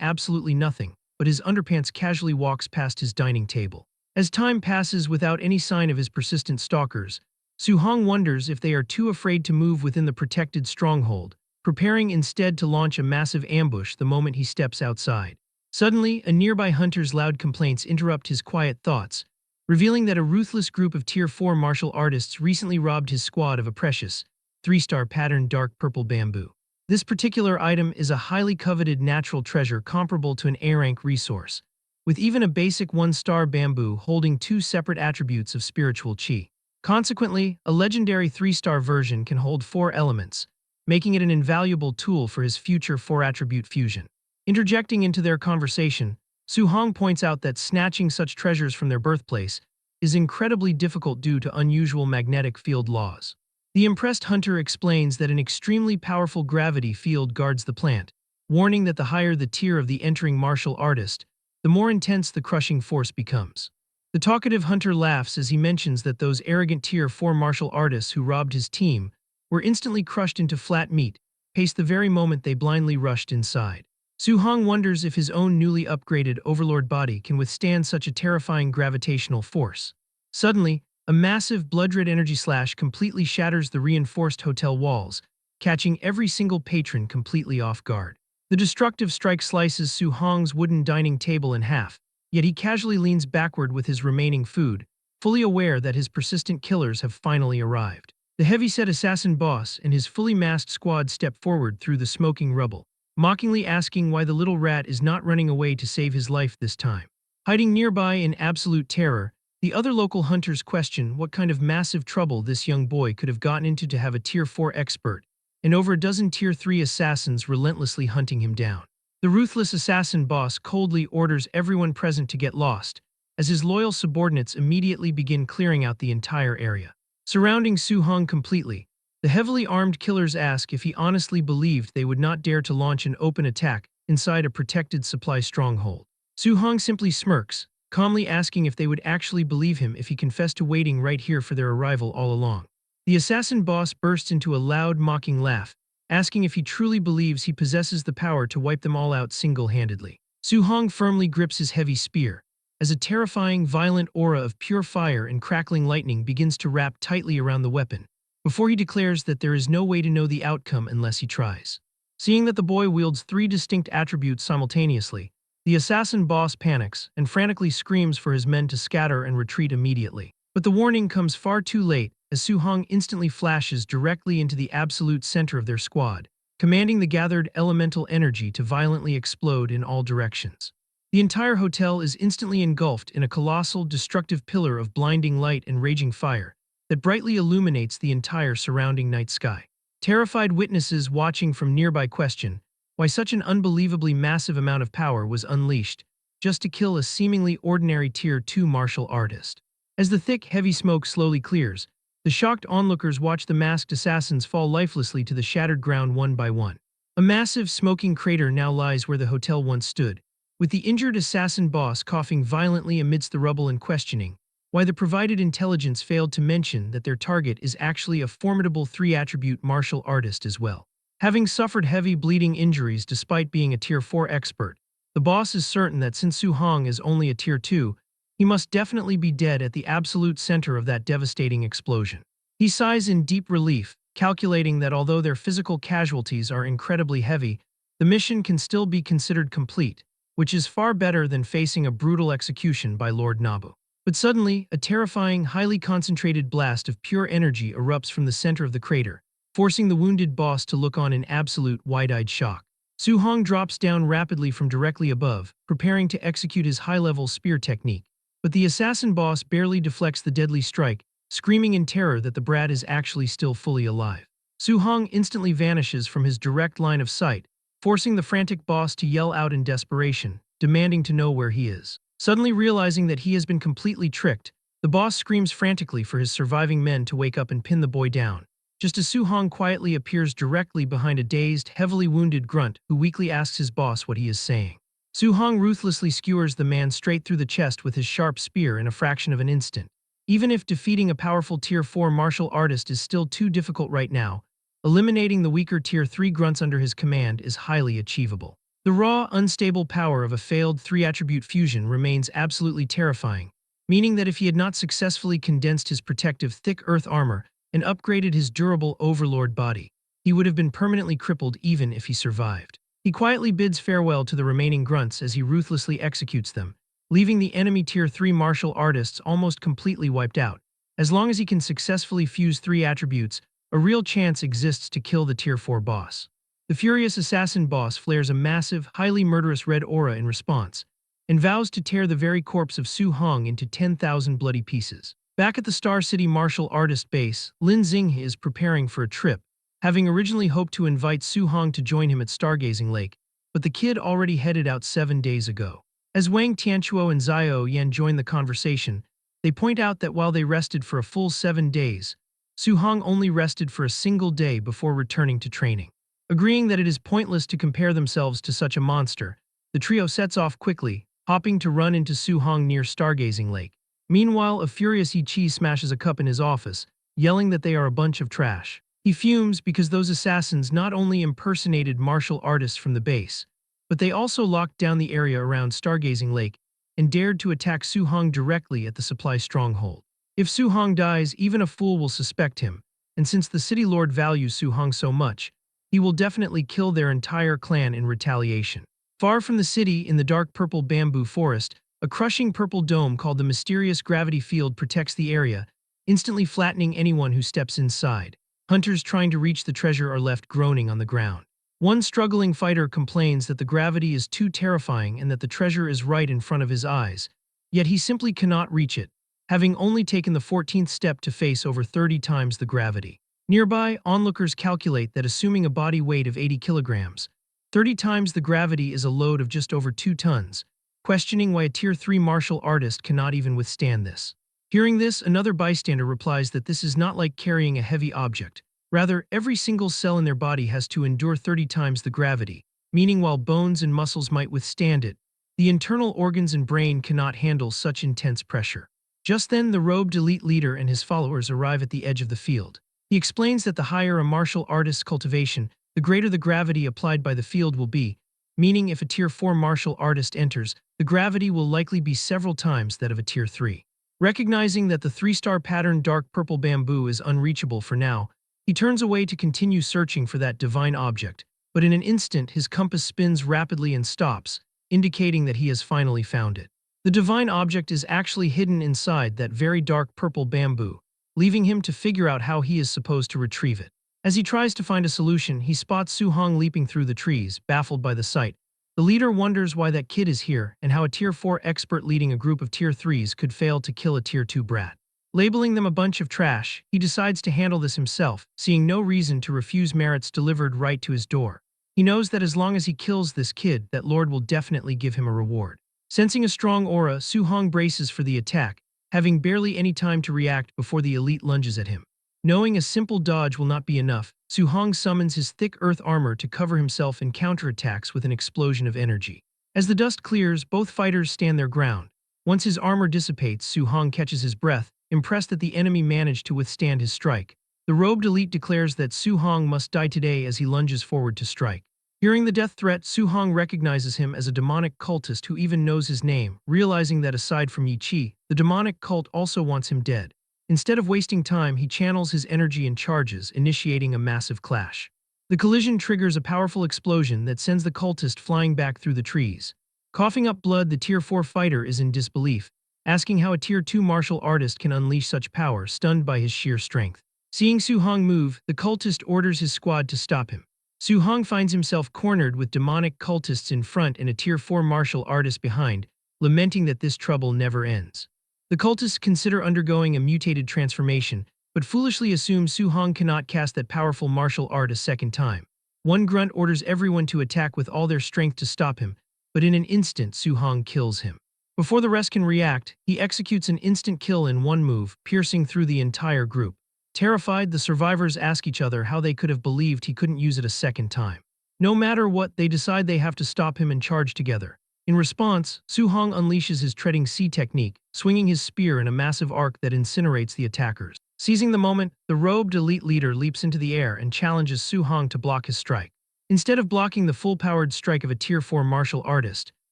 absolutely nothing but his underpants casually walks past his dining table. As time passes without any sign of his persistent stalkers, Su-hong wonders if they are too afraid to move within the protected stronghold, preparing instead to launch a massive ambush the moment he steps outside. Suddenly, a nearby hunter's loud complaints interrupt his quiet thoughts, revealing that a ruthless group of Tier 4 martial artists recently robbed his squad of a precious, 3-star patterned dark purple bamboo. This particular item is a highly coveted natural treasure comparable to an A-rank resource, with even a basic 1-star bamboo holding 2 separate attributes of spiritual chi. Consequently, a legendary 3-star version can hold 4 elements, making it an invaluable tool for his future 4-attribute fusion. Interjecting into their conversation, Su-hong points out that snatching such treasures from their birthplace is incredibly difficult due to unusual magnetic field laws. The impressed hunter explains that an extremely powerful gravity field guards the plant, warning that the higher the tier of the entering martial artist, the more intense the crushing force becomes. The talkative hunter laughs as he mentions that those arrogant Tier 4 martial artists who robbed his team were instantly crushed into flat meat, paced the very moment they blindly rushed inside. Su-hong wonders if his own newly upgraded overlord body can withstand such a terrifying gravitational force. Suddenly, a massive blood-red energy slash completely shatters the reinforced hotel walls, catching every single patron completely off guard. The destructive strike slices Su Hong's wooden dining table in half, yet he casually leans backward with his remaining food, fully aware that his persistent killers have finally arrived. The heavy-set assassin boss and his fully masked squad step forward through the smoking rubble, mockingly asking why the little rat is not running away to save his life this time. Hiding nearby in absolute terror, the other local hunters question what kind of massive trouble this young boy could have gotten into to have a Tier 4 expert, and over a dozen Tier 3 assassins relentlessly hunting him down. The ruthless assassin boss coldly orders everyone present to get lost, as his loyal subordinates immediately begin clearing out the entire area. Surrounding Su Hong completely, the heavily armed killers ask if he honestly believed they would not dare to launch an open attack inside a protected supply stronghold. Su Hong simply smirks, calmly asking if they would actually believe him if he confessed to waiting right here for their arrival all along. The assassin boss bursts into a loud, mocking laugh, asking if he truly believes he possesses the power to wipe them all out single-handedly. Su Hong firmly grips his heavy spear, as a terrifying, violent aura of pure fire and crackling lightning begins to wrap tightly around the weapon, before he declares that there is no way to know the outcome unless he tries. Seeing that the boy wields 3 distinct attributes simultaneously, the assassin boss panics and frantically screams for his men to scatter and retreat immediately. But the warning comes far too late, as Su Hong instantly flashes directly into the absolute center of their squad, commanding the gathered elemental energy to violently explode in all directions. The entire hotel is instantly engulfed in a colossal, destructive pillar of blinding light and raging fire that brightly illuminates the entire surrounding night sky. Terrified witnesses watching from nearby question why such an unbelievably massive amount of power was unleashed just to kill a seemingly ordinary Tier 2 martial artist. As the thick, heavy smoke slowly clears, the shocked onlookers watch the masked assassins fall lifelessly to the shattered ground one by one. A massive, smoking crater now lies where the hotel once stood, with the injured assassin boss coughing violently amidst the rubble and questioning why the provided intelligence failed to mention that their target is actually a formidable 3-attribute martial artist as well. Having suffered heavy bleeding injuries despite being a Tier 4 expert, the boss is certain that since Su Hong is only a Tier 2, he must definitely be dead at the absolute center of that devastating explosion. He sighs in deep relief, calculating that although their physical casualties are incredibly heavy, the mission can still be considered complete, which is far better than facing a brutal execution by Lord Nabu. But suddenly, a terrifying, highly concentrated blast of pure energy erupts from the center of the crater, forcing the wounded boss to look on in absolute, wide-eyed shock. Su Hong drops down rapidly from directly above, preparing to execute his high-level spear technique. But the assassin boss barely deflects the deadly strike, screaming in terror that the brat is actually still fully alive. Su Hong instantly vanishes from his direct line of sight, forcing the frantic boss to yell out in desperation, demanding to know where he is. Suddenly realizing that he has been completely tricked, the boss screams frantically for his surviving men to wake up and pin the boy down, just as Su Hong quietly appears directly behind a dazed, heavily wounded grunt who weakly asks his boss what he is saying. Su Hong ruthlessly skewers the man straight through the chest with his sharp spear in a fraction of an instant. Even if defeating a powerful Tier 4 martial artist is still too difficult right now, eliminating the weaker Tier 3 grunts under his command is highly achievable. The raw, unstable power of a failed 3-attribute fusion remains absolutely terrifying, meaning that if he had not successfully condensed his protective thick earth armor and upgraded his durable overlord body, he would have been permanently crippled even if he survived. He quietly bids farewell to the remaining grunts as he ruthlessly executes them, leaving the enemy Tier 3 martial artists almost completely wiped out. As long as he can successfully fuse 3 attributes, a real chance exists to kill the Tier 4 boss. The furious assassin boss flares a massive, highly murderous red aura in response, and vows to tear the very corpse of Su Hong into 10,000 bloody pieces. Back at the Star City martial artist base, Lin Xinghe is preparing for a trip, having originally hoped to invite Su Hong to join him at Stargazing Lake, but the kid already headed out 7 days ago. As Wang Tianchuo and Zhao Yan join the conversation, they point out that while they rested for a full 7 days, Su Hong only rested for a single day before returning to training. Agreeing that it is pointless to compare themselves to such a monster, the trio sets off quickly, hopping to run into Su Hong near Stargazing Lake. Meanwhile, a furious Yi smashes a cup in his office, yelling that they are a bunch of trash. He fumes because those assassins not only impersonated martial artists from the base, but they also locked down the area around Stargazing Lake and dared to attack Su Hong directly at the supply stronghold. If Su Hong dies, even a fool will suspect him, and since the city lord values Su-hong so much, he will definitely kill their entire clan in retaliation. Far from the city, in the dark purple bamboo forest, a crushing purple dome called the mysterious gravity field protects the area, instantly flattening anyone who steps inside. Hunters trying to reach the treasure are left groaning on the ground. One struggling fighter complains that the gravity is too terrifying and that the treasure is right in front of his eyes, yet he simply cannot reach it, having only taken the 14th step to face over 30 times the gravity. Nearby, onlookers calculate that assuming a body weight of 80 kilograms, 30 times the gravity is a load of just over 2 tons, questioning why a Tier 3 martial artist cannot even withstand this. Hearing this, another bystander replies that this is not like carrying a heavy object. Rather, every single cell in their body has to endure 30 times the gravity, meaning while bones and muscles might withstand it, the internal organs and brain cannot handle such intense pressure. Just then, the robed elite leader and his followers arrive at the edge of the field. He explains that the higher a martial artist's cultivation, the greater the gravity applied by the field will be, meaning if a Tier 4 martial artist enters, the gravity will likely be several times that of a Tier 3. Recognizing that the 3-star pattern dark purple bamboo is unreachable for now, he turns away to continue searching for that divine object, but in an instant his compass spins rapidly and stops, indicating that he has finally found it. The divine object is actually hidden inside that very dark purple bamboo, leaving him to figure out how he is supposed to retrieve it. As he tries to find a solution, he spots Su-hong leaping through the trees, baffled by the sight. The leader wonders why that kid is here and how a Tier 4 expert leading a group of Tier 3s could fail to kill a Tier 2 brat. Labeling them a bunch of trash, he decides to handle this himself, seeing no reason to refuse merits delivered right to his door. He knows that as long as he kills this kid, that Lord will definitely give him a reward. Sensing a strong aura, Su-hong braces for the attack, having barely any time to react before the elite lunges at him. Knowing a simple dodge will not be enough, Su-hong summons his thick earth armor to cover himself in counterattacks with an explosion of energy. As the dust clears, both fighters stand their ground. Once his armor dissipates, Su-hong catches his breath, impressed that the enemy managed to withstand his strike. The robed elite declares that Su-hong must die today as he lunges forward to strike. Hearing the death threat, Su-hong recognizes him as a demonic cultist who even knows his name, realizing that aside from Yi Chi, the demonic cult also wants him dead. Instead of wasting time, he channels his energy and charges, initiating a massive clash. The collision triggers a powerful explosion that sends the cultist flying back through the trees. Coughing up blood, the Tier 4 fighter is in disbelief, asking how a Tier 2 martial artist can unleash such power, stunned by his sheer strength. Seeing Su-hong move, the cultist orders his squad to stop him. Su-hong finds himself cornered with demonic cultists in front and a Tier 4 martial artist behind, lamenting that this trouble never ends. The cultists consider undergoing a mutated transformation, but foolishly assume Su-hong cannot cast that powerful martial art a second time. One grunt orders everyone to attack with all their strength to stop him, but in an instant Su-hong kills him. Before the rest can react, he executes an instant kill in one move, piercing through the entire group. Terrified, the survivors ask each other how they could have believed he couldn't use it a second time. No matter what, they decide they have to stop him and charge together. In response, Su-hong unleashes his treading sea technique, swinging his spear in a massive arc that incinerates the attackers. Seizing the moment, the robed elite leader leaps into the air and challenges Su-hong to block his strike. Instead of blocking the full-powered strike of a Tier 4 martial artist,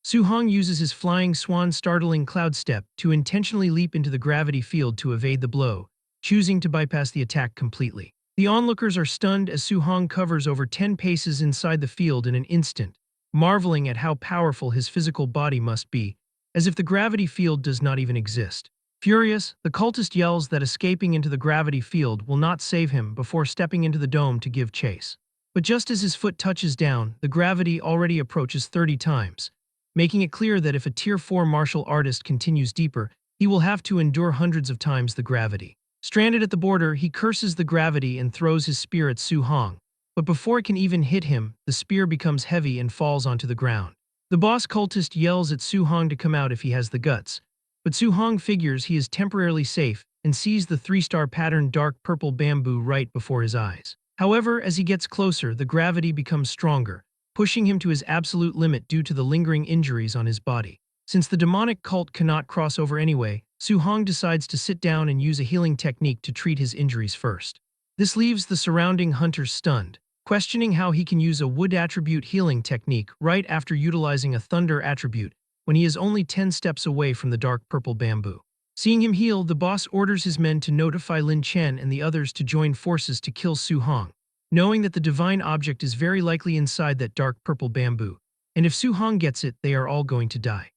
Su-hong uses his flying swan startling cloud step to intentionally leap into the gravity field to evade the blow, choosing to bypass the attack completely. The onlookers are stunned as Su-hong covers over 10 paces inside the field in an instant, marveling at how powerful his physical body must be, as if the gravity field does not even exist. Furious, the cultist yells that escaping into the gravity field will not save him before stepping into the dome to give chase. But just as his foot touches down, the gravity already approaches 30 times, making it clear that if a Tier 4 martial artist continues deeper, he will have to endure hundreds of times the gravity. Stranded at the border, he curses the gravity and throws his spear at Su-hong. But before it can even hit him, the spear becomes heavy and falls onto the ground. The boss cultist yells at Su-hong to come out if he has the guts, but Su-hong figures he is temporarily safe and sees the 3-star pattern dark purple bamboo right before his eyes. However, as he gets closer, the gravity becomes stronger, pushing him to his absolute limit due to the lingering injuries on his body. Since the demonic cult cannot cross over anyway, Su-hong decides to sit down and use a healing technique to treat his injuries first. This leaves the surrounding hunters stunned, questioning how he can use a wood attribute healing technique right after utilizing a thunder attribute when he is only 10 steps away from the dark purple bamboo. Seeing him heal, the boss orders his men to notify Lin Chen and the others to join forces to kill Su Hong, knowing that the divine object is very likely inside that dark purple bamboo, and if Su Hong gets it, they are all going to die.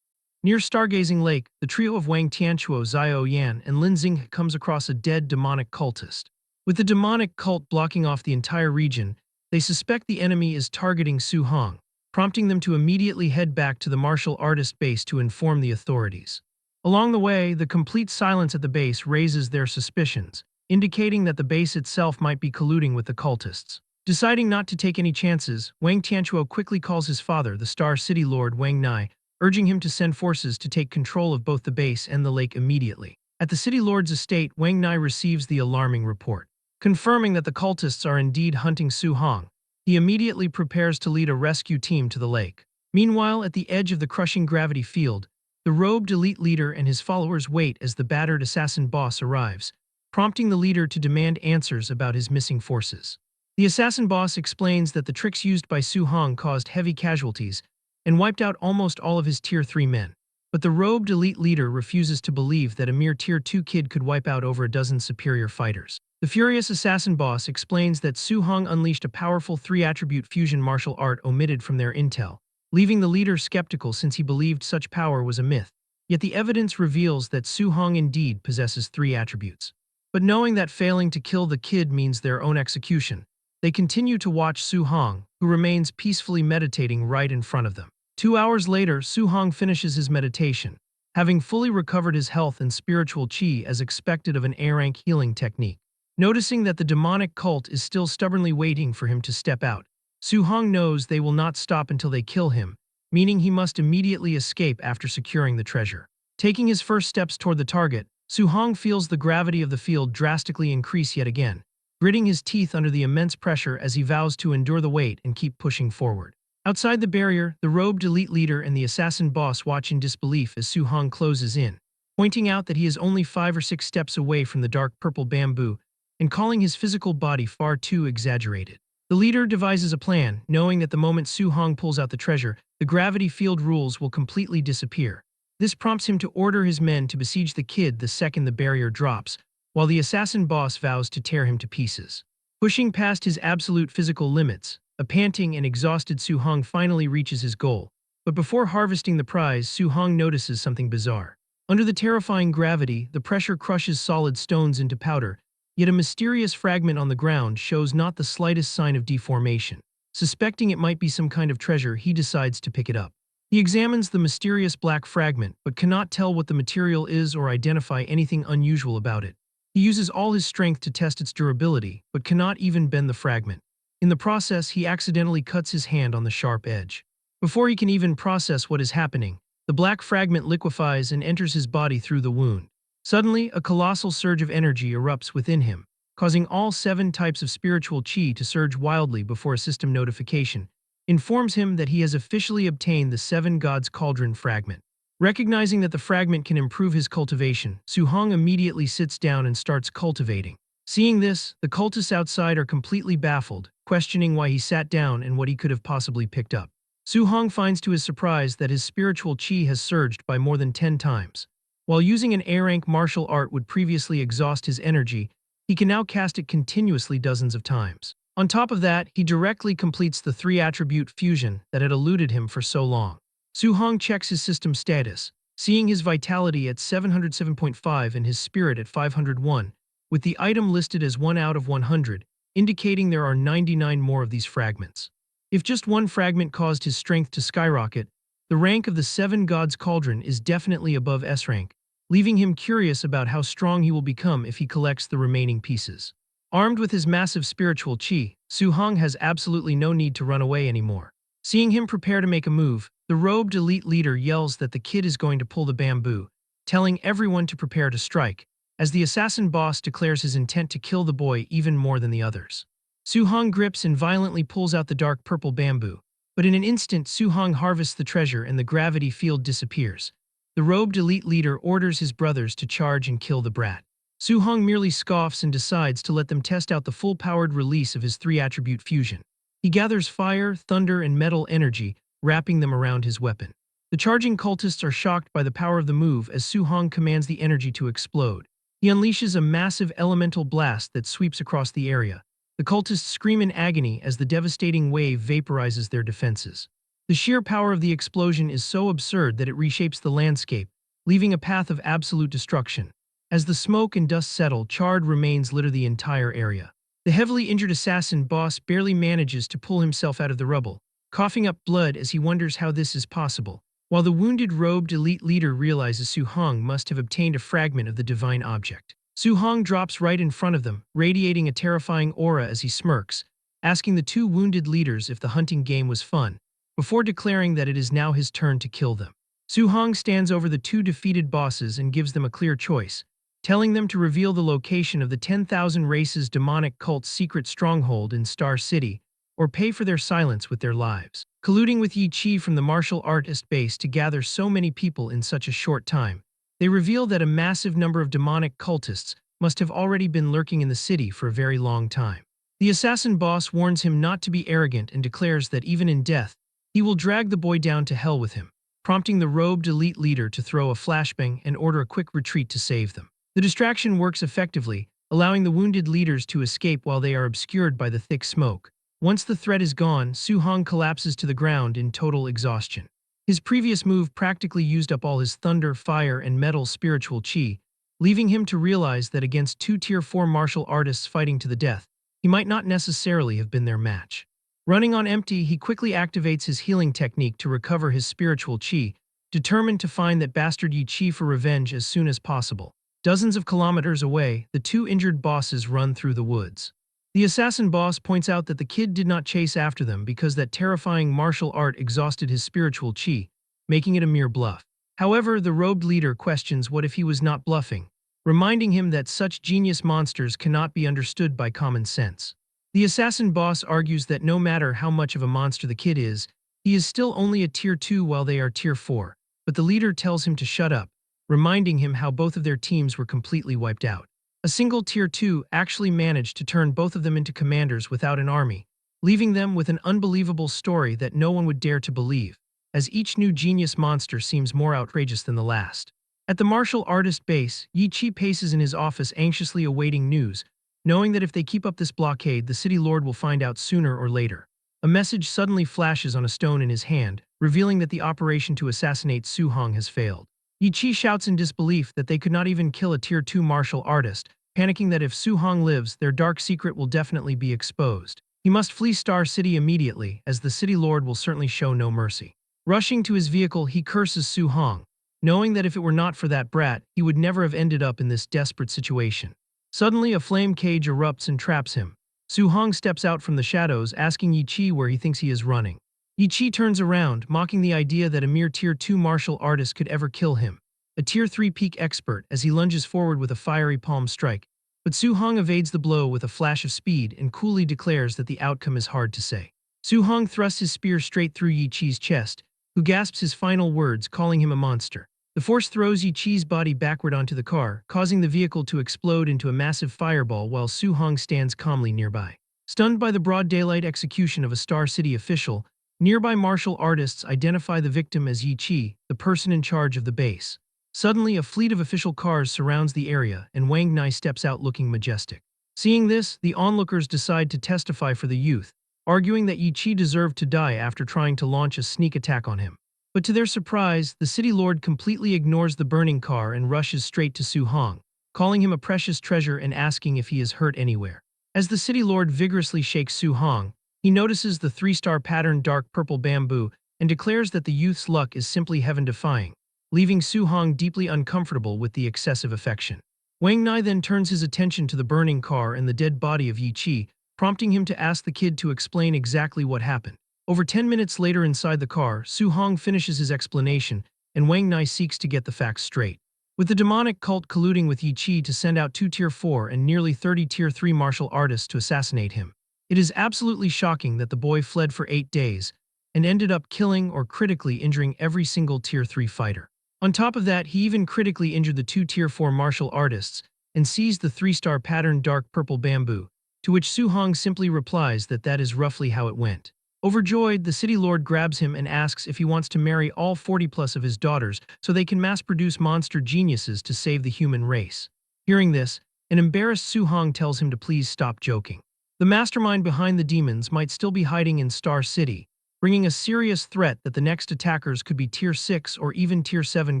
Near Stargazing Lake, the trio of Wang Tianchuo, Zhao Yan, and Lin Xing comes across a dead demonic cultist. With the demonic cult blocking off the entire region, they suspect the enemy is targeting Su Hong, prompting them to immediately head back to the martial artist base to inform the authorities. Along the way, the complete silence at the base raises their suspicions, indicating that the base itself might be colluding with the cultists. Deciding not to take any chances, Wang Tianchuo quickly calls his father, the Star City Lord Wang Nai, urging him to send forces to take control of both the base and the lake immediately. At the City Lord's estate, Wang Nai receives the alarming report. Confirming that the cultists are indeed hunting Su Hong, he immediately prepares to lead a rescue team to the lake. Meanwhile, at the edge of the crushing gravity field, the robed elite leader and his followers wait as the battered assassin boss arrives, prompting the leader to demand answers about his missing forces. The assassin boss explains that the tricks used by Su Hong caused heavy casualties and wiped out almost all of his Tier 3 men. But the robed elite leader refuses to believe that a mere Tier 2 kid could wipe out over a dozen superior fighters. The furious assassin boss explains that Su Hong unleashed a powerful 3-attribute fusion martial art omitted from their intel, leaving the leader skeptical since he believed such power was a myth. Yet the evidence reveals that Su Hong indeed possesses 3 attributes. But knowing that failing to kill the kid means their own execution, they continue to watch Su Hong, who remains peacefully meditating right in front of them. 2 hours later, Su Hong finishes his meditation, having fully recovered his health and spiritual chi as expected of an A-rank healing technique. Noticing that the demonic cult is still stubbornly waiting for him to step out, Su Hong knows they will not stop until they kill him, meaning he must immediately escape after securing the treasure. Taking his first steps toward the target, Su Hong feels the gravity of the field drastically increase yet again, gritting his teeth under the immense pressure as he vows to endure the weight and keep pushing forward. Outside the barrier, the robed elite leader and the assassin boss watch in disbelief as Su Hong closes in, pointing out that he is only 5 or 6 steps away from the dark purple bamboo and calling his physical body far too exaggerated. The leader devises a plan, knowing that the moment Su Hong pulls out the treasure, the gravity field rules will completely disappear. This prompts him to order his men to besiege the kid the second the barrier drops, while the assassin boss vows to tear him to pieces. Pushing past his absolute physical limits, a panting and exhausted Su Hong finally reaches his goal. But before harvesting the prize, Su Hong notices something bizarre. Under the terrifying gravity, the pressure crushes solid stones into powder, yet a mysterious fragment on the ground shows not the slightest sign of deformation. Suspecting it might be some kind of treasure, he decides to pick it up. He examines the mysterious black fragment, but cannot tell what the material is or identify anything unusual about it. He uses all his strength to test its durability, but cannot even bend the fragment. In the process, he accidentally cuts his hand on the sharp edge. Before he can even process what is happening, the black fragment liquefies and enters his body through the wound. Suddenly, a colossal surge of energy erupts within him, causing all 7 types of spiritual chi to surge wildly before a system notification informs him that he has officially obtained the 7 Gods Cauldron fragment. Recognizing that the fragment can improve his cultivation, Su Hong immediately sits down and starts cultivating. Seeing this, the cultists outside are completely baffled, questioning why he sat down and what he could have possibly picked up. Su Hong finds to his surprise that his spiritual chi has surged by more than 10 times. While using an A-rank martial art would previously exhaust his energy, he can now cast it continuously dozens of times. On top of that, he directly completes the 3-attribute fusion that had eluded him for so long. Su Hong checks his system status, seeing his vitality at 707.5 and his spirit at 501, with the item listed as 1 out of 100, indicating there are 99 more of these fragments. If just one fragment caused his strength to skyrocket, the rank of the 7 Gods Cauldron is definitely above S-rank, leaving him curious about how strong he will become if he collects the remaining pieces. Armed with his massive spiritual chi, Su Hong has absolutely no need to run away anymore. Seeing him prepare to make a move, the robed elite leader yells that the kid is going to pull the bamboo, telling everyone to prepare to strike, as the assassin boss declares his intent to kill the boy even more than the others. Su Hong grips and violently pulls out the dark purple bamboo, but in an instant Su Hong harvests the treasure and the gravity field disappears. The robed elite leader orders his brothers to charge and kill the brat. Su Hong merely scoffs and decides to let them test out the full-powered release of his 3-attribute fusion. He gathers fire, thunder, and metal energy, wrapping them around his weapon. The charging cultists are shocked by the power of the move as Su Hong commands the energy to explode. He unleashes a massive elemental blast that sweeps across the area. The cultists scream in agony as the devastating wave vaporizes their defenses. The sheer power of the explosion is so absurd that it reshapes the landscape, leaving a path of absolute destruction. As the smoke and dust settle, charred remains litter the entire area. The heavily injured assassin boss barely manages to pull himself out of the rubble, coughing up blood as he wonders how this is possible, while the wounded robed elite leader realizes Su Hong must have obtained a fragment of the divine object. Su Hong drops right in front of them, radiating a terrifying aura as he smirks, asking the two wounded leaders if the hunting game was fun, before declaring that it is now his turn to kill them. Su Hong stands over the two defeated bosses and gives them a clear choice, telling them to reveal the location of the 10,000 Races demonic cult's secret stronghold in Star City, or pay for their silence with their lives. Colluding with Yi Chi from the martial artist base to gather so many people in such a short time, they reveal that a massive number of demonic cultists must have already been lurking in the city for a very long time. The assassin boss warns him not to be arrogant and declares that even in death, he will drag the boy down to hell with him, prompting the robed elite leader to throw a flashbang and order a quick retreat to save them. The distraction works effectively, allowing the wounded leaders to escape while they are obscured by the thick smoke. Once the threat is gone, Su Hong collapses to the ground in total exhaustion. His previous move practically used up all his thunder, fire, and metal spiritual chi, leaving him to realize that against two Tier 4 martial artists fighting to the death, he might not necessarily have been their match. Running on empty, he quickly activates his healing technique to recover his spiritual chi, determined to find that bastard Yi Chi for revenge as soon as possible. Dozens of kilometers away, the two injured bosses run through the woods. The assassin boss points out that the kid did not chase after them because that terrifying martial art exhausted his spiritual chi, making it a mere bluff. However, the robed leader questions what if he was not bluffing, reminding him that such genius monsters cannot be understood by common sense. The assassin boss argues that no matter how much of a monster the kid is, he is still only a Tier 2 while they are Tier 4, but the leader tells him to shut up, reminding him how both of their teams were completely wiped out. A single Tier 2 actually managed to turn both of them into commanders without an army, leaving them with an unbelievable story that no one would dare to believe, as each new genius monster seems more outrageous than the last. At the martial artist base, Yi Chi paces in his office anxiously awaiting news, knowing that if they keep up this blockade, the city lord will find out sooner or later. A message suddenly flashes on a stone in his hand, revealing that the operation to assassinate Su Hong has failed. Yi Chi shouts in disbelief that they could not even kill a Tier 2 martial artist, panicking that if Su Hong lives, their dark secret will definitely be exposed. He must flee Star City immediately, as the city lord will certainly show no mercy. Rushing to his vehicle, he curses Su Hong, knowing that if it were not for that brat, he would never have ended up in this desperate situation. Suddenly, a flame cage erupts and traps him. Su Hong steps out from the shadows, asking Yi Chi where he thinks he is running. Yi Chi turns around, mocking the idea that a mere Tier 2 martial artist could ever kill him. A Tier 3 peak expert as he lunges forward with a fiery palm strike, but Su Hong evades the blow with a flash of speed and coolly declares that the outcome is hard to say. Su Hong thrusts his spear straight through Yi Chi's chest, who gasps his final words, calling him a monster. The force throws Yi Chi's body backward onto the car, causing the vehicle to explode into a massive fireball while Su Hong stands calmly nearby. Stunned by the broad daylight execution of a Star City official, nearby martial artists identify the victim as Yi Chi, the person in charge of the base. Suddenly, a fleet of official cars surrounds the area, and Wang Nai steps out looking majestic. Seeing this, the onlookers decide to testify for the youth, arguing that Yi Chi deserved to die after trying to launch a sneak attack on him. But to their surprise, the city lord completely ignores the burning car and rushes straight to Su Hong, calling him a precious treasure and asking if he is hurt anywhere. As the city lord vigorously shakes Su Hong, he notices the 3-star patterned dark purple bamboo and declares that the youth's luck is simply heaven-defying, leaving Su Hong deeply uncomfortable with the excessive affection. Wang Nai then turns his attention to the burning car and the dead body of Yi Chi, prompting him to ask the kid to explain exactly what happened. Over 10 minutes later inside the car, Su Hong finishes his explanation, and Wang Nai seeks to get the facts straight. With the demonic cult colluding with Yi Chi to send out 2 Tier 4 and nearly 30 Tier 3 martial artists to assassinate him, it is absolutely shocking that the boy fled for 8 days and ended up killing or critically injuring every single Tier 3 fighter. On top of that, he even critically injured the 2 Tier 4 martial artists and seized the 3-star patterned dark purple bamboo, to which Su Hong simply replies that that is roughly how it went. Overjoyed, the city lord grabs him and asks if he wants to marry all 40 plus of his daughters so they can mass-produce monster geniuses to save the human race. Hearing this, an embarrassed Su-hong tells him to please stop joking. The mastermind behind the demons might still be hiding in Star City, bringing a serious threat that the next attackers could be Tier 6 or even Tier 7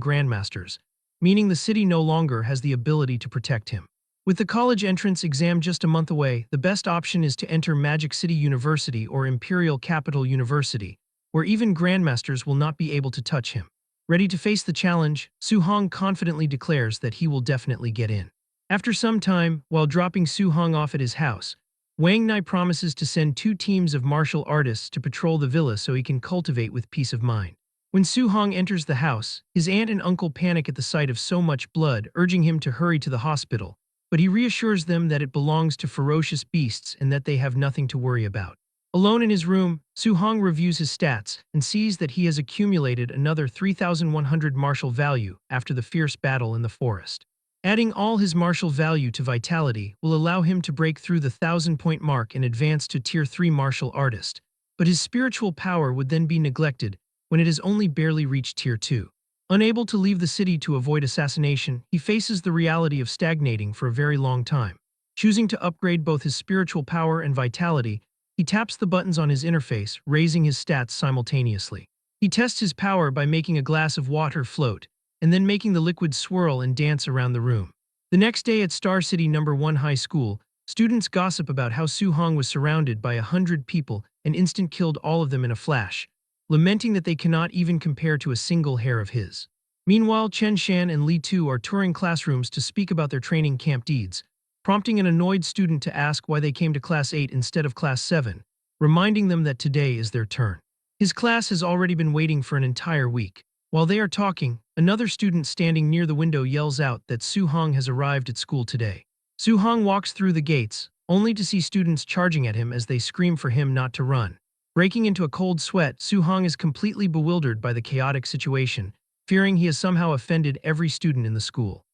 Grandmasters, meaning the city no longer has the ability to protect him. With the college entrance exam just a month away, the best option is to enter Magic City University or Imperial Capital University, where even Grandmasters will not be able to touch him. Ready to face the challenge, Su-hong confidently declares that he will definitely get in. After some time, while dropping Su-hong off at his house, Wang Nai promises to send 2 teams of martial artists to patrol the villa so he can cultivate with peace of mind. When Su-hong enters the house, his aunt and uncle panic at the sight of so much blood, urging him to hurry to the hospital, but he reassures them that it belongs to ferocious beasts and that they have nothing to worry about. Alone in his room, Su-hong reviews his stats and sees that he has accumulated another 3,100 martial value after the fierce battle in the forest. Adding all his martial value to vitality will allow him to break through the 1,000-point mark and advance to Tier 3 martial artist, but his spiritual power would then be neglected when it has only barely reached Tier 2. Unable to leave the city to avoid assassination, he faces the reality of stagnating for a very long time. Choosing to upgrade both his spiritual power and vitality, he taps the buttons on his interface, raising his stats simultaneously. He tests his power by making a glass of water float, and then making the liquid swirl and dance around the room. The next day at Star City No. 1 High School, students gossip about how Su-hong was surrounded by 100 people and instant killed all of them in a flash, lamenting that they cannot even compare to a single hair of his. Meanwhile, Chen Shan and Li Tu are touring classrooms to speak about their training camp deeds, prompting an annoyed student to ask why they came to Class 8 instead of Class 7, reminding them that today is their turn. His class has already been waiting for an entire week. While they are talking, another student standing near the window yells out that Su-hong has arrived at school today. Su-hong walks through the gates, only to see students charging at him as they scream for him not to run. Breaking into a cold sweat, Su-hong is completely bewildered by the chaotic situation, fearing he has somehow offended every student in the school.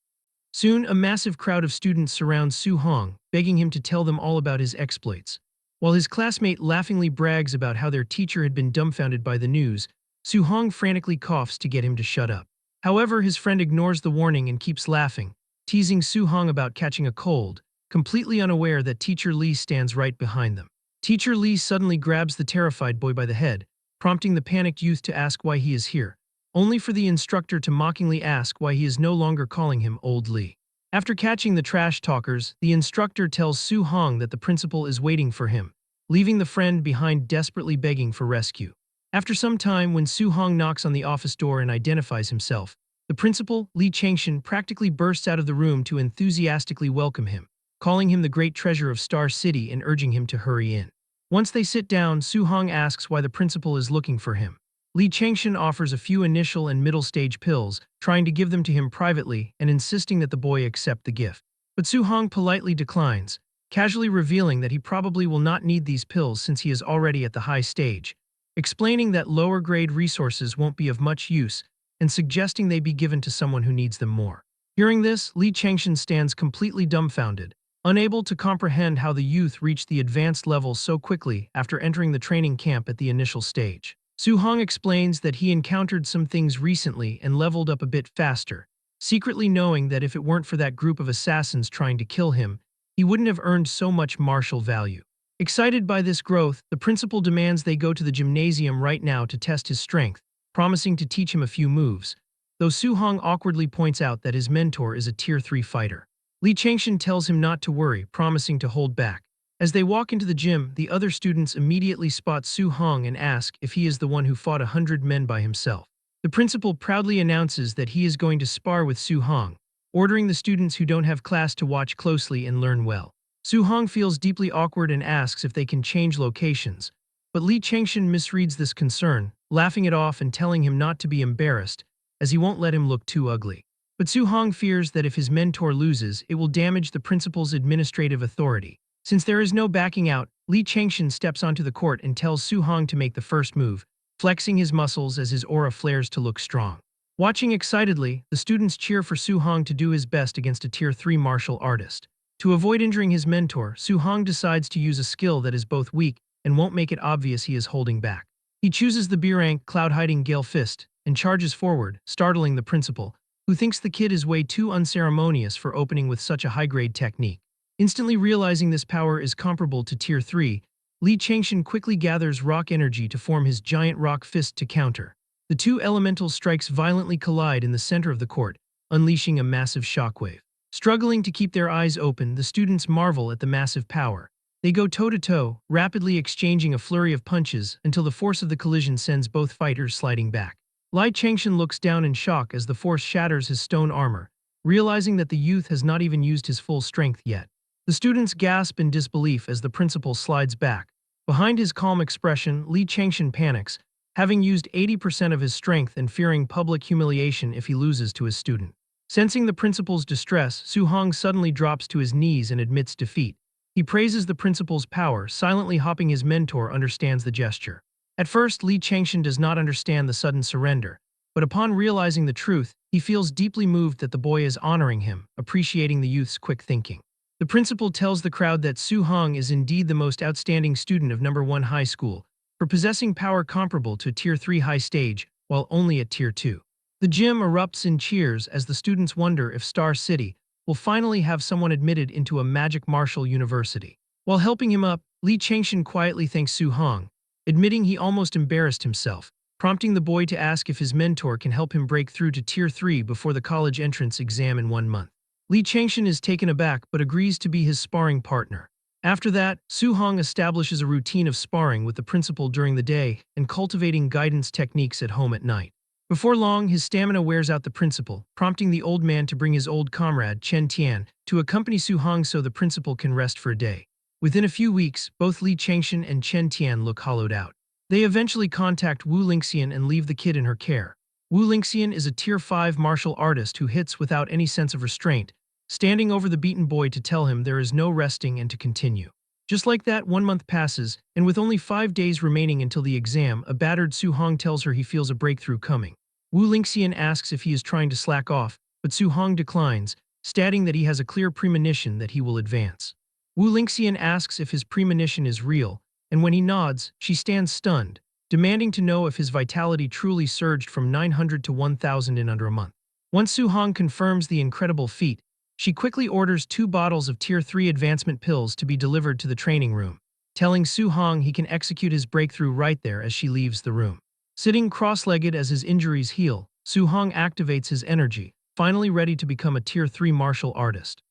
Soon, a massive crowd of students surrounds Su-hong, begging him to tell them all about his exploits. While his classmate laughingly brags about how their teacher had been dumbfounded by the news, Su-hong frantically coughs to get him to shut up. However, his friend ignores the warning and keeps laughing, teasing Su-hong about catching a cold, completely unaware that Teacher Lee stands right behind them. Teacher Lee suddenly grabs the terrified boy by the head, prompting the panicked youth to ask why he is here, only for the instructor to mockingly ask why he is no longer calling him Old Lee. After catching the trash talkers, the instructor tells Su-hong that the principal is waiting for him, leaving the friend behind desperately begging for rescue. After some time, when Su-hong knocks on the office door and identifies himself, the principal, Lee Changshan, practically bursts out of the room to enthusiastically welcome him, calling him the great treasure of Star City and urging him to hurry in. Once they sit down, Su-hong asks why the principal is looking for him. Lee Changshan offers a few initial and middle-stage pills, trying to give them to him privately and insisting that the boy accept the gift. But Su-hong politely declines, casually revealing that he probably will not need these pills since he is already at the high stage, explaining that lower-grade resources won't be of much use and suggesting they be given to someone who needs them more. Hearing this, Lee Changshan stands completely dumbfounded, unable to comprehend how the youth reached the advanced level so quickly after entering the training camp at the initial stage. Su-hong explains that he encountered some things recently and leveled up a bit faster, secretly knowing that if it weren't for that group of assassins trying to kill him, he wouldn't have earned so much martial value. Excited by this growth, the principal demands they go to the gymnasium right now to test his strength, promising to teach him a few moves, though Su-hong awkwardly points out that his mentor is a Tier 3 fighter. Lee Changshan tells him not to worry, promising to hold back. As they walk into the gym, the other students immediately spot Su-hong and ask if he is the one who fought 100 men by himself. The principal proudly announces that he is going to spar with Su-hong, ordering the students who don't have class to watch closely and learn well. Su-hong feels deeply awkward and asks if they can change locations, but Lee Changshan misreads this concern, laughing it off and telling him not to be embarrassed, as he won't let him look too ugly. But Su-hong fears that if his mentor loses, it will damage the principal's administrative authority. Since there is no backing out, Lee Changshan steps onto the court and tells Su-hong to make the first move, flexing his muscles as his aura flares to look strong. Watching excitedly, the students cheer for Su-hong to do his best against a Tier 3 martial artist. To avoid injuring his mentor, Su-hong decides to use a skill that is both weak and won't make it obvious he is holding back. He chooses the B-rank cloud-hiding Gale Fist and charges forward, startling the principal, who thinks the kid is way too unceremonious for opening with such a high-grade technique. Instantly realizing this power is comparable to Tier 3, Li Changshan quickly gathers rock energy to form his giant rock fist to counter. The two elemental strikes violently collide in the center of the court, unleashing a massive shockwave. Struggling to keep their eyes open, the students marvel at the massive power. They go toe-to-toe, rapidly exchanging a flurry of punches until the force of the collision sends both fighters sliding back. Li Changshan looks down in shock as the force shatters his stone armor, realizing that the youth has not even used his full strength yet. The students gasp in disbelief as the principal slides back. Behind his calm expression, Li Changshan panics, having used 80% of his strength and fearing public humiliation if he loses to his student. Sensing the principal's distress, Su Hong suddenly drops to his knees and admits defeat. He praises the principal's power, silently hoping his mentor understands the gesture. At first, Li Changshan does not understand the sudden surrender, but upon realizing the truth, he feels deeply moved that the boy is honoring him, appreciating the youth's quick thinking. The principal tells the crowd that Su Hong is indeed the most outstanding student of number 1 high school, for possessing power comparable to Tier 3 high stage, while only at Tier 2. The gym erupts in cheers as the students wonder if Star City will finally have someone admitted into a magic martial university. While helping him up, Li Changshan quietly thanks Su Hong, admitting he almost embarrassed himself, prompting the boy to ask if his mentor can help him break through to Tier 3 before the college entrance exam in 1 month. Li Changshan is taken aback but agrees to be his sparring partner. After that, Su Hong establishes a routine of sparring with the principal during the day and cultivating guidance techniques at home at night. Before long, his stamina wears out the principal, prompting the old man to bring his old comrade, Chen Tian, to accompany Su Hong so the principal can rest for a day. Within a few weeks, both Li Changshan and Chen Tian look hollowed out. They eventually contact Wu Lingxian and leave the kid in her care. Wu Lingxian is a Tier 5 martial artist who hits without any sense of restraint, standing over the beaten boy to tell him there is no resting and to continue. Just like that, 1 month passes, and with only 5 days remaining until the exam, a battered Su Hong tells her he feels a breakthrough coming. Wu Lingxian asks if he is trying to slack off, but Su Hong declines, stating that he has a clear premonition that he will advance. Wu Lingxian asks if his premonition is real, and when he nods, she stands stunned, demanding to know if his vitality truly surged from 900 to 1,000 in under a month. Once Su Hong confirms the incredible feat, she quickly orders 2 bottles of Tier 3 advancement pills to be delivered to the training room, telling Su Hong he can execute his breakthrough right there as she leaves the room. Sitting cross-legged as his injuries heal, Su Hong activates his energy, finally ready to become a Tier 3 martial artist.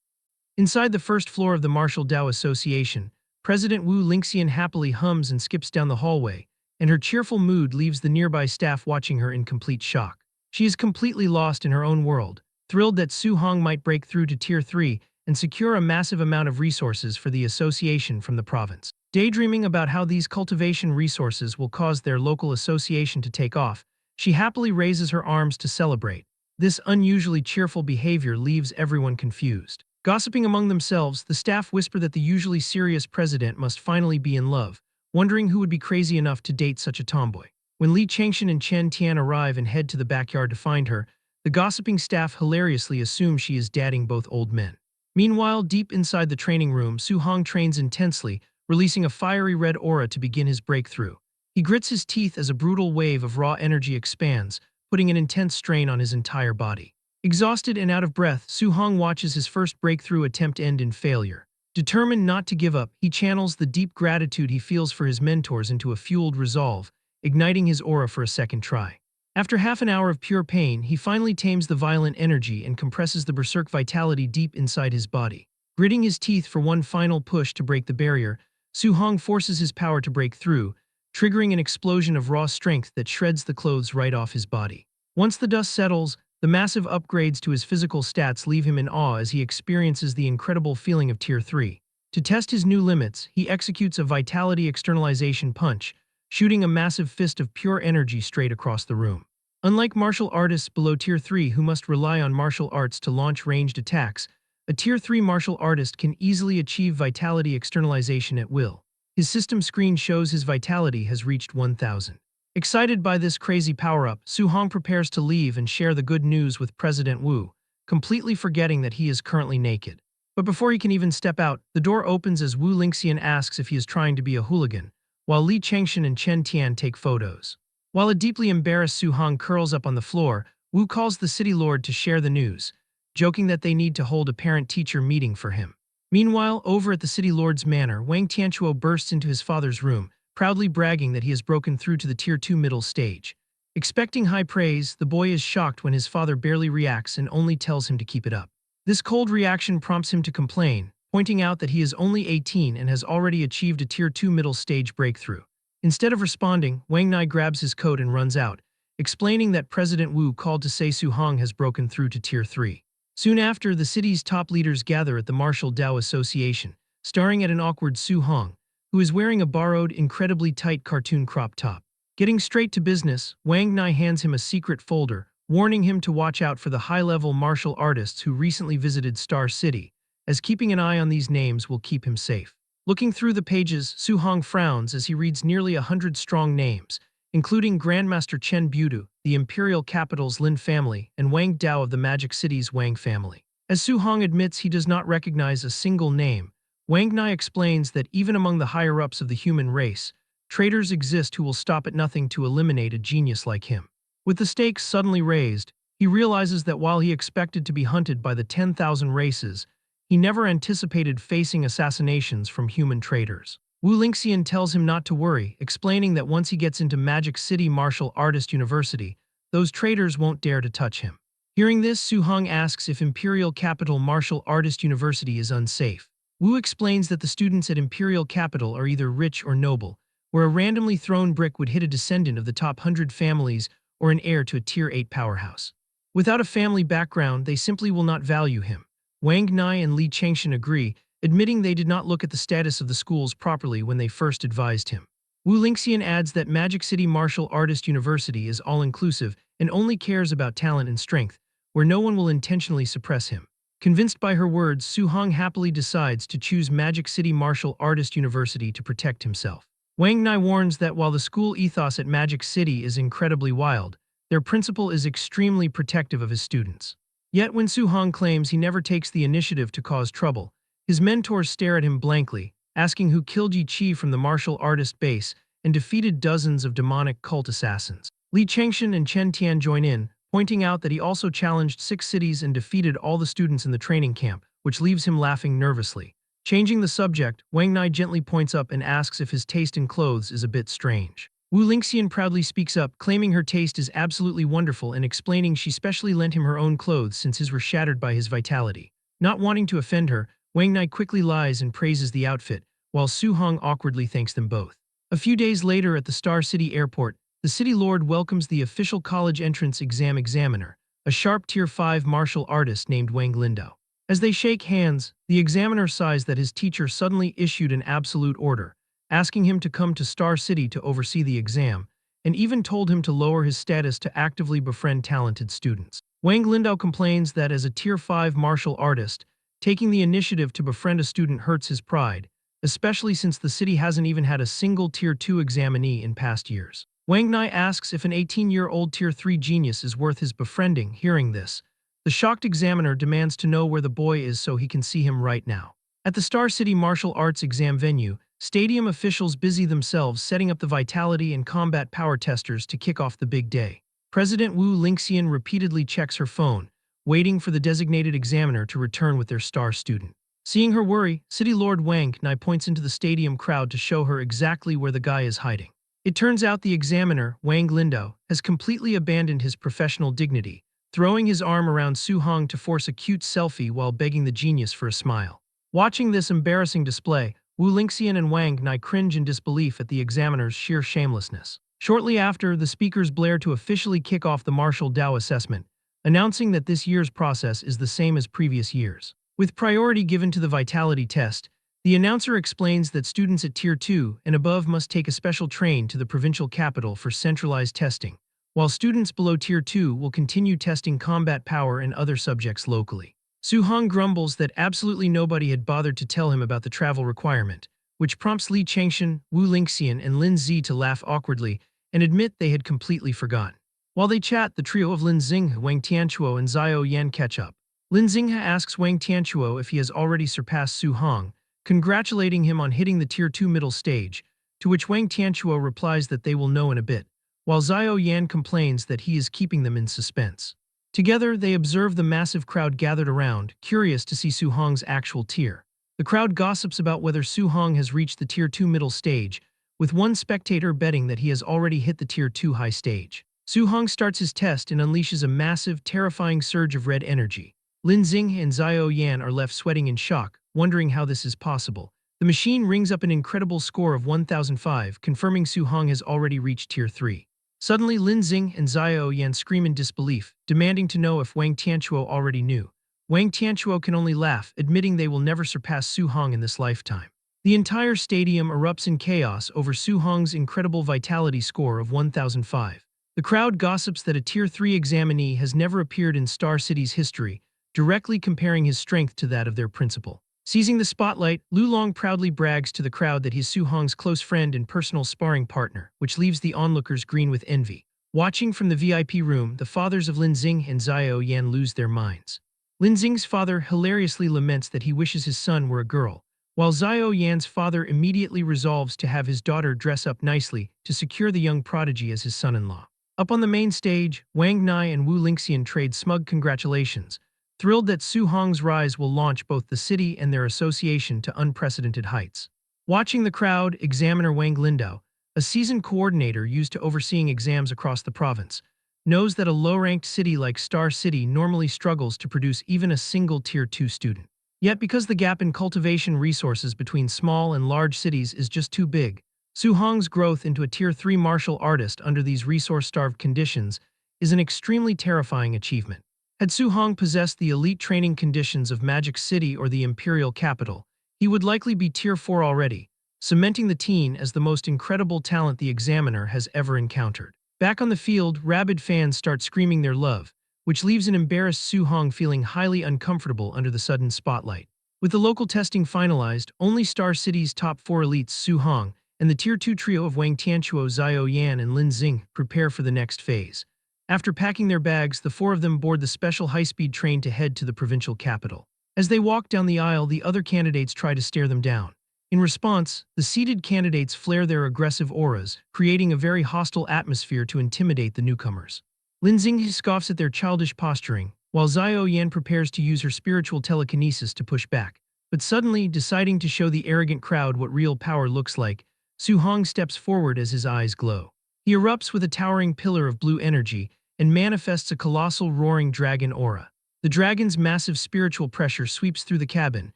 Inside the first floor of the Martial Dao Association, President Wu Lingxian happily hums and skips down the hallway, and her cheerful mood leaves the nearby staff watching her in complete shock. She is completely lost in her own world, thrilled that Su Hong might break through to Tier 3 and secure a massive amount of resources for the association from the province. Daydreaming about how these cultivation resources will cause their local association to take off, she happily raises her arms to celebrate. This unusually cheerful behavior leaves everyone confused. Gossiping among themselves, the staff whisper that the usually serious president must finally be in love, wondering who would be crazy enough to date such a tomboy. When Li Changshan and Chen Tian arrive and head to the backyard to find her, the gossiping staff hilariously assume she is dating both old men. Meanwhile, deep inside the training room, Su Hong trains intensely, releasing a fiery red aura to begin his breakthrough. He grits his teeth as a brutal wave of raw energy expands, putting an intense strain on his entire body. Exhausted and out of breath, Su Hong watches his first breakthrough attempt end in failure. Determined not to give up, he channels the deep gratitude he feels for his mentors into a fueled resolve, igniting his aura for a second try. After half an hour of pure pain, he finally tames the violent energy and compresses the berserk vitality deep inside his body. Gritting his teeth for one final push to break the barrier, Su Hong forces his power to break through, triggering an explosion of raw strength that shreds the clothes right off his body. Once the dust settles, the massive upgrades to his physical stats leave him in awe as he experiences the incredible feeling of Tier 3. To test his new limits, he executes a vitality externalization punch, shooting a massive fist of pure energy straight across the room. Unlike martial artists below Tier 3 who must rely on martial arts to launch ranged attacks, a Tier 3 martial artist can easily achieve vitality externalization at will. His system screen shows his vitality has reached 1,000. Excited by this crazy power-up, Su Hong prepares to leave and share the good news with President Wu, completely forgetting that he is currently naked. But before he can even step out, the door opens as Wu Lingxian asks if he is trying to be a hooligan, while Li Changshan and Chen Tian take photos. While a deeply embarrassed Su Hong curls up on the floor, Wu calls the city lord to share the news, joking that they need to hold a parent-teacher meeting for him. Meanwhile, over at the city lord's manor, Wang Tianchuo bursts into his father's room, proudly bragging that he has broken through to the Tier 2 middle stage. Expecting high praise, the boy is shocked when his father barely reacts and only tells him to keep it up. This cold reaction prompts him to complain, pointing out that he is only 18 and has already achieved a Tier 2 middle stage breakthrough. Instead of responding, Wang Nai grabs his coat and runs out, explaining that President Wu called to say Su Hong has broken through to Tier 3. Soon after, the city's top leaders gather at the Martial Dao Association, staring at an awkward Su Hong, who is wearing a borrowed, incredibly tight cartoon crop top. Getting straight to business, Wang Nai hands him a secret folder, warning him to watch out for the high-level martial artists who recently visited Star City, as keeping an eye on these names will keep him safe. Looking through the pages, Su Hong frowns as he reads nearly 100 strong names, including Grandmaster Chen Budu, the imperial capital's Lin family, and Wang Dao of the Magic City's Wang family. As Su Hong admits he does not recognize a single name, Wang Nai explains that even among the higher-ups of the human race, traitors exist who will stop at nothing to eliminate a genius like him. With the stakes suddenly raised, he realizes that while he expected to be hunted by the 10,000 races, he never anticipated facing assassinations from human traitors. Wu Lingxian tells him not to worry, explaining that once he gets into Magic City Martial Artist University, those traitors won't dare to touch him. Hearing this, Su Hong asks if Imperial Capital Martial Artist University is unsafe. Wu explains that the students at Imperial Capital are either rich or noble, where a randomly thrown brick would hit a descendant of the top 100 families or an heir to a Tier 8 powerhouse. Without a family background, they simply will not value him. Wang Nai and Li Changshan agree, admitting they did not look at the status of the schools properly when they first advised him. Wu Lingxian adds that Magic City Martial Artist University is all-inclusive and only cares about talent and strength, where no one will intentionally suppress him. Convinced by her words, Su Hong happily decides to choose Magic City Martial Artist University to protect himself. Wang Nai warns that while the school ethos at Magic City is incredibly wild, their principal is extremely protective of his students. Yet when Su Hong claims he never takes the initiative to cause trouble, his mentors stare at him blankly, asking who killed Yi Chi from the martial artist base and defeated dozens of demonic cult assassins. Li Changshan and Chen Tian join in, pointing out that he also challenged 6 cities and defeated all the students in the training camp, which leaves him laughing nervously. Changing the subject, Wang Nai gently points up and asks if his taste in clothes is a bit strange. Wu Lingxian proudly speaks up, claiming her taste is absolutely wonderful and explaining she specially lent him her own clothes since his were shattered by his vitality. Not wanting to offend her, Wang Nai quickly lies and praises the outfit, while Su Hong awkwardly thanks them both. A few days later at the Star City airport, the city lord welcomes the official college entrance exam examiner, a sharp Tier 5 martial artist named Wang Lindao. As they shake hands, the examiner sighs that his teacher suddenly issued an absolute order, asking him to come to Star City to oversee the exam, and even told him to lower his status to actively befriend talented students. Wang Lindao complains that as a Tier 5 martial artist, taking the initiative to befriend a student hurts his pride, especially since the city hasn't even had a single Tier 2 examinee in past years. Wang Nai asks if an 18-year-old Tier 3 genius is worth his befriending. Hearing this, the shocked examiner demands to know where the boy is so he can see him right now. At the Star City Martial Arts exam venue, stadium officials busy themselves setting up the vitality and combat power testers to kick off the big day. President Wu Lingxian repeatedly checks her phone, waiting for the designated examiner to return with their star student. Seeing her worry, City Lord Wang Nai points into the stadium crowd to show her exactly where the guy is hiding. It turns out the examiner, Wang Lindao, has completely abandoned his professional dignity, throwing his arm around Su Hong to force a cute selfie while begging the genius for a smile. Watching this embarrassing display, Wu Lingxian and Wang Nai cringe in disbelief at the examiner's sheer shamelessness. Shortly after, the speakers blare to officially kick off the Martial Dao assessment, announcing that this year's process is the same as previous years. With priority given to the vitality test, the announcer explains that students at Tier 2 and above must take a special train to the provincial capital for centralized testing, while students below Tier 2 will continue testing combat power and other subjects locally. Su Hong grumbles that absolutely nobody had bothered to tell him about the travel requirement, which prompts Li Changshan, Wu Lingxian, and Lin Zi to laugh awkwardly and admit they had completely forgotten. While they chat, the trio of Lin Xinghe, Wang Tianchuo, and Zhao Yan catch up. Lin Xinghe asks Wang Tianchuo if he has already surpassed Su Hong, congratulating him on hitting the Tier 2 middle stage, to which Wang Tianchuo replies that they will know in a bit, while Xiao Yan complains that he is keeping them in suspense. Together, they observe the massive crowd gathered around, curious to see Su Hong's actual tier. The crowd gossips about whether Su Hong has reached the Tier 2 middle stage, with one spectator betting that he has already hit the Tier 2 high stage. Su Hong starts his test and unleashes a massive, terrifying surge of red energy. Lin Xing and Xiao Yan are left sweating in shock, wondering how this is possible. The machine rings up an incredible score of 1005, confirming Su Hong has already reached Tier 3. Suddenly, Lin Xing and Xiao Yan scream in disbelief, demanding to know if Wang Tianchuo already knew. Wang Tianchuo can only laugh, admitting they will never surpass Su Hong in this lifetime. The entire stadium erupts in chaos over Su Hong's incredible vitality score of 1005. The crowd gossips that a Tier 3 examinee has never appeared in Star City's history, directly comparing his strength to that of their principal. Seizing the spotlight, Lu Long proudly brags to the crowd that he's Su Hong's close friend and personal sparring partner, which leaves the onlookers green with envy. Watching from the VIP room, the fathers of Lin Xing and Xiao Yan lose their minds. Lin Xing's father hilariously laments that he wishes his son were a girl, while Xiao Yan's father immediately resolves to have his daughter dress up nicely to secure the young prodigy as his son-in-law. Up on the main stage, Wang Nai and Wu Lingxian trade smug congratulations, thrilled that Su Hong's rise will launch both the city and their association to unprecedented heights. Watching the crowd, examiner Wang Lindao, a seasoned coordinator used to overseeing exams across the province, knows that a low-ranked city like Star City normally struggles to produce even a single Tier 2 student. Yet because the gap in cultivation resources between small and large cities is just too big, Su Hong's growth into a Tier 3 martial artist under these resource-starved conditions is an extremely terrifying achievement. Had Su Hong possessed the elite training conditions of Magic City or the Imperial Capital, he would likely be Tier 4 already, cementing the teen as the most incredible talent the examiner has ever encountered. Back on the field, rabid fans start screaming their love, which leaves an embarrassed Su Hong feeling highly uncomfortable under the sudden spotlight. With the local testing finalized, only Star City's top 4 elites, Su Hong, and the Tier 2 trio of Wang Tianchuo, Xiao Yan, and Lin Xing, prepare for the next phase. After packing their bags, the 4 of them board the special high-speed train to head to the provincial capital. As they walk down the aisle, the other candidates try to stare them down. In response, the seated candidates flare their aggressive auras, creating a very hostile atmosphere to intimidate the newcomers. Lin Xing scoffs at their childish posturing, while Xiao Yan prepares to use her spiritual telekinesis to push back. But suddenly, deciding to show the arrogant crowd what real power looks like, Su Hong steps forward as his eyes glow. He erupts with a towering pillar of blue energy and manifests a colossal roaring dragon aura. The dragon's massive spiritual pressure sweeps through the cabin,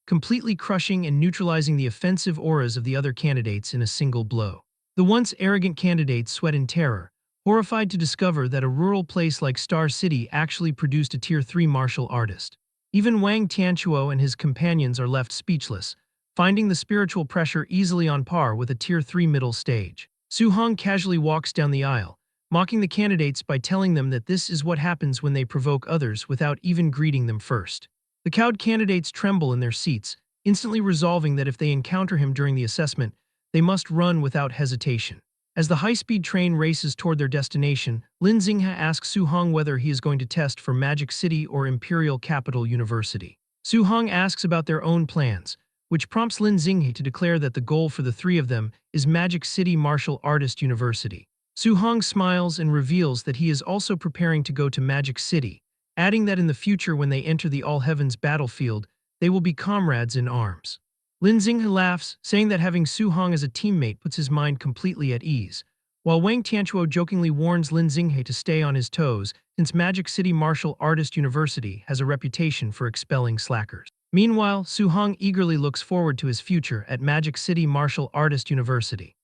completely crushing and neutralizing the offensive auras of the other candidates in a single blow. The once arrogant candidates sweat in terror, horrified to discover that a rural place like Star City actually produced a Tier 3 martial artist. Even Wang Tianchuo and his companions are left speechless, finding the spiritual pressure easily on par with a Tier 3 middle stage. Su Hong casually walks down the aisle, mocking the candidates by telling them that this is what happens when they provoke others without even greeting them first. The cowed candidates tremble in their seats, instantly resolving that if they encounter him during the assessment, they must run without hesitation. As the high-speed train races toward their destination, Lin Xinghe asks Su Hong whether he is going to test for Magic City or Imperial Capital University. Su Hong asks about their own plans, which prompts Lin Xinghe to declare that the goal for the 3 of them is Magic City Martial Artist University. Su Hong smiles and reveals that he is also preparing to go to Magic City, adding that in the future when they enter the All Heavens battlefield, they will be comrades in arms. Lin Xinghe laughs, saying that having Su Hong as a teammate puts his mind completely at ease, while Wang Tianchuo jokingly warns Lin Xinghe to stay on his toes since Magic City Martial Artist University has a reputation for expelling slackers. Meanwhile, Su Hong eagerly looks forward to his future at Magic City Martial Artist University.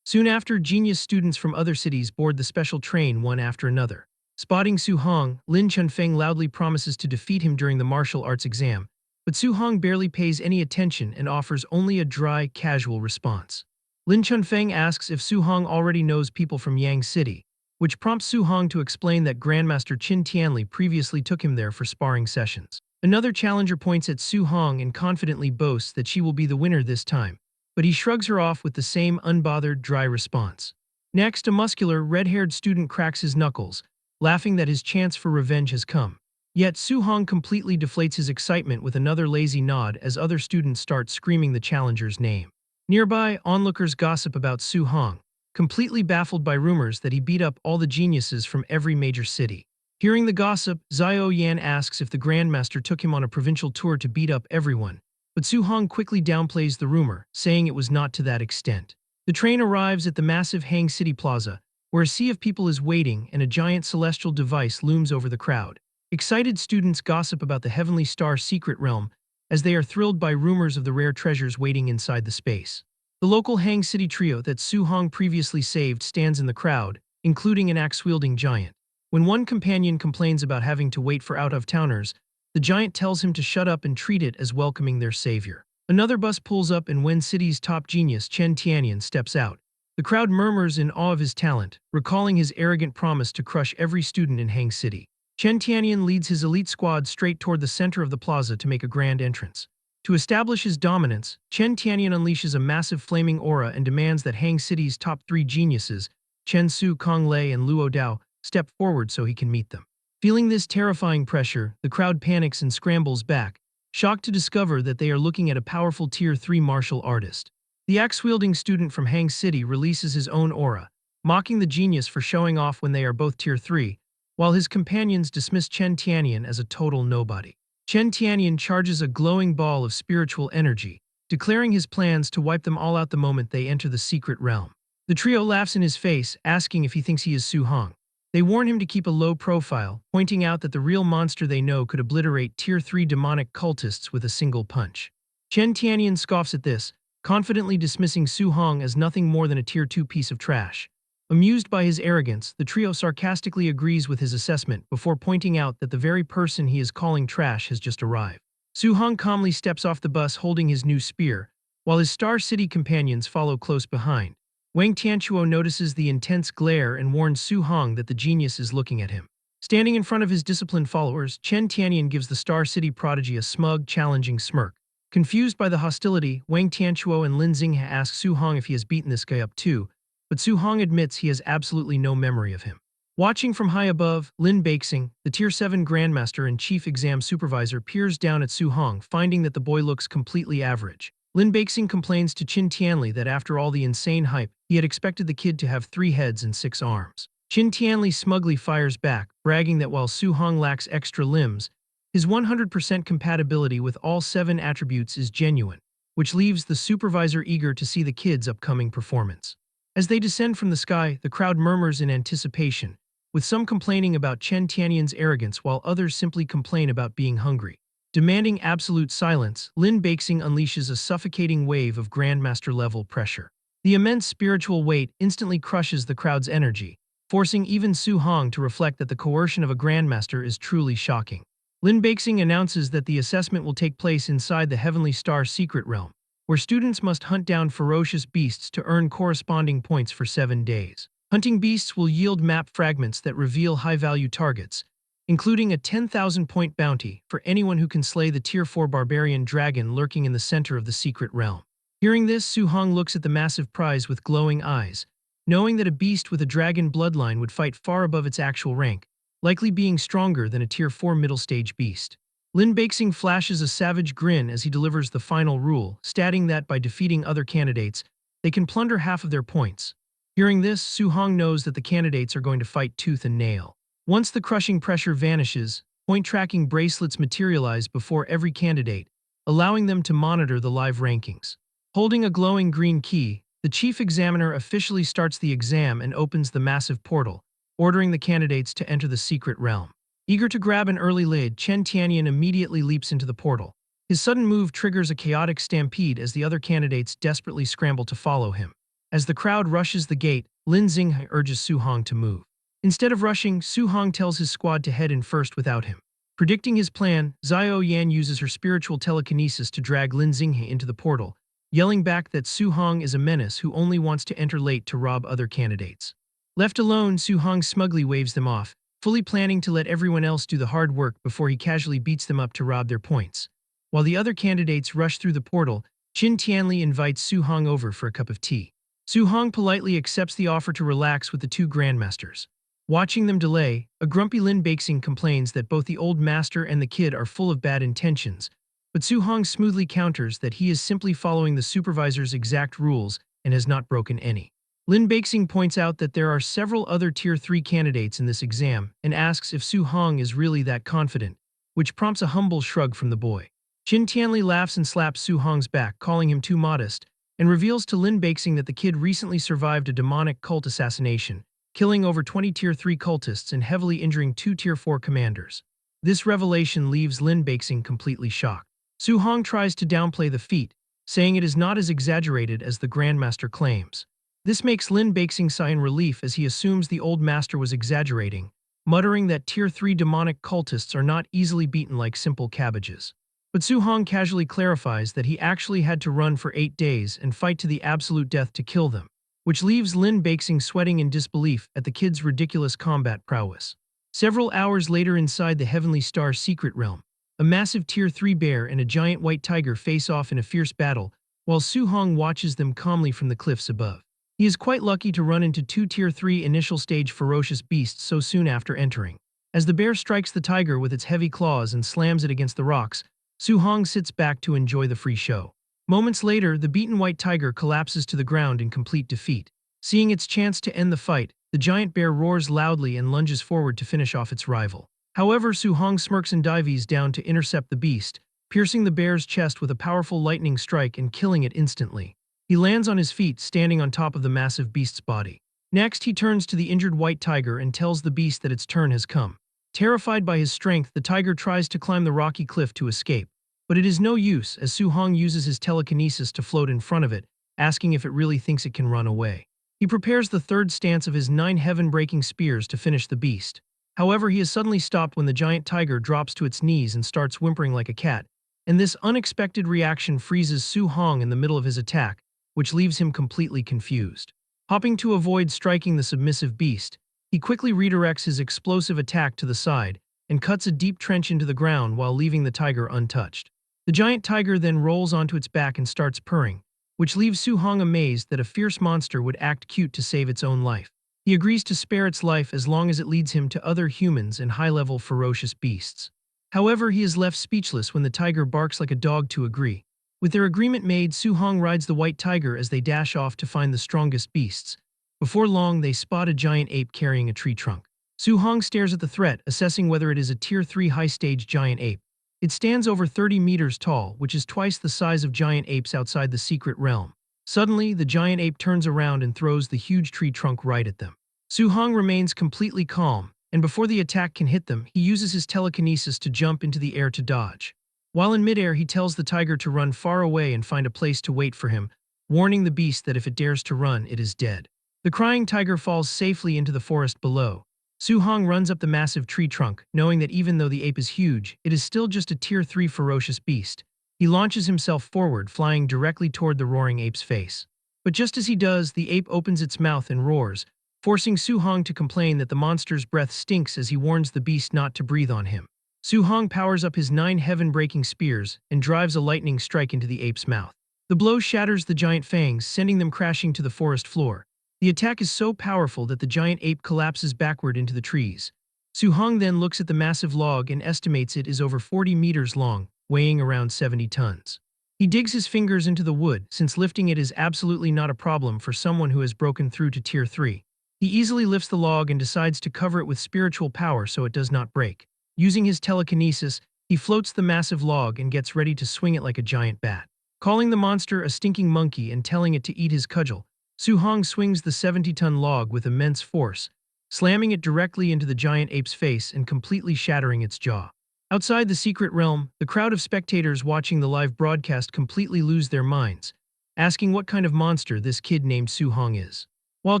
Soon after, genius students from other cities board the special train one after another. Spotting Su Hong, Lin Chunfeng loudly promises to defeat him during the martial arts exam, but Su Hong barely pays any attention and offers only a dry, casual response. Lin Chunfeng asks if Su Hong already knows people from Yang City, which prompts Su Hong to explain that Grandmaster Qin Tianli previously took him there for sparring sessions. Another challenger points at Su Hong and confidently boasts that she will be the winner this time, but he shrugs her off with the same unbothered, dry response. Next, a muscular, red-haired student cracks his knuckles, laughing that his chance for revenge has come. Yet Su Hong completely deflates his excitement with another lazy nod as other students start screaming the challenger's name. Nearby, onlookers gossip about Su Hong, completely baffled by rumors that he beat up all the geniuses from every major city. Hearing the gossip, Xiao Yan asks if the Grandmaster took him on a provincial tour to beat up everyone, but Su Hong quickly downplays the rumor, saying it was not to that extent. The train arrives at the massive Hang City Plaza, where a sea of people is waiting and a giant celestial device looms over the crowd. Excited students gossip about the Heavenly Star secret realm, as they are thrilled by rumors of the rare treasures waiting inside the space. The local Hang City trio that Su Hong previously saved stands in the crowd, including an axe-wielding giant. When one companion complains about having to wait for out-of-towners, the giant tells him to shut up and treat it as welcoming their savior. Another bus pulls up and Wen City's top genius Chen Tianyan steps out. The crowd murmurs in awe of his talent, recalling his arrogant promise to crush every student in Hang City. Chen Tianyan leads his elite squad straight toward the center of the plaza to make a grand entrance. To establish his dominance, Chen Tianyan unleashes a massive flaming aura and demands that Hang City's top three geniuses, Chen Su, Kong Lei, and Luo Dao, step forward so he can meet them. Feeling this terrifying pressure, the crowd panics and scrambles back, shocked to discover that they are looking at a powerful Tier 3 martial artist. The axe-wielding student from Hang City releases his own aura, mocking the genius for showing off when they are both Tier 3, while his companions dismiss Chen Tianyan as a total nobody. Chen Tianyan charges a glowing ball of spiritual energy, declaring his plans to wipe them all out the moment they enter the secret realm. The trio laughs in his face, asking if he thinks he is Su Hong. They warn him to keep a low profile, pointing out that the real monster they know could obliterate Tier 3 demonic cultists with a single punch. Chen Tianyan scoffs at this, confidently dismissing Su Hong as nothing more than a Tier 2 piece of trash. Amused by his arrogance, the trio sarcastically agrees with his assessment before pointing out that the very person he is calling trash has just arrived. Su Hong calmly steps off the bus holding his new spear, while his Star City companions follow close behind. Wang Tianchuo notices the intense glare and warns Su Hong that the genius is looking at him. Standing in front of his disciplined followers, Chen Tianyan gives the Star City prodigy a smug, challenging smirk. Confused by the hostility, Wang Tianchuo and Lin Xinghe ask Su Hong if he has beaten this guy up too, but Su Hong admits he has absolutely no memory of him. Watching from high above, Lin Beixing, the Tier 7 Grandmaster and Chief Exam Supervisor, peers down at Su Hong, finding that the boy looks completely average. Lin Beixing complains to Qin Tianli that after all the insane hype, he had expected the kid to have 3 heads and 6 arms. Qin Tianli smugly fires back, bragging that while Su Hong lacks extra limbs, his 100% compatibility with all 7 attributes is genuine, which leaves the supervisor eager to see the kid's upcoming performance. As they descend from the sky, the crowd murmurs in anticipation, with some complaining about Chen Tianyan's arrogance while others simply complain about being hungry. Demanding absolute silence, Lin Beixing unleashes a suffocating wave of Grandmaster-level pressure. The immense spiritual weight instantly crushes the crowd's energy, forcing even Su Hong to reflect that the coercion of a Grandmaster is truly shocking. Lin Beixing announces that the assessment will take place inside the Heavenly Star secret realm, where students must hunt down ferocious beasts to earn corresponding points for 7 days. Hunting beasts will yield map fragments that reveal high-value targets, including a 10,000-point bounty for anyone who can slay the Tier 4 barbarian dragon lurking in the center of the secret realm. Hearing this, Su Hong looks at the massive prize with glowing eyes, knowing that a beast with a dragon bloodline would fight far above its actual rank, likely being stronger than a Tier 4 middle-stage beast. Lin Beixing flashes a savage grin as he delivers the final rule, stating that by defeating other candidates, they can plunder half of their points. Hearing this, Su Hong knows that the candidates are going to fight tooth and nail. Once the crushing pressure vanishes, point-tracking bracelets materialize before every candidate, allowing them to monitor the live rankings. Holding a glowing green key, the chief examiner officially starts the exam and opens the massive portal, ordering the candidates to enter the secret realm. Eager to grab an early lead, Chen Tianyan immediately leaps into the portal. His sudden move triggers a chaotic stampede as the other candidates desperately scramble to follow him. As the crowd rushes the gate, Lin Xinghe urges Su Hong to move. Instead of rushing, Su Hong tells his squad to head in first without him. Predicting his plan, Xiao Yan uses her spiritual telekinesis to drag Lin Xinghe into the portal, yelling back that Su Hong is a menace who only wants to enter late to rob other candidates. Left alone, Su Hong smugly waves them off, fully planning to let everyone else do the hard work before he casually beats them up to rob their points. While the other candidates rush through the portal, Qin Tianli invites Su Hong over for a cup of tea. Su Hong politely accepts the offer to relax with the 2 grandmasters. Watching them delay, a grumpy Lin Beixing complains that both the old master and the kid are full of bad intentions, but Su-hong smoothly counters that he is simply following the supervisor's exact rules and has not broken any. Lin Beixing points out that there are several other Tier 3 candidates in this exam and asks if Su-hong is really that confident, which prompts a humble shrug from the boy. Qin Tianli laughs and slaps Su-hong's back, calling him too modest, and reveals to Lin Beixing that the kid recently survived a demonic cult assassination, killing over 20 Tier 3 cultists and heavily injuring 2 Tier 4 commanders. This revelation leaves Lin Beixing completely shocked. Su-hong tries to downplay the feat, saying it is not as exaggerated as the Grandmaster claims. This makes Lin Beixing sigh in relief as he assumes the old master was exaggerating, muttering that Tier 3 demonic cultists are not easily beaten like simple cabbages. But Su-hong casually clarifies that he actually had to run for 8 days and fight to the absolute death to kill them, which leaves Lin Beixing sweating in disbelief at the kid's ridiculous combat prowess. Several hours later inside the Heavenly Star secret realm, a massive Tier 3 bear and a giant white tiger face off in a fierce battle, while Su-hong watches them calmly from the cliffs above. He is quite lucky to run into 2 Tier 3 initial stage ferocious beasts so soon after entering. As the bear strikes the tiger with its heavy claws and slams it against the rocks, Su-hong sits back to enjoy the free show. Moments later, the beaten white tiger collapses to the ground in complete defeat. Seeing its chance to end the fight, the giant bear roars loudly and lunges forward to finish off its rival. However, Su-hong smirks and dives down to intercept the beast, piercing the bear's chest with a powerful lightning strike and killing it instantly. He lands on his feet, standing on top of the massive beast's body. Next, he turns to the injured white tiger and tells the beast that its turn has come. Terrified by his strength, the tiger tries to climb the rocky cliff to escape. But it is no use, as Su-hong uses his telekinesis to float in front of it, asking if it really thinks it can run away. He prepares the third stance of his 9 heaven-breaking spears to finish the beast. However, he is suddenly stopped when the giant tiger drops to its knees and starts whimpering like a cat, and this unexpected reaction freezes Su-hong in the middle of his attack, which leaves him completely confused. Hopping to avoid striking the submissive beast, he quickly redirects his explosive attack to the side and cuts a deep trench into the ground while leaving the tiger untouched. The giant tiger then rolls onto its back and starts purring, which leaves Su-hong amazed that a fierce monster would act cute to save its own life. He agrees to spare its life as long as it leads him to other humans and high-level ferocious beasts. However, he is left speechless when the tiger barks like a dog to agree. With their agreement made, Su-hong rides the white tiger as they dash off to find the strongest beasts. Before long, they spot a giant ape carrying a tree trunk. Su-hong stares at the threat, assessing whether it is a Tier 3 high-stage giant ape. It stands over 30 meters tall, which is twice the size of giant apes outside the secret realm. Suddenly, the giant ape turns around and throws the huge tree trunk right at them. Su-hong remains completely calm, and before the attack can hit them, he uses his telekinesis to jump into the air to dodge. While in midair, he tells the tiger to run far away and find a place to wait for him, warning the beast that if it dares to run, it is dead. The crying tiger falls safely into the forest below. Su-hong runs up the massive tree trunk, knowing that even though the ape is huge, it is still just a Tier 3 ferocious beast. He launches himself forward, flying directly toward the roaring ape's face. But just as he does, the ape opens its mouth and roars, forcing Su-hong to complain that the monster's breath stinks as he warns the beast not to breathe on him. Su-hong powers up his 9 heaven-breaking spears and drives a lightning strike into the ape's mouth. The blow shatters the giant fangs, sending them crashing to the forest floor. The attack is so powerful that the giant ape collapses backward into the trees. Su-hong then looks at the massive log and estimates it is over 40 meters long, weighing around 70 tons. He digs his fingers into the wood, since lifting it is absolutely not a problem for someone who has broken through to Tier 3. He easily lifts the log and decides to cover it with spiritual power so it does not break. Using his telekinesis, he floats the massive log and gets ready to swing it like a giant bat. Calling the monster a stinking monkey and telling it to eat his cudgel, Su-hong swings the 70-ton log with immense force, slamming it directly into the giant ape's face and completely shattering its jaw. Outside the secret realm, the crowd of spectators watching the live broadcast completely lose their minds, asking what kind of monster this kid named Su-hong is. While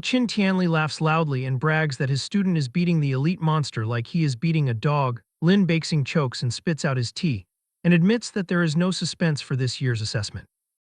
Qin Tianli laughs loudly and brags that his student is beating the elite monster like he is beating a dog, Lin Beixing chokes and spits out his tea, and admits that there is no suspense for this year's assessment.